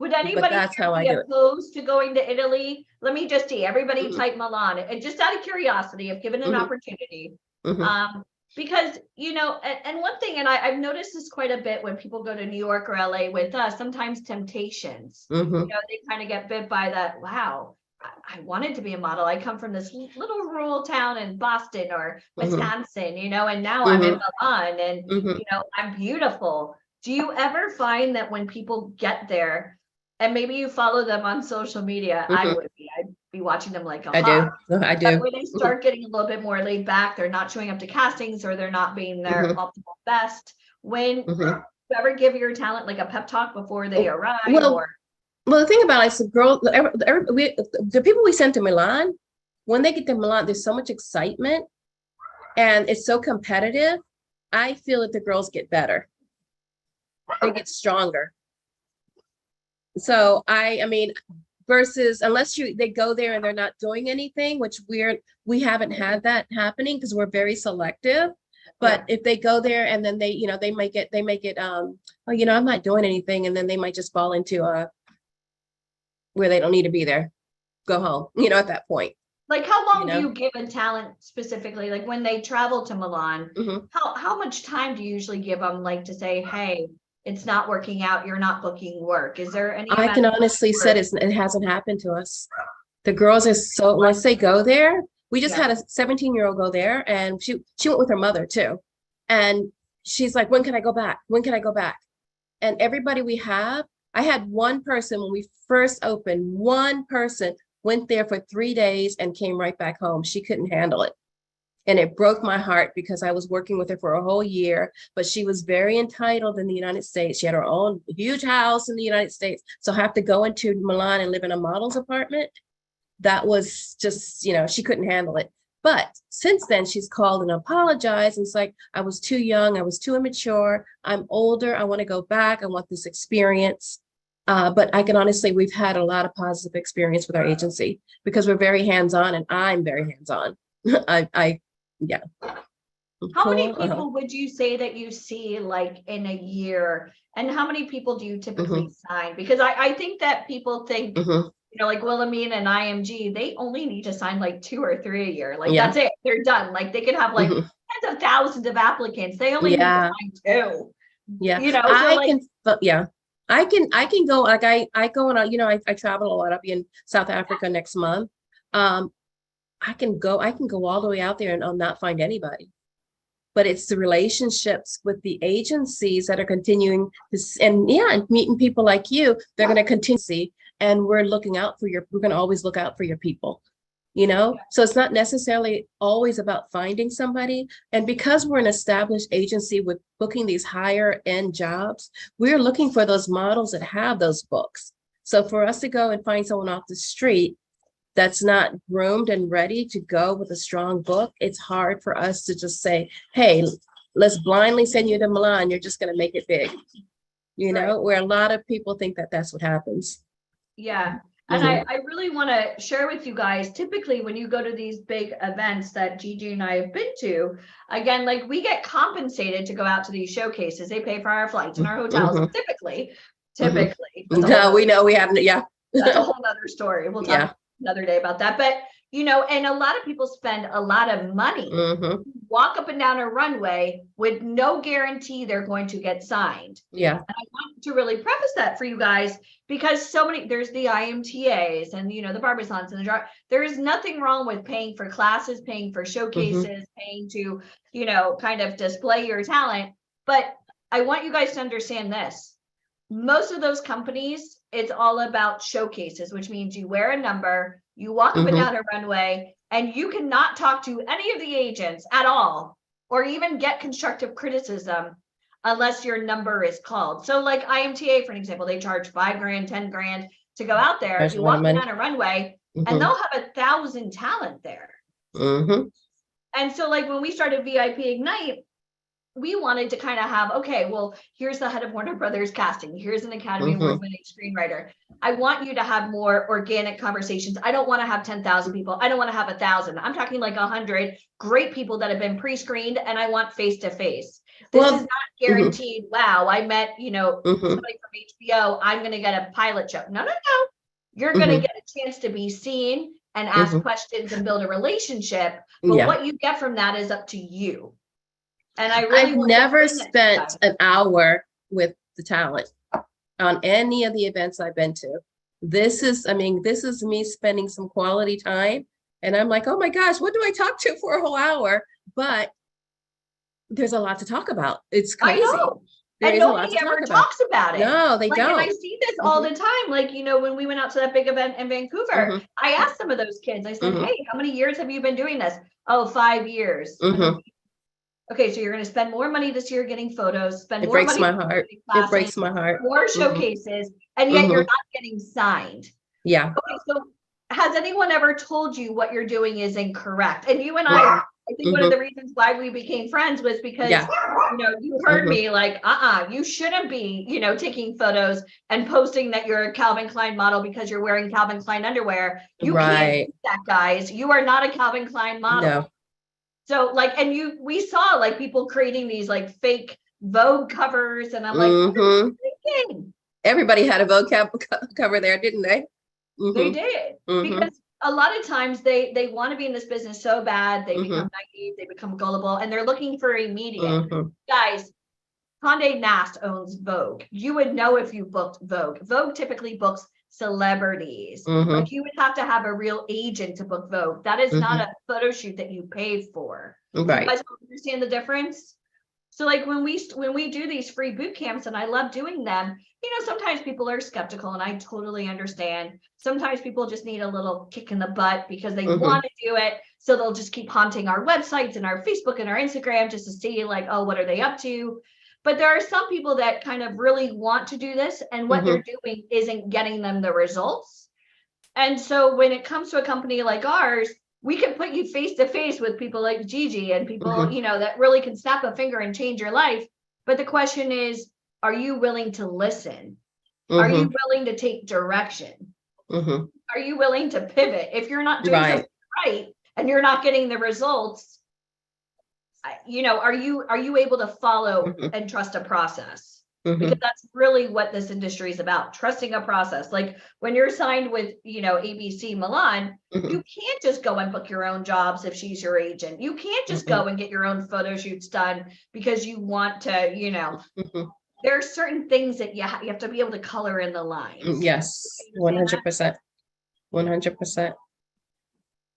Would anybody that's here how I be do it. opposed to going to Italy? Let me just see, everybody Mhm. type Milan. And just out of curiosity, if given an Mhm. opportunity, Mhm. because, you know, and one thing, and I've noticed this quite a bit when people go to New York or LA with us, sometimes temptations, you know, they kind of get bit by that, wow, I wanted to be a model. I come from this little rural town in Boston or Wisconsin, you know, and now I'm in Milan and, you know, I'm beautiful. Do you ever find that when people get there, and maybe you follow them on social media, I'd be watching them like a hawk. I do. But when they start getting a little bit more laid back, they're not showing up to castings or they're not being their optimal best. When you ever give your talent like a pep talk before they arrive? Well, the thing about it is the people we sent to Milan, when they get to Milan, there's so much excitement and it's so competitive. I feel that the girls get better. They get stronger. So I mean, versus unless they go there and they're not doing anything, which we haven't had that happening because we're very selective. But if they go there and then they, you know, they make it, oh, you know, I'm not doing anything, and then they might just fall into where they don't need to be there, go home, you know, at that point. Like how long do you give a talent specifically? Like when they travel to Milan, how much time do you usually give them, like to say, hey, it's not working out, you're not booking work? Is there any? I can honestly say it hasn't happened to us. The girls are so, once they go there, we just had a 17-year-old go there, and she went with her mother too. And she's like, when can I go back? When can I go back? And everybody we have, I had one person when we first opened, one person went there for 3 days and came right back home. She couldn't handle it. And it broke my heart because I was working with her for a whole year, but she was very entitled in the United States. She had her own huge house in the United States. So have to go into Milan and live in a model's apartment. That was just, you know, she couldn't handle it. But since then, she's called and apologized. And it's like, I was too young. I was too immature. I'm older. I want to go back. I want this experience. But I can honestly, we've had a lot of positive experience with our agency because we're very hands-on, and I'm very hands-on. Yeah. How many people would you say that you see like in a year, and how many people do you typically sign? Because I think that people think, you know, like Wilhelmina and IMG, they only need to sign like 2 or 3 a year. Like that's it, they're done. Like they could have like tens of thousands of applicants. They only need to sign 2. Yeah. You know, I can go, like I go on, you know, I travel a lot. I'll be in South Africa next month. I can go all the way out there and I'll not find anybody. But it's the relationships with the agencies that are continuing this, and meeting people like you, they're going to continue. And we're going to always look out for your people, you know? So it's not necessarily always about finding somebody. And because we're an established agency with booking these higher end jobs, we're looking for those models that have those books. So for us to go and find someone off the street that's not groomed and ready to go with a strong book, it's hard for us to just say, hey, let's blindly send you to Milan. You're just going to make it big, you know, where a lot of people think that that's what happens. Yeah. And I really want to share with you guys, typically when you go to these big events that Gigi and I have been to, again, like we get compensated to go out to these showcases. They pay for our flights and our hotels, typically. No, we know we haven't. Yeah. That's a whole other story. We'll talk another day about that. But, you know, and a lot of people spend a lot of money, walk up and down a runway with no guarantee they're going to get signed. Yeah. And I want to really preface that for you guys, because there's the IMTAs and, you know, the Barbizons and there is nothing wrong with paying for classes, paying for showcases, paying to, you know, kind of display your talent. But I want you guys to understand this. Most of those companies, it's all about showcases, which means you wear a number, you walk up and down a runway, and you cannot talk to any of the agents at all, or even get constructive criticism unless your number is called. So like IMTA, for an example, they charge $5,000, $10,000 to go out there. You walk down a runway and they'll have 1,000 talent there. And so like when we started VIP Ignite, we wanted to kind of have, okay, well, here's the head of Warner Brothers casting. Here's an Academy Award-winning screenwriter. I want you to have more organic conversations. I don't want to have 10,000 people. I don't want to have 1,000. I'm talking like 100 great people that have been pre-screened, and I want face-to-face. This is not guaranteed. Wow, I met, you know, somebody from HBO. I'm going to get a pilot show. No. You're going to get a chance to be seen and ask questions and build a relationship. But what you get from that is up to you. And I really I've want to never bring that to you spent guys. an hour with the talent on any of the events I've been to. This is me spending some quality time. And I'm like, oh my gosh, what do I talk to for a whole hour? But there's a lot to talk about. It's I crazy. know. There And is a lot nobody to ever talk about. talks about it. No, they Like, don't. and I see this all the time. Like, you know, when we went out to that big event in Vancouver, I asked some of those kids, I said, hey, how many years have you been doing this? Oh, 5 years. Okay, so you're going to spend more money this year getting photos, spend It more breaks money my heart. getting It classes, breaks my heart. more Mhm. showcases, and yet you're Mhm. not getting signed. Yeah. Okay, so has anyone ever told you what you're doing is incorrect? And you and Yeah. I think one of the reasons why we became friends was because, Yeah. you know, you heard Mhm. me like, you shouldn't be, you know, taking photos and posting that you're a Calvin Klein model because you're wearing Calvin Klein underwear. You can't Right. do that, guys. You are not a Calvin Klein model. No. So like, and we saw like people creating these like fake Vogue covers, and I'm like, what are you thinking? Everybody had a Vogue cover there, didn't they? They did, because a lot of times they want to be in this business so bad, they become naive, they become gullible, and they're looking for immediate. Guys, Condé Nast owns Vogue. You would know if you booked Vogue. Vogue typically books celebrities. Like, you would have to have a real agent to book Vogue. That is not a photo shoot that you pay for. Right. You guys understand the difference? So like when we do these free boot camps, and I love doing them, you know, sometimes people are skeptical, and I totally understand. Sometimes people just need a little kick in the butt because they want to do it. So they'll just keep haunting our websites and our Facebook and our Instagram just to see like, oh, what are they up to? But there are some people that kind of really want to do this, and what they're doing isn't getting them the results. And so when it comes to a company like ours, we can put you face to face with people like Gigi and people, you know, that really can snap a finger and change your life. But the question is, are you willing to listen? Are you willing to take direction? Are you willing to pivot? If you're not doing something right and you're not getting the results, you know, are you able to follow and trust a process? Because that's really what this industry is about, trusting a process. Like when you're signed with, you know, ABC Milan, you can't just go and book your own jobs if she's your agent. You can't just go and get your own photo shoots done because you want to, you know, there are certain things that you have to be able to color in the lines. Yes, 100%. 100%.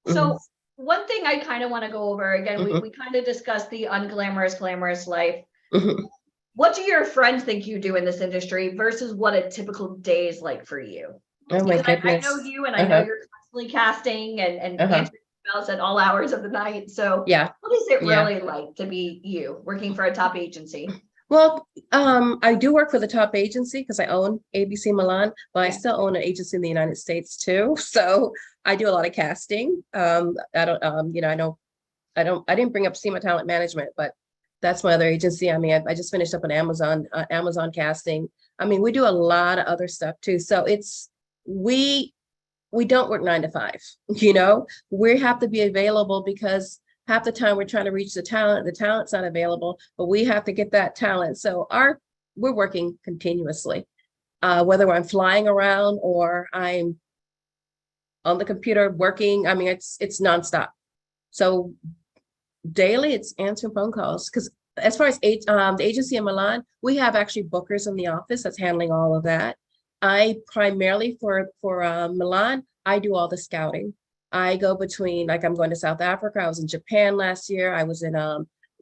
So one thing I kind of want to go over again, we kind of discussed the unglamorous, glamorous life. What do your friends think you do in this industry versus what a typical day is like for you? Oh my Because I goodness. know you, and I know you're constantly casting and answering emails at all hours of the night. So Yeah. what is it Yeah. really like to be you working for a top agency? Well, I do work for the top agency because I own ABC Milan, but I still own an agency in the United States too. So I do a lot of casting. I don't, you know, I didn't bring up SEMA Talent Management, but that's my other agency. I mean, I just finished up an Amazon casting. I mean, we do a lot of other stuff too. So we don't work 9 to 5, you know, we have to be available because half the time we're trying to reach the talent's not available, but we have to get that talent. So we're working continuously, whether I'm flying around or I'm on the computer working. I mean, it's nonstop. So daily it's answering phone calls, because as far as the agency in Milan, we have actually bookers in the office that's handling all of that. I primarily for Milan, I do all the scouting. I go between, like, I'm going to South Africa. I was in Japan last year. I was in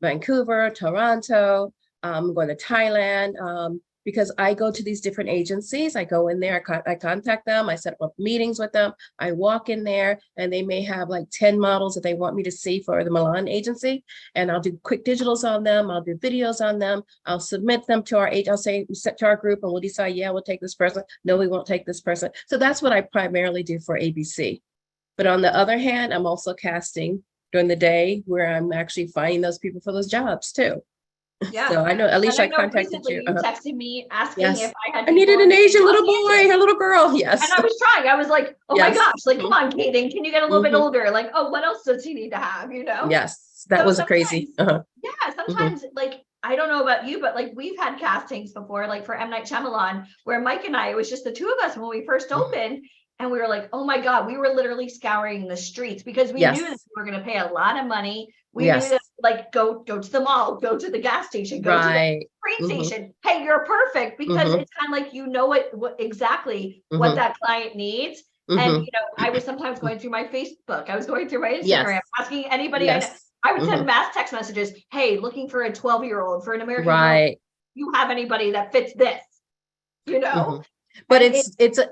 Vancouver, Toronto. I'm going to Thailand because I go to these different agencies. I go in there, I contact them, I set up meetings with them. I walk in there and they may have like 10 models that they want me to see for the Milan agency. And I'll do quick digitals on them. I'll do videos on them. I'll submit them to our agent. I'll say, set to our group and we'll decide, yeah, we'll take this person. No, we won't take this person. So that's what I primarily do for ABC. But on the other hand, I'm also casting during the day where I'm actually finding those people for those jobs too. Yeah. So I know, Alicia, I know contacted recently you. You texted me asking Yes. if I had. I needed people an in Asian Los little boy, Angeles. a little girl. Yes. And I was trying. I was like, oh my Yes. gosh, like, come on, Kaden, can you get a little bit Mhm. older? Like, oh, what else does he need to have? You know? Yes, that So was a crazy. Yeah, sometimes like, I don't know about you, but like we've had castings before, like for M. Night Shyamalan, where Mike and I, it was just the two of us when we first opened. And we were like, oh my God, we were literally scouring the streets because we Yes. knew that we were going to pay a lot of money. We Yes. knew that, like, go to the mall, go to the gas station, go to the Right. train Mhm. station. Hey, you're perfect because Mhm. it's kind of like, you know what exactly what Mhm. that client needs. And, Mhm. you know, I was sometimes going through my Facebook, I was going through my Instagram, Yes. asking anybody I know. Yes. I would send Mhm. mass text messages. Hey, looking for a 12-year-old for an American Girl. Right. You have anybody that fits this, you know? Mhm. But And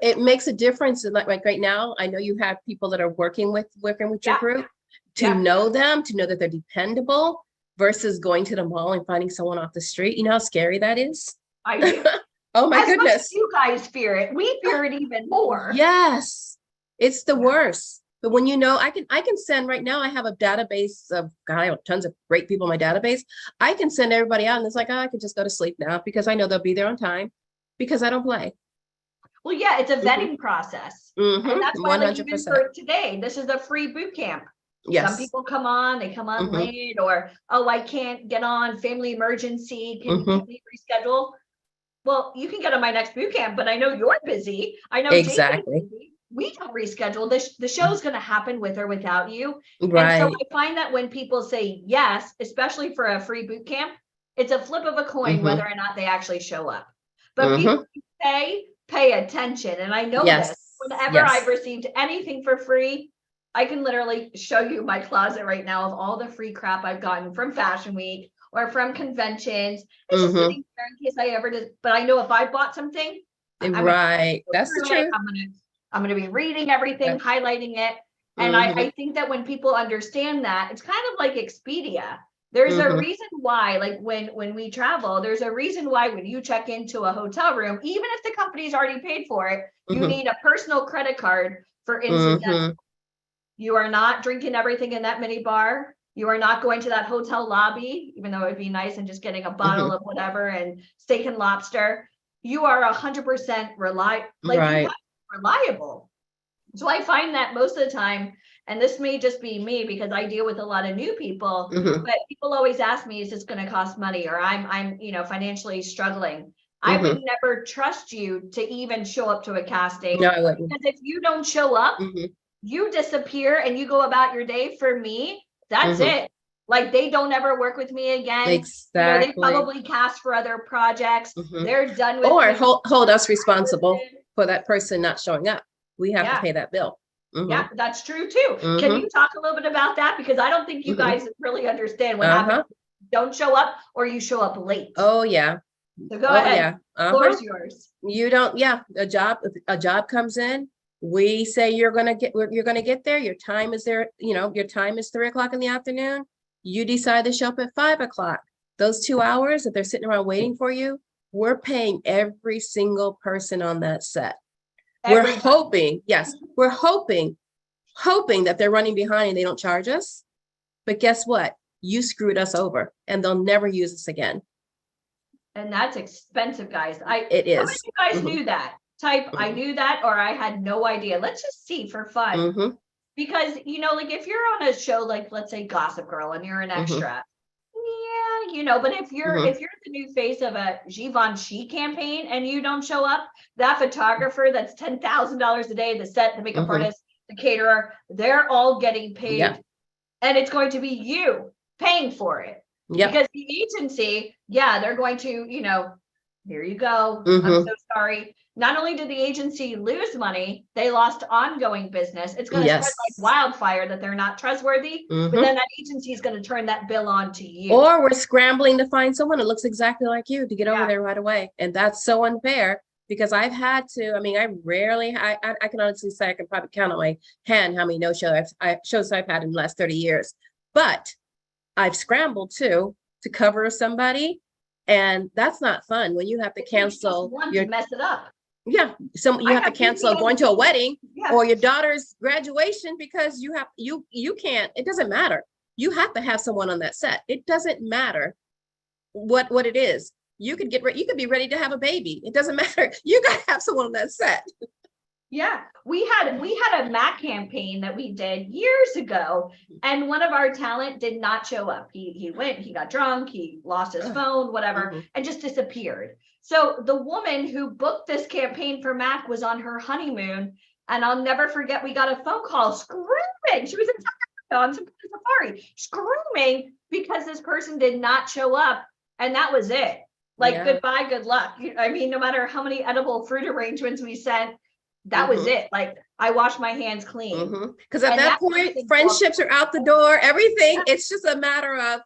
it makes a difference. Like right now, I know you have people that are working with your group to know them, to know that they're dependable versus going to the mall and finding someone off the street. You know how scary that is? I do. Oh my As much as goodness. you guys fear it, we fear it even more. Yes, it's the worst. But when you know, I can send right now, I have a database of, God, I have tons of great people in my database. I can send everybody out and it's like, oh, I could just go to sleep now because I know they'll be there on time because I don't play. Well, yeah, it's a vetting process. Mhm, And that's why, like, even 100%. for today, this is a free boot camp. Some Yes. people come on, they come on Mhm. late, or, oh, I can't get on, family emergency, can Mhm. we reschedule? Well, you can get on my next boot camp, but I know you're busy. I know JJ's Exactly. busy. We don't reschedule. The show's going to happen with or without you. And so Right. I find that when people say yes, especially for a free boot camp, it's a flip of a coin Mhm. whether or not they actually show up. But people who pay attention. And I know this. Yes. Whenever Yes. I've received anything for free, I can literally show you my closet right now of all the free crap I've gotten from Fashion Week or from conventions. It's just Mhm. sitting there in case I ever did. But I know if I bought something, I'm gonna Right. go That's the through it. truth. I'm gonna be reading everything, Yes. highlighting it. And Mhm. I think that when people understand that, it's kind of like Expedia. There's a Mhm. reason why, like when we travel, there's a reason why when you check into a hotel room, even if the company's already paid for it, you Mhm. need a personal credit card for incidental. Mhm. You are not drinking everything in that mini bar. You are not going to that hotel lobby, even though it'd be nice and just getting a bottle Mhm. of whatever and steak and lobster. You are 100% Right. reliable. So I find that most of the time, and this may just be me because I deal with a lot of new people, Mhm. but people always ask me, is this going to cost money? Or I'm, financially struggling. I would never trust you to even show up to a casting. No, I wouldn't. Because if you don't show up, Mhm. you disappear and you go about your day. For me, that's Mhm. it. Like, they don't ever work with me again. They Exactly. probably cast for other projects. Mhm. They're done with Or me. hold us responsible for that person not showing up. We have Yeah. to pay that bill. Mhm. Yeah, that's true too. Can Mhm. you talk a little bit about that? Because I don't think you Mhm. guys really understand what Uh-huh. happens. If you don't show up or you show up late. Oh, yeah. So go Oh, ahead. yeah. Floor's Uh-huh. yours. You don't, yeah, a job comes in. We say you're gonna get there. Your time is there, your time is 3 o'clock in the afternoon. You decide to show up at 5 o'clock. Those 2 hours that they're sitting around waiting for you, we're paying every single person on that set. We're hoping that they're running behind and they don't charge us. But guess what? You screwed us over and they'll never use us again. And that's expensive, guys. It How many is. of you guys Mhm. knew that? Type, I knew that, or I had no idea. Let's just see for fun. Mhm. Because, like, if you're on a show, like, let's say Gossip Girl, and you're an Mhm. extra, but if you're Mhm. the new face of a Givenchy campaign and you don't show up, that photographer that's $10,000 a day, the set, the makeup Mhm. artist, the caterer, they're all getting paid. Yeah. And it's going to be you paying for it. Yep. Because the agency, they're going to, here you go. I'm Mhm. so sorry. Not only did the agency lose money, they lost ongoing business. It's going to Yes. spread like wildfire that they're not trustworthy, Mhm. but then that agency is going to turn that bill on to you. Or we're scrambling to find someone that looks exactly like you to get over Yeah. there right away. And that's so unfair because I've had to, I can honestly say I can probably count on my hand how many shows I've had in the last 30 years. But I've scrambled too to cover somebody. And that's not fun when you have to cancel You mess it up. Yeah, you I have to have cancel PTSD. going to a wedding Yeah. or your daughter's graduation because you can't. It doesn't matter. You have to have someone on that set. It doesn't matter what it is. You could be ready to have a baby. It doesn't matter. You got to have someone on that set. Yeah, we had a MAC campaign that we did years ago, and one of our talent did not show up. He went, he got drunk, he lost his phone, whatever, and just disappeared. So the woman who booked this campaign for MAC was on her honeymoon And I'll never forget, we got a phone call screaming. She was in on safari, screaming because this person did not show up. And that was it. Like, Yeah. goodbye, good luck. I mean, no matter how many edible fruit arrangements we sent, that was it. Like, I washed my hands clean. Because at And that that's what I point, think friendships are out the door, everything. It's just a matter of,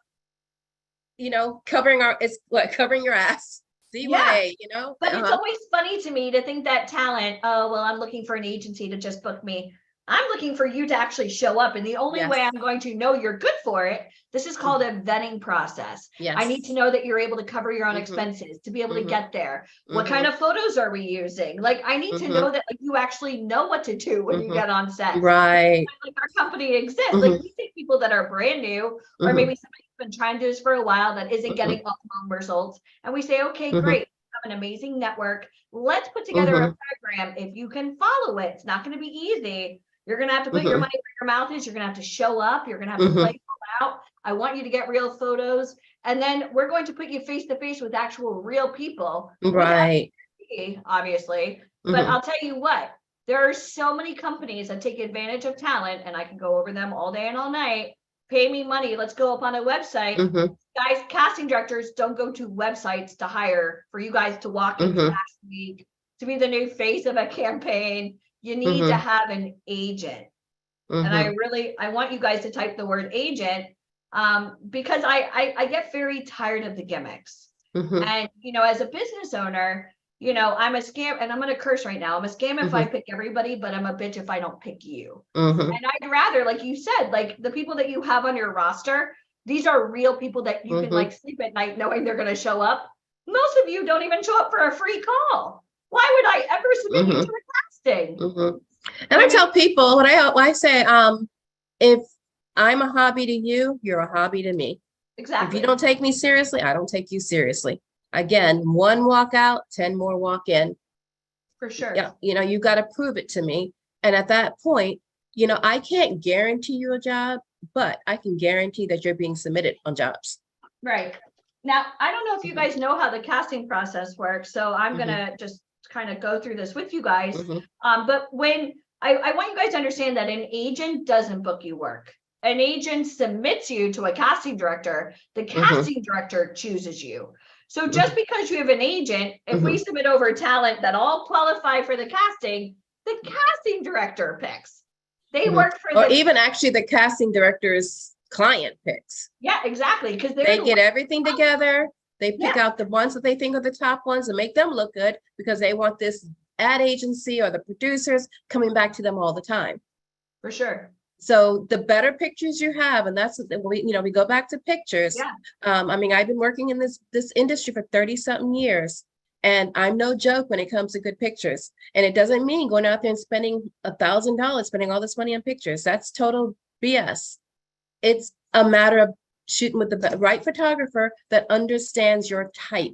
covering your ass. See way, But it's always funny to me to think that talent, oh, well, I'm looking for an agency to just book me. I'm looking for you to actually show up. And the only way I'm going to know you're good for it, this is called a vetting process. Yes. I need to know that you're able to cover your own expenses to be able to get there. What kind of photos are we using? Like, I need to know that you actually know what to do when you get on set. Right. Like, our company exists. Like, we take people that are brand new, or maybe somebody's been trying to do this for a while that isn't getting optimum results. And we say, okay, great. We have an amazing network. Let's put together a program. If you can follow it, it's not going to be easy. You're going to have to put your money where your mouth is. You're going to have to show up. You're going to have to play it out. I want you to get real photos. And then we're going to put you face to face with actual real people. Right. Obviously. But I'll tell you what, there are so many companies that take advantage of talent, and I can go over them all day and all night. Pay me money. Let's go up on a website. Guys, casting directors don't go to websites to hire for you guys to walk in last week, to be the new face of a campaign. You need to have an agent. And I want you guys to type the word agent, because I get very tired of the gimmicks. And, as a business owner, I'm a scam, and I'm going to curse right now. I'm a scam if I pick everybody, but I'm a bitch if I don't pick you. And I'd rather, like you said, like the people that you have on your roster, these are real people that you can like sleep at night knowing they're going to show up. Most of you don't even show up for a free call. Why would I ever submit you to a casting? And I tell people what I say, if I'm a hobby to you, you're a hobby to me. Exactly. If you don't take me seriously, I don't take you seriously. Again, one walk out, 10 more walk in. For sure. Yeah, you got to prove it to me. And at that point, I can't guarantee you a job, but I can guarantee that you're being submitted on jobs. Right. Now, I don't know if you guys know how the casting process works, so I'm gonna just kind of go through this with you guys. But when I want you guys to understand that an agent doesn't book you work. An agent submits you to a casting director. The casting director chooses you. So just because you have an agent, if we submit over talent that all qualify for the casting director picks. They work for or even actually the casting director's client picks. Yeah, exactly. Because they get everything together. They pick out the ones that they think are the top ones and make them look good because they want this ad agency or the producers coming back to them all the time. For sure. So the better pictures you have, and that's we go back to pictures. Yeah. I mean, I've been working in this industry for 30 something years, and I'm no joke when it comes to good pictures. And it doesn't mean going out there and spending $1,000, spending all this money on pictures. That's total BS. It's a matter of shooting with the right photographer that understands your type.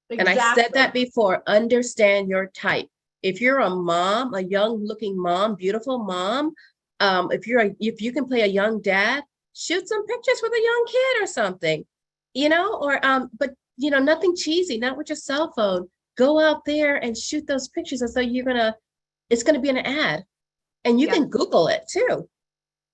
Exactly. And I said that before, understand your type. If you're a mom, a young looking mom, beautiful mom, if you can play a young dad, shoot some pictures with a young kid or something, but nothing cheesy, not with your cell phone. Go out there and shoot those pictures as though it's gonna be an ad, and you can Google it too.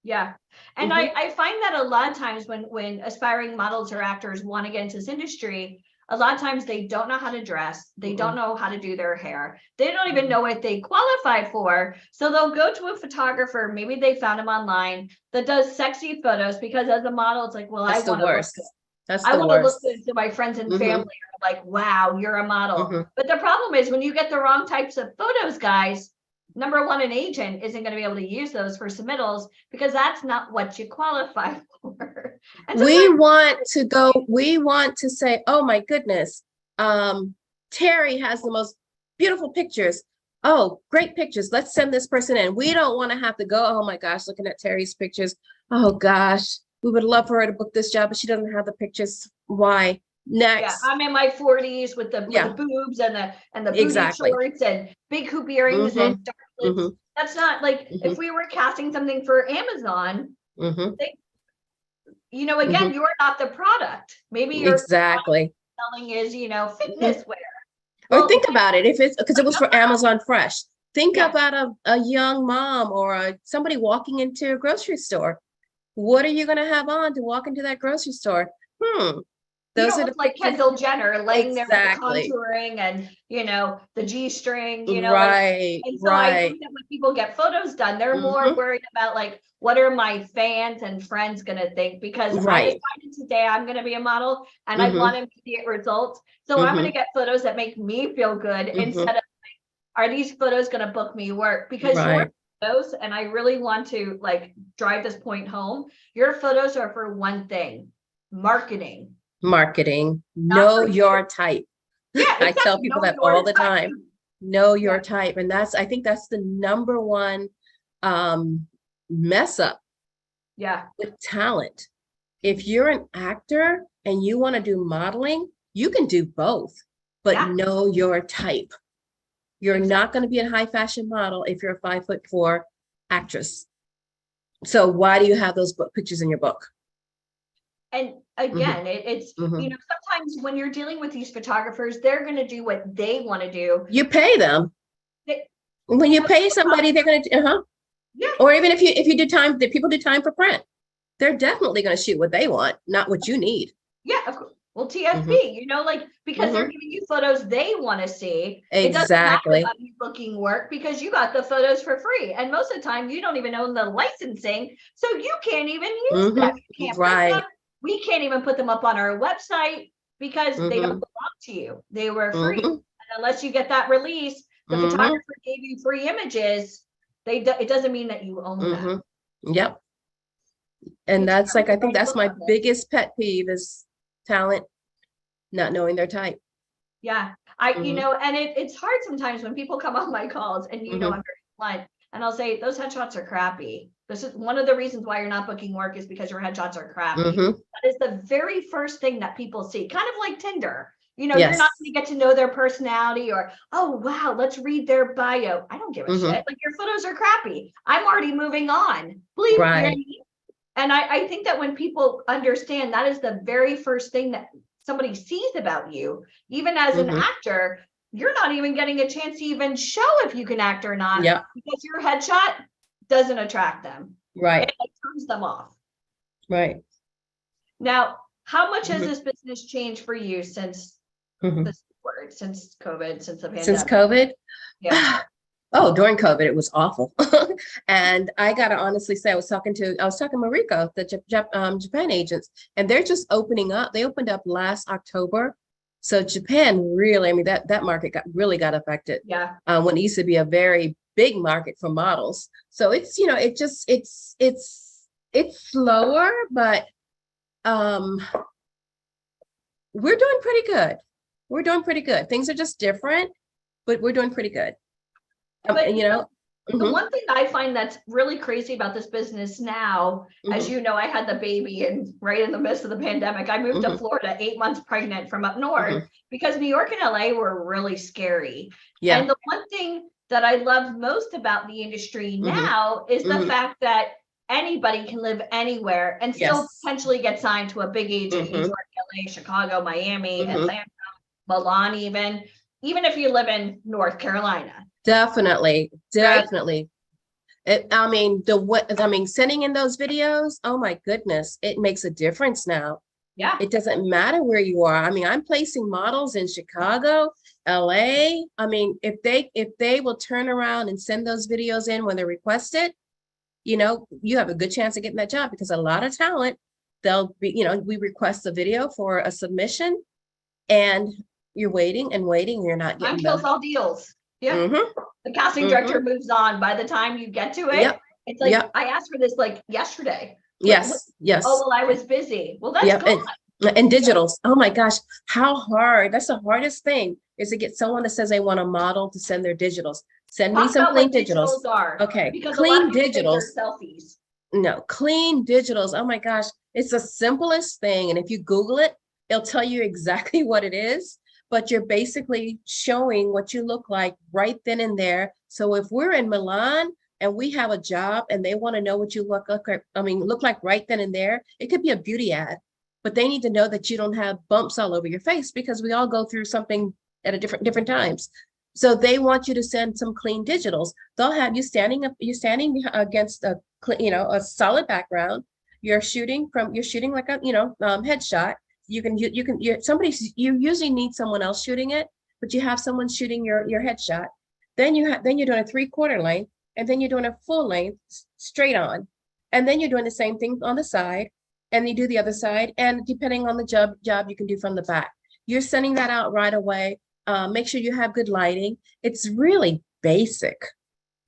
Yeah. And I find that a lot of times when aspiring models or actors want to get into this industry, a lot of times they don't know how to dress. They don't know how to do their hair. They don't even know what they qualify for. So they'll go to a photographer. Maybe they found him online that does sexy photos because as a model, it's like, well, That's I want the worst. That's I the want to look worst. good so my friends and family are like, wow, you're a model. But the problem is when you get the wrong types of photos, guys, number one, an agent isn't going to be able to use those for submittals because that's not what you qualify for. And We want to say, oh my goodness, Terry has the most beautiful pictures. Oh, great pictures. Let's send this person in. We don't want to have to go, oh my gosh, looking at Terry's pictures. Oh gosh, we would love for her to book this job, but she doesn't have the pictures. Why? Next. Yeah, I'm in my 40s with the boobs and the booty shorts and big hoop earrings and dark lips. That's not like if we were casting something for Amazon, they, again, you're not the product. Maybe your Exactly. selling is, fitness wear. Or think about it, if it's because it was for Amazon Fresh. Think about a young mom or somebody walking into a grocery store. What are you going to have on to walk into that grocery store? You Those don't are look the like pictures. Kendall Jenner laying there with Exactly. the contouring and, the G-string, like, Right, and so I right. think that when people get photos done, they're more Mhm. worried about like, what are my fans and friends gonna think? Because I Right. decided today I'm gonna be a model and I Mhm. want immediate results. So I'm gonna Mhm. get photos that make me feel good Mhm. instead of like, are these photos gonna book me work? Because your Right. photos, and I really want to like drive this point home, your photos are for one thing, marketing. Marketing, Not know for you. your type. Yeah, I tell exactly. people Know that your all the type. time. Know your type. And I think that's the number one mess up Yeah. with talent. If you're an actor and you want to do modeling, you can do both, but know your type. You're not going to be a high fashion model if you're a 5'4" actress. So why do you have those pictures in your book? And again, it's, sometimes when you're dealing with these photographers, they're going to do what they want to do. You pay them. They- When you pay somebody, they're going to, Yeah. Or even if you do time, that people do time for print, they're definitely going to shoot what they want, not what you need. Yeah, of course. Well, TFB, because they're giving you photos they want to see. It doesn't matter Exactly. about you booking work because you got the photos for free. And most of the time, you don't even own the licensing. So you can't even use them. You can't print Right. them. We can't even put them up on our website because they don't Mhm. belong to you. They were free. Mhm. And unless you get that release, the Mhm. photographer gave you free images. It doesn't mean that you own them. Yep. And that's I think that's my biggest pet peeve is talent not knowing their type. Yeah, and it's hard sometimes when people come on my calls and I'm very blunt and I'll say those headshots are crappy. This is one of the reasons why you're not booking work is because your headshots are crappy. Mhm. That is the very first thing that people see, kind of like Tinder. You're not Yes. going to get to know their personality or, oh, wow, let's read their bio. I don't give a shit. Like your photos are crappy. I'm already moving on. Believe Right. me. And I think that when people understand that is the very first thing that somebody sees about you, even as an actor, you're not even getting a chance to even show if you can act or not. Yeah. Because your headshot doesn't attract them. Right. It turns them off. Right. Now, how much has this business changed for you since this word, since COVID, since the pandemic? Since COVID? Yeah. Oh, during COVID, it was awful. And I got to honestly say, I was talking to Mariko, the Japan agents, and they're just opening up. They opened up last October. So Japan really, that market really got affected. Yeah. When it used to be a very big market for models. So it's, it's slower, but we're doing pretty good. We're doing pretty good. Things are just different, but we're doing pretty good. But the one thing I find that's really crazy about this business now, as you know, I had the baby and right in the midst of the pandemic, I moved to Florida 8 months pregnant from up north because New York and LA were really scary. Yeah. And the one thing that I love most about the industry now is the fact that anybody can live anywhere and still potentially get signed to a big agent in New York, LA, Chicago, Miami, Atlanta, Milan, even if you live in North Carolina. Definitely. Sending in those videos, oh my goodness, it makes a difference now. Yeah. It doesn't matter where you are. I'm placing models in Chicago, LA. If they will turn around and send those videos in when they're requested, you have a good chance of getting that job because a lot of talent, they'll be, we request a video for a submission and you're waiting and waiting, you're not getting kills all deals. Yeah. The casting director moves on by the time you get to it. It's like, I asked for this like yesterday. Yes. Oh, well, I was busy. Well, that's gone. And digitals. Oh my gosh, how hard. That's the hardest thing is to get someone that says they want a model to send their digitals. Send me some clean digitals. Okay. Because clean digitals. Selfies. No, clean digitals. Oh my gosh. It's the simplest thing. And if you Google it, it'll tell you exactly what it is. But you're basically showing what you look like right then and there. So if we're in Milan and we have a job and they want to know what you look like right then and there, it could be a beauty ad, but they need to know that you don't have bumps all over your face because we all go through something at different times. So they want you to send some clean digitals. They'll have you standing up, you're standing against a, a solid background. You're shooting like a, headshot. You usually need someone else shooting it, but you have someone shooting your headshot. Then you're doing a 3/4 length, and then you're doing a full length straight on. And then you're doing the same thing on the side, and you do the other side. And depending on the job you can do from the back. You're sending that out right away. Make sure you have good lighting. It's really basic.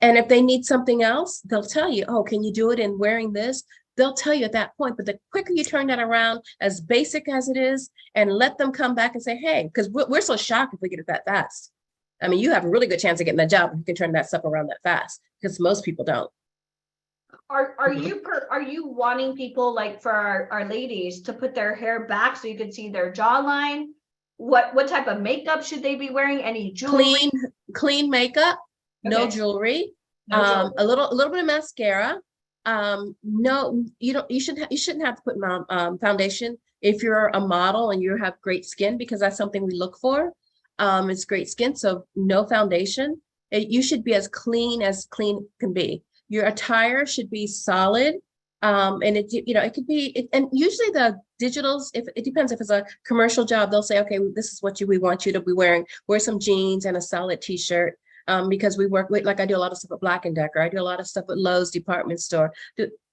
And if they need something else, they'll tell you, oh, can you do it in wearing this? They'll tell you at that point. But the quicker you turn that around, as basic as it is, and let them come back and say, hey, because we're so shocked if we get it that fast. I mean, you have a really good chance of getting that job if you can turn that stuff around that fast, because most people don't. Are you wanting people, like for our ladies, to put their hair back so you can see their jawline? What type of makeup should they be wearing? Any jewelry? Clean makeup, no Okay. jewelry, No jewelry. a little bit of mascara. No, you shouldn't have to put foundation if you're a model and you have great skin, because that's something we look for. It's great skin, so no foundation. You should be as clean can be. Your attire should be solid. And it could be, and usually the digitals, if it depends, if it's a commercial job, they'll say, okay, this is what we want you to be wearing. Wear some jeans and a solid t-shirt. Because we work with, like I do a lot of stuff at Black & Decker. I do a lot of stuff at Lowe's department store.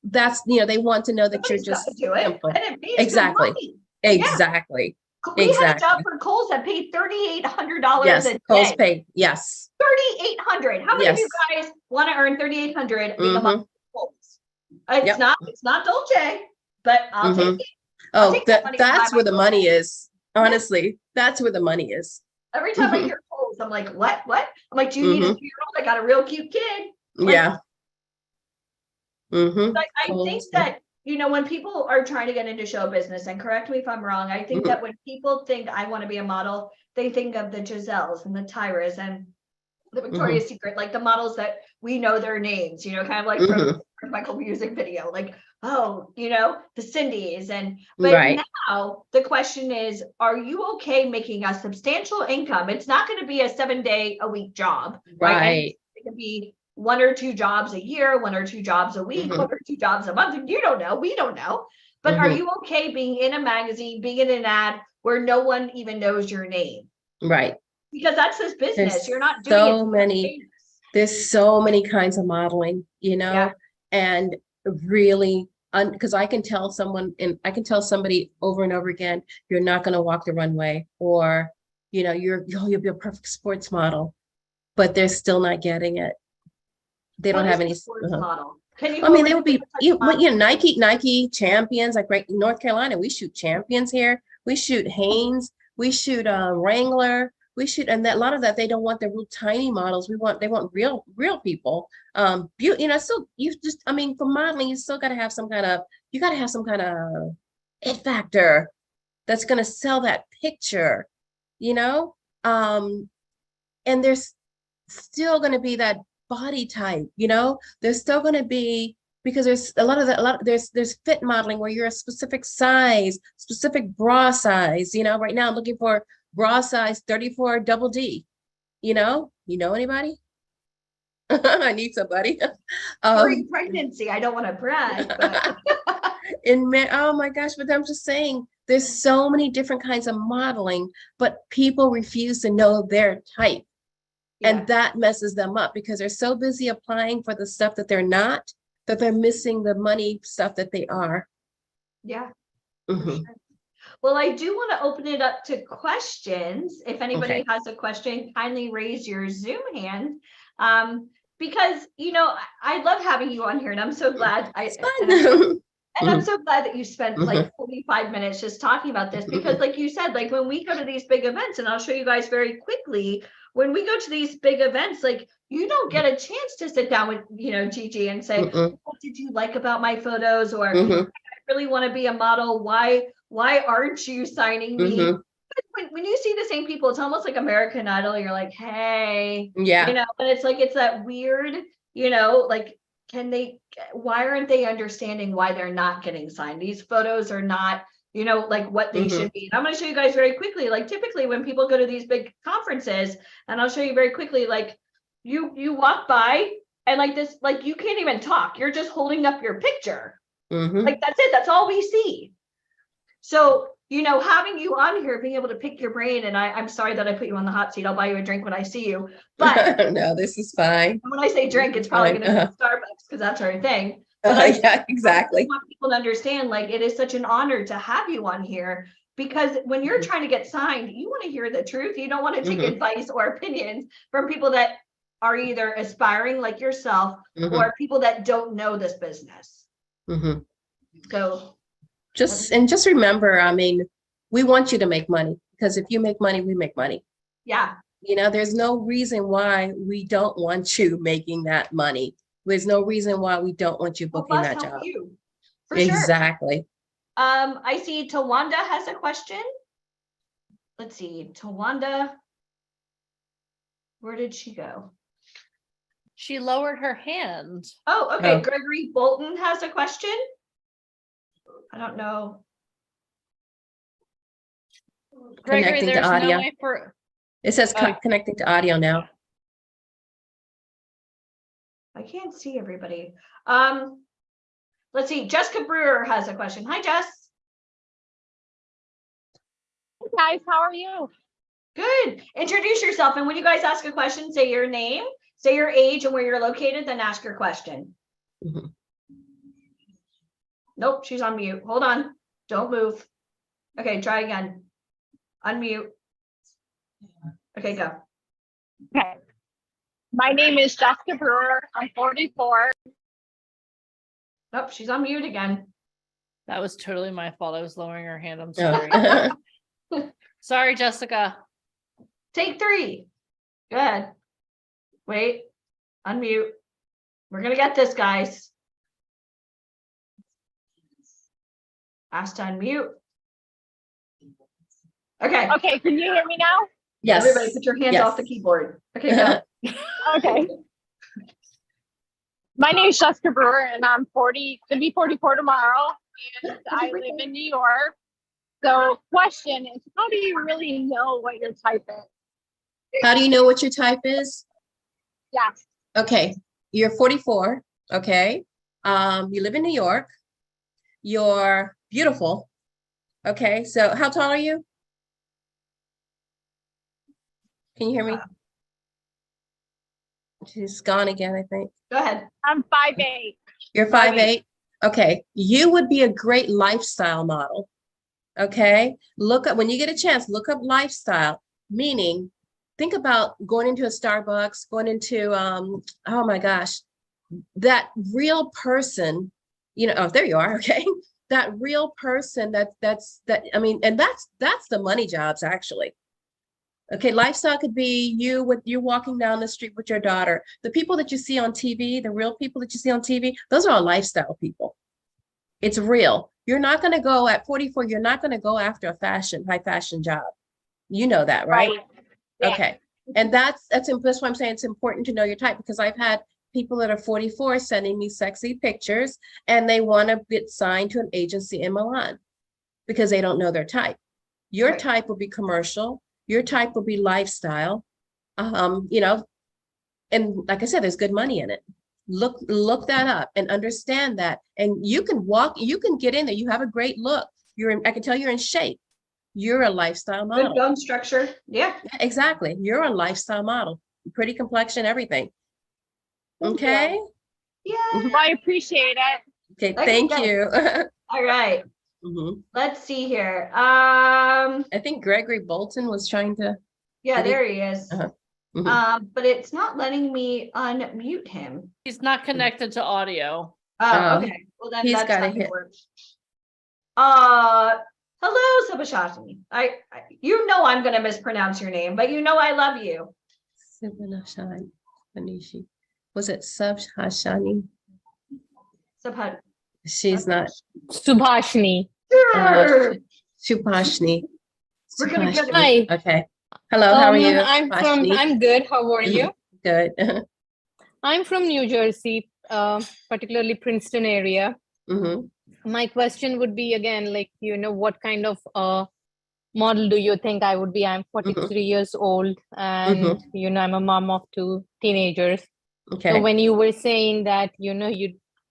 That's, they want to know that you're just do it. simple. And it pays good Exactly. money. Exactly. We had a Exactly. job for Kohl's that paid $3,800 Yes, a Kohl's day. paid. Yes. $3,800. How many of you Yes. guys want to earn $3,800 being a Mhm. model for Kohl's? It's Yep. it's not Dolce, but I'll Mhm. take it. Oh, take that money to buy that's my where the clothes. money is. Honestly, that's where the money is. Every time I Mhm. hear Kohl's, I'm like, what? I'm like, do you need a Mhm. 2-year-old? I got a real cute kid. Like, Yeah. Mm-hmm. I think that, when people are trying to get into show business, and correct me if I'm wrong, I think Mhm. that when people think I want to be a model, they think of the Giselles and the Tyras and the Victoria's Secret, like the models that we know their names, kind of like from Mhm. the Michael music video, like, oh, the Cindy's. But Right. now the question is, are you okay making a substantial income? It's not going to be a 7-day-a-week job, right? And Right. it could be 1 or 2 jobs a year, 1 or 2 jobs a week, Mhm. 1 or 2 jobs a month. You don't know. We don't know. But are Mhm. you okay being in a magazine, being in an ad where no one even knows your name? Right. Because that's this business. There's You're not doing it. so to be many, famous. there's so many kinds of modeling, Yeah. and really, because I can tell somebody over and over again, you're not going to walk the runway, or, you'll be a perfect sports model, but they're still not getting it. They don't What have is any. a sports model? Can you I go mean, over they the would be, different types of models? Nike champions, like right in North Carolina, we shoot champions here. We shoot Hanes, we shoot Wrangler, we shoot, and a lot of that, they don't want the real tiny models. They want real people. So for modeling, you still gotta have some kind of it factor that's gonna sell that picture, and there's still gonna be that body type, there's still going to be, because there's there's fit modeling where you're a specific size, specific bra size. Right now I'm looking for bra size 34 double D. Anybody? I need somebody. During pregnancy, I don't want to brag, but Oh my gosh, but I'm just saying, there's so many different kinds of modeling, but people refuse to know their type. And that messes them up, because they're so busy applying for the stuff that they're not, that they're missing the money stuff that they are. yeah. Mhm. Well, I do want to open it up to questions. If anybody Okay. has a question, kindly raise your Zoom hand. Because I love having you on here, and I'm so glad I'm so glad that you spent like 45 minutes just talking about this, because like you said, like when we go to these big events, and I'll show you guys very quickly, when we go to these big events, like you don't get a chance to sit down with, Gigi and say, what did you like about my photos? Or I really want to be a model. Why aren't you signing me? But when you see the same people, it's almost like American Idol. You're like, hey, Yeah. and it's that weird, like, why aren't they understanding why they're not getting signed? These photos are not you know, like what they should be. And I'm going to show you guys very quickly, like typically when people go to these big conferences, and I'll show you very quickly, like you walk by and like this, like you can't even talk. You're just holding up your picture. Like that's it. That's all we see. So, you know, having you on here, being able to pick your brain, and I'm sorry that I put you on the hot seat. I'll buy you a drink when I see you. But no, this is fine. when I say drink, it's probably going to be Starbucks because that's our thing. But Yeah, exactly. I want people to understand, like, it is such an honor to have you on here, because when you're trying to get signed, you want to hear the truth. You don't want to take advice or opinions from people that are either aspiring like yourself or people that don't know this business. So just remember, I mean, we want you to make money, because if you make money, we make money. Yeah. You know, there's no reason why we don't want you making that money. There's no reason why we don't want you booking that job. For sure. Exactly. I see Tawanda has a question. Let's see, Tawanda. Where did she go? She lowered her hand. Oh, okay. Gregory Bolton has a question. I don't know. Gregory, Connecting to there's no audio. way for. It says connecting to audio now. I can't see everybody. Let's see. Jessica Brewer has a question. Hi, Jess. Hey guys, how are you? Good. Introduce yourself, and when you guys ask a question, say your name, say your age, and where you're located, then ask your question. Nope, she's on mute. Hold on. Don't move. Okay, try again. Unmute. Okay, go. Okay. My name is Jessica Brewer. I'm 44. Nope, she's on mute again. That was totally my fault. I was lowering her hand. I'm sorry. Sorry, Jessica. Take 3. Go ahead. Wait. Unmute. We're gonna get this, guys. Ask to unmute. Okay. Okay, can you hear me now? Yes. Everybody put your hands off the keyboard. Okay, go. Okay. My name is Jessica Brewer, and I'm 40, gonna be 44 tomorrow, and I live in New York. So question is, how do you really know what your type is? How do you know what your type is? Yeah. Okay, you're 44, okay? You live in New York. You're beautiful. Okay, so how tall are you? Can you hear me? She's gone again, I think. Go ahead. I'm 5'8". You're 5'8". Okay, you would be a great lifestyle model. Okay, look up, when you get a chance, look up lifestyle, meaning think about going into a Starbucks, going into, oh my gosh, that real person, you know, oh, there you are, okay. That real person I mean, and that's the money jobs actually. Okay, lifestyle could be you walking down the street with your daughter. The people that you see on TV, the real people that you see on TV, those are all lifestyle people. It's real. You're not going to go at 44, you're not going to go after a high fashion job. You know that, right? Yeah. Okay. And that's why I'm saying it's important to know your type, because I've had people that are 44 sending me sexy pictures and they want to get signed to an agency in Milan because they don't know their type. Your type will be commercial. Your type will be lifestyle. You know, and like I said, there's good money in it. Look that up and understand that. And you can get in there. You have a great look. I can tell you're in shape. You're a lifestyle model. Good bone structure. Yeah. Exactly. You're a lifestyle model. Pretty complexion, everything. Okay. Yeah. Well, I appreciate it. Okay. Thank you. All right. Let's see here. I think Gregory Bolton was trying to. Yeah, there he is. But it's not letting me unmute him. He's not connected to audio. Oh, okay. Well, then he's that's gotta not gonna hit. work. Hello, Subhashini. You know I'm gonna mispronounce your name, but you know I love you. Was it Subhashini? She's not. Subhashini. Subhashini. We're gonna get Hi. Okay. Hello, how are you? I'm good. How are you? Good. I'm from New Jersey, particularly Princeton area. my question would be again, like, what kind of model do you think I would be? I'm 43 years old, and I'm a mom of 2 teenagers. Okay. So when you were saying that, you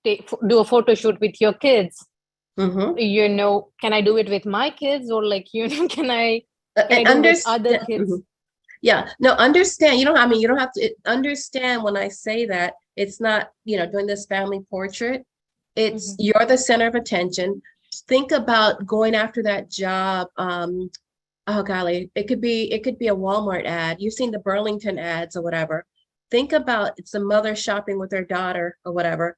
do a photo shoot with your kids, can I do it with my kids, or like, can I do it with other kids? Yeah, no, understand. You don't have to understand when I say that it's not, doing this family portrait. It's you're the center of attention. Think about going after that job. Oh golly, it could be a Walmart ad. You've seen the Burlington ads or whatever. Think about it's a mother shopping with her daughter or whatever.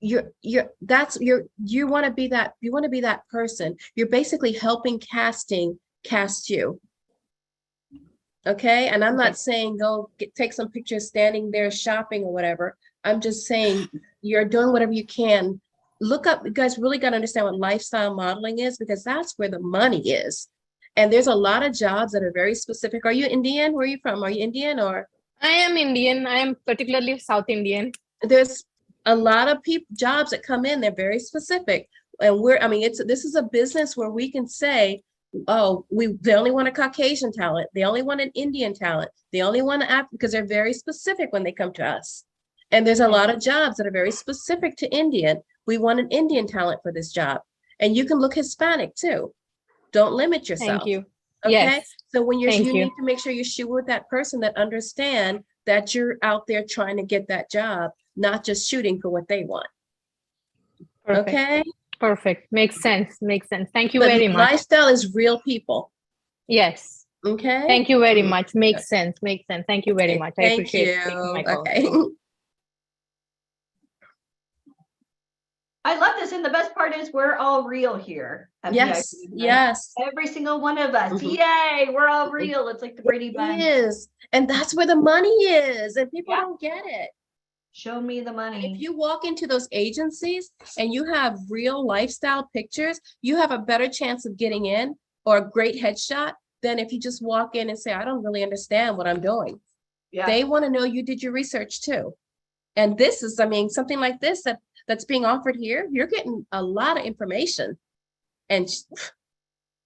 You want to be that person. You're basically helping cast you. Okay. And I'm not saying go take some pictures standing there shopping or whatever. I'm just saying you're doing whatever you can. Look up, you guys really got to understand what lifestyle modeling is, because that's where the money is. And there's a lot of jobs that are very specific. Are you Indian? Where are you from? Are you Indian or? I am Indian. I am particularly South Indian. There's a lot of jobs that come in, they're very specific. And this is a business where we can say, oh, they only want a Caucasian talent. They only want an Indian talent. They only want because they're very specific when they come to us. And there's a lot of jobs that are very specific to Indian. We want an Indian talent for this job. And you can look Hispanic too. Don't limit yourself. Thank you. Okay. Yes. So when you Thank need to make sure you shoot with that person that understand that you're out there trying to get that job, not just shooting for what they want. Perfect. Okay. Perfect. Makes sense. Thank you very much. Lifestyle is real people. Yes. Okay. Thank you very much. Makes sense. Thank you very much. I Thank appreciate you. you taking my call. Okay. I love this. And the best part is we're all real here. at Yes. VIP. Yes. Every single one of us. Yay. We're all real. It's like the Brady Bunch. It is. And that's where the money is. And people don't get it. Show me the money. If you walk into those agencies and you have real lifestyle pictures, you have a better chance of getting in or a great headshot than if you just walk in and say, I don't really understand what I'm doing. Yeah. They want to know you did your research too. And this is, something like this that's being offered here, you're getting a lot of information. And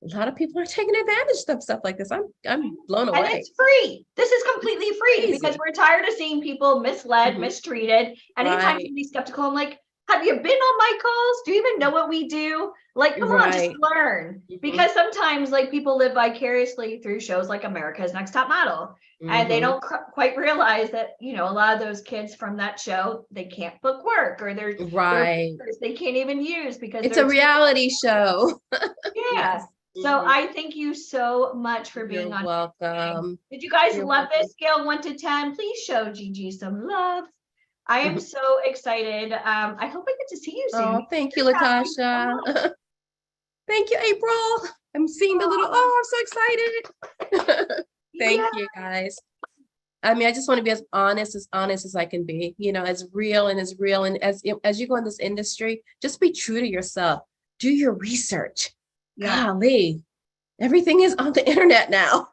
a lot of people are taking advantage of stuff like this. I'm blown away. And it's free. This is completely free Crazy. because we're tired of seeing people misled, mistreated. Anytime Right. somebody's skeptical, I'm like, have you been on my calls? Do you even know what we do? Like, come on, just Right. learn. Because sometimes like people live vicariously through shows like America's Next Top Model. And they don't quite realize that, a lot of those kids from that show, they can't book work or they're Right. they can't even use because It's a they're reality show. Yeah. So I thank you so much for being You're on. welcome. Did you guys You're love this? Scale 1 to 10. Please show Gigi some love. I am so excited. I hope I get to see you soon. Oh, thank you, Latasha. Thank you, April. I'm seeing the little, I'm so excited. Thank you, guys. I just want to be as honest as I can be, as real. And as you go in this industry, just be true to yourself. Do your research. Golly, everything is on the internet now.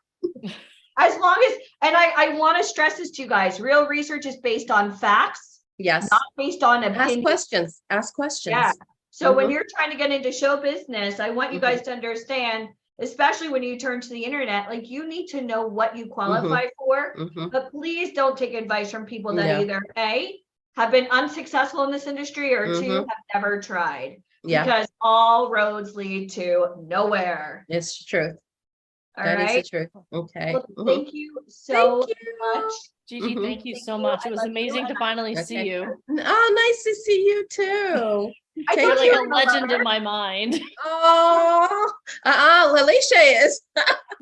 As long as, and I want to stress this to you guys, real research is based on facts. Yes. Not based on opinion. Ask questions. Yeah. So when you're trying to get into show business, I want you guys to understand, especially when you turn to the internet, like you need to know what you qualify for, but please don't take advice from people that either A, have been unsuccessful in this industry or two, have never tried. Yeah. Because all roads lead to nowhere. It's the truth. All That is right. the truth. Okay. Well, thank you so much. Gigi, thank you so much. It was amazing to finally see you. Oh, nice to see you too. I feel like a legend in my mind. Oh, Lalisha is.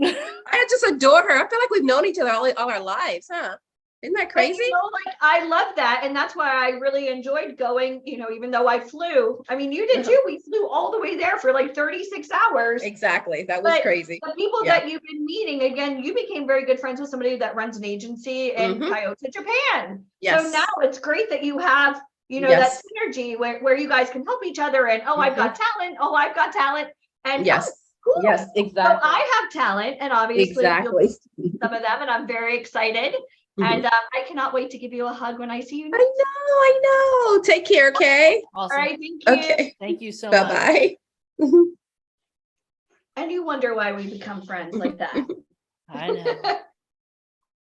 I just adore her. I feel like we've known each other all our lives, huh? Isn't that crazy? Like I love that. And that's why I really enjoyed going, even though I flew. I mean, you did too. We flew all the way there for like 36 hours. Exactly. That was crazy. The people that you've been meeting, again, you became very good friends with somebody that runs an agency in Kyoto, Japan. Yes. So now it's great that you have, that synergy where you guys can help each other and, I've got talent. Oh, I've got talent. And yes. Cool. Yes, exactly. So I have talent and obviously Exactly. you'll see some of them and I'm very excited. And I cannot wait to give you a hug when I see you. I know. Take care, okay? Awesome. All right, thank you. Okay. Thank you so much. Bye-bye. And you wonder why we become friends like that. I know.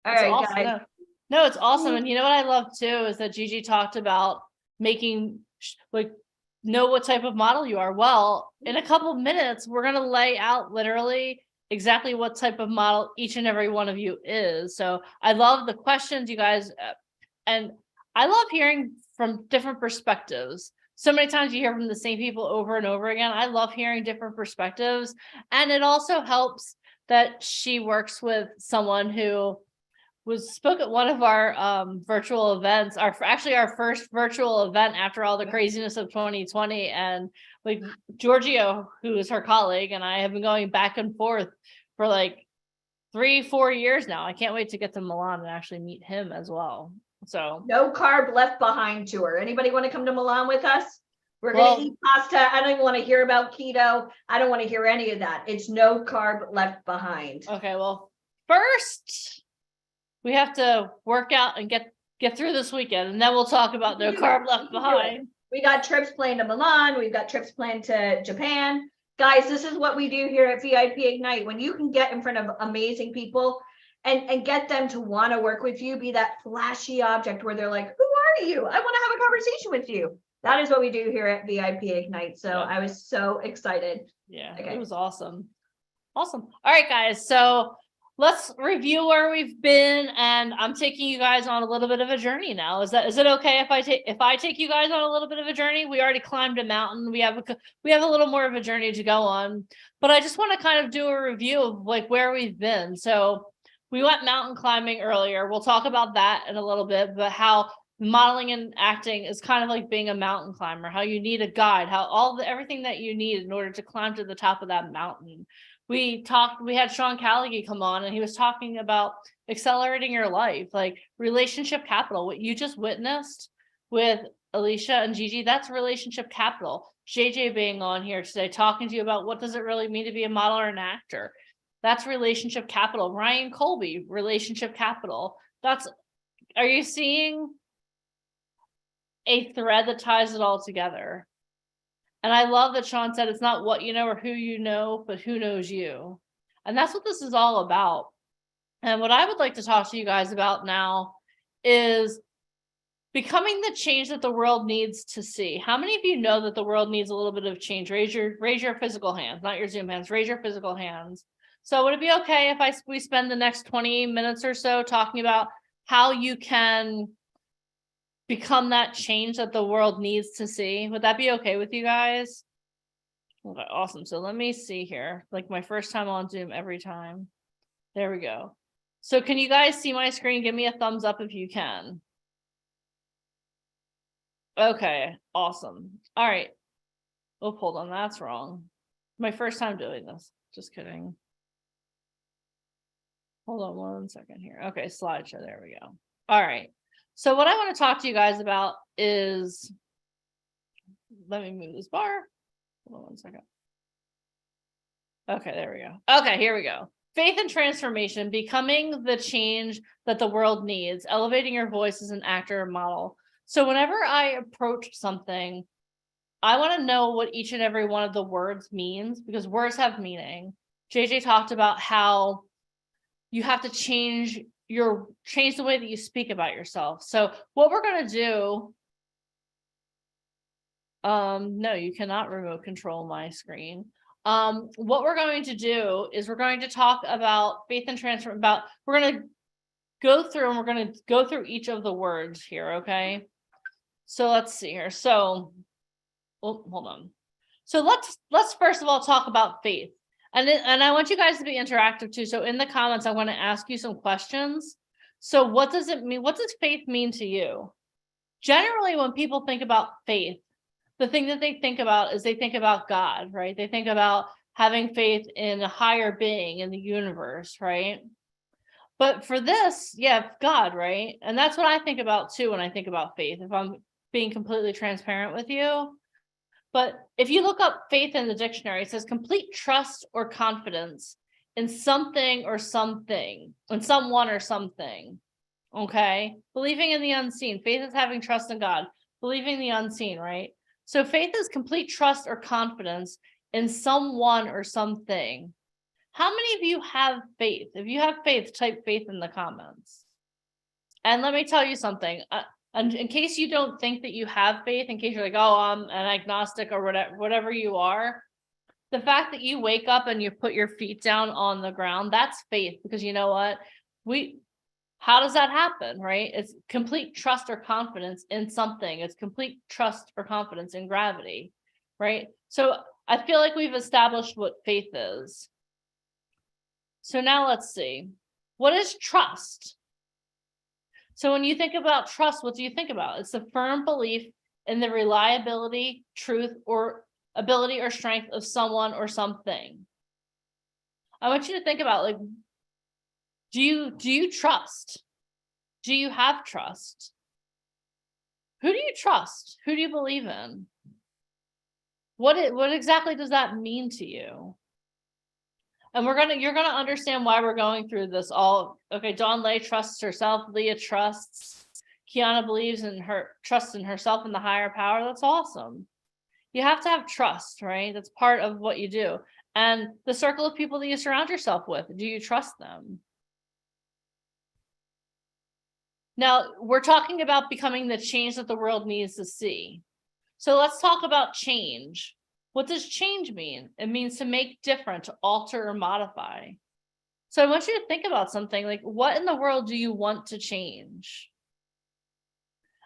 All It's right, awesome. guys. No, it's awesome. And you know what I love too is that Gigi talked about making like know what type of model you are. Well, in a couple of minutes, we're going to lay out literally exactly what type of model each and every one of you is. So I love the questions you guys, and I love hearing from different perspectives. So many times you hear from the same people over and over again. I love hearing different perspectives. And it also helps that she works with someone who spoke at one of our virtual events, our first virtual event after all the craziness of 2020. And like Giorgio, who is her colleague, and I have been going back and forth for like 3-4 years now. I can't wait to get to Milan and actually meet him as well. So no carb left behind tour. Anybody want to come to Milan with us? We're Well- going to eat pasta. I don't even want to hear about keto. I don't want to hear any of that. It's no carb left behind. Okay, well, first we have to work out and get through this weekend, and then we'll talk about no carb left behind. We got trips planned to Milan. We've got trips planned to Japan. Guys, this is what we do here at VIP Ignite. When you can get in front of amazing people and get them to want to work with you, be that flashy object where they're like, who are you? I want to have a conversation with you. That is what we do here at VIP Ignite. So I was so excited. Yeah, Okay. it was awesome. Awesome. All right, guys. So let's review where we've been, and I'm taking you guys on a little bit of a journey now. Is it okay if I take you guys on a little bit of a journey? We already climbed a mountain. We have a little more of a journey to go on, but I just want to kind of do a review of like where we've been. So we went mountain climbing earlier. We'll talk about that in a little bit, but how modeling and acting is kind of like being a mountain climber, how you need a guide, how everything that you need in order to climb to the top of that mountain. We had Sean Callaghy come on, and he was talking about accelerating your life, like relationship capital. What you just witnessed with Alicia and Gigi, that's relationship capital. JJ being on here today, talking to you about what does it really mean to be a model or an actor. That's relationship capital. Ryan Colby, relationship capital. Are you seeing a thread that ties it all together? And I love that Sean said it's not what you know or who you know, but who knows you. And that's what this is all about. And what I would like to talk to you guys about now is becoming the change that the world needs to see. How many of you know that the world needs a little bit of change? Raise your physical hands, not your Zoom hands. Raise your physical hands. So would it be okay if we spend the next 20 minutes or so talking about how you can become that change that the world needs to see? Would that be okay with you guys? Okay, awesome. So let me see here. Like my first time on Zoom every time. There we go. So can you guys see my screen? Give me a thumbs up if you can. Okay, awesome. All right. Oh, hold on, that's wrong. My first time doing this. Just kidding. Hold on 1 second here. Okay, slideshow. There we go. All right. So what I want to talk to you guys about is, let me move this bar. Hold on 1 second. Okay, there we go. Okay, here we go. Faith and transformation, becoming the change that the world needs, elevating your voice as an actor or model. So whenever I approach something, I want to know what each and every one of the words means, because words have meaning. JJ talked about how you have to change the way that you speak about yourself. So what we're going to do, no, you cannot remote control my screen. What we're going to do is we're going to talk about faith and transformation. We're going to go through and we're going to go through each of the words here. Okay. So let's see here. So, hold on. So let's first of all talk about faith. And I want you guys to be interactive too. So in the comments, I want to ask you some questions. So what does it mean? What does faith mean to you? Generally, when people think about faith, the thing that they think about is they think about God, right? They think about having faith in a higher being in the universe, right? But for this, yeah, God, right? And that's what I think about too when I think about faith, if I'm being completely transparent with you. But if you look up faith in the dictionary, it says complete trust or confidence in something or something, in someone or something. Okay. Believing in the unseen. Faith is having trust in God. Believing the unseen, right? So faith is complete trust or confidence in someone or something. How many of you have faith? If you have faith, type faith in the comments. And let me tell you something. And in case you don't think that you have faith, in case you're like, oh, I'm an agnostic or whatever you are, the fact that you wake up and you put your feet down on the ground, that's faith. Because you know what? How does that happen, right? It's complete trust or confidence in something. It's complete trust or confidence in gravity, right? So I feel like we've established what faith is. So now let's see. What is trust? So when you think about trust, what do you think about? It's the firm belief in the reliability, truth, or ability or strength of someone or something. I want you to think about, like, do you trust? Do you have trust? Who do you trust? Who do you believe in? What exactly does that mean to you? And you're gonna understand why we're going through this all. Okay, Dawn Lay trusts herself, Leah trusts, Kiana trusts in herself and the higher power. That's awesome. You have to have trust, right? That's part of what you do. And the circle of people that you surround yourself with, do you trust them? Now, we're talking about becoming the change that the world needs to see. So let's talk about change. What does change mean? It means to make different, to alter or modify. So I want you to think about something like, what in the world do you want to change?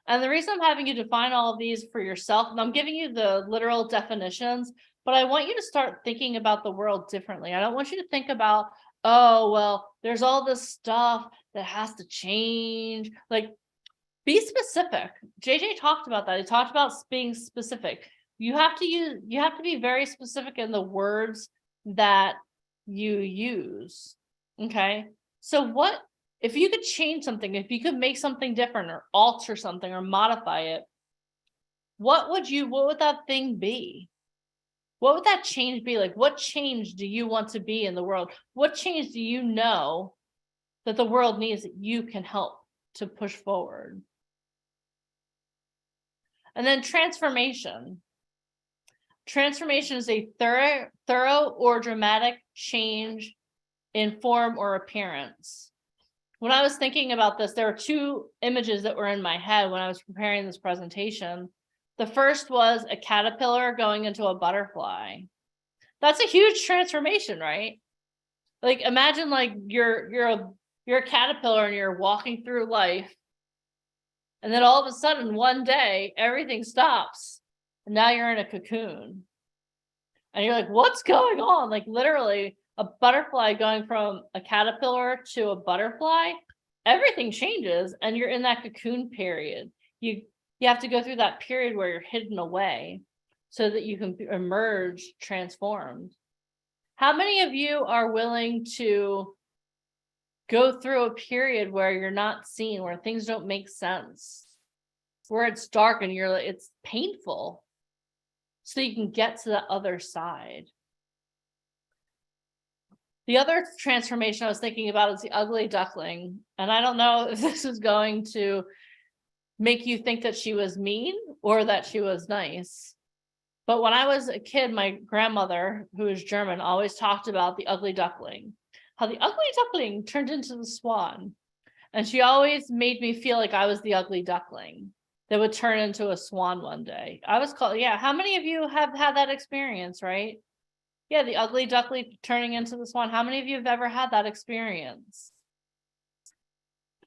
And the reason I'm having you define all of these for yourself, and I'm giving you the literal definitions, but I want you to start thinking about the world differently. I don't want you to think about, oh, well, there's all this stuff that has to change. Like, be specific. JJ talked about that. He talked about being specific. You have to be very specific in the words that you use. Okay. So if you could change something, if you could make something different or alter something or modify it, what would that thing be? What would that change be? Like, what change do you want to be in the world? What change do you know that the world needs that you can help to push forward? And then transformation. Transformation is a thorough or dramatic change in form or appearance. When I was thinking about this, there were two images that were in my head when I was preparing this presentation. The first was a caterpillar going into a butterfly. That's a huge transformation, right? Like, imagine like you're a caterpillar and you're walking through life, and then all of a sudden one day everything stops and now you're in a cocoon. And you're like, what's going on? Like, literally a butterfly going from a caterpillar to a butterfly, everything changes and you're in that cocoon period. You have to go through that period where you're hidden away so that you can emerge transformed. How many of you are willing to go through a period where you're not seen, where things don't make sense, where it's dark and it's painful, so you can get to the other side? The other transformation I was thinking about is the ugly duckling. And I don't know if this is going to make you think that she was mean or that she was nice. But when I was a kid, my grandmother, who is German, always talked about the ugly duckling, how the ugly duckling turned into the swan. And she always made me feel like I was the ugly duckling that would turn into a swan one day. I was called, yeah. How many of you have had that experience, right? Yeah, the ugly duckling turning into the swan. How many of you have ever had that experience?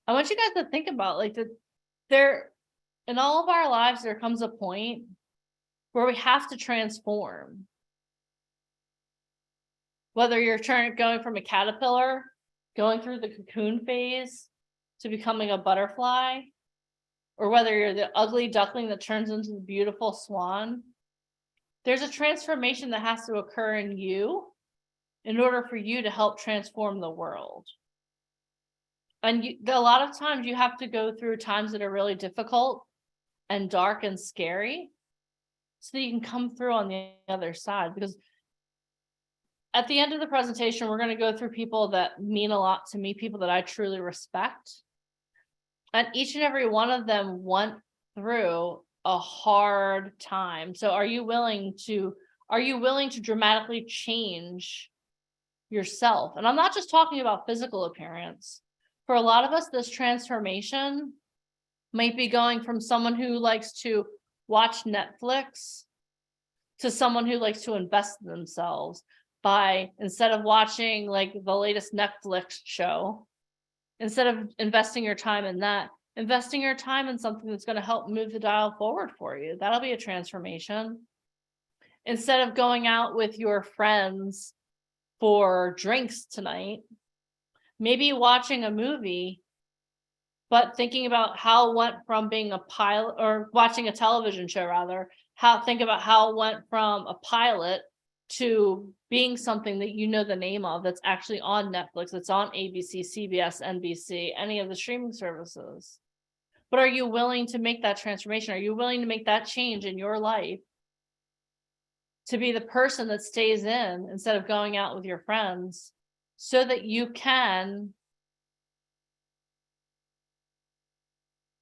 I want you guys to think about, like, in all of our lives, there comes a point where we have to transform. Whether you're going from a caterpillar, going through the cocoon phase to becoming a butterfly, or whether you're the ugly duckling that turns into the beautiful swan, there's a transformation that has to occur in you in order for you to help transform the world. And a lot of times you have to go through times that are really difficult and dark and scary so that you can come through on the other side. Because at the end of the presentation, we're going to go through people that mean a lot to me, people that I truly respect. And each and every one of them went through a hard time. So are you willing to dramatically change yourself? And I'm not just talking about physical appearance. For a lot of us, this transformation might be going from someone who likes to watch Netflix to someone who likes to invest in themselves by, instead of watching like the latest Netflix show, instead of investing your time in that, investing your time in something that's going to help move the dial forward for you. That'll be a transformation. Instead of going out with your friends for drinks tonight, maybe watching a movie, but thinking about how it went from being a pilot, or watching a television show rather, think about how it went from a pilot to being something that you know the name of, that's actually on Netflix, that's on ABC, CBS, NBC, any of the streaming services. But are you willing to make that transformation? Are you willing to make that change in your life to be the person that stays in instead of going out with your friends, so that you can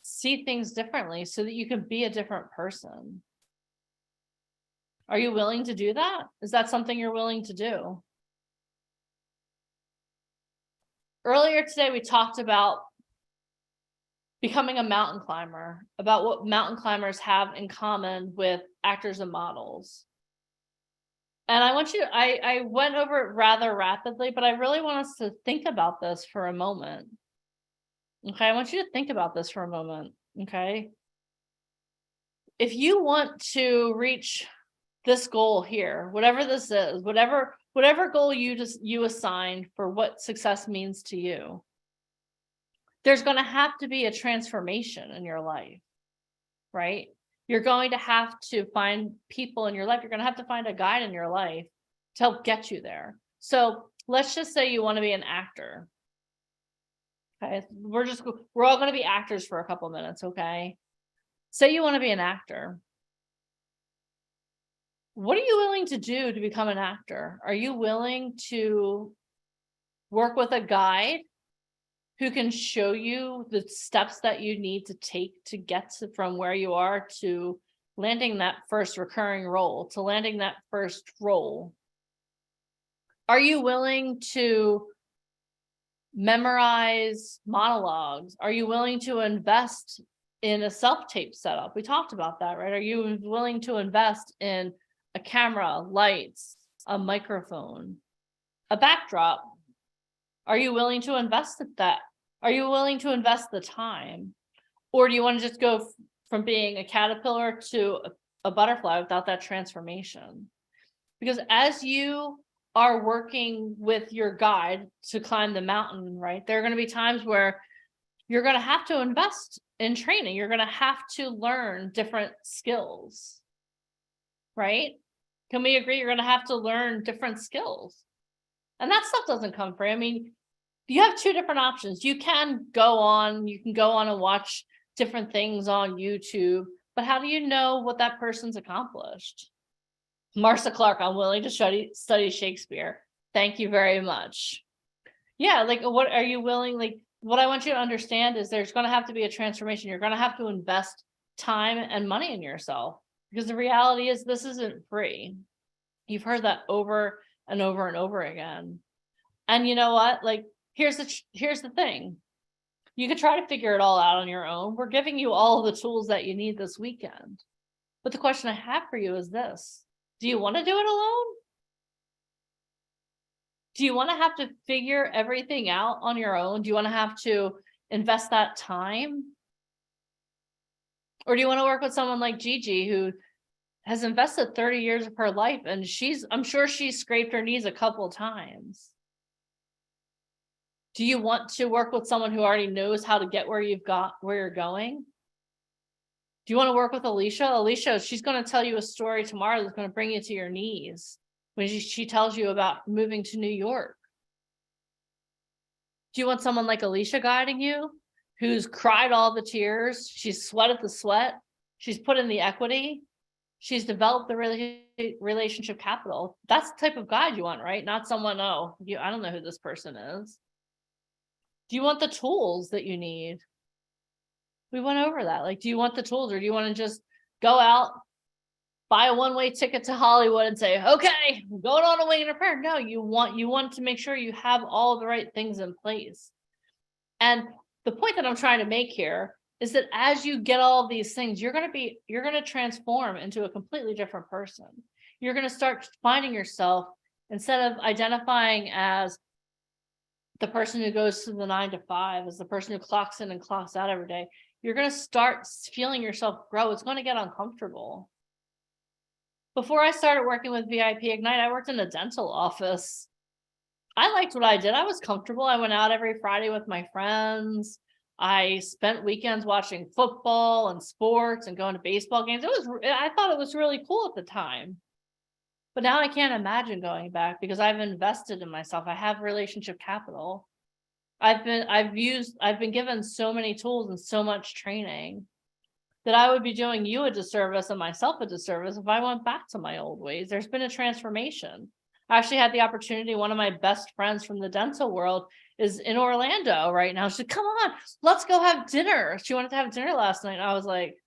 see things differently, so that you can be a different person? Are you willing to do that? Is that something you're willing to do? Earlier today, we talked about becoming a mountain climber, about what mountain climbers have in common with actors and models. And I went over it rather rapidly, but I really want us to think about this for a moment. Okay, I want you to think about this for a moment, okay? If you want to reach this goal here, whatever this is, whatever goal you assigned for what success means to you, there's going to have to be a transformation in your life, right? You're going to have to find people in your life. You're going to have to find a guide in your life to help get you there. So let's just say you want to be an actor. Okay, we're all going to be actors for a couple of minutes, okay? Say you want to be an actor. What are you willing to do to become an actor? Are you willing to work with a guide who can show you the steps that you need to take to get from where you are to landing that first recurring role, to landing that first role? Are you willing to memorize monologues? Are you willing to invest in a self-tape setup? We talked about that, right? Are you willing to invest in a camera, lights, a microphone, a backdrop? Are you willing to invest in that? Are you willing to invest the time? Or do you want to just go from being a caterpillar to a butterfly without that transformation? Because as you are working with your guide to climb the mountain, right, there are going to be times where you're going to have to invest in training. You're going to have to learn different skills, right? Can we agree? You're going to have to learn different skills. And that stuff doesn't come free. I mean, you have two different options. You can go on and watch different things on YouTube, but how do you know what that person's accomplished? Marcia Clark, I'm willing to study Shakespeare. Thank you very much. Yeah, like what are you willing, like what I want you to understand is there's going to have to be a transformation. You're going to have to invest time and money in yourself, because the reality is this isn't free. You've heard that over and over and over again. And you know what? Like, here's the thing. You could try to figure it all out on your own. We're giving you all of the tools that you need this weekend. But the question I have for you is this. Do you want to do it alone? Do you want to have to figure everything out on your own? Do you want to have to invest that time? Or do you want to work with someone like Gigi, who has invested 30 years of her life, and I'm sure she's scraped her knees a couple of times. Do you want to work with someone who already knows how to get where you're going? Do you want to work with Alicia? Alicia, she's going to tell you a story tomorrow that's going to bring you to your knees when she tells you about moving to New York. Do you want someone like Alicia guiding you, who's cried all the tears, she's sweated the sweat, she's put in the equity, she's developed the relationship capital? That's the type of guide you want, right? Not someone, I don't know who this person is. Do you want the tools that you need? We went over that. Like, do you want the tools, or do you want to just go out, buy a one-way ticket to Hollywood and say, okay, I'm going on a wing and a prayer? No, you want to make sure you have all the right things in place. And the point that I'm trying to make here is that as you get all these things, you're going to transform into a completely different person. You're going to start finding yourself, instead of identifying as the person who goes to the 9 to 5, as the person who clocks in and clocks out every day, you're going to start feeling yourself grow. It's going to get uncomfortable. Before I started working with VIP Ignite, I worked in a dental office. I liked what I did. I was comfortable. I went out every Friday with my friends. I spent weekends watching football and sports and going to baseball games. I thought it was really cool at the time. But now I can't imagine going back, because I've invested in myself. I have relationship capital. I've been given so many tools and so much training that I would be doing you a disservice and myself a disservice if I went back to my old ways. There's been a transformation. I actually had the opportunity. One of my best friends from the dental world is in Orlando right now. She said, come on, let's go have dinner. She wanted to have dinner last night. And I was like,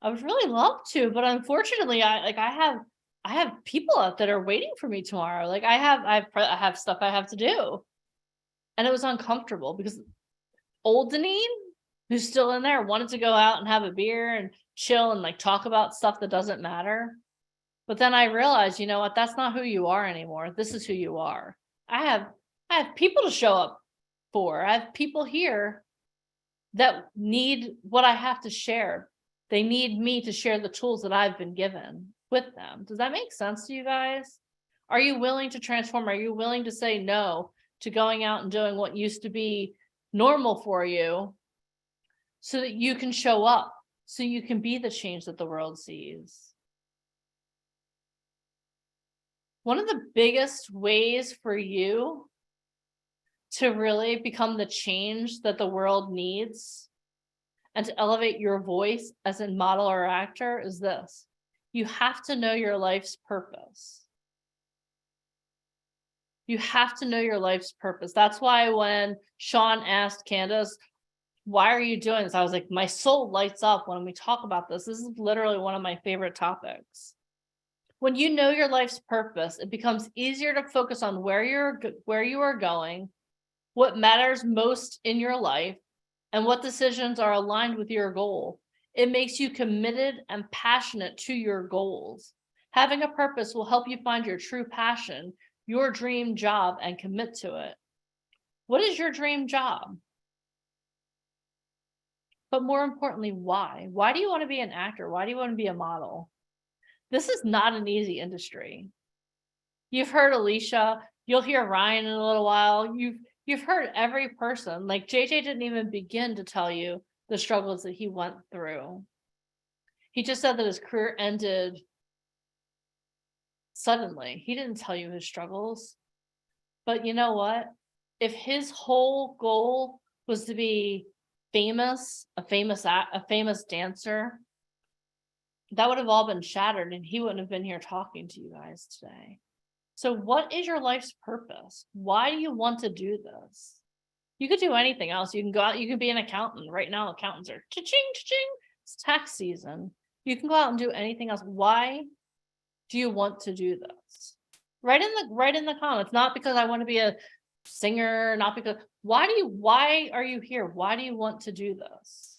I would really love to, but unfortunately, I have people out that are waiting for me tomorrow. Like I have stuff I have to do. And it was uncomfortable because old Deneen, who's still in there, wanted to go out and have a beer and chill and like talk about stuff that doesn't matter. But then I realized, you know what, that's not who you are anymore. This is who you are. I have people to show up for. I have people here that need what I have to share. They need me to share the tools that I've been given with them. Does that make sense to you guys? Are you willing to transform? Are you willing to say no to going out and doing what used to be normal for you so that you can show up, so you can be the change that the world sees? One of the biggest ways for you to really become the change that the world needs and to elevate your voice as a model or actor is this. You have to know your life's purpose. You have to know your life's purpose. That's why when Sean asked Candace, why are you doing this? I was like, my soul lights up when we talk about this. This is literally one of my favorite topics. When you know your life's purpose, it becomes easier to focus on where you are going, what matters most in your life, and what decisions are aligned with your goal. It makes you committed and passionate to your goals. Having a purpose will help you find your true passion, your dream job, and commit to it. What is your dream job? But more importantly, why? Why do you want to be an actor? Why do you want to be a model? This is not an easy industry. You've heard Alicia, you'll hear Ryan in a little while. You've heard every person. Like JJ didn't even begin to tell you the struggles that he went through. He just said that his career ended suddenly. He didn't tell you his struggles. But you know what? If his whole goal was to be famous, a famous dancer, that would have all been shattered and he wouldn't have been here talking to you guys today. So what is your life's purpose? Why do you want to do this? You could do anything else. You can go out, you can be an accountant. Right now, accountants are cha-ching, cha-ching. It's tax season. You can go out and do anything else. Why do you want to do this? Write in the comments. Not because I want to be a singer, not because why are you here? Why do you want to do this?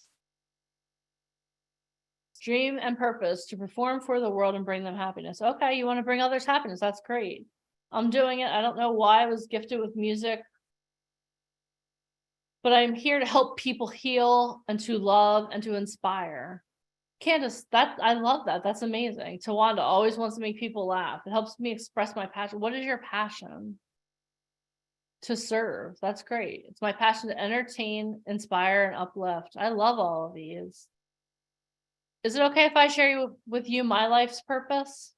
Dream and purpose to perform for the world and bring them happiness. Okay, you want to bring others happiness. That's great. I'm doing it. I don't know why I was gifted with music, but I'm here to help people heal and to love and to inspire. Candace, I love that. That's amazing. Tawanda always wants to make people laugh. It helps me express my passion. What is your passion? To serve. That's great. It's my passion to entertain, inspire, and uplift. I love all of these. Is it okay if I share with you my life's purpose?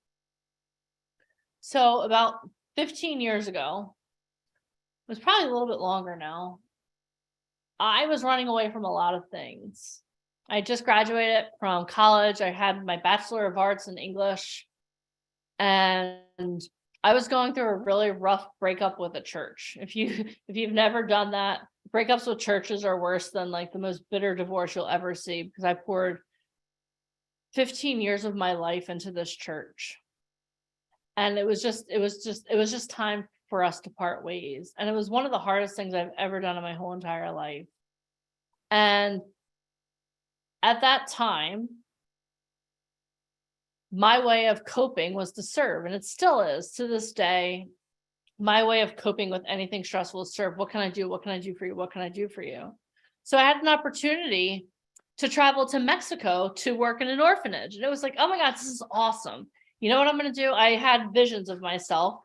So about 15 years ago, it was probably a little bit longer now, I was running away from a lot of things. I just graduated from college. I had my Bachelor of Arts in English, and I was going through a really rough breakup with a church. If you've never done that, breakups with churches are worse than like the most bitter divorce you'll ever see, because I poured 15 years of my life into this church. And it was just time for us to part ways. And it was one of the hardest things I've ever done in my whole entire life. And at that time, my way of coping was to serve, and it still is to this day. My way of coping with anything stressful is serve. What can I do? What can I do for you? What can I do for you? So I had an opportunity to travel to Mexico to work in an orphanage. And it was like, oh my God, this is awesome. You know what I'm going to do? I had visions of myself.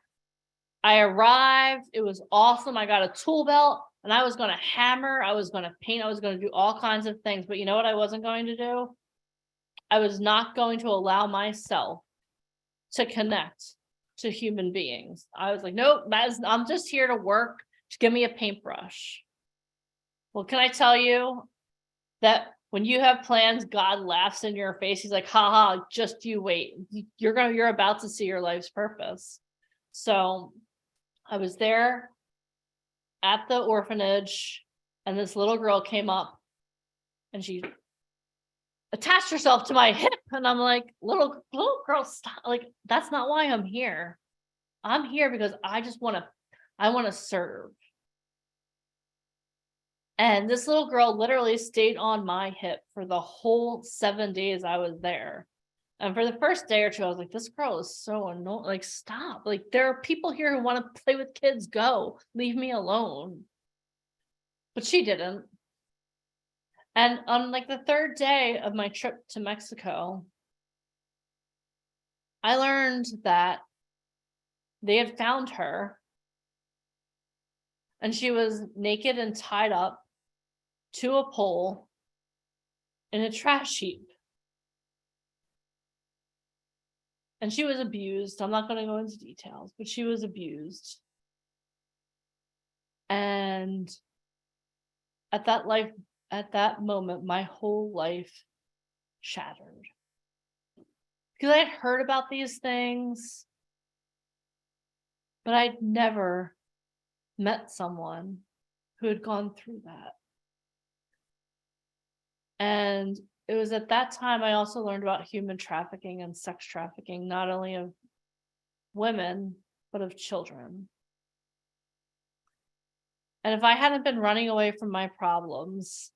I arrived. It was awesome. I got a tool belt and I was going to hammer. I was going to paint. I was going to do all kinds of things. But you know what I wasn't going to do? I was not going to allow myself to connect to human beings. I was like, nope, I'm just here to work. Just give me a paintbrush. Well, can I tell you that when you have plans, God laughs in your face. He's like, haha, just you wait. You're about to see your life's purpose. So I was there at the orphanage, and this little girl came up and she attached herself to my hip. And I'm like, little girl, stop. Like, that's not why I'm here. I'm here because I want to serve. And this little girl literally stayed on my hip for the whole 7 days I was there. And for the first day or two, I was like, this girl is so annoying. Like, stop. Like, there are people here who want to play with kids. Go. Leave me alone. But she didn't. And on like the third day of my trip to Mexico, I learned that they had found her. And she was naked and tied up to a pole in a trash heap. And she was abused. I'm not going to go into details, but she was abused. And at that moment, my whole life shattered. Because I had heard about these things, but I'd never met someone who had gone through that. And it was at that time I also learned about human trafficking and sex trafficking, not only of women, but of children. And if I hadn't been running away from my problems,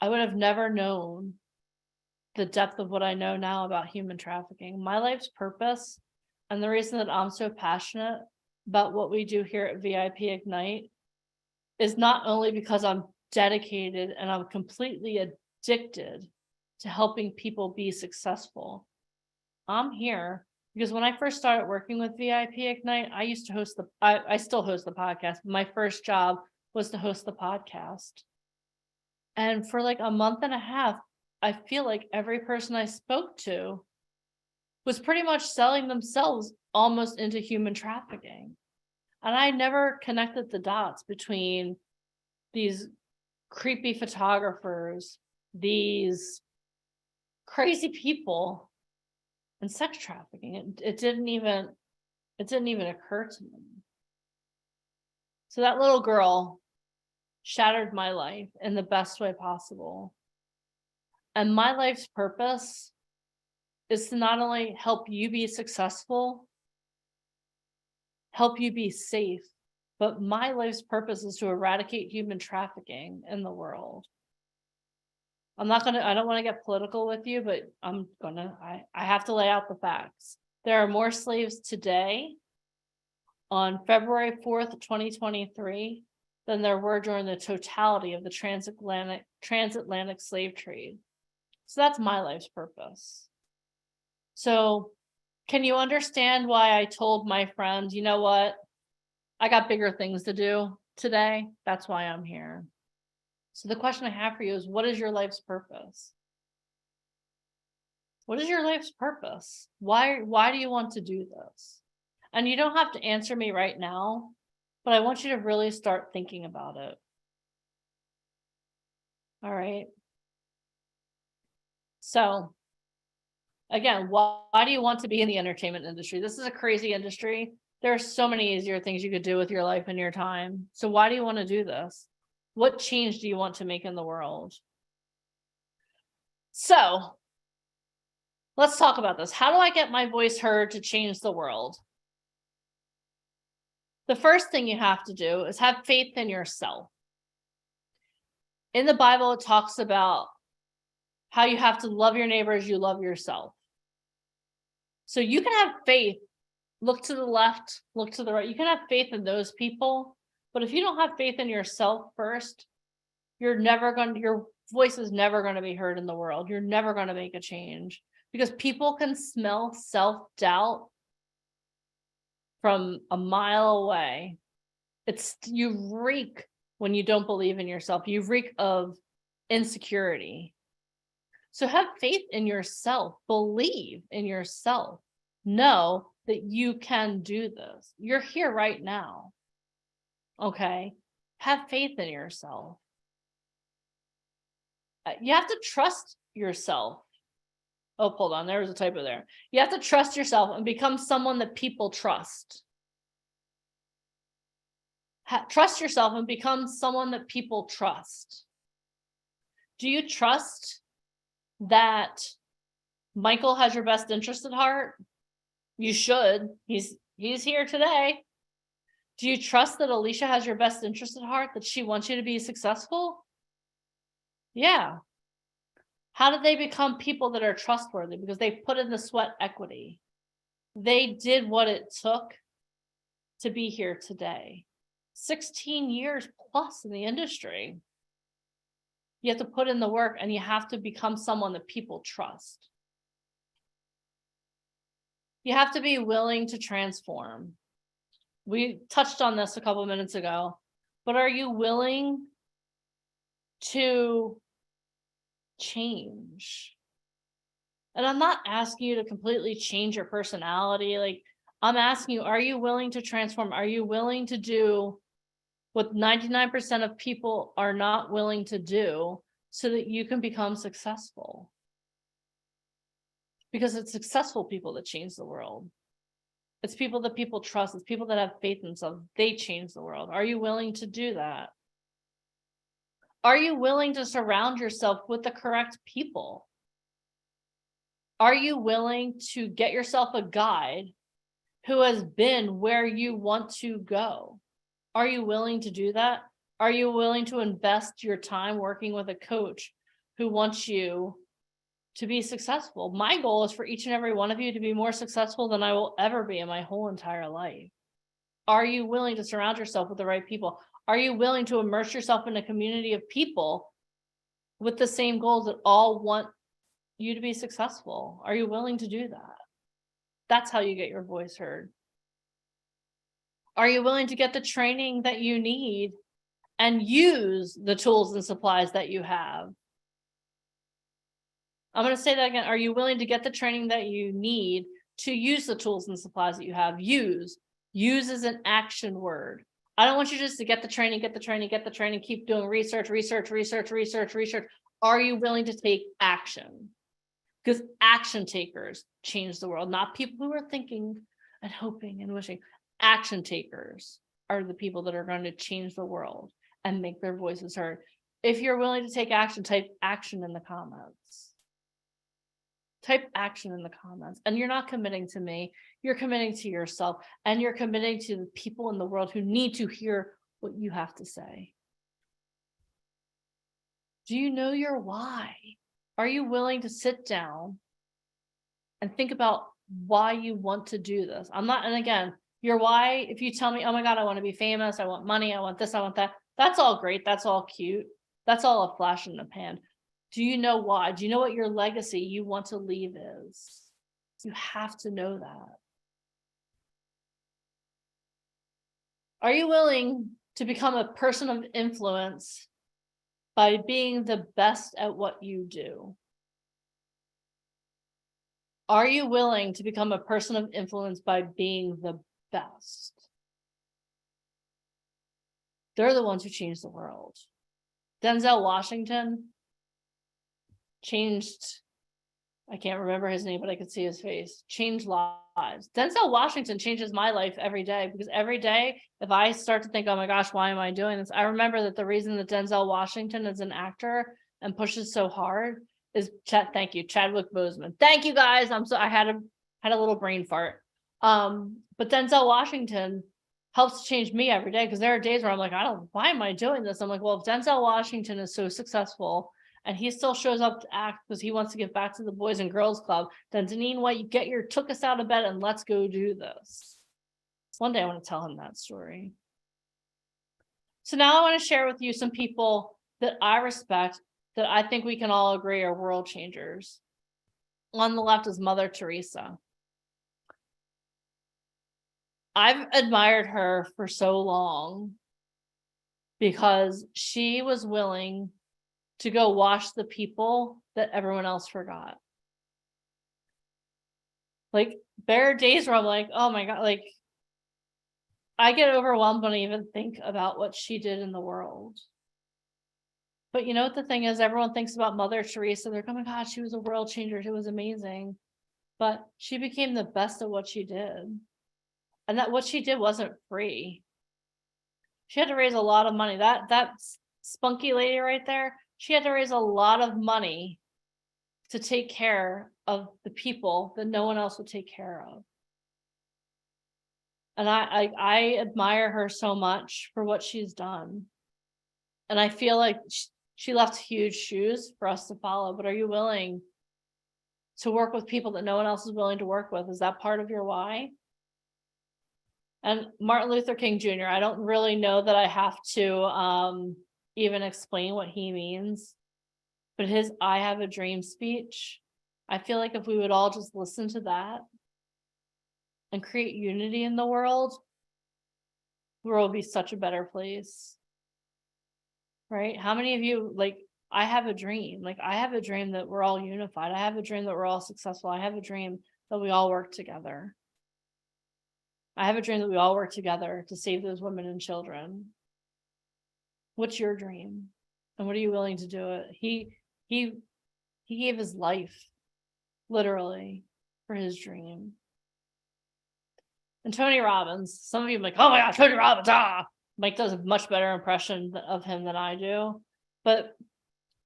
I would have never known the depth of what I know now about human trafficking. My life's purpose, and the reason that I'm so passionate about what we do here at VIP Ignite, is not only because I'm dedicated and I'm completely addicted to helping people be successful. I'm here because when I first started working with VIP Ignite, I used to host I still host the podcast. But my first job was to host the podcast. And for like a month and a half, I feel like every person I spoke to was pretty much selling themselves almost into human trafficking. And I never connected the dots between these creepy photographers, these crazy people, and sex trafficking. It didn't even occur to me. So that little girl shattered my life in the best way possible. And my life's purpose is to not only help you be successful, help you be safe, but my life's purpose is to eradicate human trafficking in the world. I don't want to get political with you, but I have to lay out the facts. There are more slaves today on February 4th, 2023, than there were during the totality of the transatlantic slave trade. So that's my life's purpose. So can you understand why I told my friend, you know what? I got bigger things to do today. That's why I'm here. So the question I have for you is, what is your life's purpose? What is your life's purpose? Why do you want to do this? And you don't have to answer me right now, but I want you to really start thinking about it. All right. So Again, why do you want to be in the entertainment industry? This is a crazy industry. There are so many easier things you could do with your life and your time. So why do you want to do this? What change do you want to make in the world? So let's talk about this. How do I get my voice heard to change the world? The first thing you have to do is have faith in yourself. In the Bible, it talks about how you have to love your neighbor as you love yourself. So you can have faith. Look to the left, look to the right. You can have faith in those people, but if you don't have faith in yourself first, your voice is never going to be heard in the world. You're never going to make a change because people can smell self-doubt from a mile away. You reek when you don't believe in yourself. You reek of insecurity. So have faith in yourself. Believe in yourself. Know that you can do this. You're here right now. Okay? Have faith in yourself. You have to trust yourself. Oh, hold on. There was a typo there. You have to trust yourself and become someone that people trust. Trust yourself and become someone that people trust. Do you trust that Michael has your best interest at heart? You should. He's here today. Do you trust that Alicia has your best interest at heart, that she wants you to be successful? Yeah. How did they become people that are trustworthy? Because they put in the sweat equity. They did what it took to be here today. 16 years plus in the industry. You have to put in the work and you have to become someone that people trust. You have to be willing to transform. We touched on this a couple of minutes ago, but are you willing to change? And I'm not asking you to completely change your personality. Like, I'm asking you, are you willing to transform? Are you willing to do what 99% of people are not willing to do so that you can become successful? Because it's successful people that change the world. It's people that people trust. It's people that have faith in themselves. They change the world. Are you willing to do that? Are you willing to surround yourself with the correct people? Are you willing to get yourself a guide who has been where you want to go? Are you willing to do that? Are you willing to invest your time working with a coach who wants you to be successful? My goal is for each and every one of you to be more successful than I will ever be in my whole entire life. Are you willing to surround yourself with the right people? Are you willing to immerse yourself in a community of people with the same goals that all want you to be successful? Are you willing to do that? That's how you get your voice heard. Are you willing to get the training that you need and use the tools and supplies that you have? I'm going to say that again. Are you willing to get the training that you need to use the tools and supplies that you have? Use is an action word. I don't want you just to get the training, keep doing research. Are you willing to take action? Because action takers change the world, not people who are thinking and hoping and wishing. Action takers are the people that are going to change the world and make their voices heard. If you're willing to take action, type action in the comments. Type action in the comments. And you're not committing to me, you're committing to yourself, and you're committing to the people in the world who need to hear what you have to say. Do you know your why? Are you willing to sit down and think about why you want to do this? And again, your why, if you tell me, oh my God, I want to be famous, I want money, I want this, I want that, that's all great, that's all cute, that's all a flash in the pan. Do you know why? Do you know what your legacy you want to leave is? You have to know that. Are you willing to become a person of influence by being the best at what you do? Are you willing to become a person of influence by being the best? They're the ones who change the world. Denzel Washington changed I can't remember his name, but I could see his face. Changed lives. Denzel Washington changes my life every day, because every day, if I start to think, oh my gosh, why am I doing this? I remember that the reason that Denzel Washington is an actor and pushes so hard is thank you, Chadwick Boseman. Thank you guys. I had a little brain fart. But Denzel Washington helps change me every day, because there are days where I'm like, why am I doing this? I'm like, well, if Denzel Washington is so successful and he still shows up to act because he wants to get back to the Boys and Girls Club, then Deneen White, you took us out of bed and let's go do this. One day I want to tell him that story. So now I want to share with you some people that I respect, that I think we can all agree are world changers. On the left is Mother Teresa. I've admired her for so long because she was willing to go wash the people that everyone else forgot. Like, there are days where I'm like, oh my God, like, I get overwhelmed when I even think about what she did in the world. But you know what the thing is? Everyone thinks about Mother Teresa. They're like, oh my God, she was a world changer. She was amazing. But she became the best at what she did. And that what she did wasn't free. She had to raise a lot of money. That spunky lady right there, she had to raise a lot of money to take care of the people that no one else would take care of. And I admire her so much for what she's done. And I feel like she left huge shoes for us to follow. But are you willing to work with people that no one else is willing to work with? Is that part of your why? And Martin Luther King Jr., I don't really know that I have to even explain what he means, but his I have a dream speech, I feel like if we would all just listen to that and create unity in the world will be such a better place. Right? How many of you, like, I have a dream. Like, I have a dream that we're all unified. I have a dream that we're all successful. I have a dream that we all work together. I have a dream that we all work together to save those women and children. What's your dream? And what are you willing to do it? He gave his life, literally, for his dream. And Tony Robbins, some of you are like, oh my God, Tony Robbins, Mike does a much better impression of him than I do. But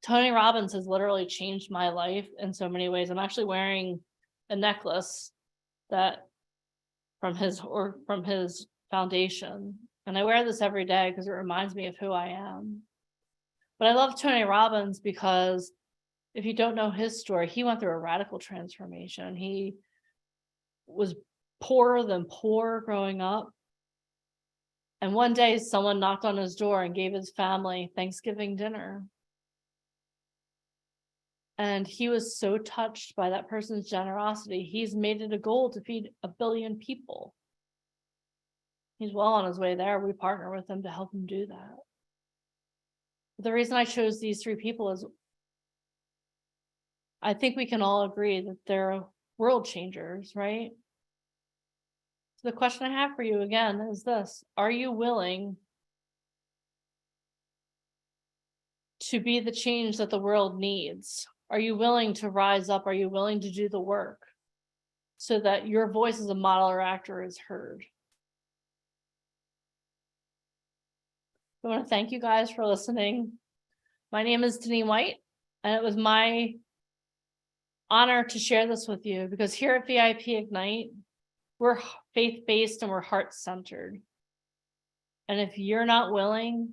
Tony Robbins has literally changed my life in so many ways. I'm actually wearing a necklace that from his foundation. And I wear this every day because it reminds me of who I am. But I love Tony Robbins because if you don't know his story, he went through a radical transformation. He was poorer than poor growing up. And one day someone knocked on his door and gave his family Thanksgiving dinner. And he was so touched by that person's generosity. He's made it a goal to feed 1 billion people. He's well on his way there. We partner with him to help him do that. But the reason I chose these 3 people is I think we can all agree that they're world changers, right? So the question I have for you again is this: are you willing to be the change that the world needs? Are you willing to rise up? Are you willing to do the work so that your voice as a model or actor is heard? I want to thank you guys for listening. My name is Deneen White, and it was my honor to share this with you because here at VIP Ignite, we're faith-based and we're heart-centered. And if you're not willing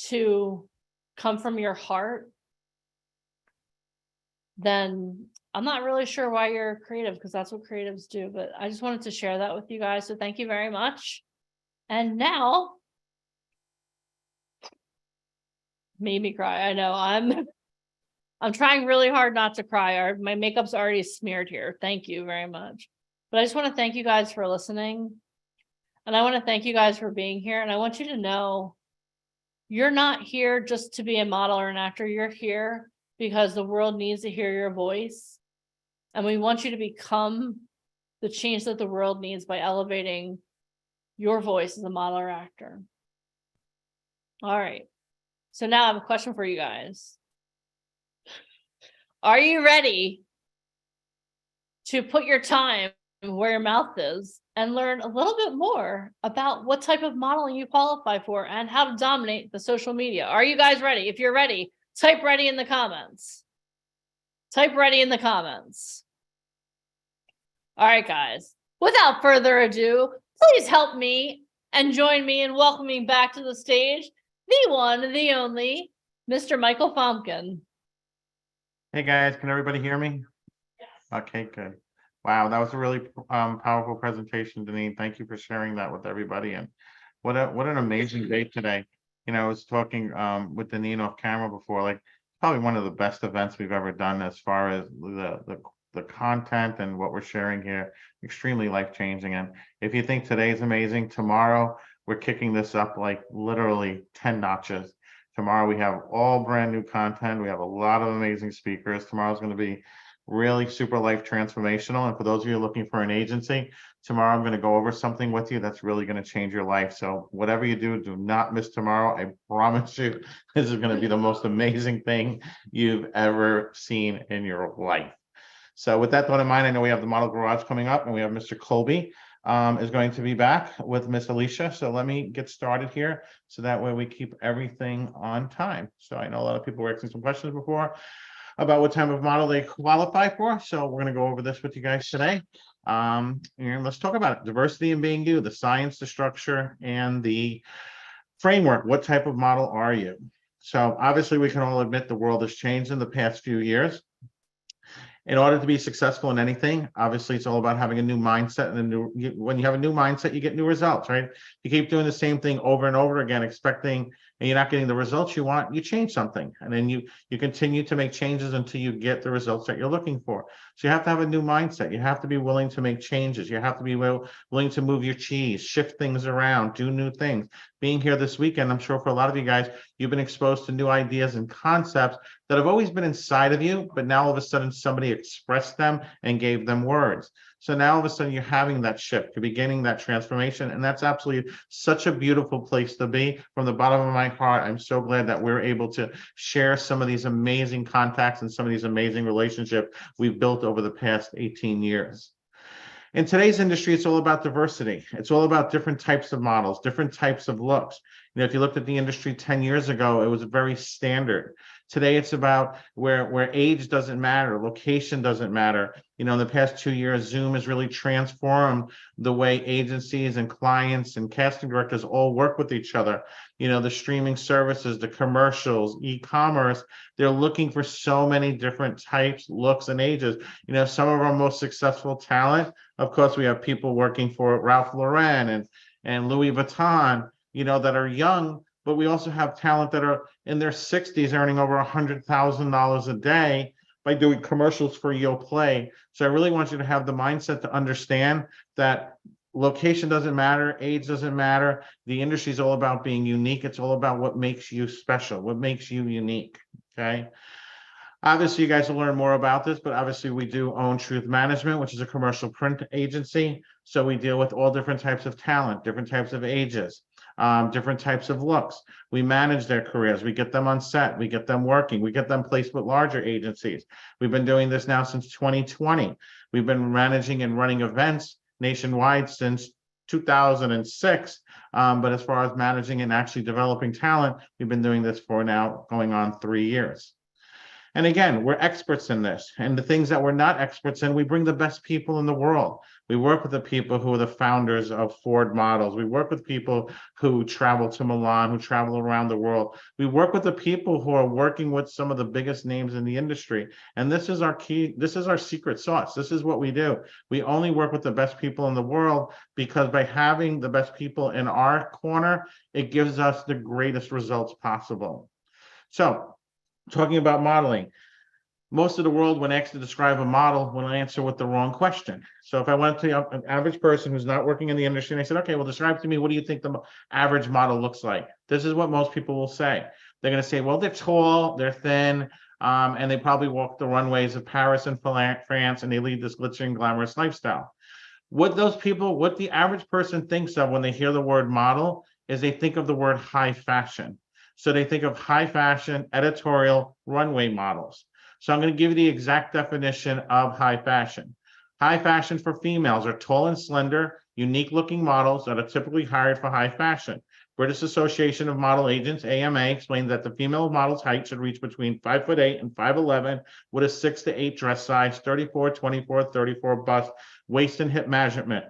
to come from your heart, then I'm not really sure why you're creative, because that's what creatives do. But I just wanted to share that with you guys. So thank you very much. And now, made me cry. I know I'm trying really hard not to cry. My makeup's already smeared here. Thank you very much. But I just want to thank you guys for listening. And I want to thank you guys for being here. And I want you to know you're not here just to be a model or an actor. You're here because the world needs to hear your voice. And we want you to become the change that the world needs by elevating your voice as a model or actor. All right. So now I have a question for you guys. Are you ready to put your time where your mouth is and learn a little bit more about what type of modeling you qualify for and how to dominate the social media. Are you guys ready? If you're ready, type ready in the comments. Type ready in the comments. All right, guys. Without further ado, please help me and join me in welcoming back to the stage the one, the only, Mr. Michael Fomkin. Hey guys, can everybody hear me? Yes. Okay, good. Wow, that was a really powerful presentation, Deneen. Thank you for sharing that with everybody. And what an amazing day today. You know, I was talking with Deneen off camera before, like probably one of the best events we've ever done as far as the content and what we're sharing here. Extremely life-changing. And if you think today's amazing, tomorrow we're kicking this up like literally 10 notches. Tomorrow we have all brand new content. We have a lot of amazing speakers. Tomorrow's going to be really super life transformational. And for those of you looking for an agency, tomorrow I'm going to go over something with you that's really going to change your life. So whatever you do not miss tomorrow. I promise you, this is going to be the most amazing thing you've ever seen in your life. So with that thought in mind, I know we have the Model Garage coming up, and we have Mr. Colby is going to be back with Miss Alicia. So let me get started here so that way we keep everything on time. So I know a lot of people were asking some questions before about what type of model they qualify for. So we're going to go over this with you guys today. And let's talk about it. Diversity in being you, the science, the structure, and the framework. What type of model are you? So obviously we can all admit the world has changed in the past few years. In order to be successful in anything, obviously it's all about having a new mindset, and when you have a new mindset, you get new results, right? You keep doing the same thing over and over again, expecting, and you're not getting the results you want, you change something. And then you continue to make changes until you get the results that you're looking for. So you have to have a new mindset. You have to be willing to make changes. You have to be willing to move your cheese, shift things around, do new things. Being here this weekend, I'm sure for a lot of you guys, you've been exposed to new ideas and concepts that have always been inside of you, but now all of a sudden somebody expressed them and gave them words. So now all of a sudden you're having that shift, you're beginning that transformation, and that's absolutely such a beautiful place to be. From the bottom of my heart, I'm so glad that we're able to share some of these amazing contacts and some of these amazing relationships we've built over the past 18 years. In today's industry, it's all about diversity. It's all about different types of models, different types of looks. You know, if you looked at the industry 10 years ago, it was very standard. Today, it's about where age doesn't matter, location doesn't matter. You know, in the past 2 years, Zoom has really transformed the way agencies and clients and casting directors all work with each other. You know, the streaming services, the commercials, e-commerce, they're looking for so many different types, looks, and ages. You know, some of our most successful talent, of course, we have people working for Ralph Lauren and Louis Vuitton, you know, that are young, but we also have talent that are in their 60s earning over $100,000 a day by doing commercials for Yoplait. So I really want you to have the mindset to understand that location doesn't matter, age doesn't matter. The industry is all about being unique. It's all about what makes you special, what makes you unique, okay? Obviously, you guys will learn more about this, but obviously we do own Truth Management, which is a commercial print agency. So we deal with all different types of talent, different types of ages, different types of looks. We manage their careers. We get them on set. We get them working. We get them placed with larger agencies. We've been doing this now since 2020. We've been managing and running events nationwide since 2006. But as far as managing and actually developing talent, we've been doing this for now going on 3 years. And again, we're experts in this. And the things that we're not experts in, we bring the best people in the world. We work with the people who are the founders of Ford Models. We work with people who travel to Milan, who travel around the world. We work with the people who are working with some of the biggest names in the industry. And this is our key, this is our secret sauce. This is what we do. We only work with the best people in the world because by having the best people in our corner, it gives us the greatest results possible. So, talking about modeling, most of the world, when asked to describe a model, will answer with the wrong question. So if I went to an average person who's not working in the industry and I said, okay, well, describe to me, what do you think the average model looks like? This is what most people will say. They're going to say, well, they're tall, they're thin, and they probably walk the runways of Paris and France, and they lead this glittering, glamorous lifestyle. What the average person thinks of when they hear the word model is they think of the word high fashion. So they think of high fashion, editorial, runway models. So I'm going to give you the exact definition of high fashion. High fashion for females are tall and slender, unique looking models that are typically hired for high fashion. British Association of Model Agents, AMA, explains that the female model's height should reach between 5'8" and 5'11", with a 6 to 8 dress size, 34, 24, 34 bust, waist and hip measurement.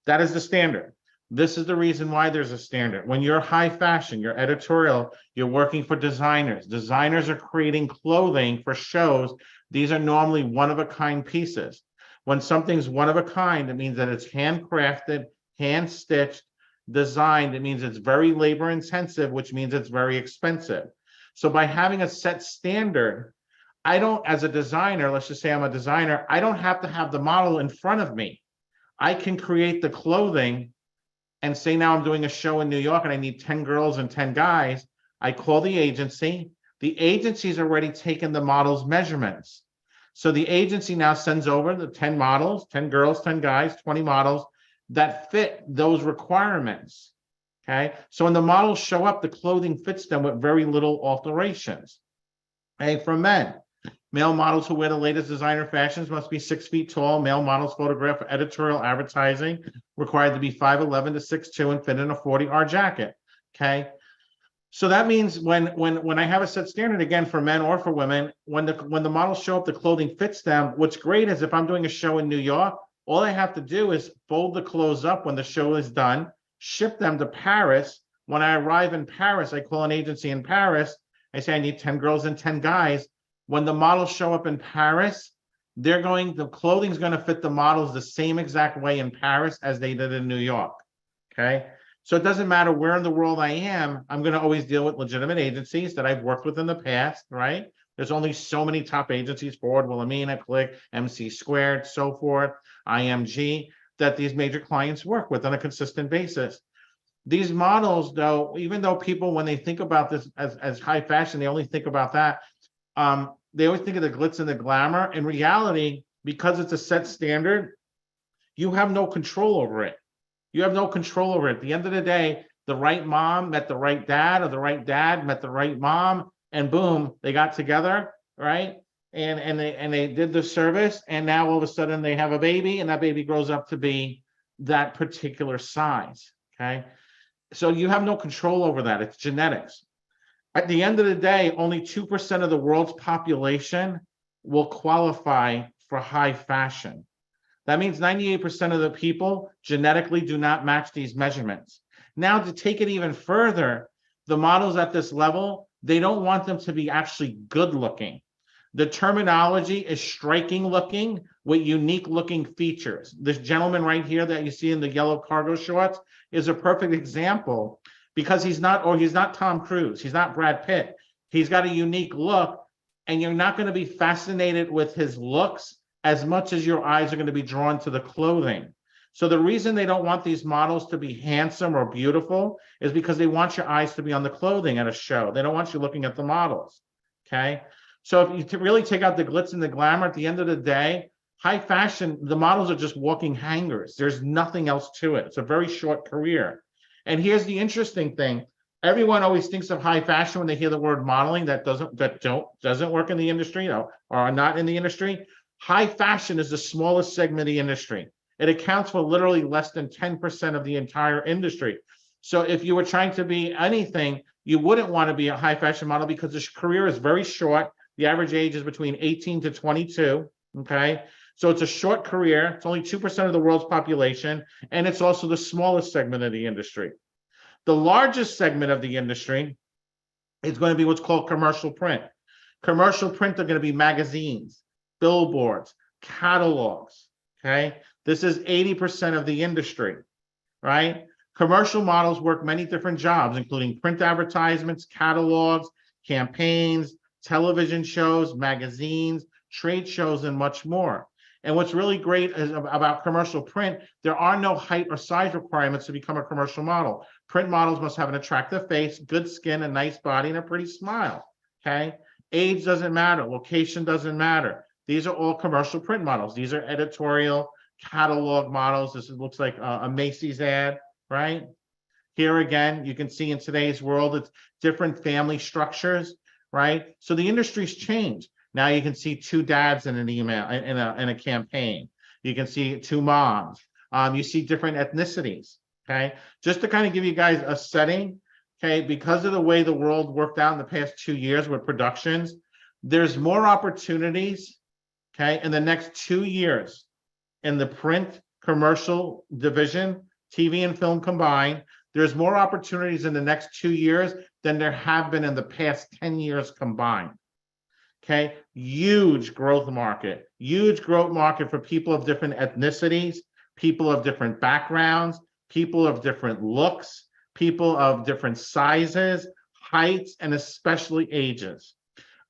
That is the standard. This is the reason why there's a standard. When you're high fashion, you're editorial, you're working for designers. Designers are creating clothing for shows. These are normally one-of-a-kind pieces. When something's one-of-a-kind, it means that it's handcrafted, hand-stitched, designed. It means it's very labor intensive, which means it's very expensive. So by having a set standard, I don't, as a designer, let's just say I'm a designer, I don't have to have the model in front of me. I can create the clothing and say, now I'm doing a show in New York and I need 10 girls and 10 guys. I call the agency. The agency's already taken the model's measurements. So the agency now sends over the 10 models, 10 girls, 10 guys, 20 models that fit those requirements, okay? So when the models show up, the clothing fits them with very little alterations. Okay, for men, male models who wear the latest designer fashions must be 6 feet tall. Male models photographed for editorial advertising required to be 5'11" to 6'2" and fit in a 40R jacket, okay? So that means when I have a set standard, again, for men or for women, when the models show up, the clothing fits them. What's great is if I'm doing a show in New York, all I have to do is fold the clothes up when the show is done, ship them to Paris. When I arrive in Paris, I call an agency in Paris. I say I need 10 girls and 10 guys. When the models show up in Paris, the clothing's going to fit the models the same exact way in Paris as they did in New York. Okay. So it doesn't matter where in the world I am, I'm going to always deal with legitimate agencies that I've worked with in the past, right? There's only so many top agencies, Ford, Wilhelmina, Click, MC Squared, so forth, IMG, that these major clients work with on a consistent basis. These models, though, even though people, when they think about this as high fashion, they only think about that. They always think of the glitz and the glamour. In reality, because it's a set standard, you have no control over it. You have no control over it. At the end of the day, the right mom met the right dad, or the right dad met the right mom, and boom, they got together, right? And they did the service, and now all of a sudden they have a baby, and that baby grows up to be that particular size, okay? So you have no control over that. It's genetics. At the end of the day, only 2% of the world's population will qualify for high fashion. That means 98% of the people genetically do not match these measurements. Now, to take it even further, the models at this level, they don't want them to be actually good looking. The terminology is striking looking with unique looking features. This gentleman right here that you see in the yellow cargo shorts is a perfect example, because he's not Tom Cruise, he's not Brad Pitt. He's got a unique look, and you're not going to be fascinated with his looks as much as your eyes are going to be drawn to the clothing. So the reason they don't want these models to be handsome or beautiful is because they want your eyes to be on the clothing at a show. They don't want you looking at the models, okay? So if you really take out the glitz and the glamour, at the end of the day, high fashion, the models are just walking hangers. There's nothing else to it. It's a very short career. And here's the interesting thing. Everyone always thinks of high fashion when they hear the word modeling that doesn't work in the industry, or are not in the industry. High fashion is the smallest segment of the industry. It accounts for literally less than 10% of the entire industry. So if you were trying to be anything, you wouldn't want to be a high fashion model, because this career is very short. The average age is between 18 to 22, okay? So it's a short career. It's only 2% of the world's population, and it's also the smallest segment of the industry. The largest segment of the industry is going to be what's called commercial print. Commercial print are going to be magazines, billboards, catalogs, okay? This is 80% of the industry, right? Commercial models work many different jobs, including print advertisements, catalogs, campaigns, television shows, magazines, trade shows, and much more. And what's really great about commercial print, there are no height or size requirements to become a commercial model. Print models must have an attractive face, good skin, a nice body, and a pretty smile, okay? Age doesn't matter. Location doesn't matter. These are all commercial print models. These are editorial catalog models. This looks like a Macy's ad, right? Here again, you can see in today's world, it's different family structures, right? So the industry's changed. Now you can see two dads in an email, in a campaign. You can see two moms. You see different ethnicities, okay? Just to kind of give you guys a setting, okay, because of the way the world worked out in the past 2 years with productions, there's more opportunities, okay, in the next 2 years in the print commercial division, TV and film combined. There's more opportunities in the next 2 years than there have been in the past 10 years combined. Okay, huge growth market for people of different ethnicities, people of different backgrounds, people of different looks, people of different sizes, heights, and especially ages.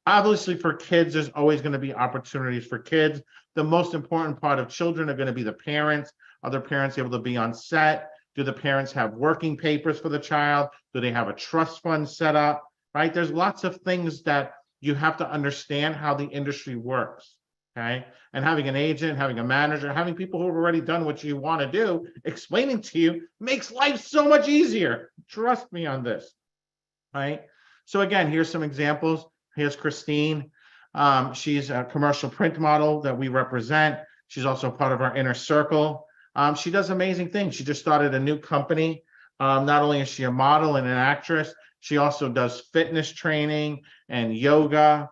Obviously, for kids, there's always going to be opportunities for kids. The most important part of children are going to be the parents. Are the parents able to be on set? Do the parents have working papers for the child? Do they have a trust fund set up? Right? There's lots of things that you have to understand how the industry works. Okay. And having an agent, having a manager, having people who have already done what you want to do, explaining to you makes life so much easier. Trust me on this. Right. So again, here's some examples. Here's Christine. She's a commercial print model that we represent. She's also part of our inner circle. She does amazing things. She just started a new company. Not only is she a model and an actress, she also does fitness training and yoga.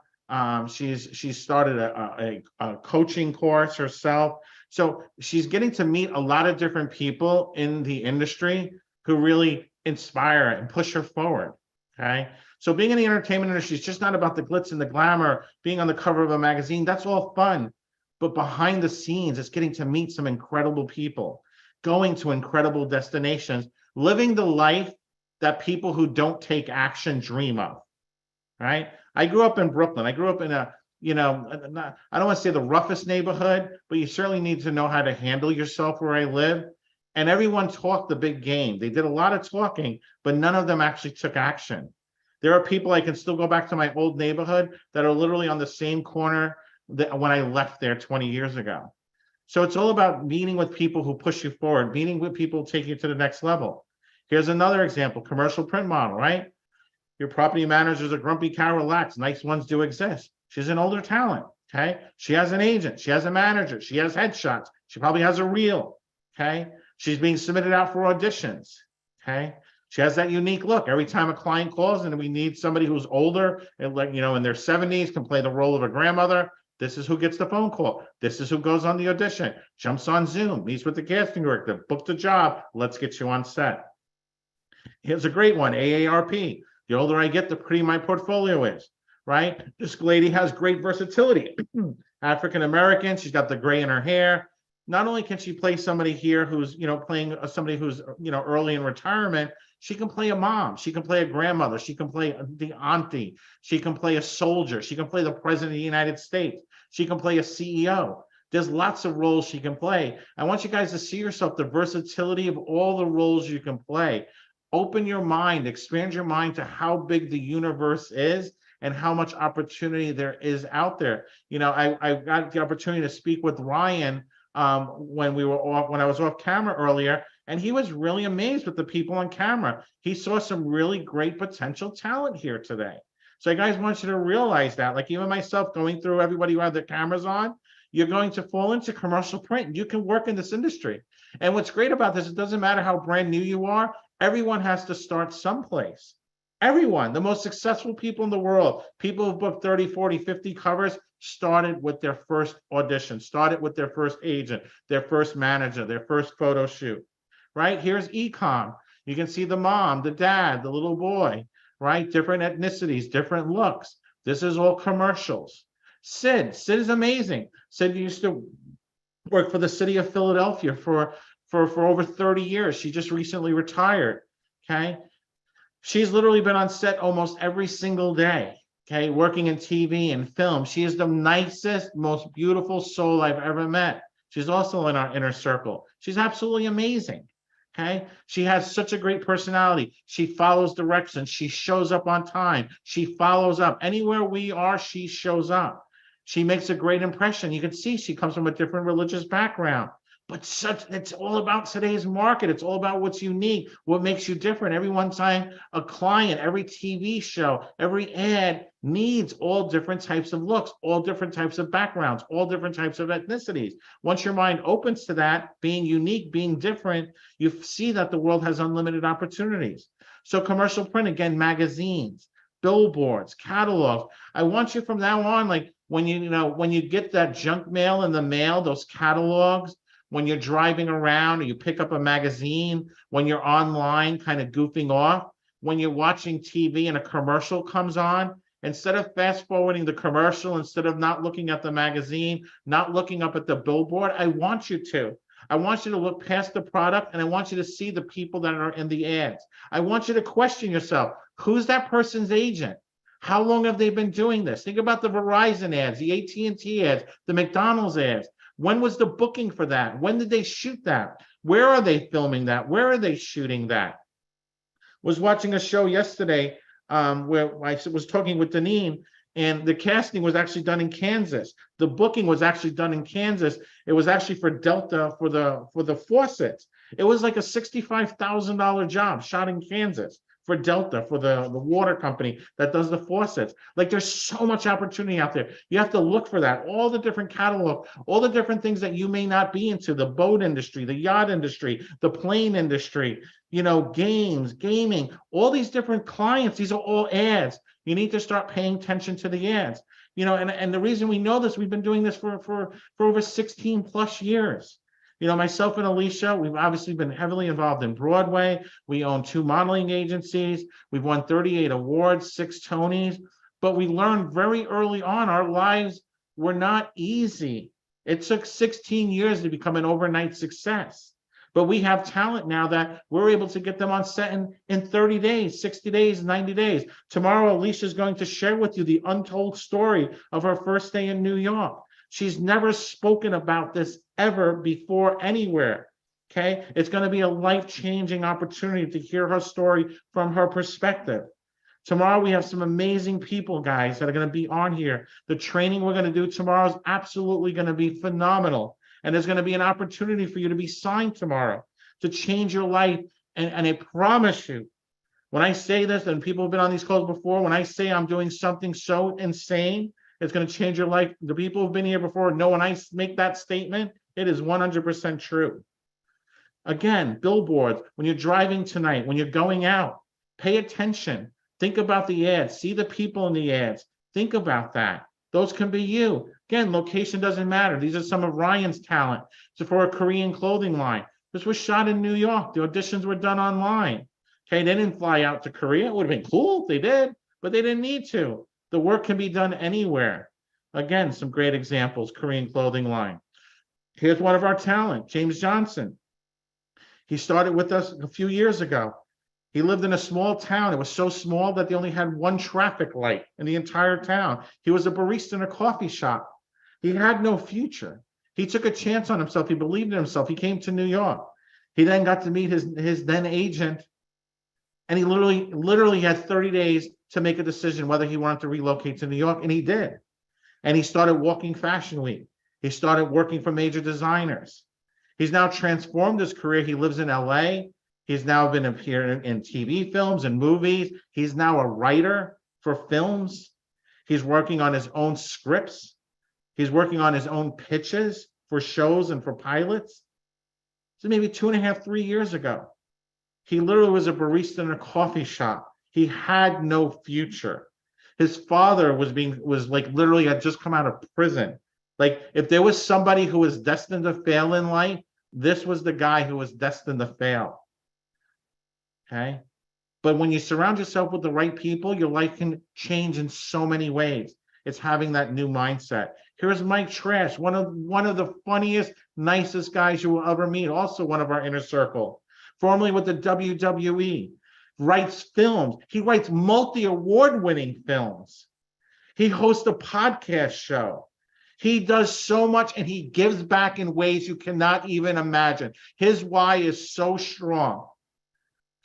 She's started a coaching course herself. So she's getting to meet a lot of different people in the industry who really inspire and push her forward. Okay. So being in the entertainment industry is just not about the glitz and the glamour, being on the cover of a magazine. That's all fun. But behind the scenes, it's getting to meet some incredible people, going to incredible destinations, living the life that people who don't take action dream of, right? I grew up in Brooklyn. I grew up in a, I don't want to say the roughest neighborhood, but you certainly need to know how to handle yourself where I live. And everyone talked the big game. They did a lot of talking, but none of them actually took action. There are people, I can still go back to my old neighborhood that are literally on the same corner that when I left there 20 years ago. So it's all about meeting with people who push you forward, meeting with people who take you to the next level. Here's another example, commercial print model, right? Your property managers are grumpy, cow, relaxed. Nice ones do exist. She's an older talent, okay? She has an agent. She has a manager. She has headshots. She probably has a reel, okay? She's being submitted out for auditions, okay? She has that unique look. Every time a client calls and we need somebody who's older, and like, in their 70s, can play the role of a grandmother, this is who gets the phone call. This is who goes on the audition, jumps on Zoom, meets with the casting director, booked the job. Let's get you on set. Here's a great one, AARP. The older I get, the prettier my portfolio is, right? This lady has great versatility. African-American, she's got the gray in her hair. Not only can she play somebody here who's, playing somebody who's, early in retirement, she can play a mom. She can play a grandmother. She can play the auntie. She can play a soldier. She can play the president of the United States. She can play a CEO. There's lots of roles she can play. I want you guys to see yourself, the versatility of all the roles you can play. Open your mind, expand your mind to how big the universe is and how much opportunity there is out there. I got the opportunity to speak with Ryan when I was off camera earlier, and he was really amazed with the people on camera. He saw some really great potential talent here today. So I guys want you to realize that, like even myself going through everybody who had their cameras on, you're going to fall into commercial print. You can work in this industry. And what's great about this, it doesn't matter how brand new you are. Everyone has to start someplace. Everyone, the most successful people in the world, people who've booked 30, 40, 50 covers, started with their first audition, started with their first agent, their first manager, their first photo shoot, right? Here's e-com. You can see the mom, the dad, the little boy, right? Different ethnicities, different looks. This is all commercials. Sid is amazing. Sid used to work for the city of Philadelphia for over 30 years. She just recently retired, okay? She's literally been on set almost every single day, okay? Working in TV and film. She is the nicest, most beautiful soul I've ever met. She's also in our inner circle. She's absolutely amazing, okay? She has such a great personality. She follows directions. She shows up on time. She follows up. Anywhere we are, she shows up. She makes a great impression. You can see she comes from a different religious background, But it's all about today's market. It's all about what's unique, what makes you different. Every time a client, every TV show, every ad needs all different types of looks, all different types of backgrounds, all different types of ethnicities. Once your mind opens to that, being unique, being different, you see that the world has unlimited opportunities. So commercial print, again, magazines, billboards, catalogs. I want you from now on, like when you get that junk mail in the mail, those catalogs, when you're driving around or you pick up a magazine, when you're online kind of goofing off, when you're watching TV and a commercial comes on, instead of fast forwarding the commercial, instead of not looking at the magazine, not looking up at the billboard, I want you to look past the product, and I want you to see the people that are in the ads. I want you to question yourself. Who's that person's agent? How long have they been doing this? Think about the Verizon ads, the AT&T ads, the McDonald's ads. When was the booking for that? When did they shoot that? Where are they filming that? Where are they shooting that? Was watching a show yesterday where I was talking with Deneen, and the casting was actually done in Kansas. The booking was actually done in Kansas. It was actually for Delta for the faucets. It was like a $65,000 job shot in Kansas for Delta, for the water company that does the faucets. Like, there's so much opportunity out there. You have to look for that. All the different catalog, all the different things that you may not be into, the boat industry, the yacht industry, the plane industry, games, gaming, all these different clients. These are all ads. You need to start paying attention to the ads. And the reason we know this, we've been doing this for over 16 plus years. Myself and Alicia, we've obviously been heavily involved in Broadway. We own 2 modeling agencies. We've won 38 awards, 6 Tonys, but we learned very early on our lives were not easy. It took 16 years to become an overnight success. But we have talent now that we're able to get them on set in 30 days, 60 days, 90 days. Tomorrow, Alicia is going to share with you the untold story of her first day in New York. She's never spoken about this ever before anywhere, okay? It's going to be a life-changing opportunity to hear her story from her perspective. Tomorrow, we have some amazing people, guys, that are going to be on here. The training we're going to do tomorrow is absolutely going to be phenomenal. And there's going to be an opportunity for you to be signed tomorrow to change your life. And I promise you, when I say this, and people have been on these calls before, when I say I'm doing something so insane, it's going to change your life. The people who've been here before know when I make that statement, it is 100% true. Again, billboards, when you're driving tonight, when you're going out, pay attention. Think about the ads. See the people in the ads. Think about that. Those can be you. Again, location doesn't matter. These are some of Ryan's talent. So for a Korean clothing line. This was shot in New York. The auditions were done online. Okay, they didn't fly out to Korea. It would have been cool if they did, but they didn't need to. The work can be done anywhere. Again, some great examples, Korean clothing line. Here's one of our talent, James Johnson. He started with us a few years ago. He lived in a small town. It was so small that they only had 1 traffic light in the entire town. He was a barista in a coffee shop. He had no future. He took a chance on himself. He believed in himself. He came to New York. He then got to meet his then agent, and he literally had 30 days to make a decision whether he wanted to relocate to New York, and he did. And he started walking Fashion Week. He started working for major designers. He's now transformed his career. He lives in LA. He's now been appearing in TV films and movies. He's now a writer for films. He's working on his own scripts. He's working on his own pitches for shows and for pilots. So maybe 2.5, 3 years ago, he literally was a barista in a coffee shop. He had no future. His father was literally had just come out of prison. Like, if there was somebody who was destined to fail in life, this was the guy who was destined to fail. Okay? But when you surround yourself with the right people, your life can change in so many ways. It's having that new mindset. Here's Mike Trash, one of the funniest, nicest guys you will ever meet, also one of our inner circle, formerly with the WWE. Writes films. He writes multi-award-winning films. He hosts a podcast show. He does so much, and he gives back in ways you cannot even imagine. His why is so strong.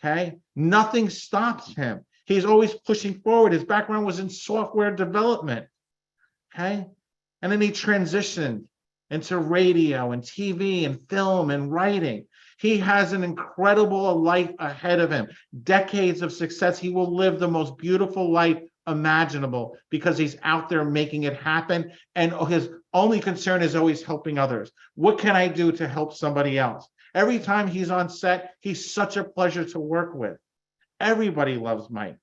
Okay? Nothing stops him. He's always pushing forward. His background was in software development. Okay? And then he transitioned into radio and TV and film and writing. He has an incredible life ahead of him, decades of success. He will live the most beautiful life imaginable because he's out there making it happen. And his only concern is always helping others. What can I do to help somebody else? Every time he's on set, he's such a pleasure to work with. Everybody loves Mike.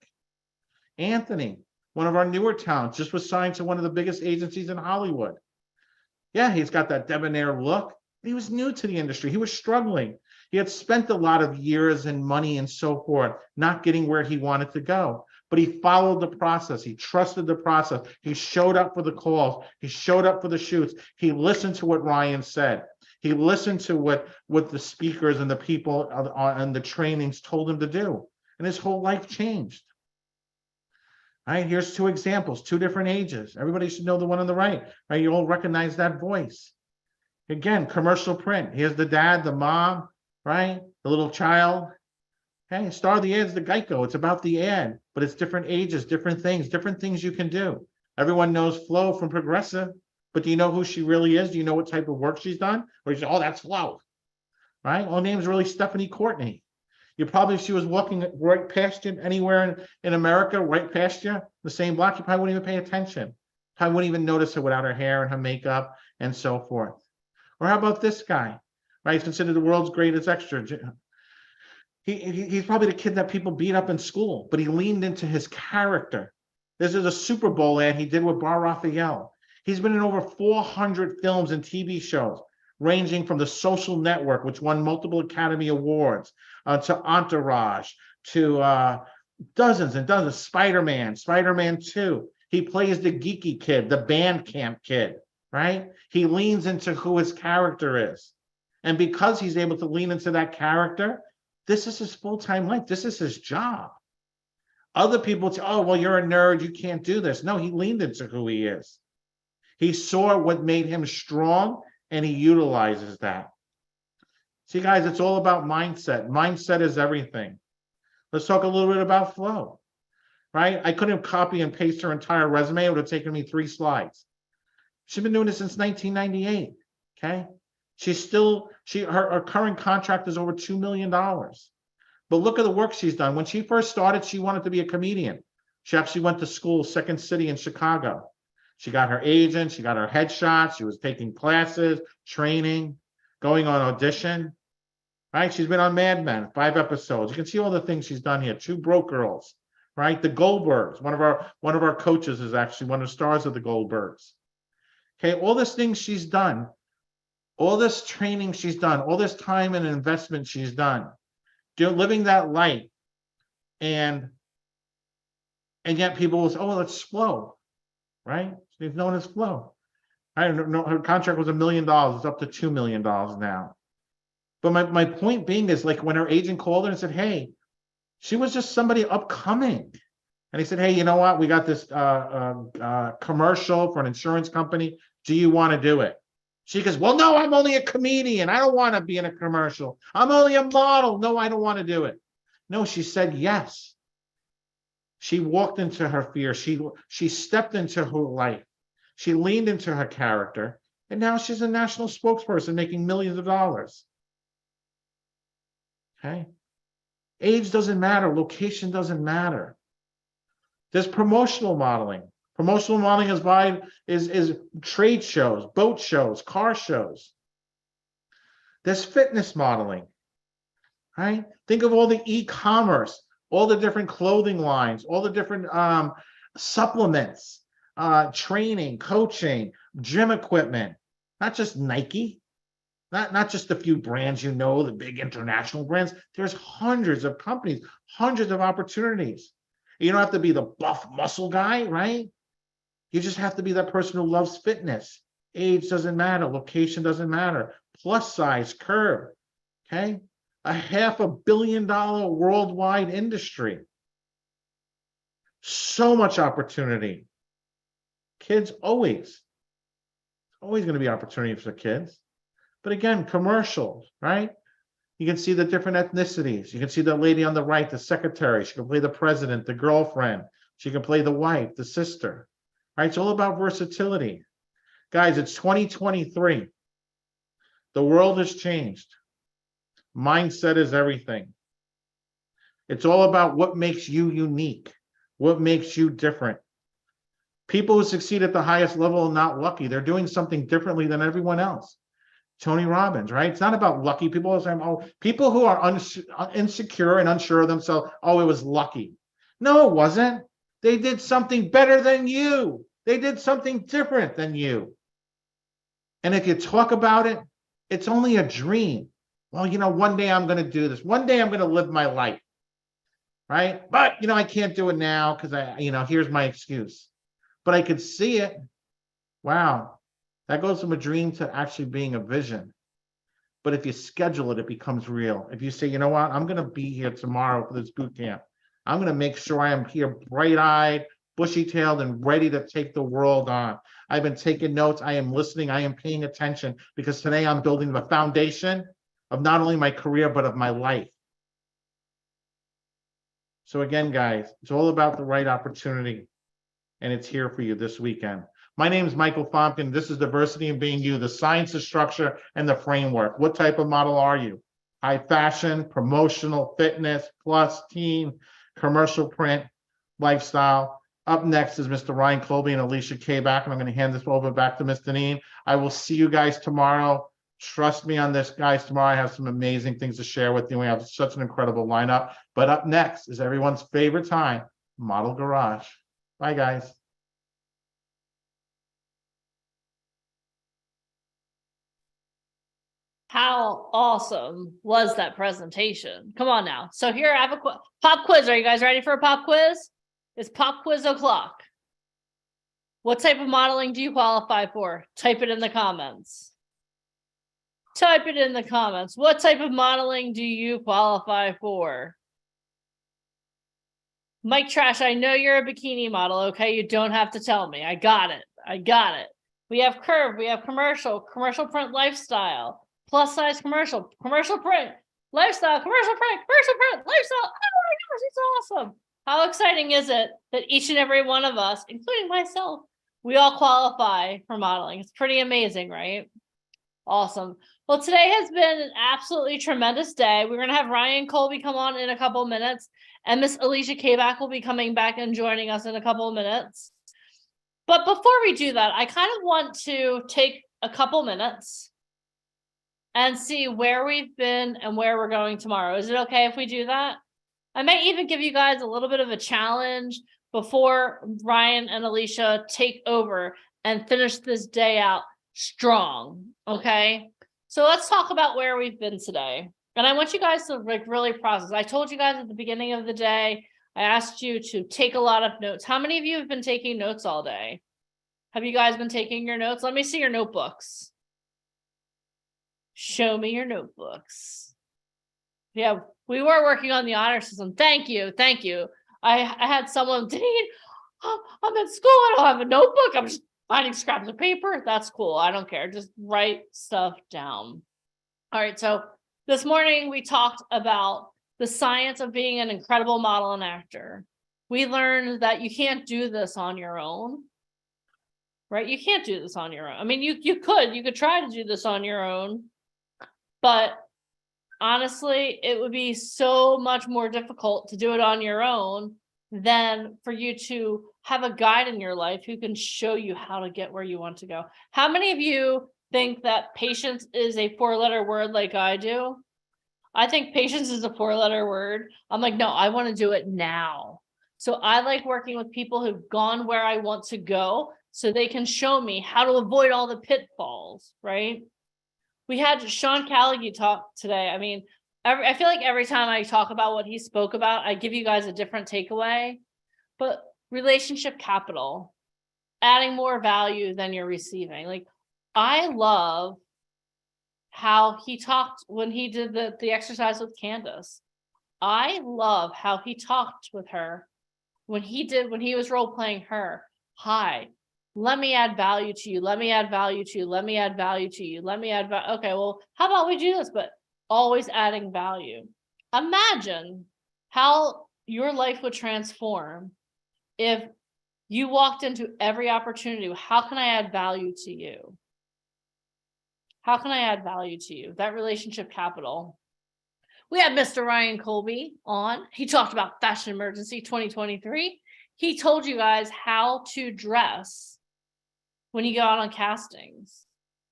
Anthony, one of our newer talents, just was signed to one of the biggest agencies in Hollywood. Yeah, he's got that debonair look. He was new to the industry. He was struggling. He had spent a lot of years and money and so forth, not getting where he wanted to go. But he followed the process. He trusted the process. He showed up for the calls. He showed up for the shoots. He listened to what Ryan said. He listened to what the speakers and the people and the trainings told him to do. And his whole life changed. All right, here's two examples, two different ages. Everybody should know the one on the right. Right, you all recognize that voice. Again, commercial print. Here's the dad, the mom, right? The little child. Okay, star of the ad is the Geico. It's about the ad, but it's different ages, different things you can do. Everyone knows Flo from Progressive, but do you know who she really is? Do you know what type of work she's done? Or you say, oh, that's Flo, right? Well, her name's really Stephanie Courtney. You probably, if she was walking right past you anywhere in America, right past you, the same block, you probably wouldn't even pay attention. Probably wouldn't even notice her without her hair and her makeup and so forth. Or how about this guy, right? He's considered the world's greatest extra. He's probably the kid that people beat up in school, but he leaned into his character. This is a Super Bowl ad he did with Bar Raphael. He's been in over 400 films and TV shows, ranging from The Social Network, which won multiple Academy Awards, to Entourage, to dozens and dozens, Spider-Man 2. He plays the geeky kid, the band camp kid, right? He leans into who his character is. And because he's able to lean into that character, this is his full-time life. This is his job. Other people say, oh, well, you're a nerd. You can't do this. No, he leaned into who he is. He saw what made him strong, and he utilizes that. See, guys, it's all about mindset. Mindset is everything. Let's talk a little bit about Flo, right? I couldn't copy and paste her entire resume. It would have taken me 3 slides. She's been doing this since 1998, okay? Her current contract is over $2 million. But look at the work she's done. When she first started, she wanted to be a comedian. She actually went to school, Second City in Chicago. She got her agent, she got her headshots, she was taking classes, training, going on audition, right? She's been on Mad Men, 5 episodes. You can see all the things she's done here. 2 Broke Girls, right? The Goldbergs, one of our coaches is actually one of the stars of the Goldbergs. Okay, all these things she's done, all this training she's done, all this time and investment she's done, living that life, and yet people will say, oh, that's Flo, right? She's known as Flo. I don't know, her contract was $1 million. It's up to $2 million now. But my point being is, like, when her agent called her and said, hey, she was just somebody upcoming. And he said, hey, you know what? We got this commercial for an insurance company. Do you want to do it? She goes, well, no, I'm only a comedian. I don't want to be in a commercial. I'm only a model. No, I don't want to do it. No, she said yes. She walked into her fear. She stepped into her life. She leaned into her character. And now she's a national spokesperson making millions of dollars. Okay. Age doesn't matter. Location doesn't matter. There's promotional modeling. Promotional modeling is trade shows, boat shows, car shows. There's fitness modeling, right? Think of all the e-commerce, all the different clothing lines, all the different supplements, training, coaching, gym equipment, not just Nike, not just a few brands, you know, the big international brands. There's hundreds of companies, hundreds of opportunities. You don't have to be the buff muscle guy, right? You just have to be that person who loves fitness. Age doesn't matter. Location doesn't matter. Plus size, curve, okay? A $500 million worldwide industry. So much opportunity. Kids always going to be opportunity for kids. But again, commercials, right? You can see the different ethnicities. You can see the lady on the right, the secretary. She can play the president, the girlfriend. She can play the wife, the sister. Right? It's all about versatility. Guys, it's 2023. The world has changed. Mindset is everything. It's all about what makes you unique, what makes you different. People who succeed at the highest level are not lucky. They're doing something differently than everyone else. Tony Robbins, right? It's not about lucky. People are saying, oh, people who are insecure and unsure of themselves, oh, it was lucky. No, it wasn't. They did something better than you. They did something different than you. And if you talk about it, it's only a dream. Well, you know, one day I'm going to do this. One day I'm going to live my life, right? But, you know, I can't do it now because here's my excuse. But I could see it. Wow. That goes from a dream to actually being a vision. But if you schedule it, it becomes real. If you say, you know what, I'm going to be here tomorrow for this boot camp. I'm going to make sure I am here bright-eyed, bushy-tailed, and ready to take the world on. I've been taking notes. I am listening. I am paying attention because today I'm building the foundation of not only my career, but of my life. So again, guys, it's all about the right opportunity. And it's here for you this weekend. My name is Michael Fompkin. This is Diversity in Being You, the science, the structure, and the framework. What type of model are you? High fashion, promotional, fitness, plus, teen, commercial print, lifestyle. Up next is Mr. Ryan Colby and Alicia Kabak, and I'm going to hand this over back to Ms. Deneen. I will see you guys tomorrow. Trust me on this, guys. Tomorrow I have some amazing things to share with you. We have such an incredible lineup. But up next is everyone's favorite time, Model Garage. Bye, guys. How awesome was that presentation? Come on now. So here I have a pop quiz. Are you guys ready for a pop quiz? It's pop quiz o'clock. What type of modeling do you qualify for? Type it in the comments. Type it in the comments. What type of modeling do you qualify for? Mike Trash, I know you're a bikini model, okay? You don't have to tell me. I got it. I got it. We have curve, we have commercial print lifestyle, plus size commercial print, lifestyle, commercial print, lifestyle. Oh my gosh, it's awesome. How exciting is it that each and every one of us, including myself, we all qualify for modeling? It's pretty amazing, right? Awesome. Well, today has been an absolutely tremendous day. We're going to have Ryan Colby come on in a couple minutes, and Miss Alicia Kabak will be coming back and joining us in a couple of minutes. But before we do that, I kind of want to take a couple minutes and see where we've been and where we're going tomorrow. Is it okay if we do that? I may even give you guys a little bit of a challenge before Ryan and Alicia take over and finish this day out strong, okay? So let's talk about where we've been today. And I want you guys to really process. I told you guys at the beginning of the day, I asked you to take a lot of notes. How many of you have been taking notes all day? Have you guys been taking your notes? Let me see your notebooks. Show me your notebooks. Yeah, we were working on the honor system. Thank you. Thank you. I had someone, Deneen, I'm in school. I don't have a notebook. I'm just finding scraps of paper. That's cool. I don't care. Just write stuff down. All right. So this morning we talked about the science of being an incredible model and actor. We learned that you can't do this on your own, right? You can't do this on your own. I mean, you could try to do this on your own, but honestly, it would be so much more difficult to do it on your own than for you to have a guide in your life who can show you how to get where you want to go. How many of you think that patience is a 4-letter word like I do? I think patience is a 4-letter word. I'm like, no, I want to do it now. So I like working with people who've gone where I want to go so they can show me how to avoid all the pitfalls, right? We had Sean Callagy talk today. I mean, I feel like every time I talk about what he spoke about, I give you guys a different takeaway. But relationship capital, adding more value than you're receiving. Like, I love how he talked when he did the exercise with Candace. I love how he talked with her when he was role playing her. Hi, let me add value to you. Let me add value to you. Let me add value to you. Let me add value. Okay, well, how about we do this? But always adding value. Imagine how your life would transform if you walked into every opportunity. How can I add value to you? How can I add value to you? That relationship capital. We had Mr. Ryan Colby on. He talked about Fashion Emergency 2023. He told you guys how to dress when you go out on castings.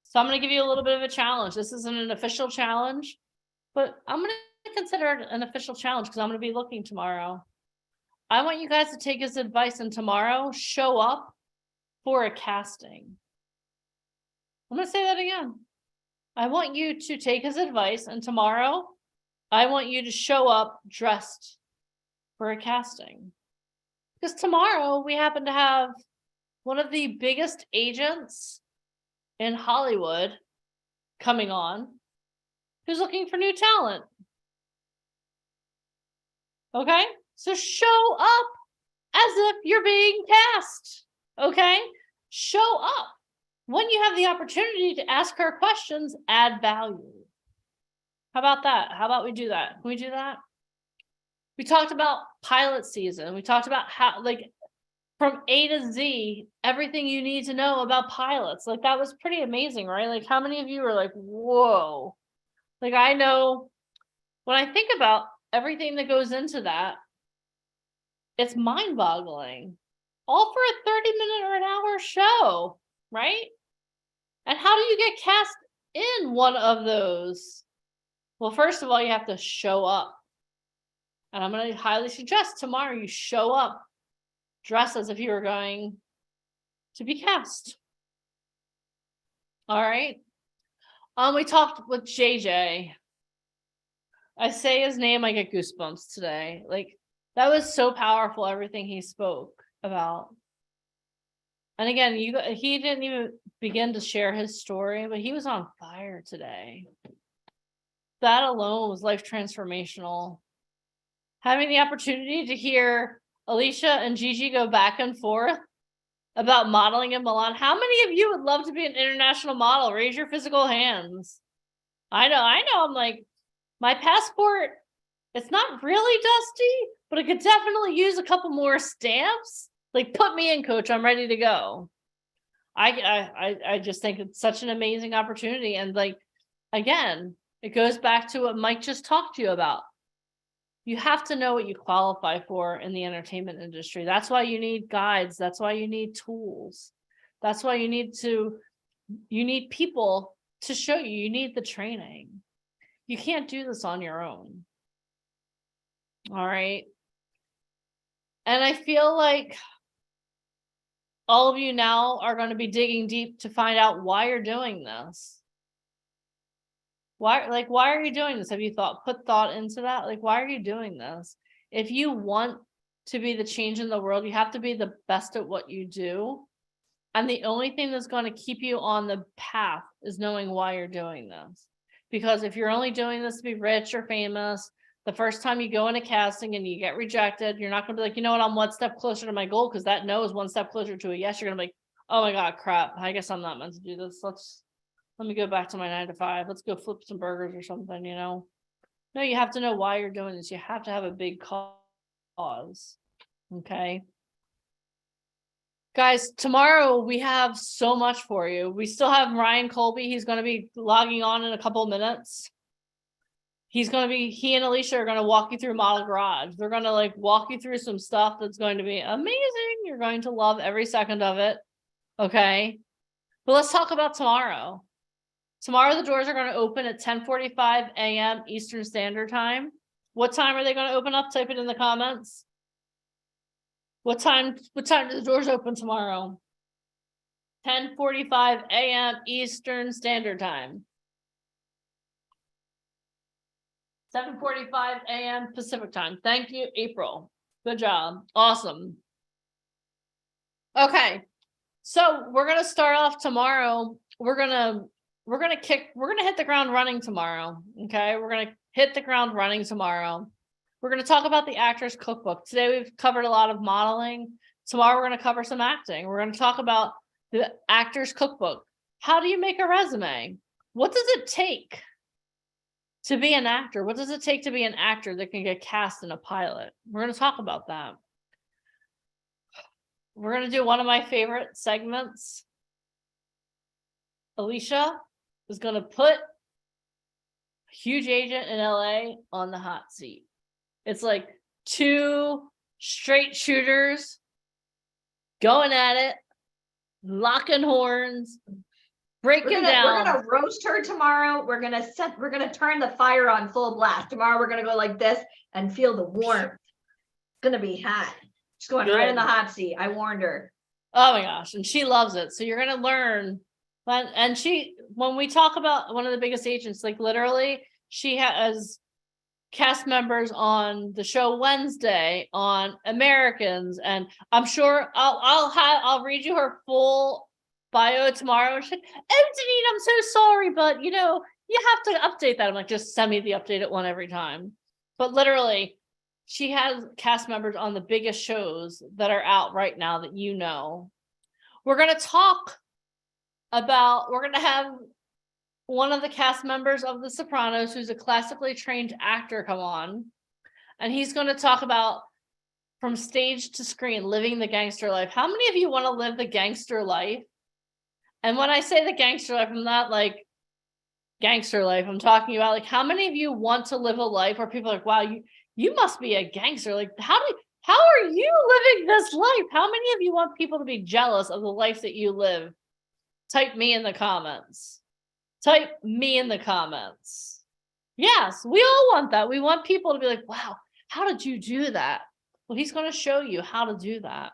So I'm going to give you a little bit of a challenge. This isn't an official challenge, but I'm going to consider it an official challenge because I'm going to be looking tomorrow. I want you guys to take his advice and tomorrow show up for a casting. I'm going to say that again. I want you to take his advice and tomorrow I want you to show up dressed for a casting. Because tomorrow we happen to have one of the biggest agents in Hollywood coming on who's looking for new talent. Okay? So show up as if you're being cast. Okay? Show up. When you have the opportunity to ask her questions, add value. How about that? How about we do that? Can we do that? We talked about pilot season. We talked about how, like, from A to Z, everything you need to know about pilots. Like, that was pretty amazing, right? Like, how many of you are like, whoa? Like, I know when I think about everything that goes into that, it's mind-boggling. All for a 30-minute or an hour show, right? And how do you get cast in one of those? Well, first of all, you have to show up. And I'm going to highly suggest tomorrow you show up, dress as if you were going to be cast. All right. We talked with JJ. I say his name, I get goosebumps today. Like, that was so powerful, everything he spoke about. And again, he didn't even begin to share his story, but he was on fire today. That alone was life transformational. Having the opportunity to hear Alicia and Gigi go back and forth about modeling in Milan. How many of you would love to be an international model? Raise your physical hands. I know. I'm like, my passport, it's not really dusty, but it could definitely use a couple more stamps. Like, put me in, coach. I'm ready to go. I just think it's such an amazing opportunity. And like, again, it goes back to what Mike just talked to you about. You have to know what you qualify for in the entertainment industry. That's why you need guides. That's why you need tools. That's why you need people to show you. You need the training. You can't do this on your own. All right. And I feel like all of you now are going to be digging deep to find out why you're doing this. Why are you doing this? Have you put thought into that? Like, why are you doing this? If you want to be the change in the world, you have to be the best at what you do. And the only thing that's going to keep you on the path is knowing why you're doing this. Because if you're only doing this to be rich or famous, the first time you go into casting and you get rejected, you're not going to be like, you know what, I'm one step closer to my goal, because that no is one step closer to a yes. You're going to be like, oh my God, crap. I guess I'm not meant to do this. Let me go back to my 9 to 5. Let's go flip some burgers or something, you know? No, you have to know why you're doing this. You have to have a big cause. Okay. Guys, tomorrow we have so much for you. We still have Ryan Colby. He's going to be logging on in a couple of minutes. He and Alicia are going to walk you through Model Garage. They're going to like walk you through some stuff that's going to be amazing. You're going to love every second of it. Okay. But let's talk about tomorrow. Tomorrow, the doors are going to open at 10:45 a.m. Eastern Standard Time. What time are they going to open up? Type it in the comments. What time do the doors open tomorrow? 10:45 a.m. Eastern Standard Time. 7:45 a.m. Pacific Time. Thank you, April. Good job. Awesome. Okay. So we're going to start off tomorrow. We're going to hit the ground running tomorrow. Okay. We're going to hit the ground running tomorrow. We're going to talk about the Actors Cookbook. Today we've covered a lot of modeling. Tomorrow we're going to cover some acting. We're going to talk about the Actors Cookbook. How do you make a resume? What does it take to be an actor? What does it take to be an actor that can get cast in a pilot? We're going to talk about that. We're going to do one of my favorite segments. Alicia, is going to put a huge agent in LA on the hot seat. It's like two straight shooters going at it, locking horns, breaking We're down. gonna roast her tomorrow. We're gonna turn the fire on full blast. Tomorrow we're gonna go like this and feel the warmth. It's gonna be hot. She's going right in the hot seat. I warned her. Oh my gosh, and she loves it. So you're gonna learn. And when we talk about one of the biggest agents, like literally, she has cast members on the show Wednesday, on Americans, and I'm sure I'll read you her full bio tomorrow. She's like, "Oh, Deneen, I'm so sorry, but you have to update that." I'm like, just send me the updated one every time. But literally, she has cast members on the biggest shows that are out right now that you know. We're gonna have one of the cast members of The Sopranos, who's a classically trained actor, come on. And he's going to talk about from stage to screen, living the gangster life. How many of you want to live the gangster life? And when I say the gangster life, I'm not like gangster life. I'm talking about like, how many of you want to live a life where people are like, wow, you must be a gangster. Like, how are you living this life? How many of you want people to be jealous of the life that you live? Type me in the comments. Type me in the comments. Yes, we all want that. We want people to be like, wow, how did you do that? Well, he's going to show you how to do that.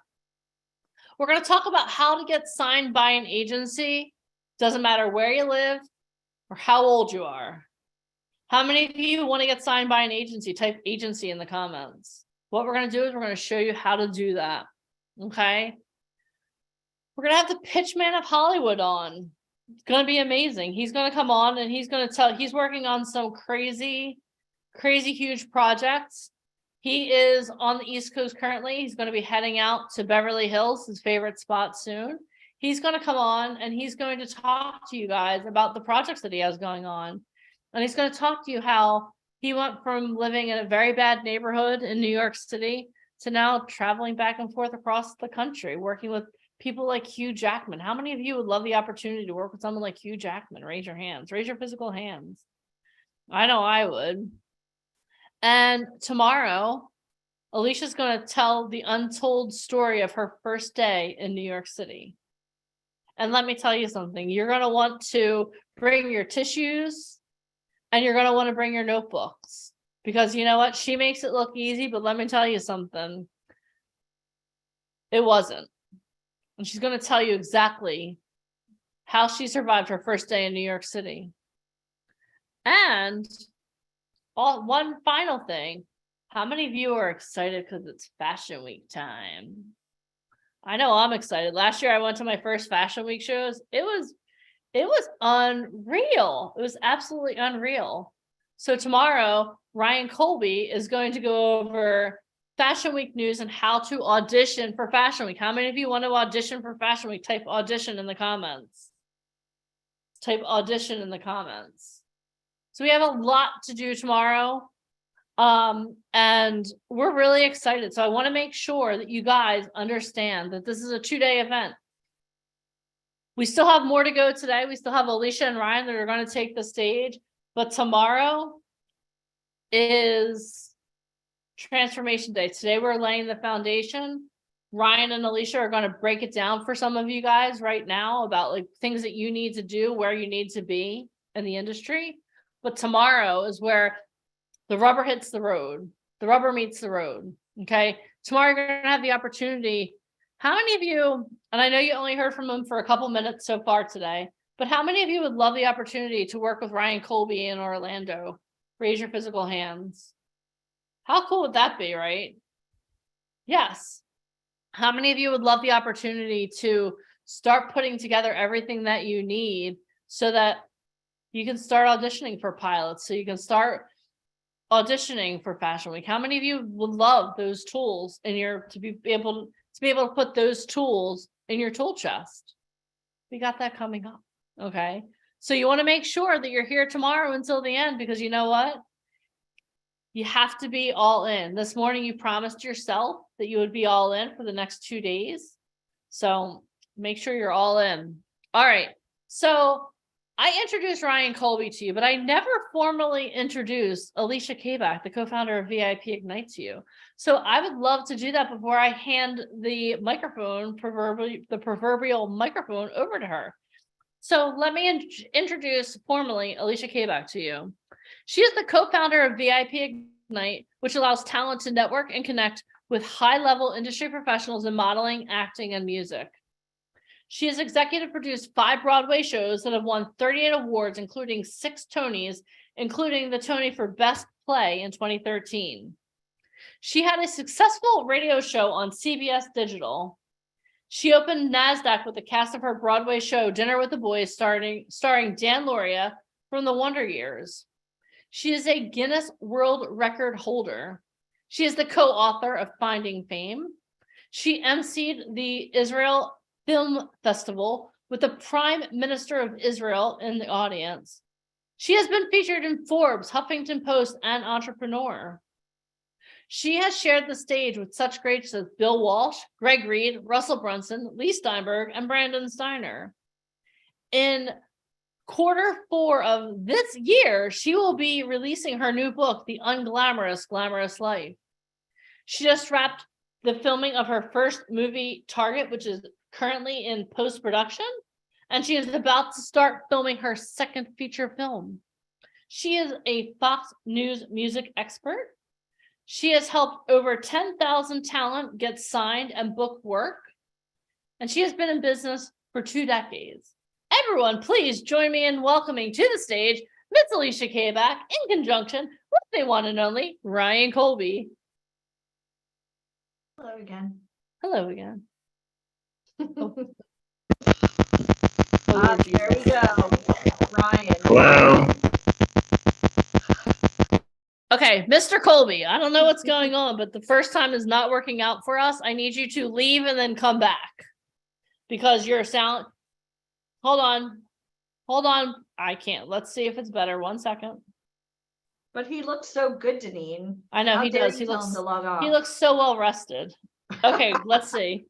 We're going to talk about how to get signed by an agency. Doesn't matter where you live or how old you are. How many of you want to get signed by an agency? Type agency in the comments. What we're going to do is we're going to show you how to do that. Okay. We're going to have the pitch man of Hollywood on. It's going to be amazing. He's going to come on and he's going to tell, he's working on some crazy huge projects. He is on the East Coast currently. He's going to be heading out to Beverly Hills, his favorite spot soon. He's going to come on and he's going to talk to you guys about the projects that he has going on. And he's going to talk to you how he went from living in a very bad neighborhood in New York City to now traveling back and forth across the country, working with people like Hugh Jackman. How many of you would love the opportunity to work with someone like Hugh Jackman? Raise your hands. Raise your physical hands. I know I would. And tomorrow, Alicia's going to tell the untold story of her first day in New York City. And let me tell you something. You're going to want to bring your tissues and you're going to want to bring your notebooks. Because you know what? She makes it look easy, but let me tell you something. It wasn't. And she's going to tell you exactly how she survived her first day in New York City. And one final thing. How many of you are excited because it's Fashion Week time? I know I'm excited. Last year I went to my first Fashion Week shows. It was unreal. It was absolutely unreal. So tomorrow, Ryan Colby is going to go over Fashion Week news and how to audition for Fashion Week. How many of you want to audition for Fashion Week? Type audition in the comments. Type audition in the comments. So we have a lot to do tomorrow. And we're really excited. So I want to make sure that you guys understand that this is a 2-day event. We still have more to go today. We still have Alicia and Ryan that are going to take the stage, but tomorrow is Transformation Day. Today we're laying the foundation. Ryan and Alicia are going to break it down for some of you guys right now about like things that you need to do, where you need to be in the industry. But tomorrow is where the rubber hits the road. The rubber meets the road. Okay. Tomorrow you're going to have the opportunity. How many of you, and I know you only heard from him for a couple minutes so far today, but how many of you would love the opportunity to work with Ryan Colby in Orlando? Raise your physical hands. How cool would that be, right? Yes. How many of you would love the opportunity to start putting together everything that you need so that you can start auditioning for pilots, so you can start auditioning for Fashion Week? How many of you would love those tools in your to be able to put those tools in your tool chest? We got that coming up. Okay. So you want to make sure that you're here tomorrow until the end, because you know what? You have to be all in. This morning you promised yourself that you would be all in for the next 2 days. So make sure you're all in. All right. So I introduced Ryan Colby to you, but I never formally introduced Alicia Kabak, the co-founder of VIP Ignite, to you. So I would love to do that before I hand the microphone, the proverbial microphone, over to her. So let me introduce formally Alicia Kabak to you. She is the co-founder of VIP Ignite, which allows talent to network and connect with high-level industry professionals in modeling, acting, and music. She has executive produced 5 Broadway shows that have won 38 awards, including 6 Tonys, including the Tony for Best Play in 2013. She had a successful radio show on CBS Digital. She opened NASDAQ with the cast of her Broadway show, Dinner with the Boys, starring Dan Lauria from the Wonder Years. She is a Guinness World Record holder. She is the co-author of Finding Fame. She emceed the Israel Film Festival with the Prime Minister of Israel in the audience. She has been featured in Forbes, Huffington Post, and Entrepreneur. She has shared the stage with such greats as Bill Walsh, Greg Reed, Russell Brunson, Lee Steinberg, and Brandon Steiner. In Q4 of this year, she will be releasing her new book, The Unglamorous Glamorous Life. She just wrapped the filming of her first movie, Target, which is currently in post-production, and she is about to start filming her second feature film. She is a Fox News music expert. She has helped over 10,000 talent get signed and book work, and she has been in business for 2 decades. Everyone, please join me in welcoming to the stage Miss Alicia Kabak in conjunction with the one and only Ryan Colby. Hello again. Hello again. There we go. Ryan. Hello. Okay, Mr. Colby, I don't know what's going on, but the first time is not working out for us. I need you to leave and then come back because your sound. Hold on. I can't. Let's see if it's better. 1 second. But he looks so good, Deneen. I know How he dare does. you tell him to log off? He looks so well rested. Okay, let's see.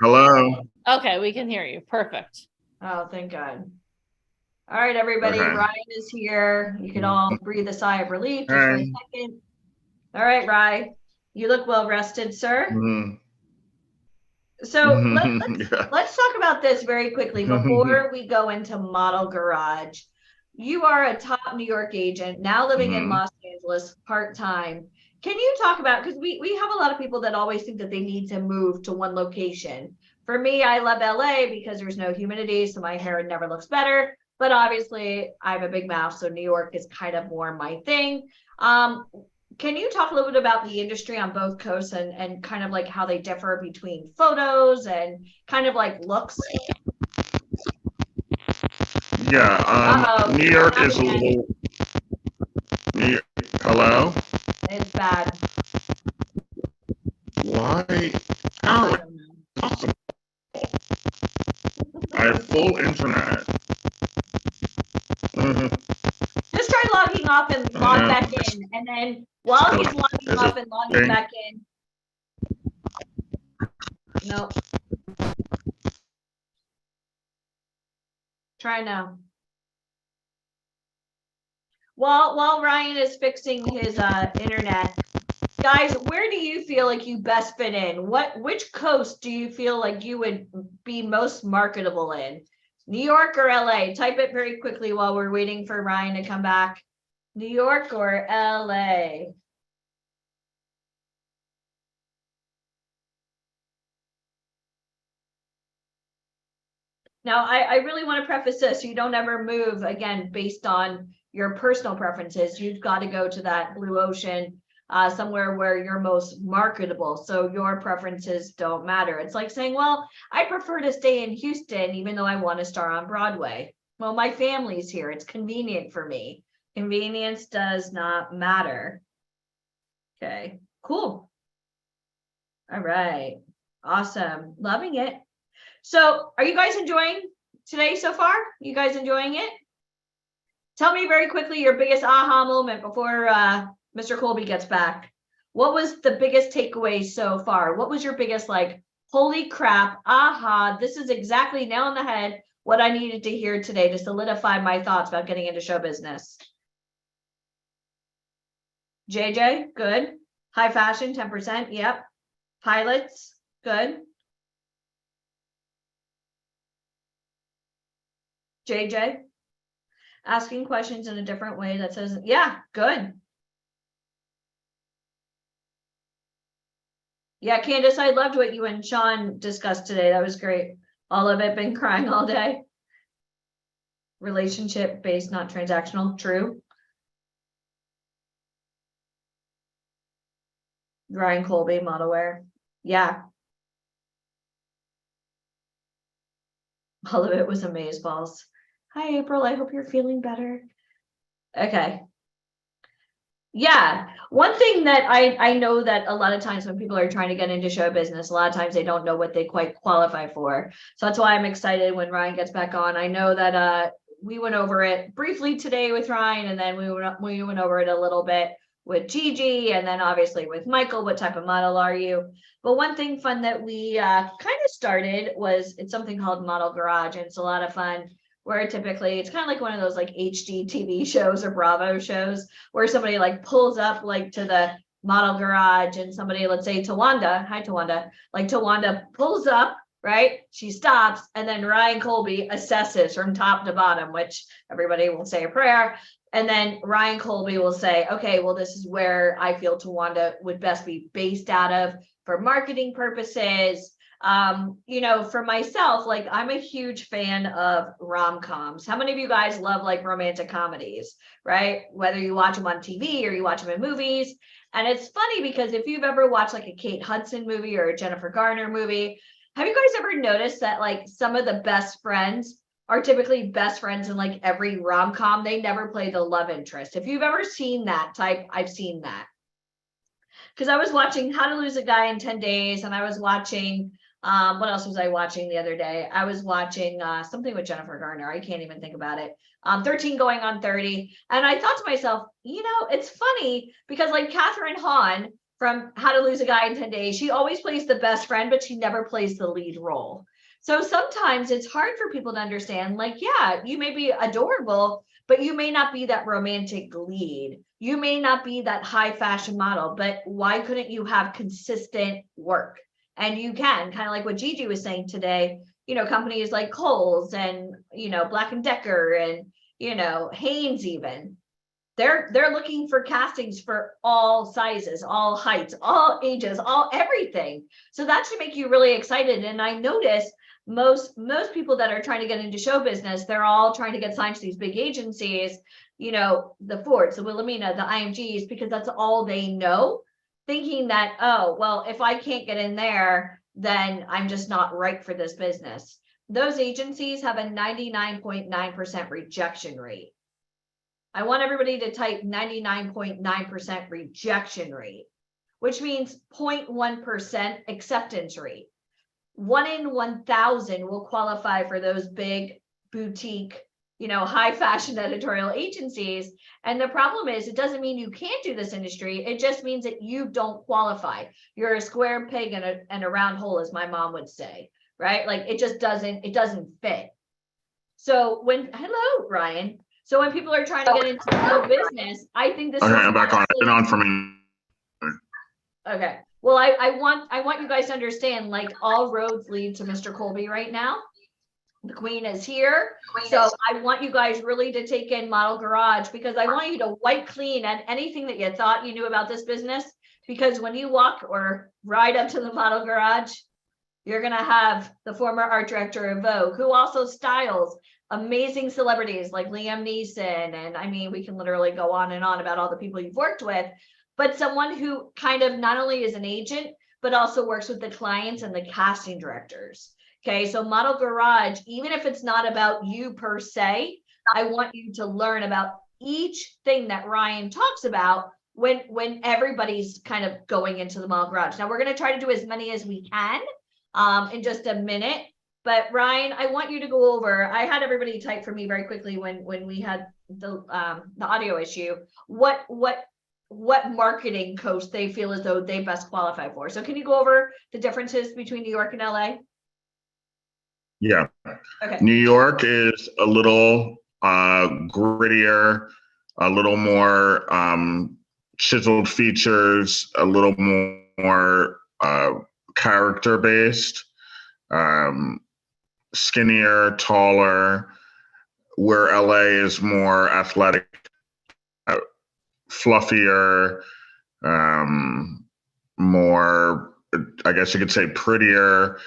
Hello. Okay, we can hear you. Perfect. Oh, thank God. All right, everybody. Okay. Ryan is here. You can all breathe a sigh of relief just for a Hi. second. All right, Ryan. You look well rested, sir. Mhm. So Yeah. let's talk about this very quickly before we go into Model Garage. You are a top New York agent, now living in Mhm. Los Angeles part-time. Can you talk about, because we have a lot of people that always think that they need to move to one location. For me, I love LA because there's no humidity, so my hair never looks better. But obviously, I have a big mouth, so New York is kind of more my thing. Can you talk a little bit about the industry on both coasts and kind of like how they differ between photos and kind of like looks? Yeah. Uh-oh. New York is a Again. little. Hello. It's bad. Why? How? Possible. I have full internet. Just try logging off and log back in. And then while he's logging Is off it and logging okay? back in. Nope. Try now. While Ryan is fixing his internet, guys, where do you feel like you best fit in? Which coast do you feel like you would be most marketable in? New York or LA? Type it very quickly while we're waiting for Ryan to come back. New York or LA? Now, I really want to preface this. You don't ever move, again, based on your personal preferences. You've got to go to that blue ocean, somewhere where you're most marketable. So your preferences don't matter. It's like saying, well, I prefer to stay in Houston, even though I want to star on Broadway. Well, my family's here. It's convenient for me. Convenience does not matter. Okay, cool. All right. Awesome. Loving it. So are you guys enjoying today so far? You guys enjoying it? Tell me very quickly your biggest aha moment before Mr. Colby gets back. What was the biggest takeaway so far? What was your biggest like, holy crap, aha, this is exactly nail on the head what I needed to hear today to solidify my thoughts about getting into show business? JJ, good. High fashion, 10%. Yep. Pilots, good. JJ, asking questions in a different way that says, yeah, good. Yeah, Candace, I loved what you and Sean discussed today. That was great. All of it, been crying all day. Relationship based, not transactional. True. Ryan Colby, model wear. Yeah. All of it was amazeballs. Hi, April. I hope you're feeling better. Okay. Yeah. One thing that I know that a lot of times when people are trying to get into show business, a lot of times they don't know what they quite qualify for. So that's why I'm excited when Ryan gets back on. I know that we went over it briefly today with Ryan, and then we went over it a little bit with Gigi, and then obviously with Michael, what type of model are you? But one thing fun that we kind of started was, it's something called Model Garage, and it's a lot of fun, where typically it's kind of like one of those like HD TV shows or Bravo shows where somebody like pulls up like to the Model Garage, and somebody, let's say Tawanda, hi Tawanda, like Tawanda pulls up, right? She stops, and then Ryan Colby assesses from top to bottom, which everybody will say a prayer. And then Ryan Colby will say, okay, well, this is where I feel Tawanda would best be based out of for marketing purposes. You know, for myself, like I'm a huge fan of rom-coms. How many of you guys love like romantic comedies, right? Whether you watch them on TV or you watch them in movies. And it's funny because if you've ever watched like a Kate Hudson movie or a Jennifer Garner movie, have you guys ever noticed that like some of the best friends are typically best friends in like every rom-com? They never play the love interest. If you've ever seen that type, I've seen that. Because I was watching How to Lose a Guy in 10 Days, and I was watching, what else was I watching the other day? I was watching something with Jennifer Garner. I can't even think about it. 13 Going on 30. And I thought to myself, you know, it's funny because like Catherine Hahn from How to Lose a Guy in 10 Days, she always plays the best friend, but she never plays the lead role. So sometimes it's hard for people to understand, like, yeah, you may be adorable, but you may not be that romantic lead. You may not be that high fashion model, but why couldn't you have consistent work? And you can, kind of like what Gigi was saying today, you know, companies like Kohl's and, you know, Black & Decker and, you know, Hanes even, they're looking for castings for all sizes, all heights, all ages, all everything. So that should make you really excited. And I noticed most people that are trying to get into show business, they're all trying to get signed to these big agencies, you know, the Fords, the Wilhelmina, the IMGs, because that's all they know, thinking that, oh, well, if I can't get in there, then I'm just not right for this business. Those agencies have a 99.9% rejection rate. I want everybody to type 99.9% rejection rate, which means 0.1% acceptance rate. 1 in 1,000 will qualify for those big boutique, you know, high fashion editorial agencies. And the problem is, it doesn't mean you can't do this industry. It just means that you don't qualify. You're a square peg and a round hole, as my mom would say, right? Like it just doesn't fit. So hello, Ryan. So when people are trying to get into show business, I think this Okay, I'm back on. It's been on for me. Okay. Well, I want you guys to understand, like all roads lead to Mr. Colby right now. The queen is here. So I want you guys really to take in Model Garage, because I want you to wipe clean at anything that you thought you knew about this business. Because when you walk or ride up to the Model Garage, you're going to have the former art director of Vogue, who also styles amazing celebrities like Liam Neeson. And I mean, we can literally go on and on about all the people you've worked with, but someone who kind of not only is an agent, but also works with the clients and the casting directors. Okay, so Model Garage, even if it's not about you per se, I want you to learn about each thing that Ryan talks about when everybody's kind of going into the Model Garage. Now we're going to try to do as many as we can in just a minute. But Ryan, I want you to go over, I had everybody type for me very quickly when we had the audio issue, what marketing coach they feel as though they best qualify for. So can you go over the differences between New York and LA? Yeah. Okay. New York is a little grittier, a little more chiseled features, a little more character based, skinnier, taller, where LA is more athletic, fluffier, more, I guess you could say, prettier.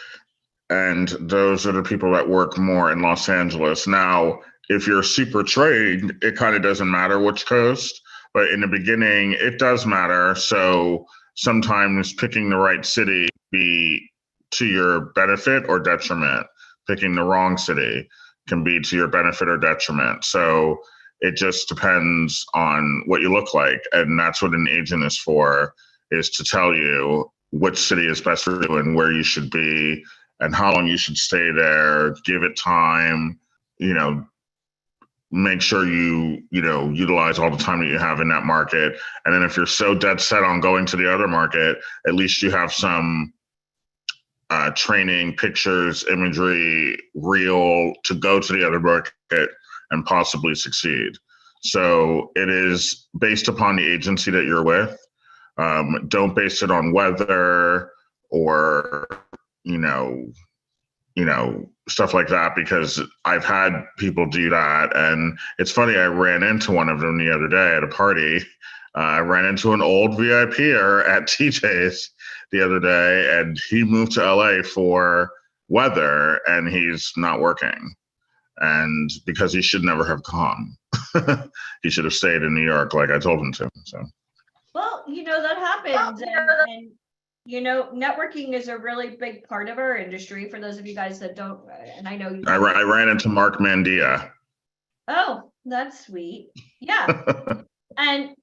And those are the people that work more in Los Angeles. Now, if you're super trained, it kind of doesn't matter which coast, but in the beginning, it does matter. So sometimes picking the right city be to your benefit or detriment. Picking the wrong city can be to your benefit or detriment. So it just depends on what you look like. And that's what an agent is for, is to tell you which city is best for you and where you should be and how long you should stay there, give it time, make sure you utilize all the time that you have in that market. And then if you're so dead set on going to the other market, at least you have some training, pictures, imagery, reel to go to the other market and possibly succeed. So it is based upon the agency that you're with. Don't base it on weather or stuff like that, because I've had people do that. And it's funny, I ran into one of them the other day at a party. I ran into an old VIPer at TJ's the other day, and he moved to LA for weather and he's not working. And because he should never have come, he should have stayed in New York like I told him to. So. Well, that happens. And networking is a really big part of our industry. For those of you guys that don't, and I know you. I ran into Mark Mandia. Oh, that's sweet. Yeah. And,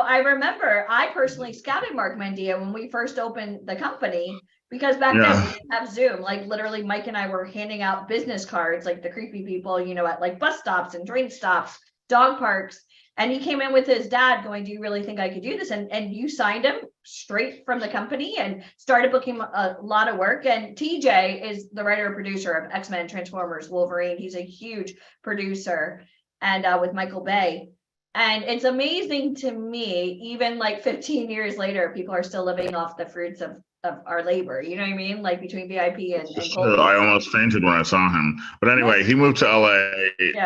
I remember I personally scouted Mark Mandia when we first opened the company, because back then we didn't have Zoom. Like literally Mike and I were handing out business cards, like the creepy people, at like bus stops and train stops, dog parks. And he came in with his dad going, do you really think I could do this? And you signed him straight from the company and started booking a lot of work. And TJ is the writer and producer of X-Men, Transformers, Wolverine. He's a huge producer, and with Michael Bay. And it's amazing to me, even like 15 years later, people are still living off the fruits of our labor. You know what I mean? Like between VIP and Colby. I almost fainted when I saw him. But anyway, he moved to LA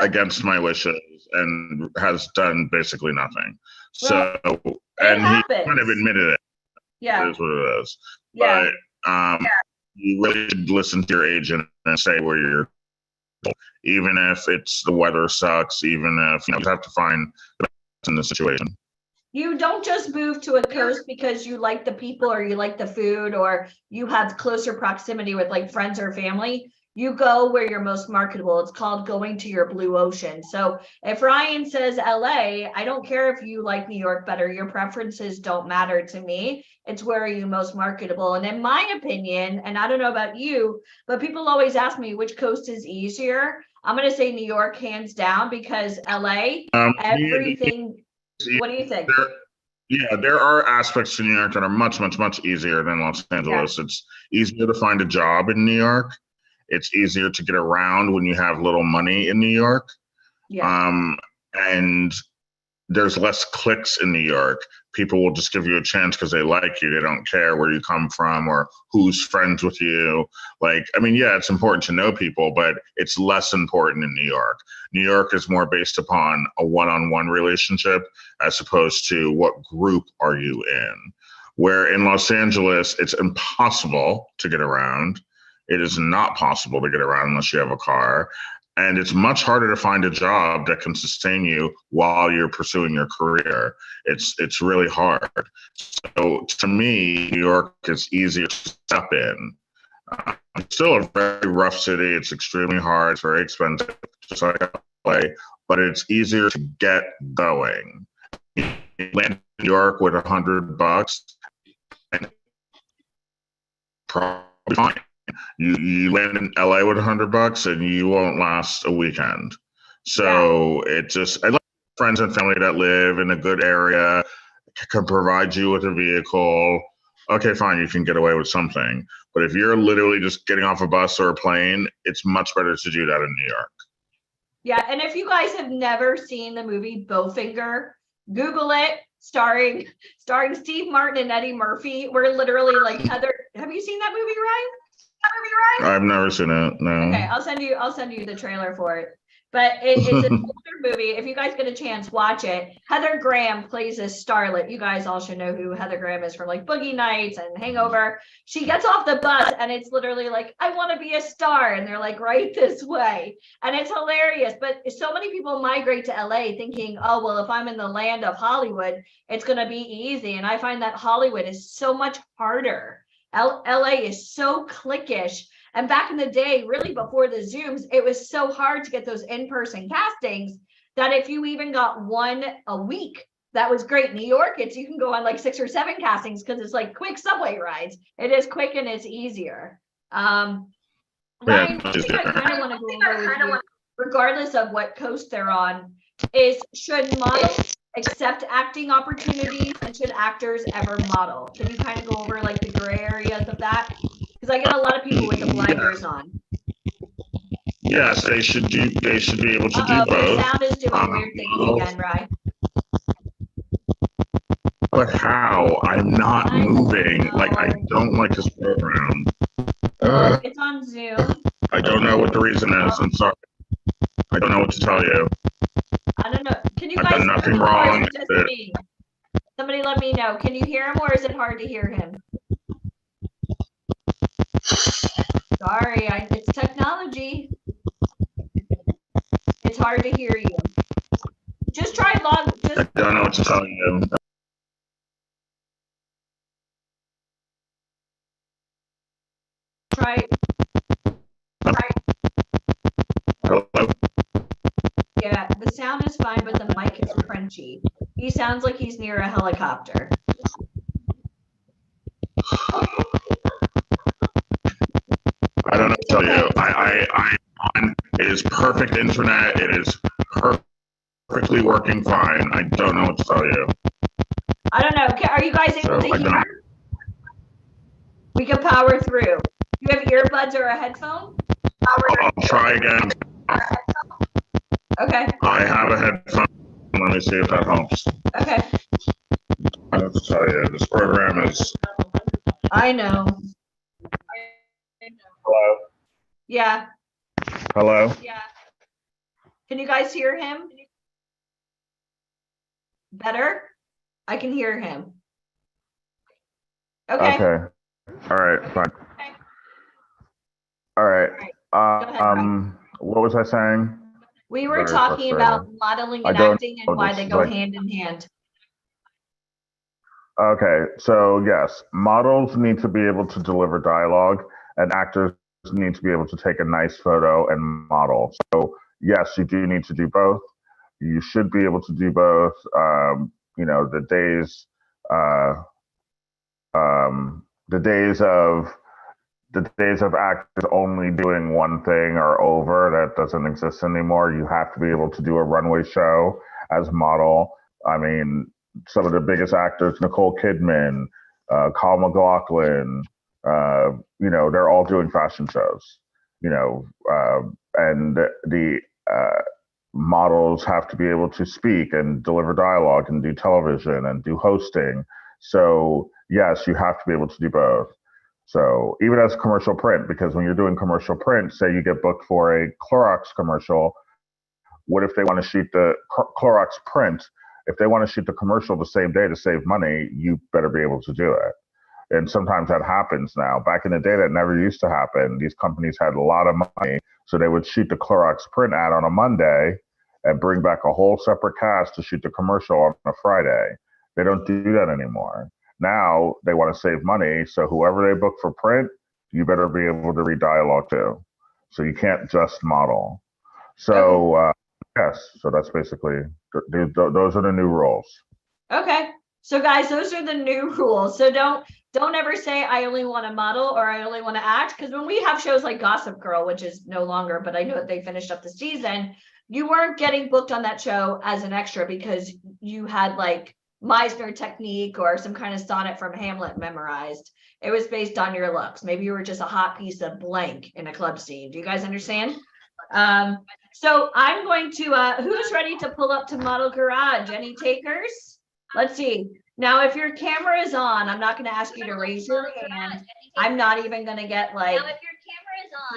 against my wishes and has done basically nothing. So, and he kind of admitted it. Yeah. It is what it is. Yeah. But you really should listen to your agent and say where you're, even if it's the weather sucks, even if you have to find the best in the situation. You don't just move to a coast because you like the people or you like the food or you have closer proximity with like friends or family. You go where you're most marketable. It's called going to your blue ocean. So if Ryan says LA, I don't care if you like New York better. Your preferences don't matter to me. It's where are you most marketable. And in my opinion, and I don't know about you, but people always ask me which coast is easier. I'm going to say New York hands down, because LA, everything. What do you think? There are aspects to New York that are much, much, much easier than Los Angeles. Yeah. It's easier to find a job in New York. It's easier to get around when you have little money in New York. Yeah. And there's less clicks in New York. People will just give you a chance because they like you. They don't care where you come from or who's friends with you. It's important to know people, but it's less important in New York. New York is more based upon a one-on-one relationship as opposed to what group are you in. Where in Los Angeles, it's impossible to get around. It is not possible to get around unless you have a car. And it's much harder to find a job that can sustain you while you're pursuing your career. It's really hard. So to me, New York is easier to step in. It's still a very rough city. It's extremely hard. It's very expensive, just like LA, but it's easier to get going. You land in New York with $100 and probably fine. You land in LA with $100 and you won't last a weekend. So I like friends and family that live in a good area, can provide you with a vehicle, okay, fine, you can get away with something. But if you're literally just getting off a bus or a plane, it's much better to do that in New York. Yeah, and if you guys have never seen the movie Bowfinger, Google it, starring Steve Martin and Eddie Murphy. We're literally like Heather. Have you seen that movie, Ryan? I've never seen it. No. Okay, I'll send you the trailer for it. But it's an older movie. If you guys get a chance, watch it. Heather Graham plays this starlet. You guys all should know who Heather Graham is from like Boogie Nights and Hangover. She gets off the bus and it's literally like, I want to be a star. And they're like, right this way. And it's hilarious. But so many people migrate to LA thinking, oh, well, if I'm in the land of Hollywood, it's going to be easy. And I find that Hollywood is so much harder. LA is so cliquish. And back in the day, really before the Zooms, it was so hard to get those in-person castings that if you even got one a week, that was great. New York, you can go on like 6 or 7 castings because it's like quick subway rides. It is quick and it's easier. Ryan, I think I kind of want to go over with you, regardless of what coast they're on, is should models accept acting opportunities and should actors ever model? Can you kind of go over like the gray areas of that? Because I get a lot of people with the blinders on. Yes, they should be able to do both. The sound is doing weird things again, Ryan. But how? I'm not moving. Like, I don't like this program. It's on Zoom. I don't know what the reason is. I'm sorry. I don't know what to tell you. I don't know. Can you I've guys done nothing hear him, or is wrong it just with it. me? Somebody let me know. Can you hear him or is it hard to hear him? Sorry, it's technology. It's hard to hear you. Just try log. I don't know what to tell you. Try. Hello? Yeah, the sound is fine, but the mic is crunchy. He sounds like he's near a helicopter. I don't know what to tell you. It is perfect internet. It is perfectly working fine. I don't know what to tell you. I don't know. Are you guys able to I don't- hear? We can power through. You have earbuds or a headphone? I'll try again. Okay. I have a headphone. Let me see if that helps. Okay. I have to tell you, this program is. I know. Hello? Yeah. Hello? Yeah. Can you guys hear him? Better? I can hear him. Okay. Okay. All right. Fine. All right. What was I saying? We were Very talking frustrating. about modeling I and don't acting know and why this, they go like- hand in hand. Okay, so yes, models need to be able to deliver dialogue, and actors need to be able to take a nice photo and model. So yes, you do need to do both. You should be able to do both. You know, the days of actors only doing one thing are over. That doesn't exist anymore. You have to be able to do a runway show as a model. I mean, some of the biggest actors, Nicole Kidman, Kyle MacLachlan, you know, they're all doing fashion shows, you know, and the models have to be able to speak and deliver dialogue and do television and do hosting. So yes, you have to be able to do both. So even as commercial print, because when you're doing commercial print, say you get booked for a Clorox commercial, what if they want to shoot the Clorox print? If they want to shoot the commercial the same day to save money, you better be able to do it. And sometimes that happens now. Back in the day, that never used to happen. These companies had a lot of money, so they would shoot the Clorox print ad on a Monday and bring back a whole separate cast to shoot the commercial on a Friday. They don't do that anymore. Now they want to save money, so whoever they book for print, you better be able to read dialogue too. So you can't just model. So yes, so that's basically, those are the new rules. Okay. So guys, those are the new rules. So don't ever say I only want to model or I only want to act. Because when we have shows like Gossip Girl, which is no longer, but I know that they finished up the season, you weren't getting booked on that show as an extra because you had like Meisner technique or some kind of sonnet from Hamlet memorized. It was based on your looks. Maybe you were just a hot piece of blank in a club scene. Do you guys understand? So I'm going to, who's ready to pull up to Model Garage? Any takers? Let's see. Now, if your camera is on, I'm not going to ask you to raise your hand. I'm not even going to get like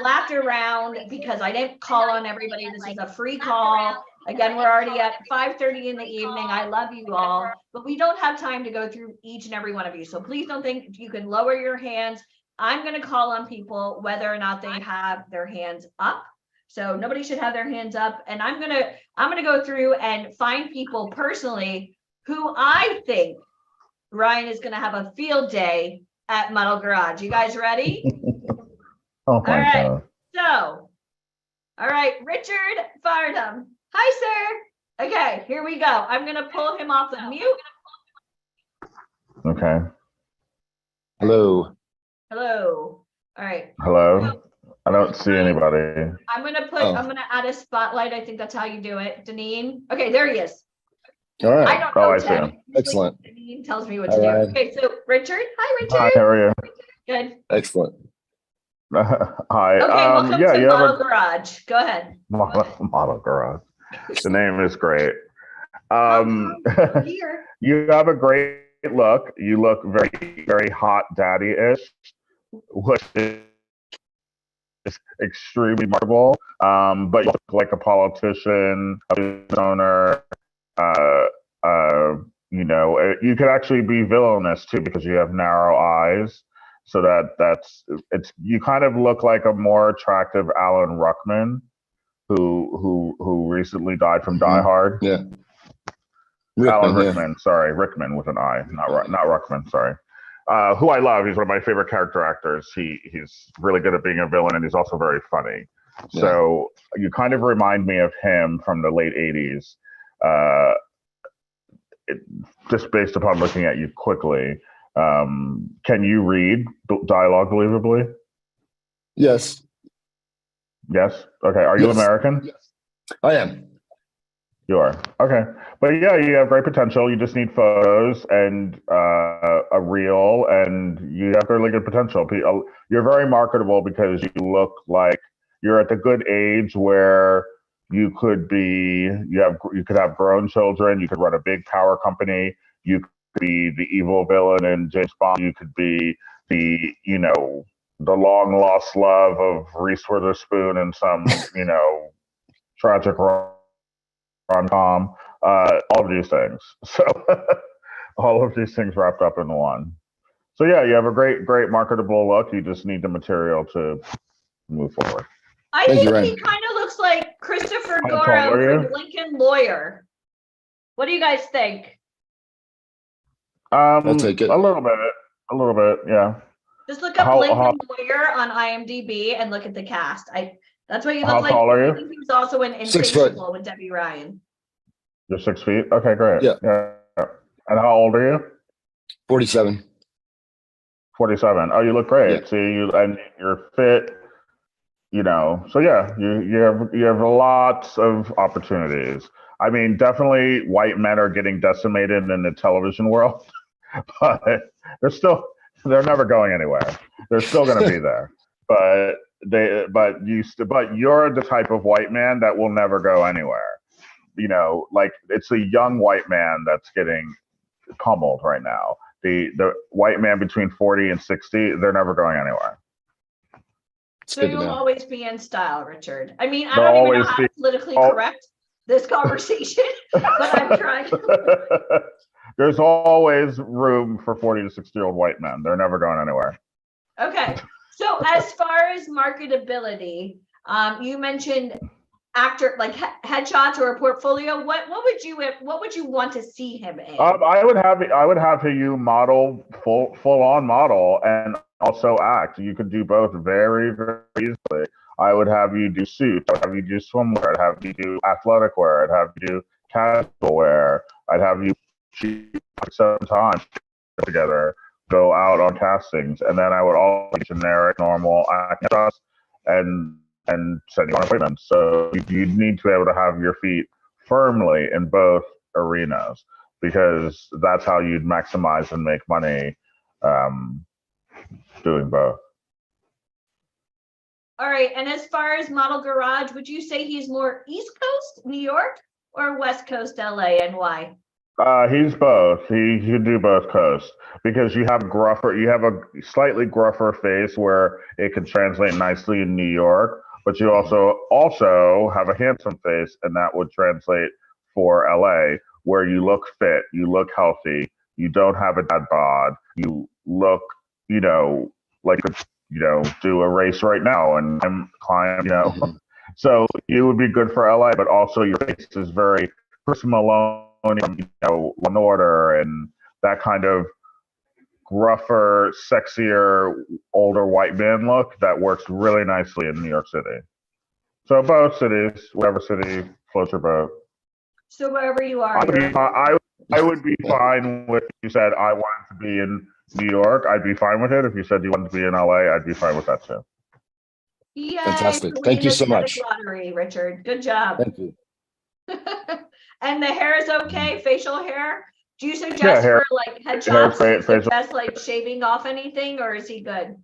lapped around because I didn't call on everybody. This is a free call. Again, we're already at 5:30 in the evening. I love you all, but we don't have time to go through each and every one of you. So please don't think you can lower your hands. I'm going to call on people whether or not they have their hands up. So nobody should have their hands up. And I'm going to go through and find people personally who I think Ryan is going to have a field day at Model Garage. You guys ready? Oh All right. So, all right, Richard Fardham. Hi, sir. Okay, here we go. I'm going to pull him off of mute. Okay. Hello. Hello. All right. Hello. I don't see anybody. I'm going to add a spotlight. I think that's how you do it. Deneen. Okay, there he is. All right. I don't know. I see him. Excellent. Deneen tells me what to do. Okay, so Richard. Hi, Richard. Hi, how are you? Good. Excellent. Hi. Okay, welcome yeah, to you Model have Garage. Go ahead. Model Garage. The name is great. Here. You have a great look. You look very, very hot daddy-ish, which is extremely remarkable. But you look like a politician, a business owner. You know, you could actually be villainous too because you have narrow eyes. So it's you kind of look like a more attractive Alan Ruckman, who recently died from Die Hard. Yeah. Alan Rickman, Rickman, sorry, Rickman with an I, not Ruckman, sorry. Who I love. He's one of my favorite character actors. He's really good at being a villain, and he's also very funny. Yeah. So you kind of remind me of him from the late '80s. Just based upon looking at you quickly, can you read dialogue believably? Yes. Yes. Okay. Are you Yes. American? Yes. I am. You are. Okay. But yeah, you have great potential. You just need photos and a reel, and you have really good potential. You're very marketable because you look like you're at the good age where you could have grown children. You could run a big power company. You could be the evil villain in James Bond. You could be the long lost love of Reese Witherspoon in some, tragic rom-com. All of these things. So all of these things wrapped up in one. So yeah, you have a great marketable look. You just need the material to move forward. I think he kind of looks like Christopher How tall Goro are you? from Lincoln Lawyer. What do you guys think? I'll take it. A little bit, yeah. Just look up Lincoln Lawyer on IMDb and look at the cast. That's what you How look like. tall are you? I think he was also in 6 foot. Insatiable with Debbie Ryan. You're 6 feet? Okay, great. Yeah. And how old are you? 47. 47. Oh, you look great. Yeah. See, and you're fit, so yeah, you have lots of opportunities. I mean, definitely white men are getting decimated in the television world, but they're never going anywhere. They're still going to be there, but you're the type of white man that will never go anywhere. Like it's a young white man that's getting pummeled right now. The white man between 40 and 60, they're never going anywhere. So you'll always be in style, Richard. I mean, I They'll don't even know always how be- to politically correct this conversation, but I'm trying. There's always room for 40 to 60-year-old white men. They're never going anywhere. Okay. So as far as marketability, you mentioned actor like headshots or a portfolio. What would you want to see him in? I would have you model full on model and also act. You could do both very, very easily. I would have you do suits. I'd have you do swimwear. I'd have you do athletic wear. I'd have you do casual wear. I'd have you shoot 7 times together, go out on castings, and then I would all generic, normal acting shots and send you on appointments. So you need to be able to have your feet firmly in both arenas. because that's how you'd maximize and make money doing both. All right, and as far as Model Garage, would you say he's more East Coast, New York, or West Coast, LA, and why? He's both. He can do both coasts because you have a slightly gruffer face where it can translate nicely in New York, but you also have a handsome face, and that would translate for LA, where you look fit, you look healthy, you don't have a dad bod, you look, like do a race right now and climb, So you would be good for LA, but also your face is very Chris Malone, Law and Order, and that kind of gruffer, sexier, older white man look that works really nicely in New York City. So both cities, whatever city floats your boat. So wherever you are. I would be fine with, if you said I wanted to be in New York, I'd be fine with it. If you said you wanted to be in LA, I'd be fine with that too. Yay, Fantastic. for Thank winning you the so aesthetic much. Lottery, Richard. Good job. Thank you. And the hair is okay, facial hair? Do you suggest Yeah, hair- for like hair's headshots, do you great, facial- suggest like shaving off anything, or is he good?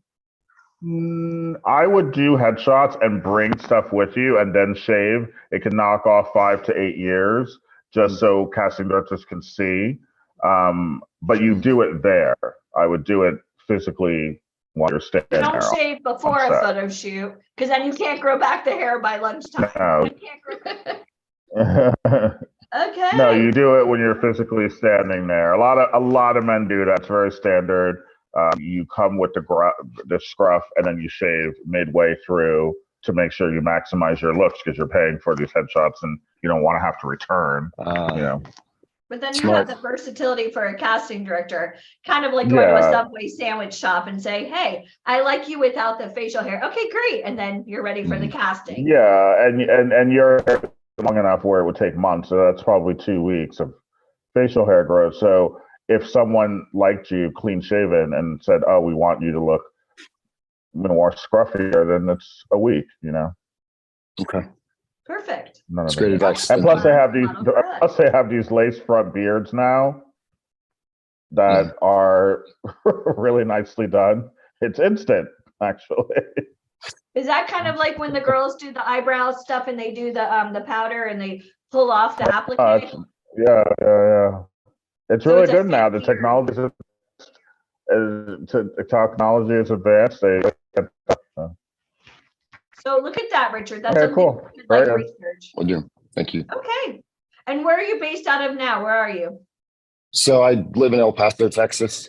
I would do headshots and bring stuff with you and then shave. It can knock off 5 to 8 years just so casting directors can see. But you do it there. I would do it physically while you're standing You don't there. shave before a set. photo shoot, because then you can't grow back the hair by lunchtime. No. You can't grow back. Okay. No, you do it when you're physically standing there. A lot of men do that. It's very standard. You come with the scruff and then you shave midway through to make sure you maximize your looks because you're paying for these headshots and you don't want to have to return. But then you Smart. have the versatility for a casting director, kind of like going to a Yeah. Subway sandwich shop and say, hey, I like you without the facial hair. Okay, great. And then you're ready for the casting. Yeah, and you're long enough where it would take months, so that's probably 2 weeks of facial hair growth. So if someone liked you clean shaven and said, "Oh, we want you to look more scruffier," then it's a week, Okay. Perfect. None of That's great it. advice. And Thank plus they have these lace front beards now that are really nicely done. It's instant, actually. Is that kind of like when the girls do the eyebrow stuff and they do the powder and they pull off the applique? Yeah. It's So really it's a good now. The technology is advanced. So look at that, Richard. That's Okay, something cool. you could, like Very good. research. Will do. Thank you. Okay. And where are you based out of now? Where are you? So I live in El Paso, Texas.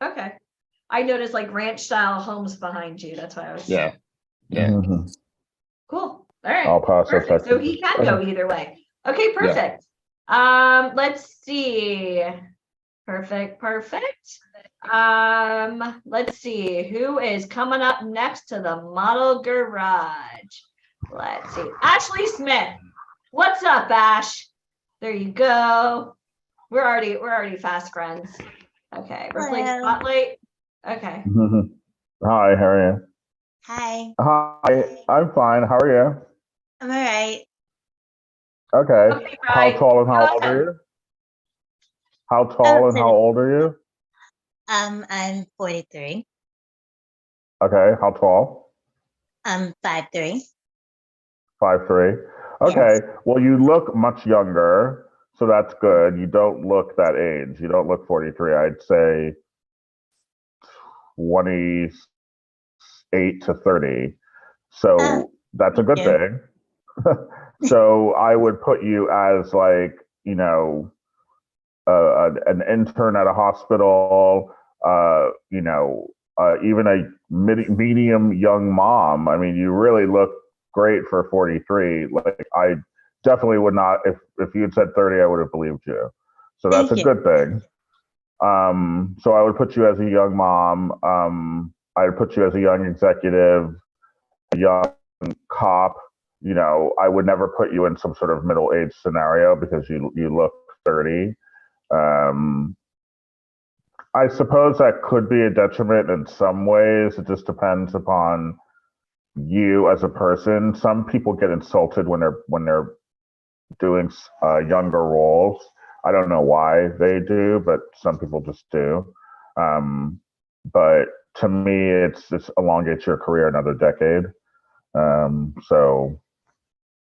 Okay. I noticed like ranch style homes behind you. That's why I was. Yeah. Yeah. Mhm. Cool. All right. El Paso, Perfect. Texas. So he can go either way. Okay, perfect. Let's see. Perfect. Let's see who is coming up next to the model garage. Let's see. Ashley Smith. What's up, Ash? There you go. We're already fast friends. Okay, replace Hello. spotlight. Okay. Hi, how are you? Hi, Hi, I'm fine. How are you? I'm all right. Okay. Okay, How Brian, tall and how go old ahead. are you? How tall and how old are you? I'm 43. Okay. How tall? I'm 5'3". 5'3". Okay. Well, you look much younger, so that's good. You don't look that age. You don't look 43. I'd say 28 to 30. So that's a good you. thing. So I would put you as like, an intern at a hospital, even a medium young mom. I mean, you really look great for 43. Like I definitely would not, if you had said 30, I would have believed you. So that's Thank a you. good thing. So I would put you as a young mom. I'd put you as a young executive, a young cop. I would never put you in some sort of middle-aged scenario because you look 30. I suppose that could be a detriment in some ways. It just depends upon you as a person. Some people get insulted when they're doing younger roles. I don't know why they do, but some people just do. But to me, it's elongates your career another decade. So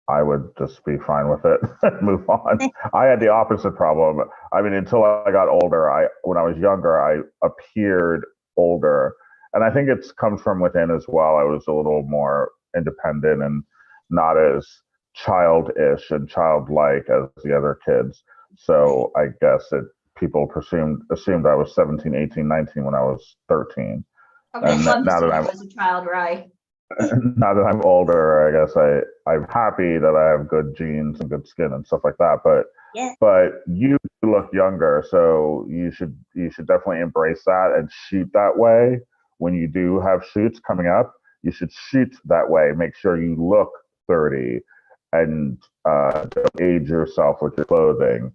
I would just be fine with it and move on. I had the opposite problem. I mean, until I got older, when I was younger, I appeared older. And I think it's comes from within as well. I was a little more independent and not as childish and childlike as the other kids. So I guess people assumed I was 17, 18, 19 when I was 13. Okay, And love to now see that you I'm as a child, right? now that I'm older, I guess I'm happy that I have good genes and good skin and stuff like that. But you look younger, so you should definitely embrace that and shoot that way. When you do have shoots coming up, you should shoot that way. Make sure you look 30 and don't age yourself with your clothing,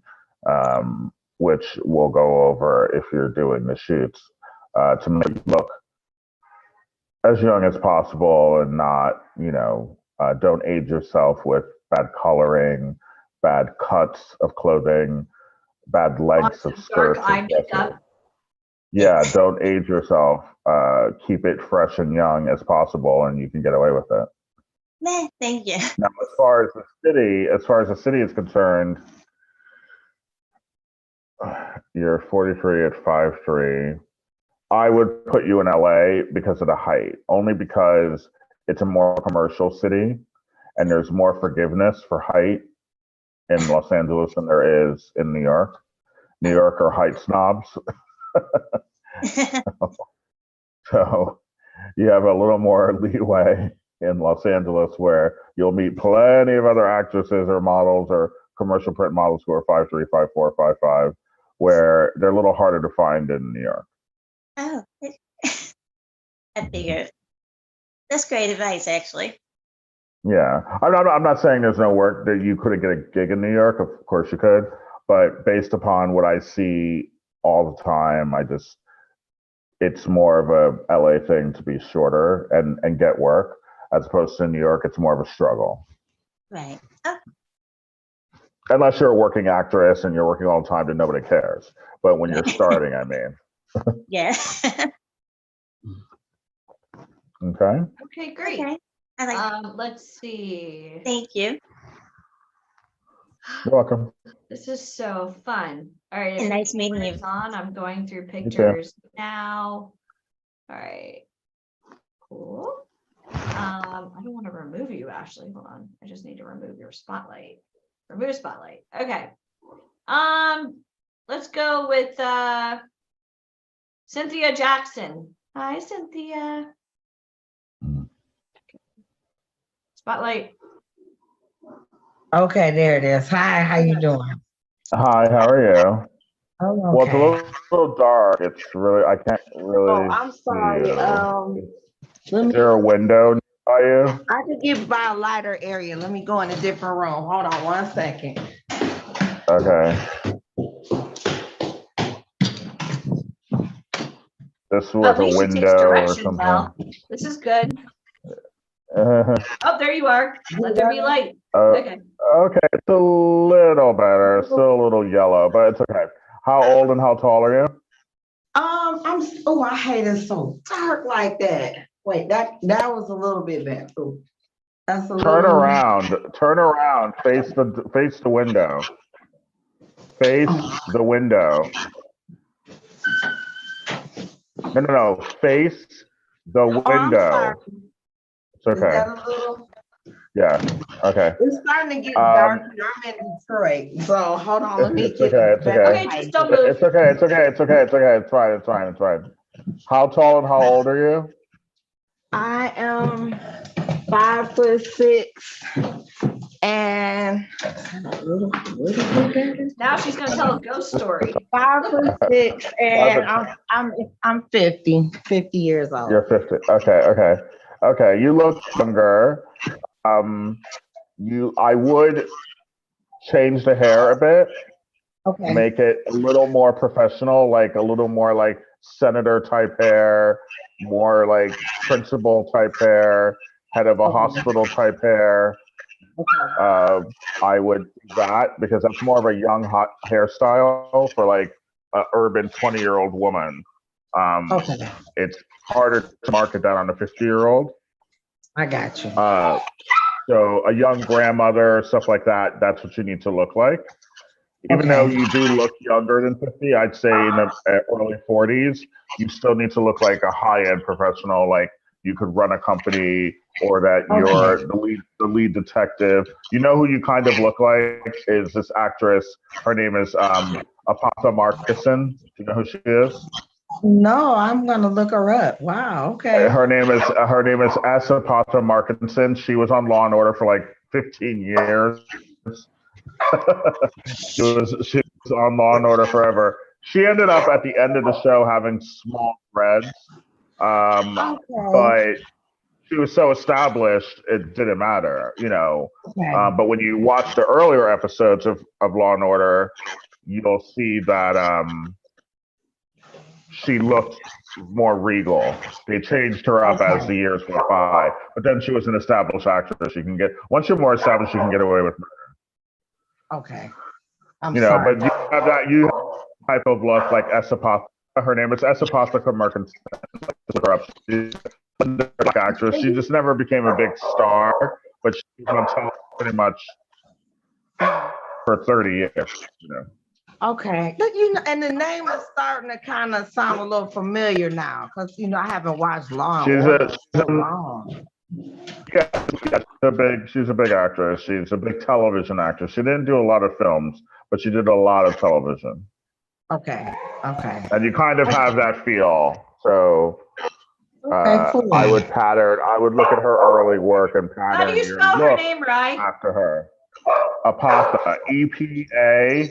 which we'll go over if you're doing the shoots to make you look as young as possible and not, don't age yourself with bad coloring, bad cuts of clothing, bad legs of skirts. Dark eye makeup. Yeah, don't age yourself. Keep it fresh and young as possible, and you can get away with it. Meh, thank you. Now, as far as the city is concerned, you're 43 at 5'3". I would put you in LA because of the height, only because it's a more commercial city and there's more forgiveness for height in Los Angeles than there is in New York. New York are height snobs. So you have a little more leeway in Los Angeles where you'll meet plenty of other actresses or models or commercial print models who are 5'3", 5'4", 5'5", where they're a little harder to find in New York. Oh, I figured. That's great advice, actually. Yeah, I'm not saying there's no work that you couldn't get a gig in New York. Of course you could, but based upon what I see all the time, it's more of a LA thing to be shorter and get work, as opposed to New York. It's more of a struggle. Right. Oh. Unless you're a working actress and you're working all the time, then nobody cares. But when you're starting, I mean. Yeah. Okay. Okay, great. Okay. I like Let's see. Thank you. You're welcome. This is so fun. All right. And nice meeting you. I'm going through too. pictures now. All right. Cool. I don't want to remove you, Ashley. Hold on. I just need to remove your spotlight. Remove spotlight. Okay. Let's go with Cynthia Jackson. Hi, Cynthia. Spotlight. Okay, there it is. Hi, how you doing? Hi, how are you? Oh, Well, it's a little dark. It's really, I can't really. Oh, I'm sorry. See you. Is there a window by you? I could get by a lighter area. Let me go in a different room. Hold on 1 second. Okay. This was At a least she takes window or directions, something. Al. This is good. Oh, there you are. Let there be light. Okay. Okay, it's a little better. Still a little yellow, but it's okay. How old and how tall are you? I hate it so dark like that. Wait, that was a little bit better. Ooh, that's a Turn little. around. Face the window. Face the window. No. Face the Oh, I'm window. sorry. It's okay. Is that a little? Yeah. Okay. It's starting to get dark. I'm in Detroit, so hold on. Let me It's get okay. It's better okay. light. Just don't move. It's okay. It's fine. How tall and how old are you? I am 5'6", and Now she's gonna tell a ghost story. 5'6", and I'm 50 years old. You're 50. Okay. You look younger. I would change the hair a bit. Okay. Make it a little more professional, like a little more like senator type hair, more like principal type hair, head of a hospital type hair. I would do that because that's more of a young, hot hairstyle for like an urban 20-year-old woman. Okay, It's harder to market that on a 50-year-old. I got you. So a young grandmother, stuff like that, that's what you need to look like. Even though Okay. you do look younger than 50, I'd say in the early 40s, you still need to look like a high-end professional, like you could run a company or that you're the lead detective. You know who you kind of look like is this actress. Her name is Apatha Markison. Do you know who she is? No, I'm gonna look her up. Wow, okay. Her name is Asapatha Markinson. She was on Law and Order for like 15 years. she was on Law and Order forever. She ended up at the end of the show having small threads, but she was so established it didn't matter, you know. But when you watch the earlier episodes of Law and Order, you'll see that she looked more regal. They changed her up as the years went by, but then she was an established actress. You can get once you're more established, you can get away with murder. Okay. I'm You know, sorry. but you have that type of look like Esapatha. Her name is Esapatha Merkinson. Look her up. She's a black actress. She just never became a big star, but she was on television pretty much for 30 years. You know. Okay, but, you know, and the name is starting to kind of sound a little familiar now, because you know I haven't watched Law and Order in so long. She's a big actress. She's a big television actress. She didn't do a lot of films, but she did a lot of television. Okay, okay. And you kind of have that feel. So cool. I would look at her early work and How pattern do you your spell her look name, Rye? after her. Apatha, Epatha.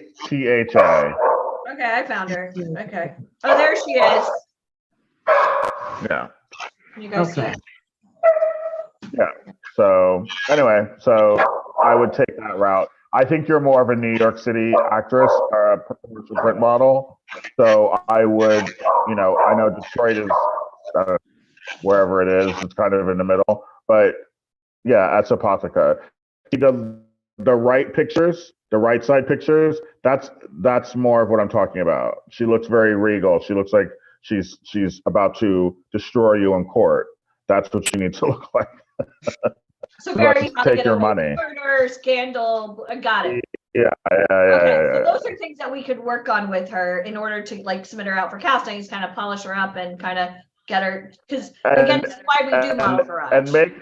Okay, I found her. Okay. Oh, there she is. Yeah. You guys see? Yeah. So anyway, so I would take that route. I think you're more of a New York City actress or a commercial print model. So I would, you know, I know Detroit is wherever it is. It's kind of in the middle, but yeah, that's Apothica. The right pictures, the right side pictures. That's more of what I'm talking about. She looks very regal. She looks like she's about to destroy you in court. That's what she needs to look like. So very take your money. Murder, scandal. I got it. Yeah. So those are things that we could work on with her in order to like submit her out for casting, is kind of polish her up and kind of get her, because again, this is why we do Model Garage. And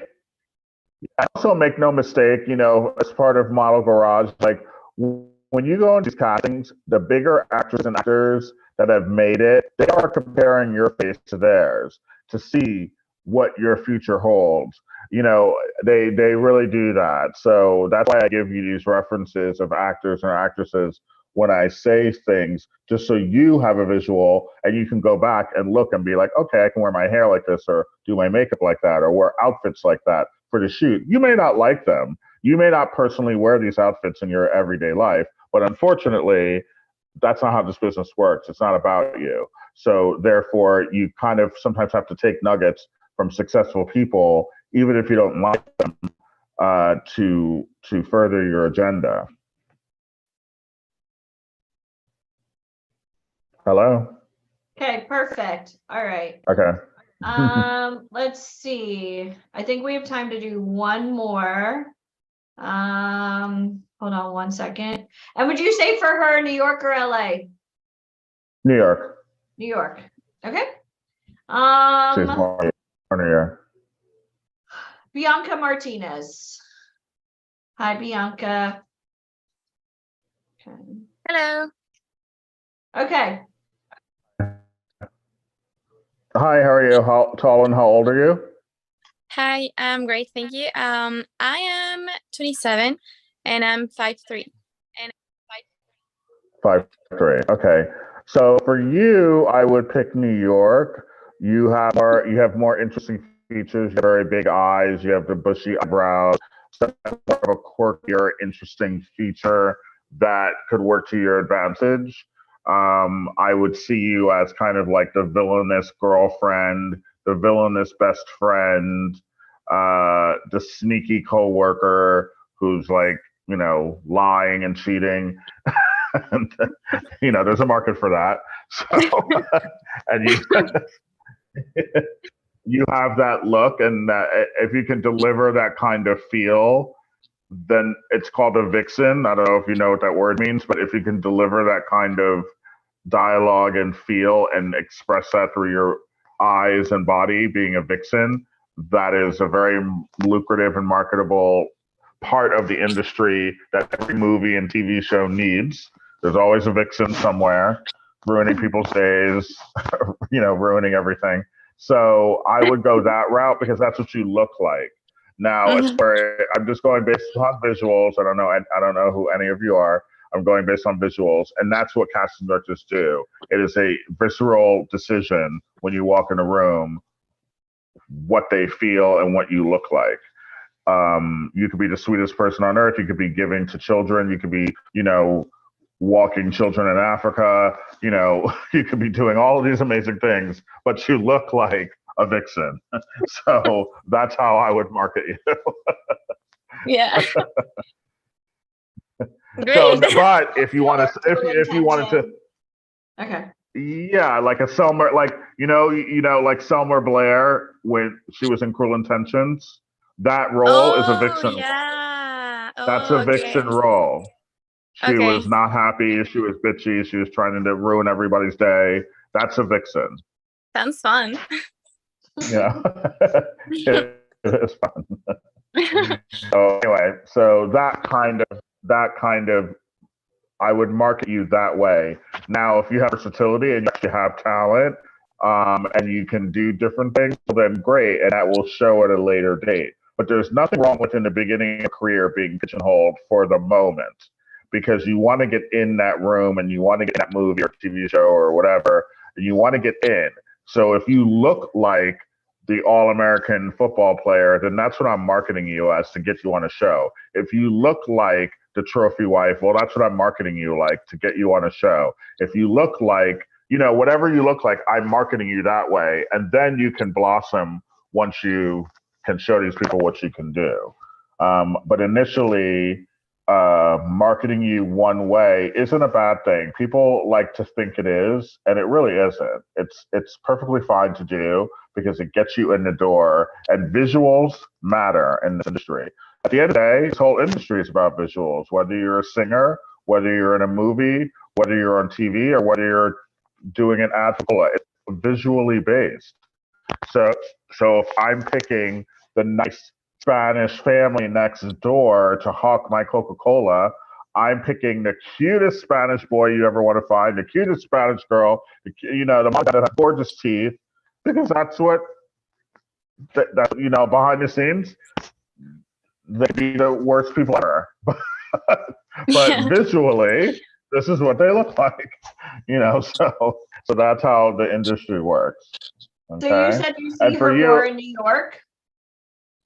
also make no mistake, you know, as part of Model Garage, like when you go into these castings, the bigger actors and actors that have made it, they are comparing your face to theirs to see what your future holds. You know, they really do that. So that's why I give you these references of actors and actresses when I say things, just so you have a visual and you can go back and look and be like, okay, I can wear my hair like this or do my makeup like that or wear outfits like that for the shoot. You may not like them. You may not personally wear these outfits in your everyday life, but unfortunately, that's not how this business works. It's not about you. So therefore, you kind of sometimes have to take nuggets from successful people, even if you don't like them, to further your agenda. Hello? Okay, perfect. All right. Okay. Let's see. I think we have time to do one more. Hold on one second. And would you say for her, New York or LA? New York. New York. Okay. She's more New York. Bianca Martinez. Hi, Bianca. Okay. Hello. Okay. Hi, how are you? How tall and how old are you? Hi, I'm great, thank you. I am 27 and I'm 5'3". 5'3". Okay. So for you, I would pick New York. You have more interesting features. You have very big eyes. You have the bushy eyebrows. So that's more of a quirkier, interesting feature that could work to your advantage. I would see you as kind of like the villainous girlfriend, the villainous best friend, the sneaky coworker who's like, lying and cheating. And, there's a market for that. So, and you have that look, and if you can deliver that kind of feel, then it's called a vixen. I don't know if you know what that word means, but if you can deliver that kind of dialogue and feel and express that through your eyes and body, being a vixen, that is a very lucrative and marketable part of the industry that every movie and TV show needs. There's always a vixen somewhere ruining people's days, ruining everything. So I would go that route because that's what you look like. Now, as far I'm just going based on visuals. I don't know who any of you are. I'm going based on visuals, and that's what casting directors do. It is a visceral decision when you walk in a room, what they feel and what you look like. You could be the sweetest person on earth. You could be giving to children. You could be, walking children in Africa. You could be doing all of these amazing things, but you look like a vixen. So that's how I would market you. Yeah. So, but if you want to, if you wanted to, Okay. yeah, like a Selma, like like Selma Blair when she was in Cruel Intentions. That role is a vixen. Yeah. That's a vixen role. She Okay. was not happy. She was bitchy. She was trying to ruin everybody's day. That's a vixen. Sounds fun. Yeah, it is fun. So anyway, so that kind of, I would market you that way. Now, if you have versatility and you actually have talent, and you can do different things, then great, and that will show at a later date. But there's nothing wrong with in the beginning of a career being pigeonholed for the moment, because you want to get in that room and you want to get in that movie or TV show or whatever, and you want to get in. So if you look like the All-American football player, then that's what I'm marketing you as to get you on a show. If you look like the trophy wife, well, that's what I'm marketing you like to get you on a show. If you look like, whatever you look like, I'm marketing you that way. And then you can blossom once you can show these people what you can do. But initially, marketing you one way isn't a bad thing. People like to think it is, and it really isn't. It's perfectly fine to do because it gets you in the door, and visuals matter in this industry. At the end of the day, this whole industry is about visuals, whether you're a singer, whether you're in a movie, whether you're on TV, or whether you're doing an ad for Coca-Cola. It's visually based. So if I'm picking the nice Spanish family next door to hawk my Coca-Cola, I'm picking the cutest Spanish boy you ever want to find, the cutest Spanish girl, the mom that has gorgeous teeth, because that's what, behind the scenes, they'd be the worst people ever. But visually, this is what they look like, so that's how the industry works. Okay? So you said you see her more in New York?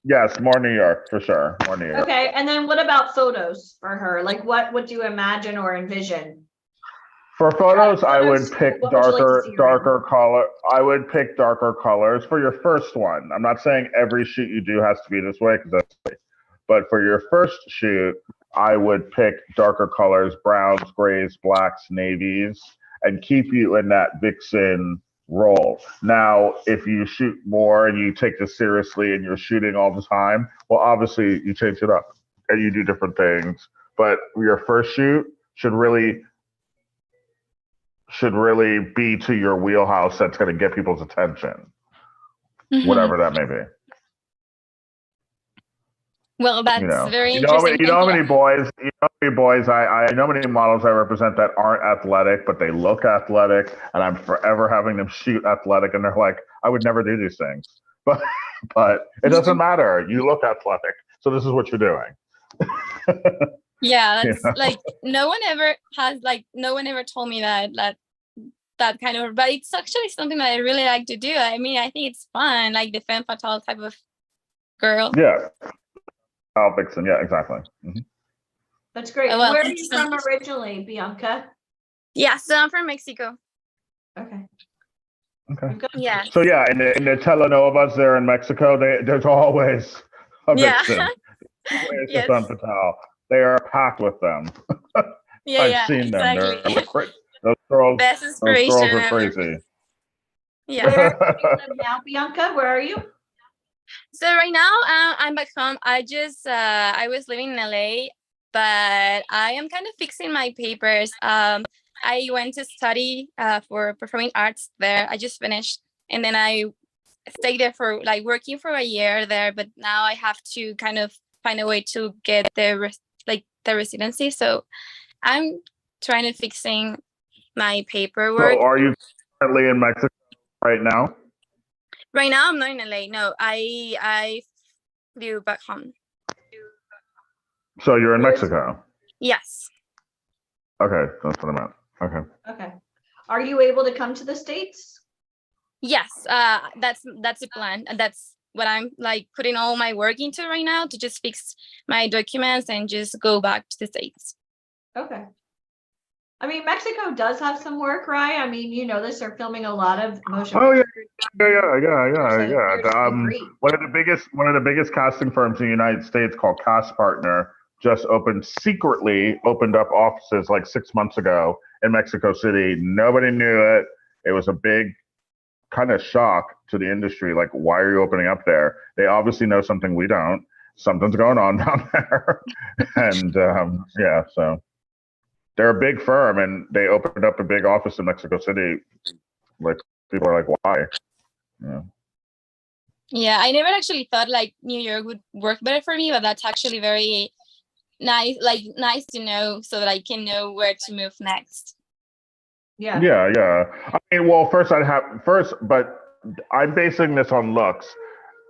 Yes, more New York, for sure. More New York. Okay, and then what about photos for her? Like what do you imagine or envision? For photos, I would pick what would you like to see darker color. I would pick darker colors for your first one. I'm not saying every shoot you do has to be this way, but for your first shoot, I would pick darker colors, browns, grays, blacks, navies, and keep you in that vixen role. Now, if you shoot more and you take this seriously and you're shooting all the time, well, obviously you change it up and you do different things. But your first shoot should really be to your wheelhouse that's going to get people's attention, whatever that may be. Well, that's very interesting. You know how many boys, I know many models I represent that aren't athletic, but they look athletic, and I'm forever having them shoot athletic, and they're like, I would never do these things. But it doesn't matter. You look athletic. So this is what you're doing. Yeah, that's like no one ever told me that kind of, but it's actually something that I really like to do. I mean, I think it's fun, like the femme fatale type of girl. Yeah. Vixen, yeah, exactly. Mm-hmm. That's great. Oh, well, Where are you from originally, Bianca? Yeah, so I'm from Mexico. Okay. Yeah. So yeah, in the telenovelas there in Mexico, there's always a vixen. Ways Yes. to Sun Patel. They are packed with them. Yeah, I've yeah, seen them. exactly. Those girls. Best Those girls inspiration are ever. crazy. Yeah. Where do you live now, Bianca? Where are you? So right now, I'm back home. I was living in LA, but I am kind of fixing my papers. I went to study for performing arts there. I just finished, and then I stayed there for like working for a year there. But now I have to kind of find a way to get the residency. So I'm trying to fixing my paperwork. So are you currently in Mexico right now? Right now, I'm not in LA. No, I flew back home. So you're in Mexico. Yes. Okay, that's what I meant. Okay. Okay. Are you able to come to the States? Yes. That's the plan. And that's what I'm like putting all my work into right now, to just fix my documents and just go back to the States. Okay. I mean, Mexico does have some work, right? I mean, you know this, they're filming a lot of motion. Oh yeah, pictures. yeah. One of the biggest casting firms in the United States, called Cast Partner, just secretly opened up offices like 6 months ago in Mexico City. Nobody knew it. It was a big kind of shock to the industry. Like, why are you opening up there? They obviously know something we don't. Something's going on down there. And yeah, so they're a big firm, and they opened up a big office in Mexico City. Like, people are like, why? Yeah. Yeah, I never actually thought like New York would work better for me, but that's actually very nice to know, so that I can know where to move next. Yeah. Yeah. I mean, well, but I'm basing this on looks.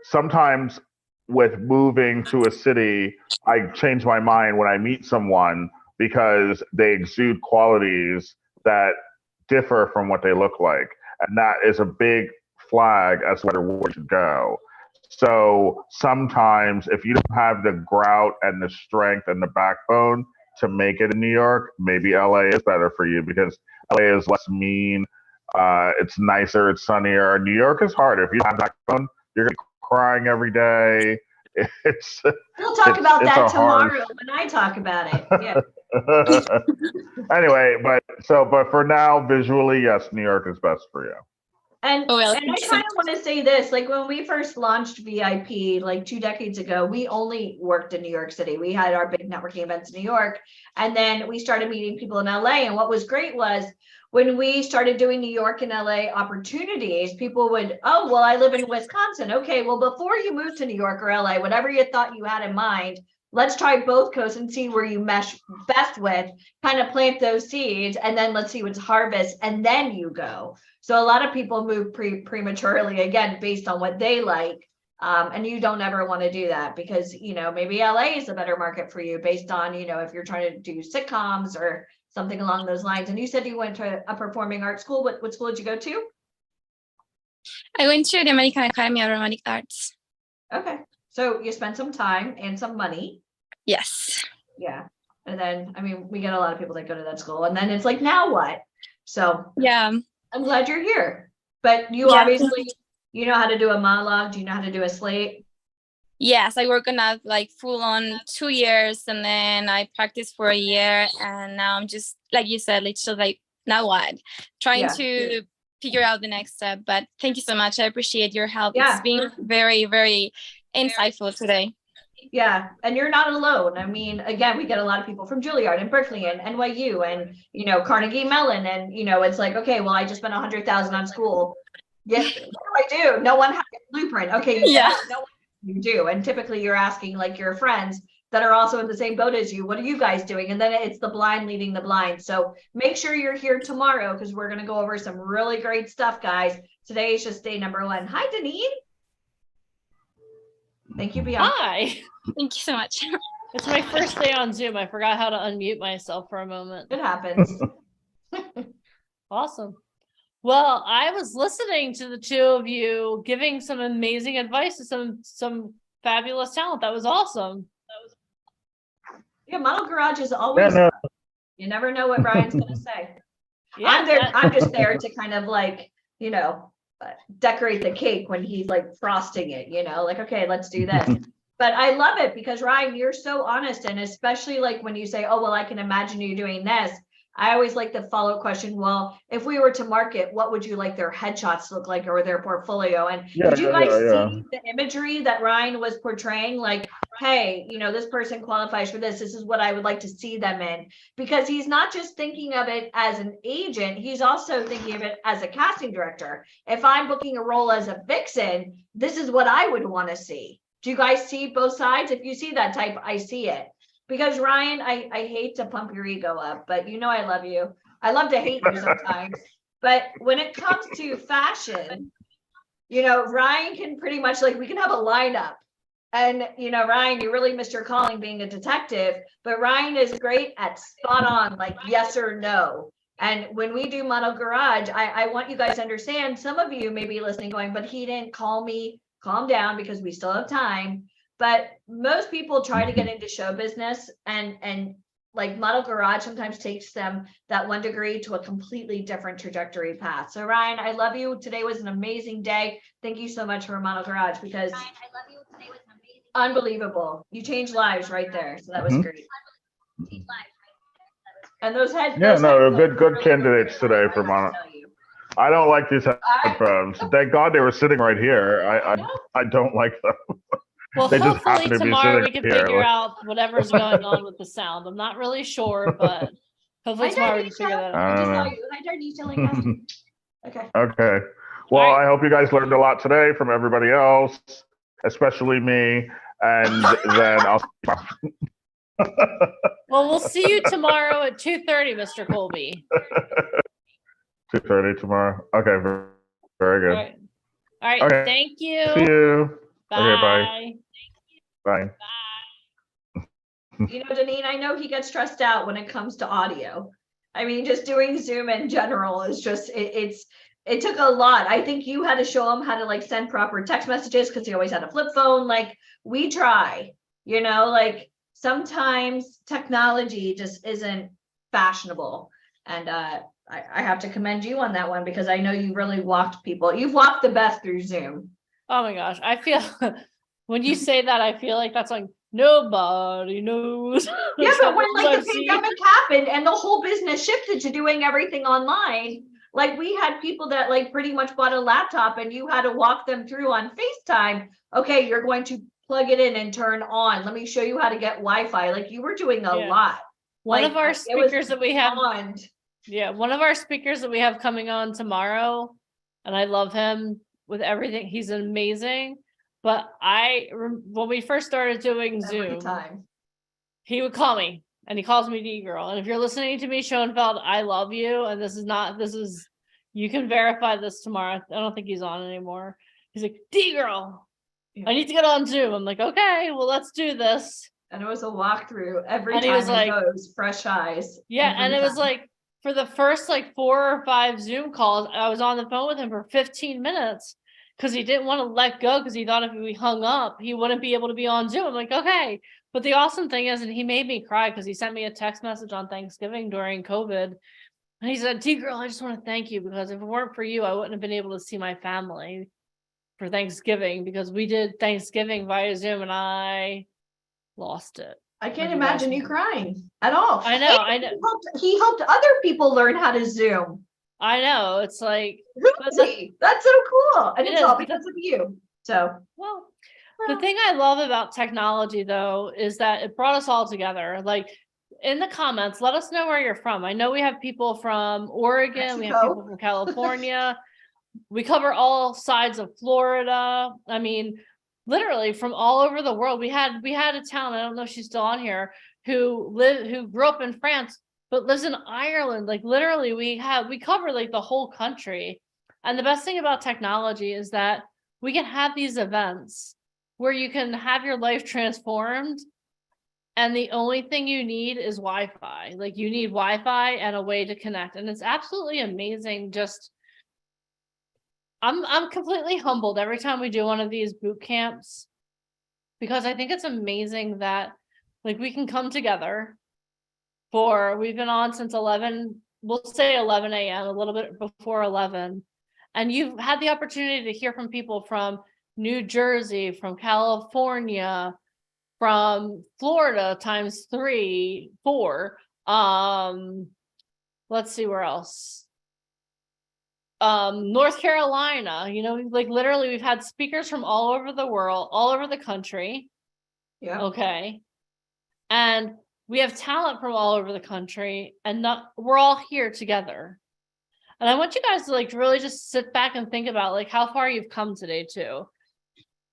Sometimes with moving to a city, I change my mind when I meet someone because they exude qualities that differ from what they look like. And that is a big flag as to where we should go. So sometimes if you don't have the grout and the strength and the backbone to make it in New York, maybe LA is better for you, because LA is less mean. It's nicer, it's sunnier. New York is harder. If you don't have backbone, you're gonna be crying every day. We'll talk about that tomorrow when I talk about it. Yeah. Anyway, but for now, visually, yes, New York is best for you. And I kind of want to say this, like when we first launched VIP like 2 decades ago, we only worked in New York City. We had our big networking events in New York, and then we started meeting people in LA. And what was great was when we started doing New York and LA opportunities, people would, oh, well, I live in Wisconsin. Okay, well, before you move to New York or LA, whatever you thought you had in mind, let's try both coasts and see where you mesh best with, kind of plant those seeds, and then let's see what's harvest, and then you go. So a lot of people move prematurely, again, based on what they like. And you don't ever want to do that, because, you know, maybe LA is a better market for you based on, you know, if you're trying to do sitcoms or something along those lines. And you said you went to a performing arts school. What school did you go to? I went to the American Academy of Dramatic Arts. Okay. So you spent some time and some money. Yes. Yeah. And then, I mean, we get a lot of people that go to that school, and then it's like, now what? So yeah, I'm glad you're here. But you obviously, you know how to do a monologue. Do you know how to do a slate? Yes, I work on that like full on 2 years, and then I practiced for a year, and now I'm just, like you said, it's just like, now what? Trying to figure out the next step. But thank you so much. I appreciate your help. It's been very, very insightful today. Yeah, and you're not alone. I mean, again, we get a lot of people from Juilliard and Berkeley and NYU and, you know, Carnegie Mellon, and, you know, it's like, okay, well, I just spent $100,000 on school. Yes, what do I do? No one has a blueprint. Okay, no one, you do. And typically you're asking like your friends that are also in the same boat as you, what are you guys doing? And then it's the blind leading the blind. So make sure you're here tomorrow, because we're going to go over some really great stuff, guys. Today is just day number 1. Hi, Deneen. Thank you, Bianca. Hi. Thank you so much. It's my first day on Zoom. I forgot how to unmute myself for a moment. It happens. Awesome. Well, I was listening to the two of you giving some amazing advice to some fabulous talent. That was awesome. Yeah, Model Garage is always fun. You never know what Brian's going to say. I'm just there to kind of like, you know, decorate the cake when he's like frosting it, you know, like, okay, let's do this. But I love it because Ryan, you're so honest. And especially like when you say, oh, well, I can imagine you doing this. I always like the follow-up question. Well, if we were to market, what would you like their headshots to look like or their portfolio? And did you guys see the imagery that Ryan was portraying? Like, hey, you know, this person qualifies for this. This is what I would like to see them in. Because he's not just thinking of it as an agent, he's also thinking of it as a casting director. If I'm booking a role as a vixen, this is what I would want to see. Do you guys see both sides? If you see that type, I see it. Because Ryan, I hate to pump your ego up, but you know I love you. I love to hate you sometimes. But when it comes to fashion, you know, Ryan can pretty much like, we can have a lineup. And, you know, Ryan, you really missed your calling being a detective, but Ryan is great at spot on, like yes or no. And when we do Model Garage, I want you guys to understand, some of you may be listening going, but he didn't call me. Calm down because we still have time. But most people try to get into show business and like Model Garage sometimes takes them that 1 degree to a completely different trajectory path. So Ryan, I love you. Today was an amazing day. Thank you so much for Model Garage because Ryan, I love you. Today was an amazing day. Unbelievable. You changed lives right there. So that was great. And those heads. Yeah, no, good candidates today for Mono. I don't like these headphones. Thank God they were sitting right here. I don't like them. Well, They just hopefully happen to be tomorrow we sitting can here, figure like- out whatever's going on with the sound. I'm not really sure, but hopefully tomorrow we can figure that I out. don't know. Hi, Darnie, okay. Okay. Well, I hope you guys learned a lot today from everybody else, especially me. And then I'll. Well, we'll see you tomorrow at 2:30, Mr. Colby. 2:30 tomorrow. Okay. Very good. All right. Okay. Thank you. See you. Bye. Okay, bye. Bye. You know, Deneen, I know he gets stressed out when it comes to audio. I mean, just doing Zoom in general is just, it took a lot. I think you had to show him how to like send proper text messages because he always had a flip phone. Like we try, you know, like sometimes technology just isn't fashionable. And I have to commend you on that one because I know you really walked people. You've walked the best through Zoom. Oh my gosh. I feel when you say that, I feel like that's like nobody knows. Yeah, but when like I've the seen. pandemic happened and the whole business shifted to doing everything online, like we had people that like pretty much bought a laptop and you had to walk them through on FaceTime. Okay, you're going to plug it in and turn on. Let me show you how to get Wi-Fi. Like you were doing a lot. One Like, of our it was speakers that we have. beyond. Yeah, one of our speakers that we have coming on tomorrow, and I love him with everything. He's amazing. But when we first started doing Zoom, he would call me and he calls me D-Girl. And if you're listening to me, Schoenfeld, I love you. And you can verify this tomorrow. I don't think he's on anymore. He's like, D-Girl, I need to get on Zoom. I'm like, okay, well, let's do this. And it was a walkthrough every And he time was like- goes, fresh eyes. Yeah, every and it was time. like for the first like 4 or 5 Zoom calls, I was on the phone with him for 15 minutes because he didn't want to let go because he thought if we hung up, he wouldn't be able to be on Zoom. I'm like, okay. But the awesome thing is, and he made me cry because he sent me a text message on Thanksgiving during COVID. And he said, T-Girl, I just want to thank you because if it weren't for you, I wouldn't have been able to see my family for Thanksgiving because we did Thanksgiving via Zoom and I lost it. I can't imagine you crying at all. I know, And I know. He helped other people learn how to Zoom. I know. It's like That's so cool. And It it's is, all but because of you. So well, the thing I love about technology though is that it brought us all together. Like in the comments, let us know where you're from. I know we have people from Oregon, we have Mexico. people from California. We cover all sides of Florida. I mean, literally from all over the world. We had a town, I don't know if she's still on here, who grew up in France but lives in Ireland. Like literally we cover like the whole country. And the best thing about technology is that we can have these events where you can have your life transformed and the only thing you need is Wi-Fi. Like you need Wi-Fi and a way to connect. And it's absolutely amazing. Just I'm completely humbled every time we do one of these boot camps because I think it's amazing that like we can come together we've been on since 11, we'll say 11 a.m., a little bit before 11. And you've had the opportunity to hear from people from New Jersey, from California, from Florida times 3, 4. Let's see where else. North Carolina, you know, like literally we've had speakers from all over the world, all over the country. Yeah. Okay. And we have talent from all over the country, and we're all here together. And I want you guys to like really just sit back and think about like how far you've come today too.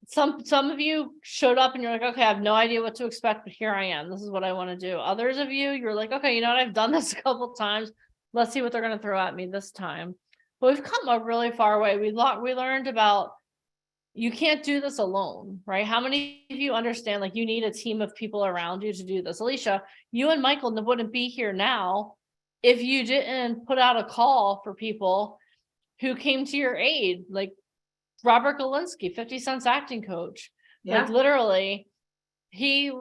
Some of you showed up and you're like, okay, I have no idea what to expect, but here I am. This is what I want to do. Others of you, you're like, okay, you know what? I've done this a couple times. Let's see what they're going to throw at me this time. But we've come a really far way. We learned about you can't do this alone, right? How many of you understand like you need a team of people around you to do this? Alicia, you and Michael wouldn't be here now if you didn't put out a call for people who came to your aid, like Robert Galinsky, 50 Cent's acting coach. Yeah. Like literally, he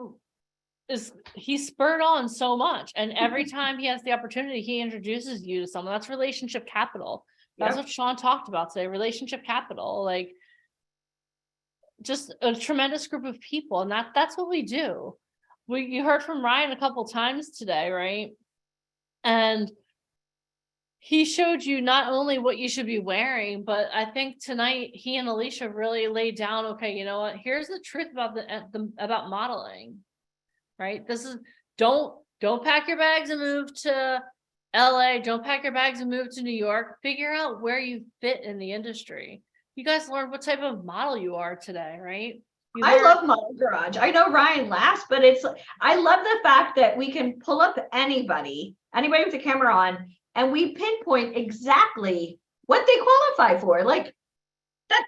spurred on so much. And every time he has the opportunity, he introduces you to someone. That's relationship capital. That's what Sean talked about today, relationship capital. Like just a tremendous group of people. And that's what we do. You heard from Ryan a couple times today, right? And he showed you not only what you should be wearing, but I think tonight he and Alicia really laid down, okay, you know what? Here's the truth about about modeling, right? This is don't pack your bags and move to LA. Don't pack your bags and move to New York. Figure out where you fit in the industry. You guys learned what type of model you are today, right? I love Model Garage. I know Ryan laughs, but I love the fact that we can pull up anybody with a camera on, and we pinpoint exactly what they qualify for. Like that,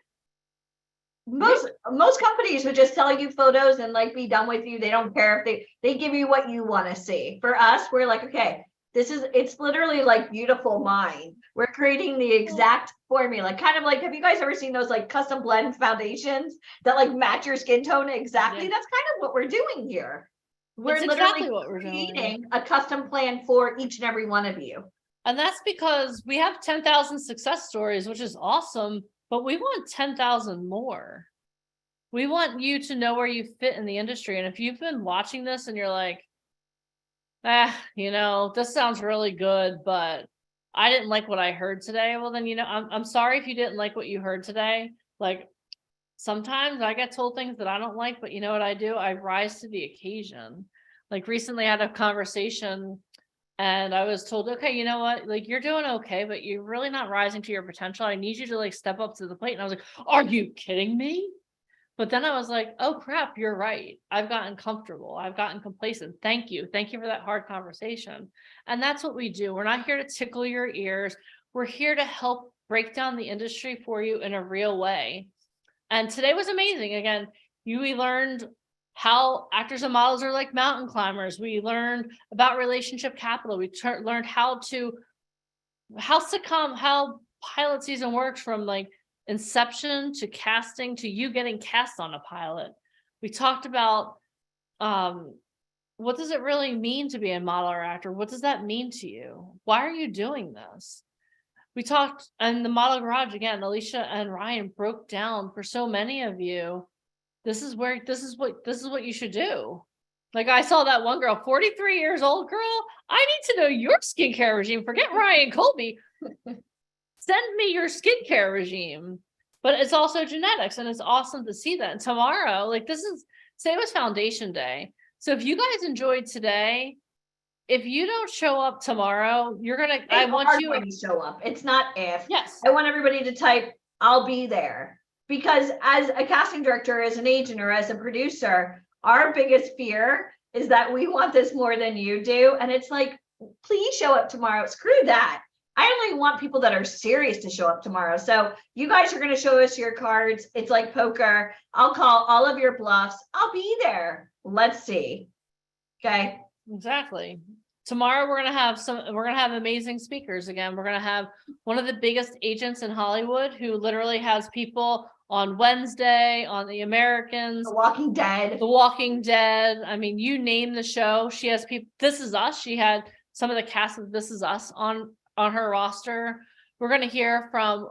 most companies would just tell you photos and like be done with you. They don't care if they give you what you want to see. For us, we're like, okay, it's literally like Beautiful Mind. We're creating the exact formula, kind of like, have you guys ever seen those like custom blend foundations that like match your skin tone exactly? That's kind of what we're doing here. We're It's literally exactly what we're doing. creating a custom plan for each and every one of you. And that's because we have 10,000 success stories, which is awesome, but we want 10,000 more. We want you to know where you fit in the industry. And if you've been watching this and you're like, you know, this sounds really good, but I didn't like what I heard today. Well, then, you know, I'm sorry if you didn't like what you heard today. Like sometimes I get told things that I don't like, but you know what I do? I rise to the occasion. Like recently I had a conversation and I was told, okay, you know what? Like you're doing okay, but you're really not rising to your potential. I need you to like step up to the plate. And I was like, are you kidding me? But then I was like, oh crap, you're right. I've gotten comfortable. I've gotten complacent. Thank you. Thank you for that hard conversation. And that's what we do. We're not here to tickle your ears. We're here to help break down the industry for you in a real way. And today was amazing. Again, we learned how actors and models are like mountain climbers. We learned about relationship capital. We learned how pilot season works from like inception to casting to you getting cast on a pilot. We talked about what does it really mean to be a model or actor? What does that mean to you? Why are you doing this? We talked, and the Model Garage again, Alicia and Ryan broke down for so many of you. This is what you should do. Like I saw that one girl, 43 years old girl. I need to know your skincare regime. Forget Ryan Colby. Send me your skincare regime. But it's also genetics, and it's awesome to see that. And tomorrow, like today was Foundation Day. So if you guys enjoyed today, if you don't show up tomorrow, I want you to show up. It's not if. Yes. I want everybody to type, I'll be there. Because as a casting director, as an agent, or as a producer, our biggest fear is that we want this more than you do. And it's like, please show up tomorrow. Screw that. I only want people that are serious to show up tomorrow. So you guys are going to show us your cards. It's like poker. I'll call all of your bluffs. I'll be there. Let's see. Okay. Exactly. Tomorrow we're going to have amazing speakers again. We're going to have one of the biggest agents in Hollywood who literally has people on Wednesday, on The Americans, The Walking Dead. I mean, you name the show. She has people. This Is Us. She had some of the cast of This Is Us on her roster. We're going to hear from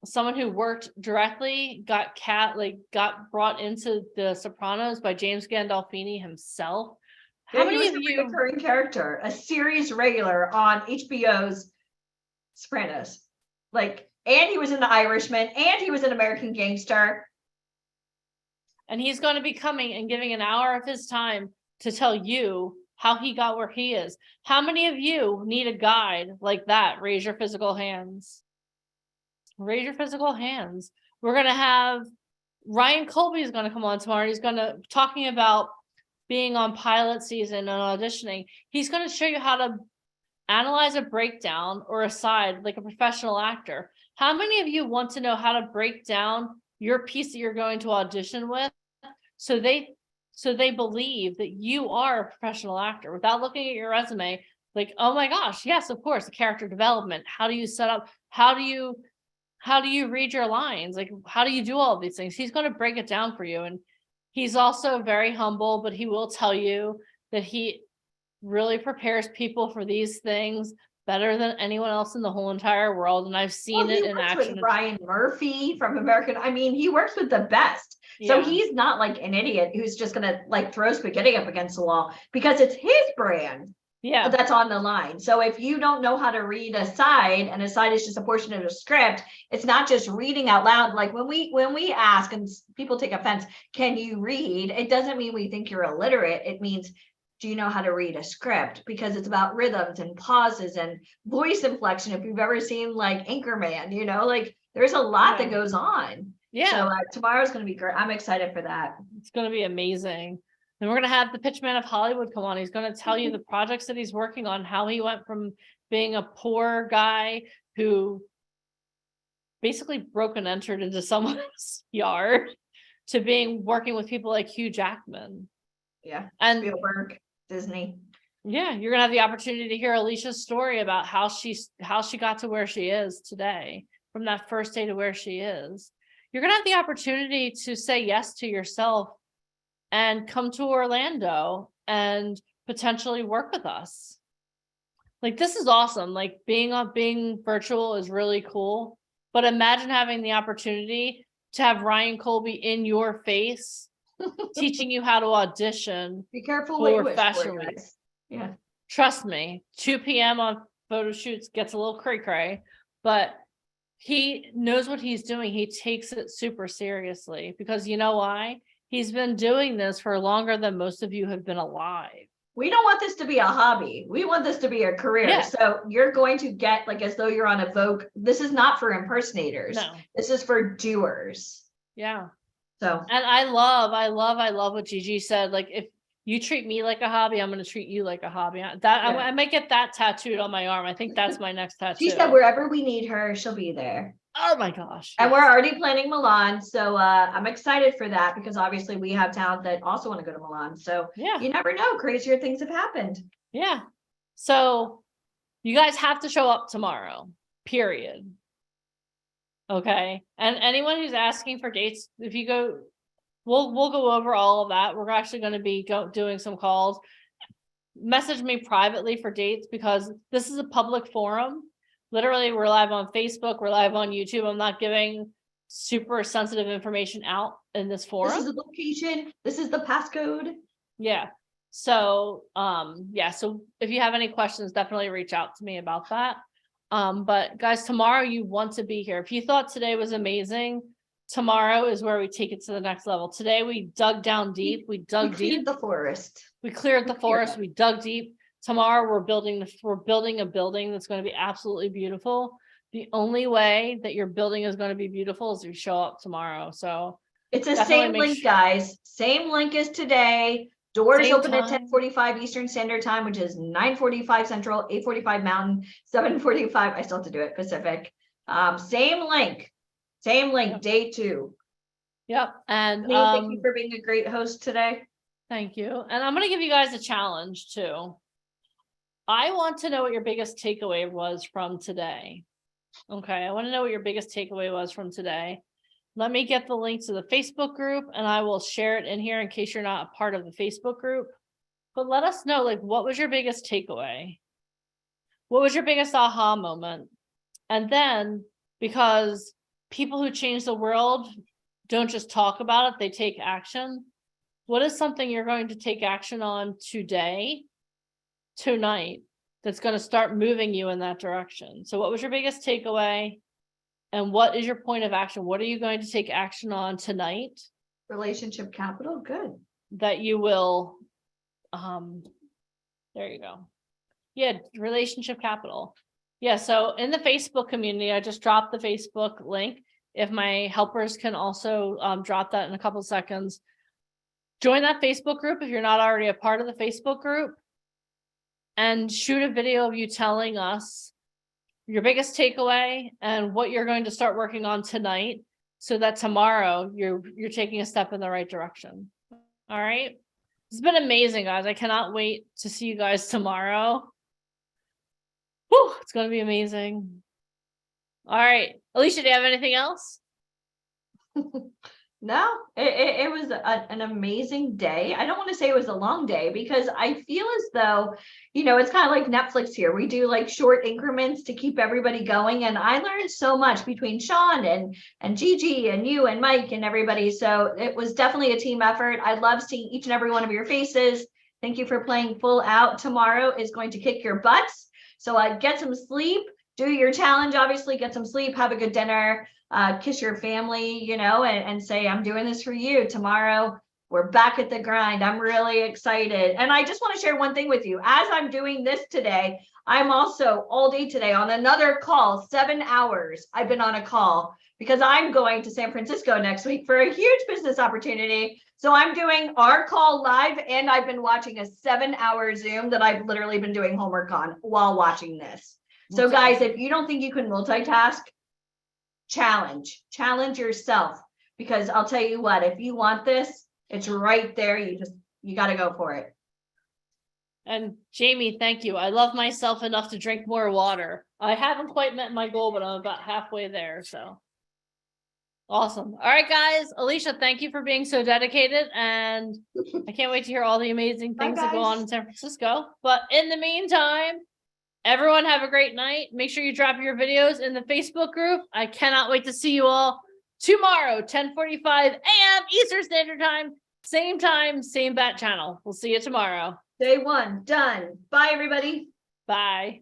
someone who worked directly, got brought into The Sopranos by James Gandolfini himself. How Yeah, he many was of a you? recurring character, a series regular on HBO's Sopranos. Like, and he was in The Irishman, and he was an American Gangster. And he's going to be coming and giving an hour of his time to tell you how he got where he is. How many of you need a guide like that? Raise your physical hands. Raise your physical hands. We're going to have Ryan Colby is going to come on tomorrow. He's going to talking about being on pilot season and auditioning. He's going to show you how to analyze a breakdown or a side like a professional actor. How many of you want to know how to break down your piece that you're going to audition with so they believe that you are a professional actor without looking at your resume? Like, oh my gosh, yes, of course, the character development. How do you set up? How do you read your lines? Like, how do you do all of these things? He's going to break it down for you. And he's also very humble, but he will tell you that he really prepares people for these things better than anyone else in the whole entire world. And I've seen it in action. With Ryan Murphy from American, I mean, he works with the best. So Yeah. he's not like an idiot who's just gonna like throw spaghetti up against the wall because it's his brand. Yeah. That's on the line. So if you don't know how to read a side, and a side is just a portion of the script, it's not just reading out loud. Like when we ask and people take offense, can you read? It doesn't mean we think you're illiterate. It means, do you know how to read a script? Because it's about rhythms and pauses and voice inflection. If you've ever seen like Anchorman, you know, like there's a lot that goes on. Yeah. So tomorrow's going to be great. I'm excited for that. It's going to be amazing. And we're going to have the Pitchman of Hollywood come on. He's going to tell you the projects that he's working on, how he went from being a poor guy who basically broke and entered into someone's yard to working with people like Hugh Jackman. Yeah. And Spielberg, Disney. Yeah, you're gonna have the opportunity to hear Alicia's story about how she got to where she is today, from that first day to where she is. You're gonna have the opportunity to say yes to yourself and come to Orlando and potentially work with us. Like, this is awesome. Like, being virtual is really cool, but imagine having the opportunity to have Ryan Colby in your face teaching you how to audition. Be careful what you for wish Fashion for, Week. guys. Yeah. Trust me, 2 p.m. on photo shoots gets a little cray-cray, but he knows what he's doing. He takes it super seriously because you know why? He's been doing this for longer than most of you have been alive. We don't want this to be a hobby. We want this to be a career. Yeah. So you're going to get like as though you're on a Vogue. This is not for impersonators. No. This is for doers. Yeah. So And I love what Gigi said. Like, if you treat me like a hobby, I'm going to treat you like a hobby. I might get that tattooed on my arm. I think that's my next tattoo. she said wherever we need her, she'll be there. Oh my gosh. And we're already planning Milan. So I'm excited for that because obviously we have talent that also want to go to Milan. So yeah, you never know. Crazier things have happened. Yeah. So you guys have to show up tomorrow, period. Okay. And anyone who's asking for dates, if you go, we'll go over all of that. We're actually going to be doing some calls. Message me privately for dates because this is a public forum. Literally, we're live on Facebook, we're live on YouTube. I'm not giving super sensitive information out in this forum. This is the location. This is the passcode. Yeah. So, so if you have any questions, definitely reach out to me about that. But guys, tomorrow you want to be here. If you thought today was amazing, tomorrow is where we take it to the next level. Today we dug down deep. We dug deep. The forest. We cleared the forest. We dug deep. Tomorrow we're building a building that's going to be absolutely beautiful. The only way that your building is going to be beautiful is if you show up tomorrow. So It's the definitely same make link, sure- guys. Same link as today. Doors Same open at time. 10:45 Eastern Standard Time, which is 9:45 Central, 8:45 Mountain, 7:45. I still have to do it Pacific. Same link, day 2. Yep. And Lee, thank you for being a great host today. Thank you. And I'm going to give you guys a challenge too. I want to know what your biggest takeaway was from today. Okay. I want to know what your biggest takeaway was from today. Let me get the link to the Facebook group and I will share it in here in case you're not a part of the Facebook group. But let us know, like, what was your biggest takeaway? What was your biggest aha moment? And then, because people who change the world don't just talk about it, they take action. What is something you're going to take action on today, tonight, that's going to start moving you in that direction? So what was your biggest takeaway? And what is your point of action? What are you going to take action on tonight? Relationship capital, good. That you will, there you go. Yeah, relationship capital. Yeah, so in the Facebook community, I just dropped the Facebook link. If my helpers can also drop that in a couple seconds. Join that Facebook group if you're not already a part of the Facebook group. And shoot a video of you telling us your biggest takeaway and what you're going to start working on tonight, so that tomorrow you're taking a step in the right direction. All right. It's been amazing, guys. I cannot wait to see you guys tomorrow. Whew, it's going to be amazing. All right. Alicia, do you have anything else? No, it was an amazing day. I don't want to say it was a long day because I feel as though, you know, it's kind of like Netflix here. We do like short increments to keep everybody going. And I learned so much between Sean and Gigi and you and Mike and everybody. So it was definitely a team effort. I love seeing each and every one of your faces. Thank you for playing full out. Tomorrow is going to kick your butts. So get some sleep, do your challenge, obviously get some sleep, have a good dinner. Kiss your family, you know, and say, I'm doing this for you. Tomorrow, we're back at the grind. I'm really excited. And I just want to share one thing with you. As I'm doing this today, I'm also all day today on another call, 7 hours. I've been on a call because I'm going to San Francisco next week for a huge business opportunity. So I'm doing our call live, and I've been watching a 7-hour Zoom that I've literally been doing homework on while watching this. So guys, if you don't think you can multitask, challenge yourself, because I'll tell you what, if you want this, it's right there. You got to go for it. And Jamie, thank you. I love myself enough to drink more water. I haven't quite met my goal, but I'm about halfway there. So awesome. All right, guys. Alicia, thank you for being so dedicated. And I can't wait to hear all the amazing things that go on in San Francisco. But in the meantime, everyone have a great night. Make sure you drop your videos in the Facebook group. I cannot wait to see you all tomorrow, 10:45 a.m. Eastern Standard Time, same bat channel. We'll see you tomorrow. Day one done. Bye, everybody. Bye.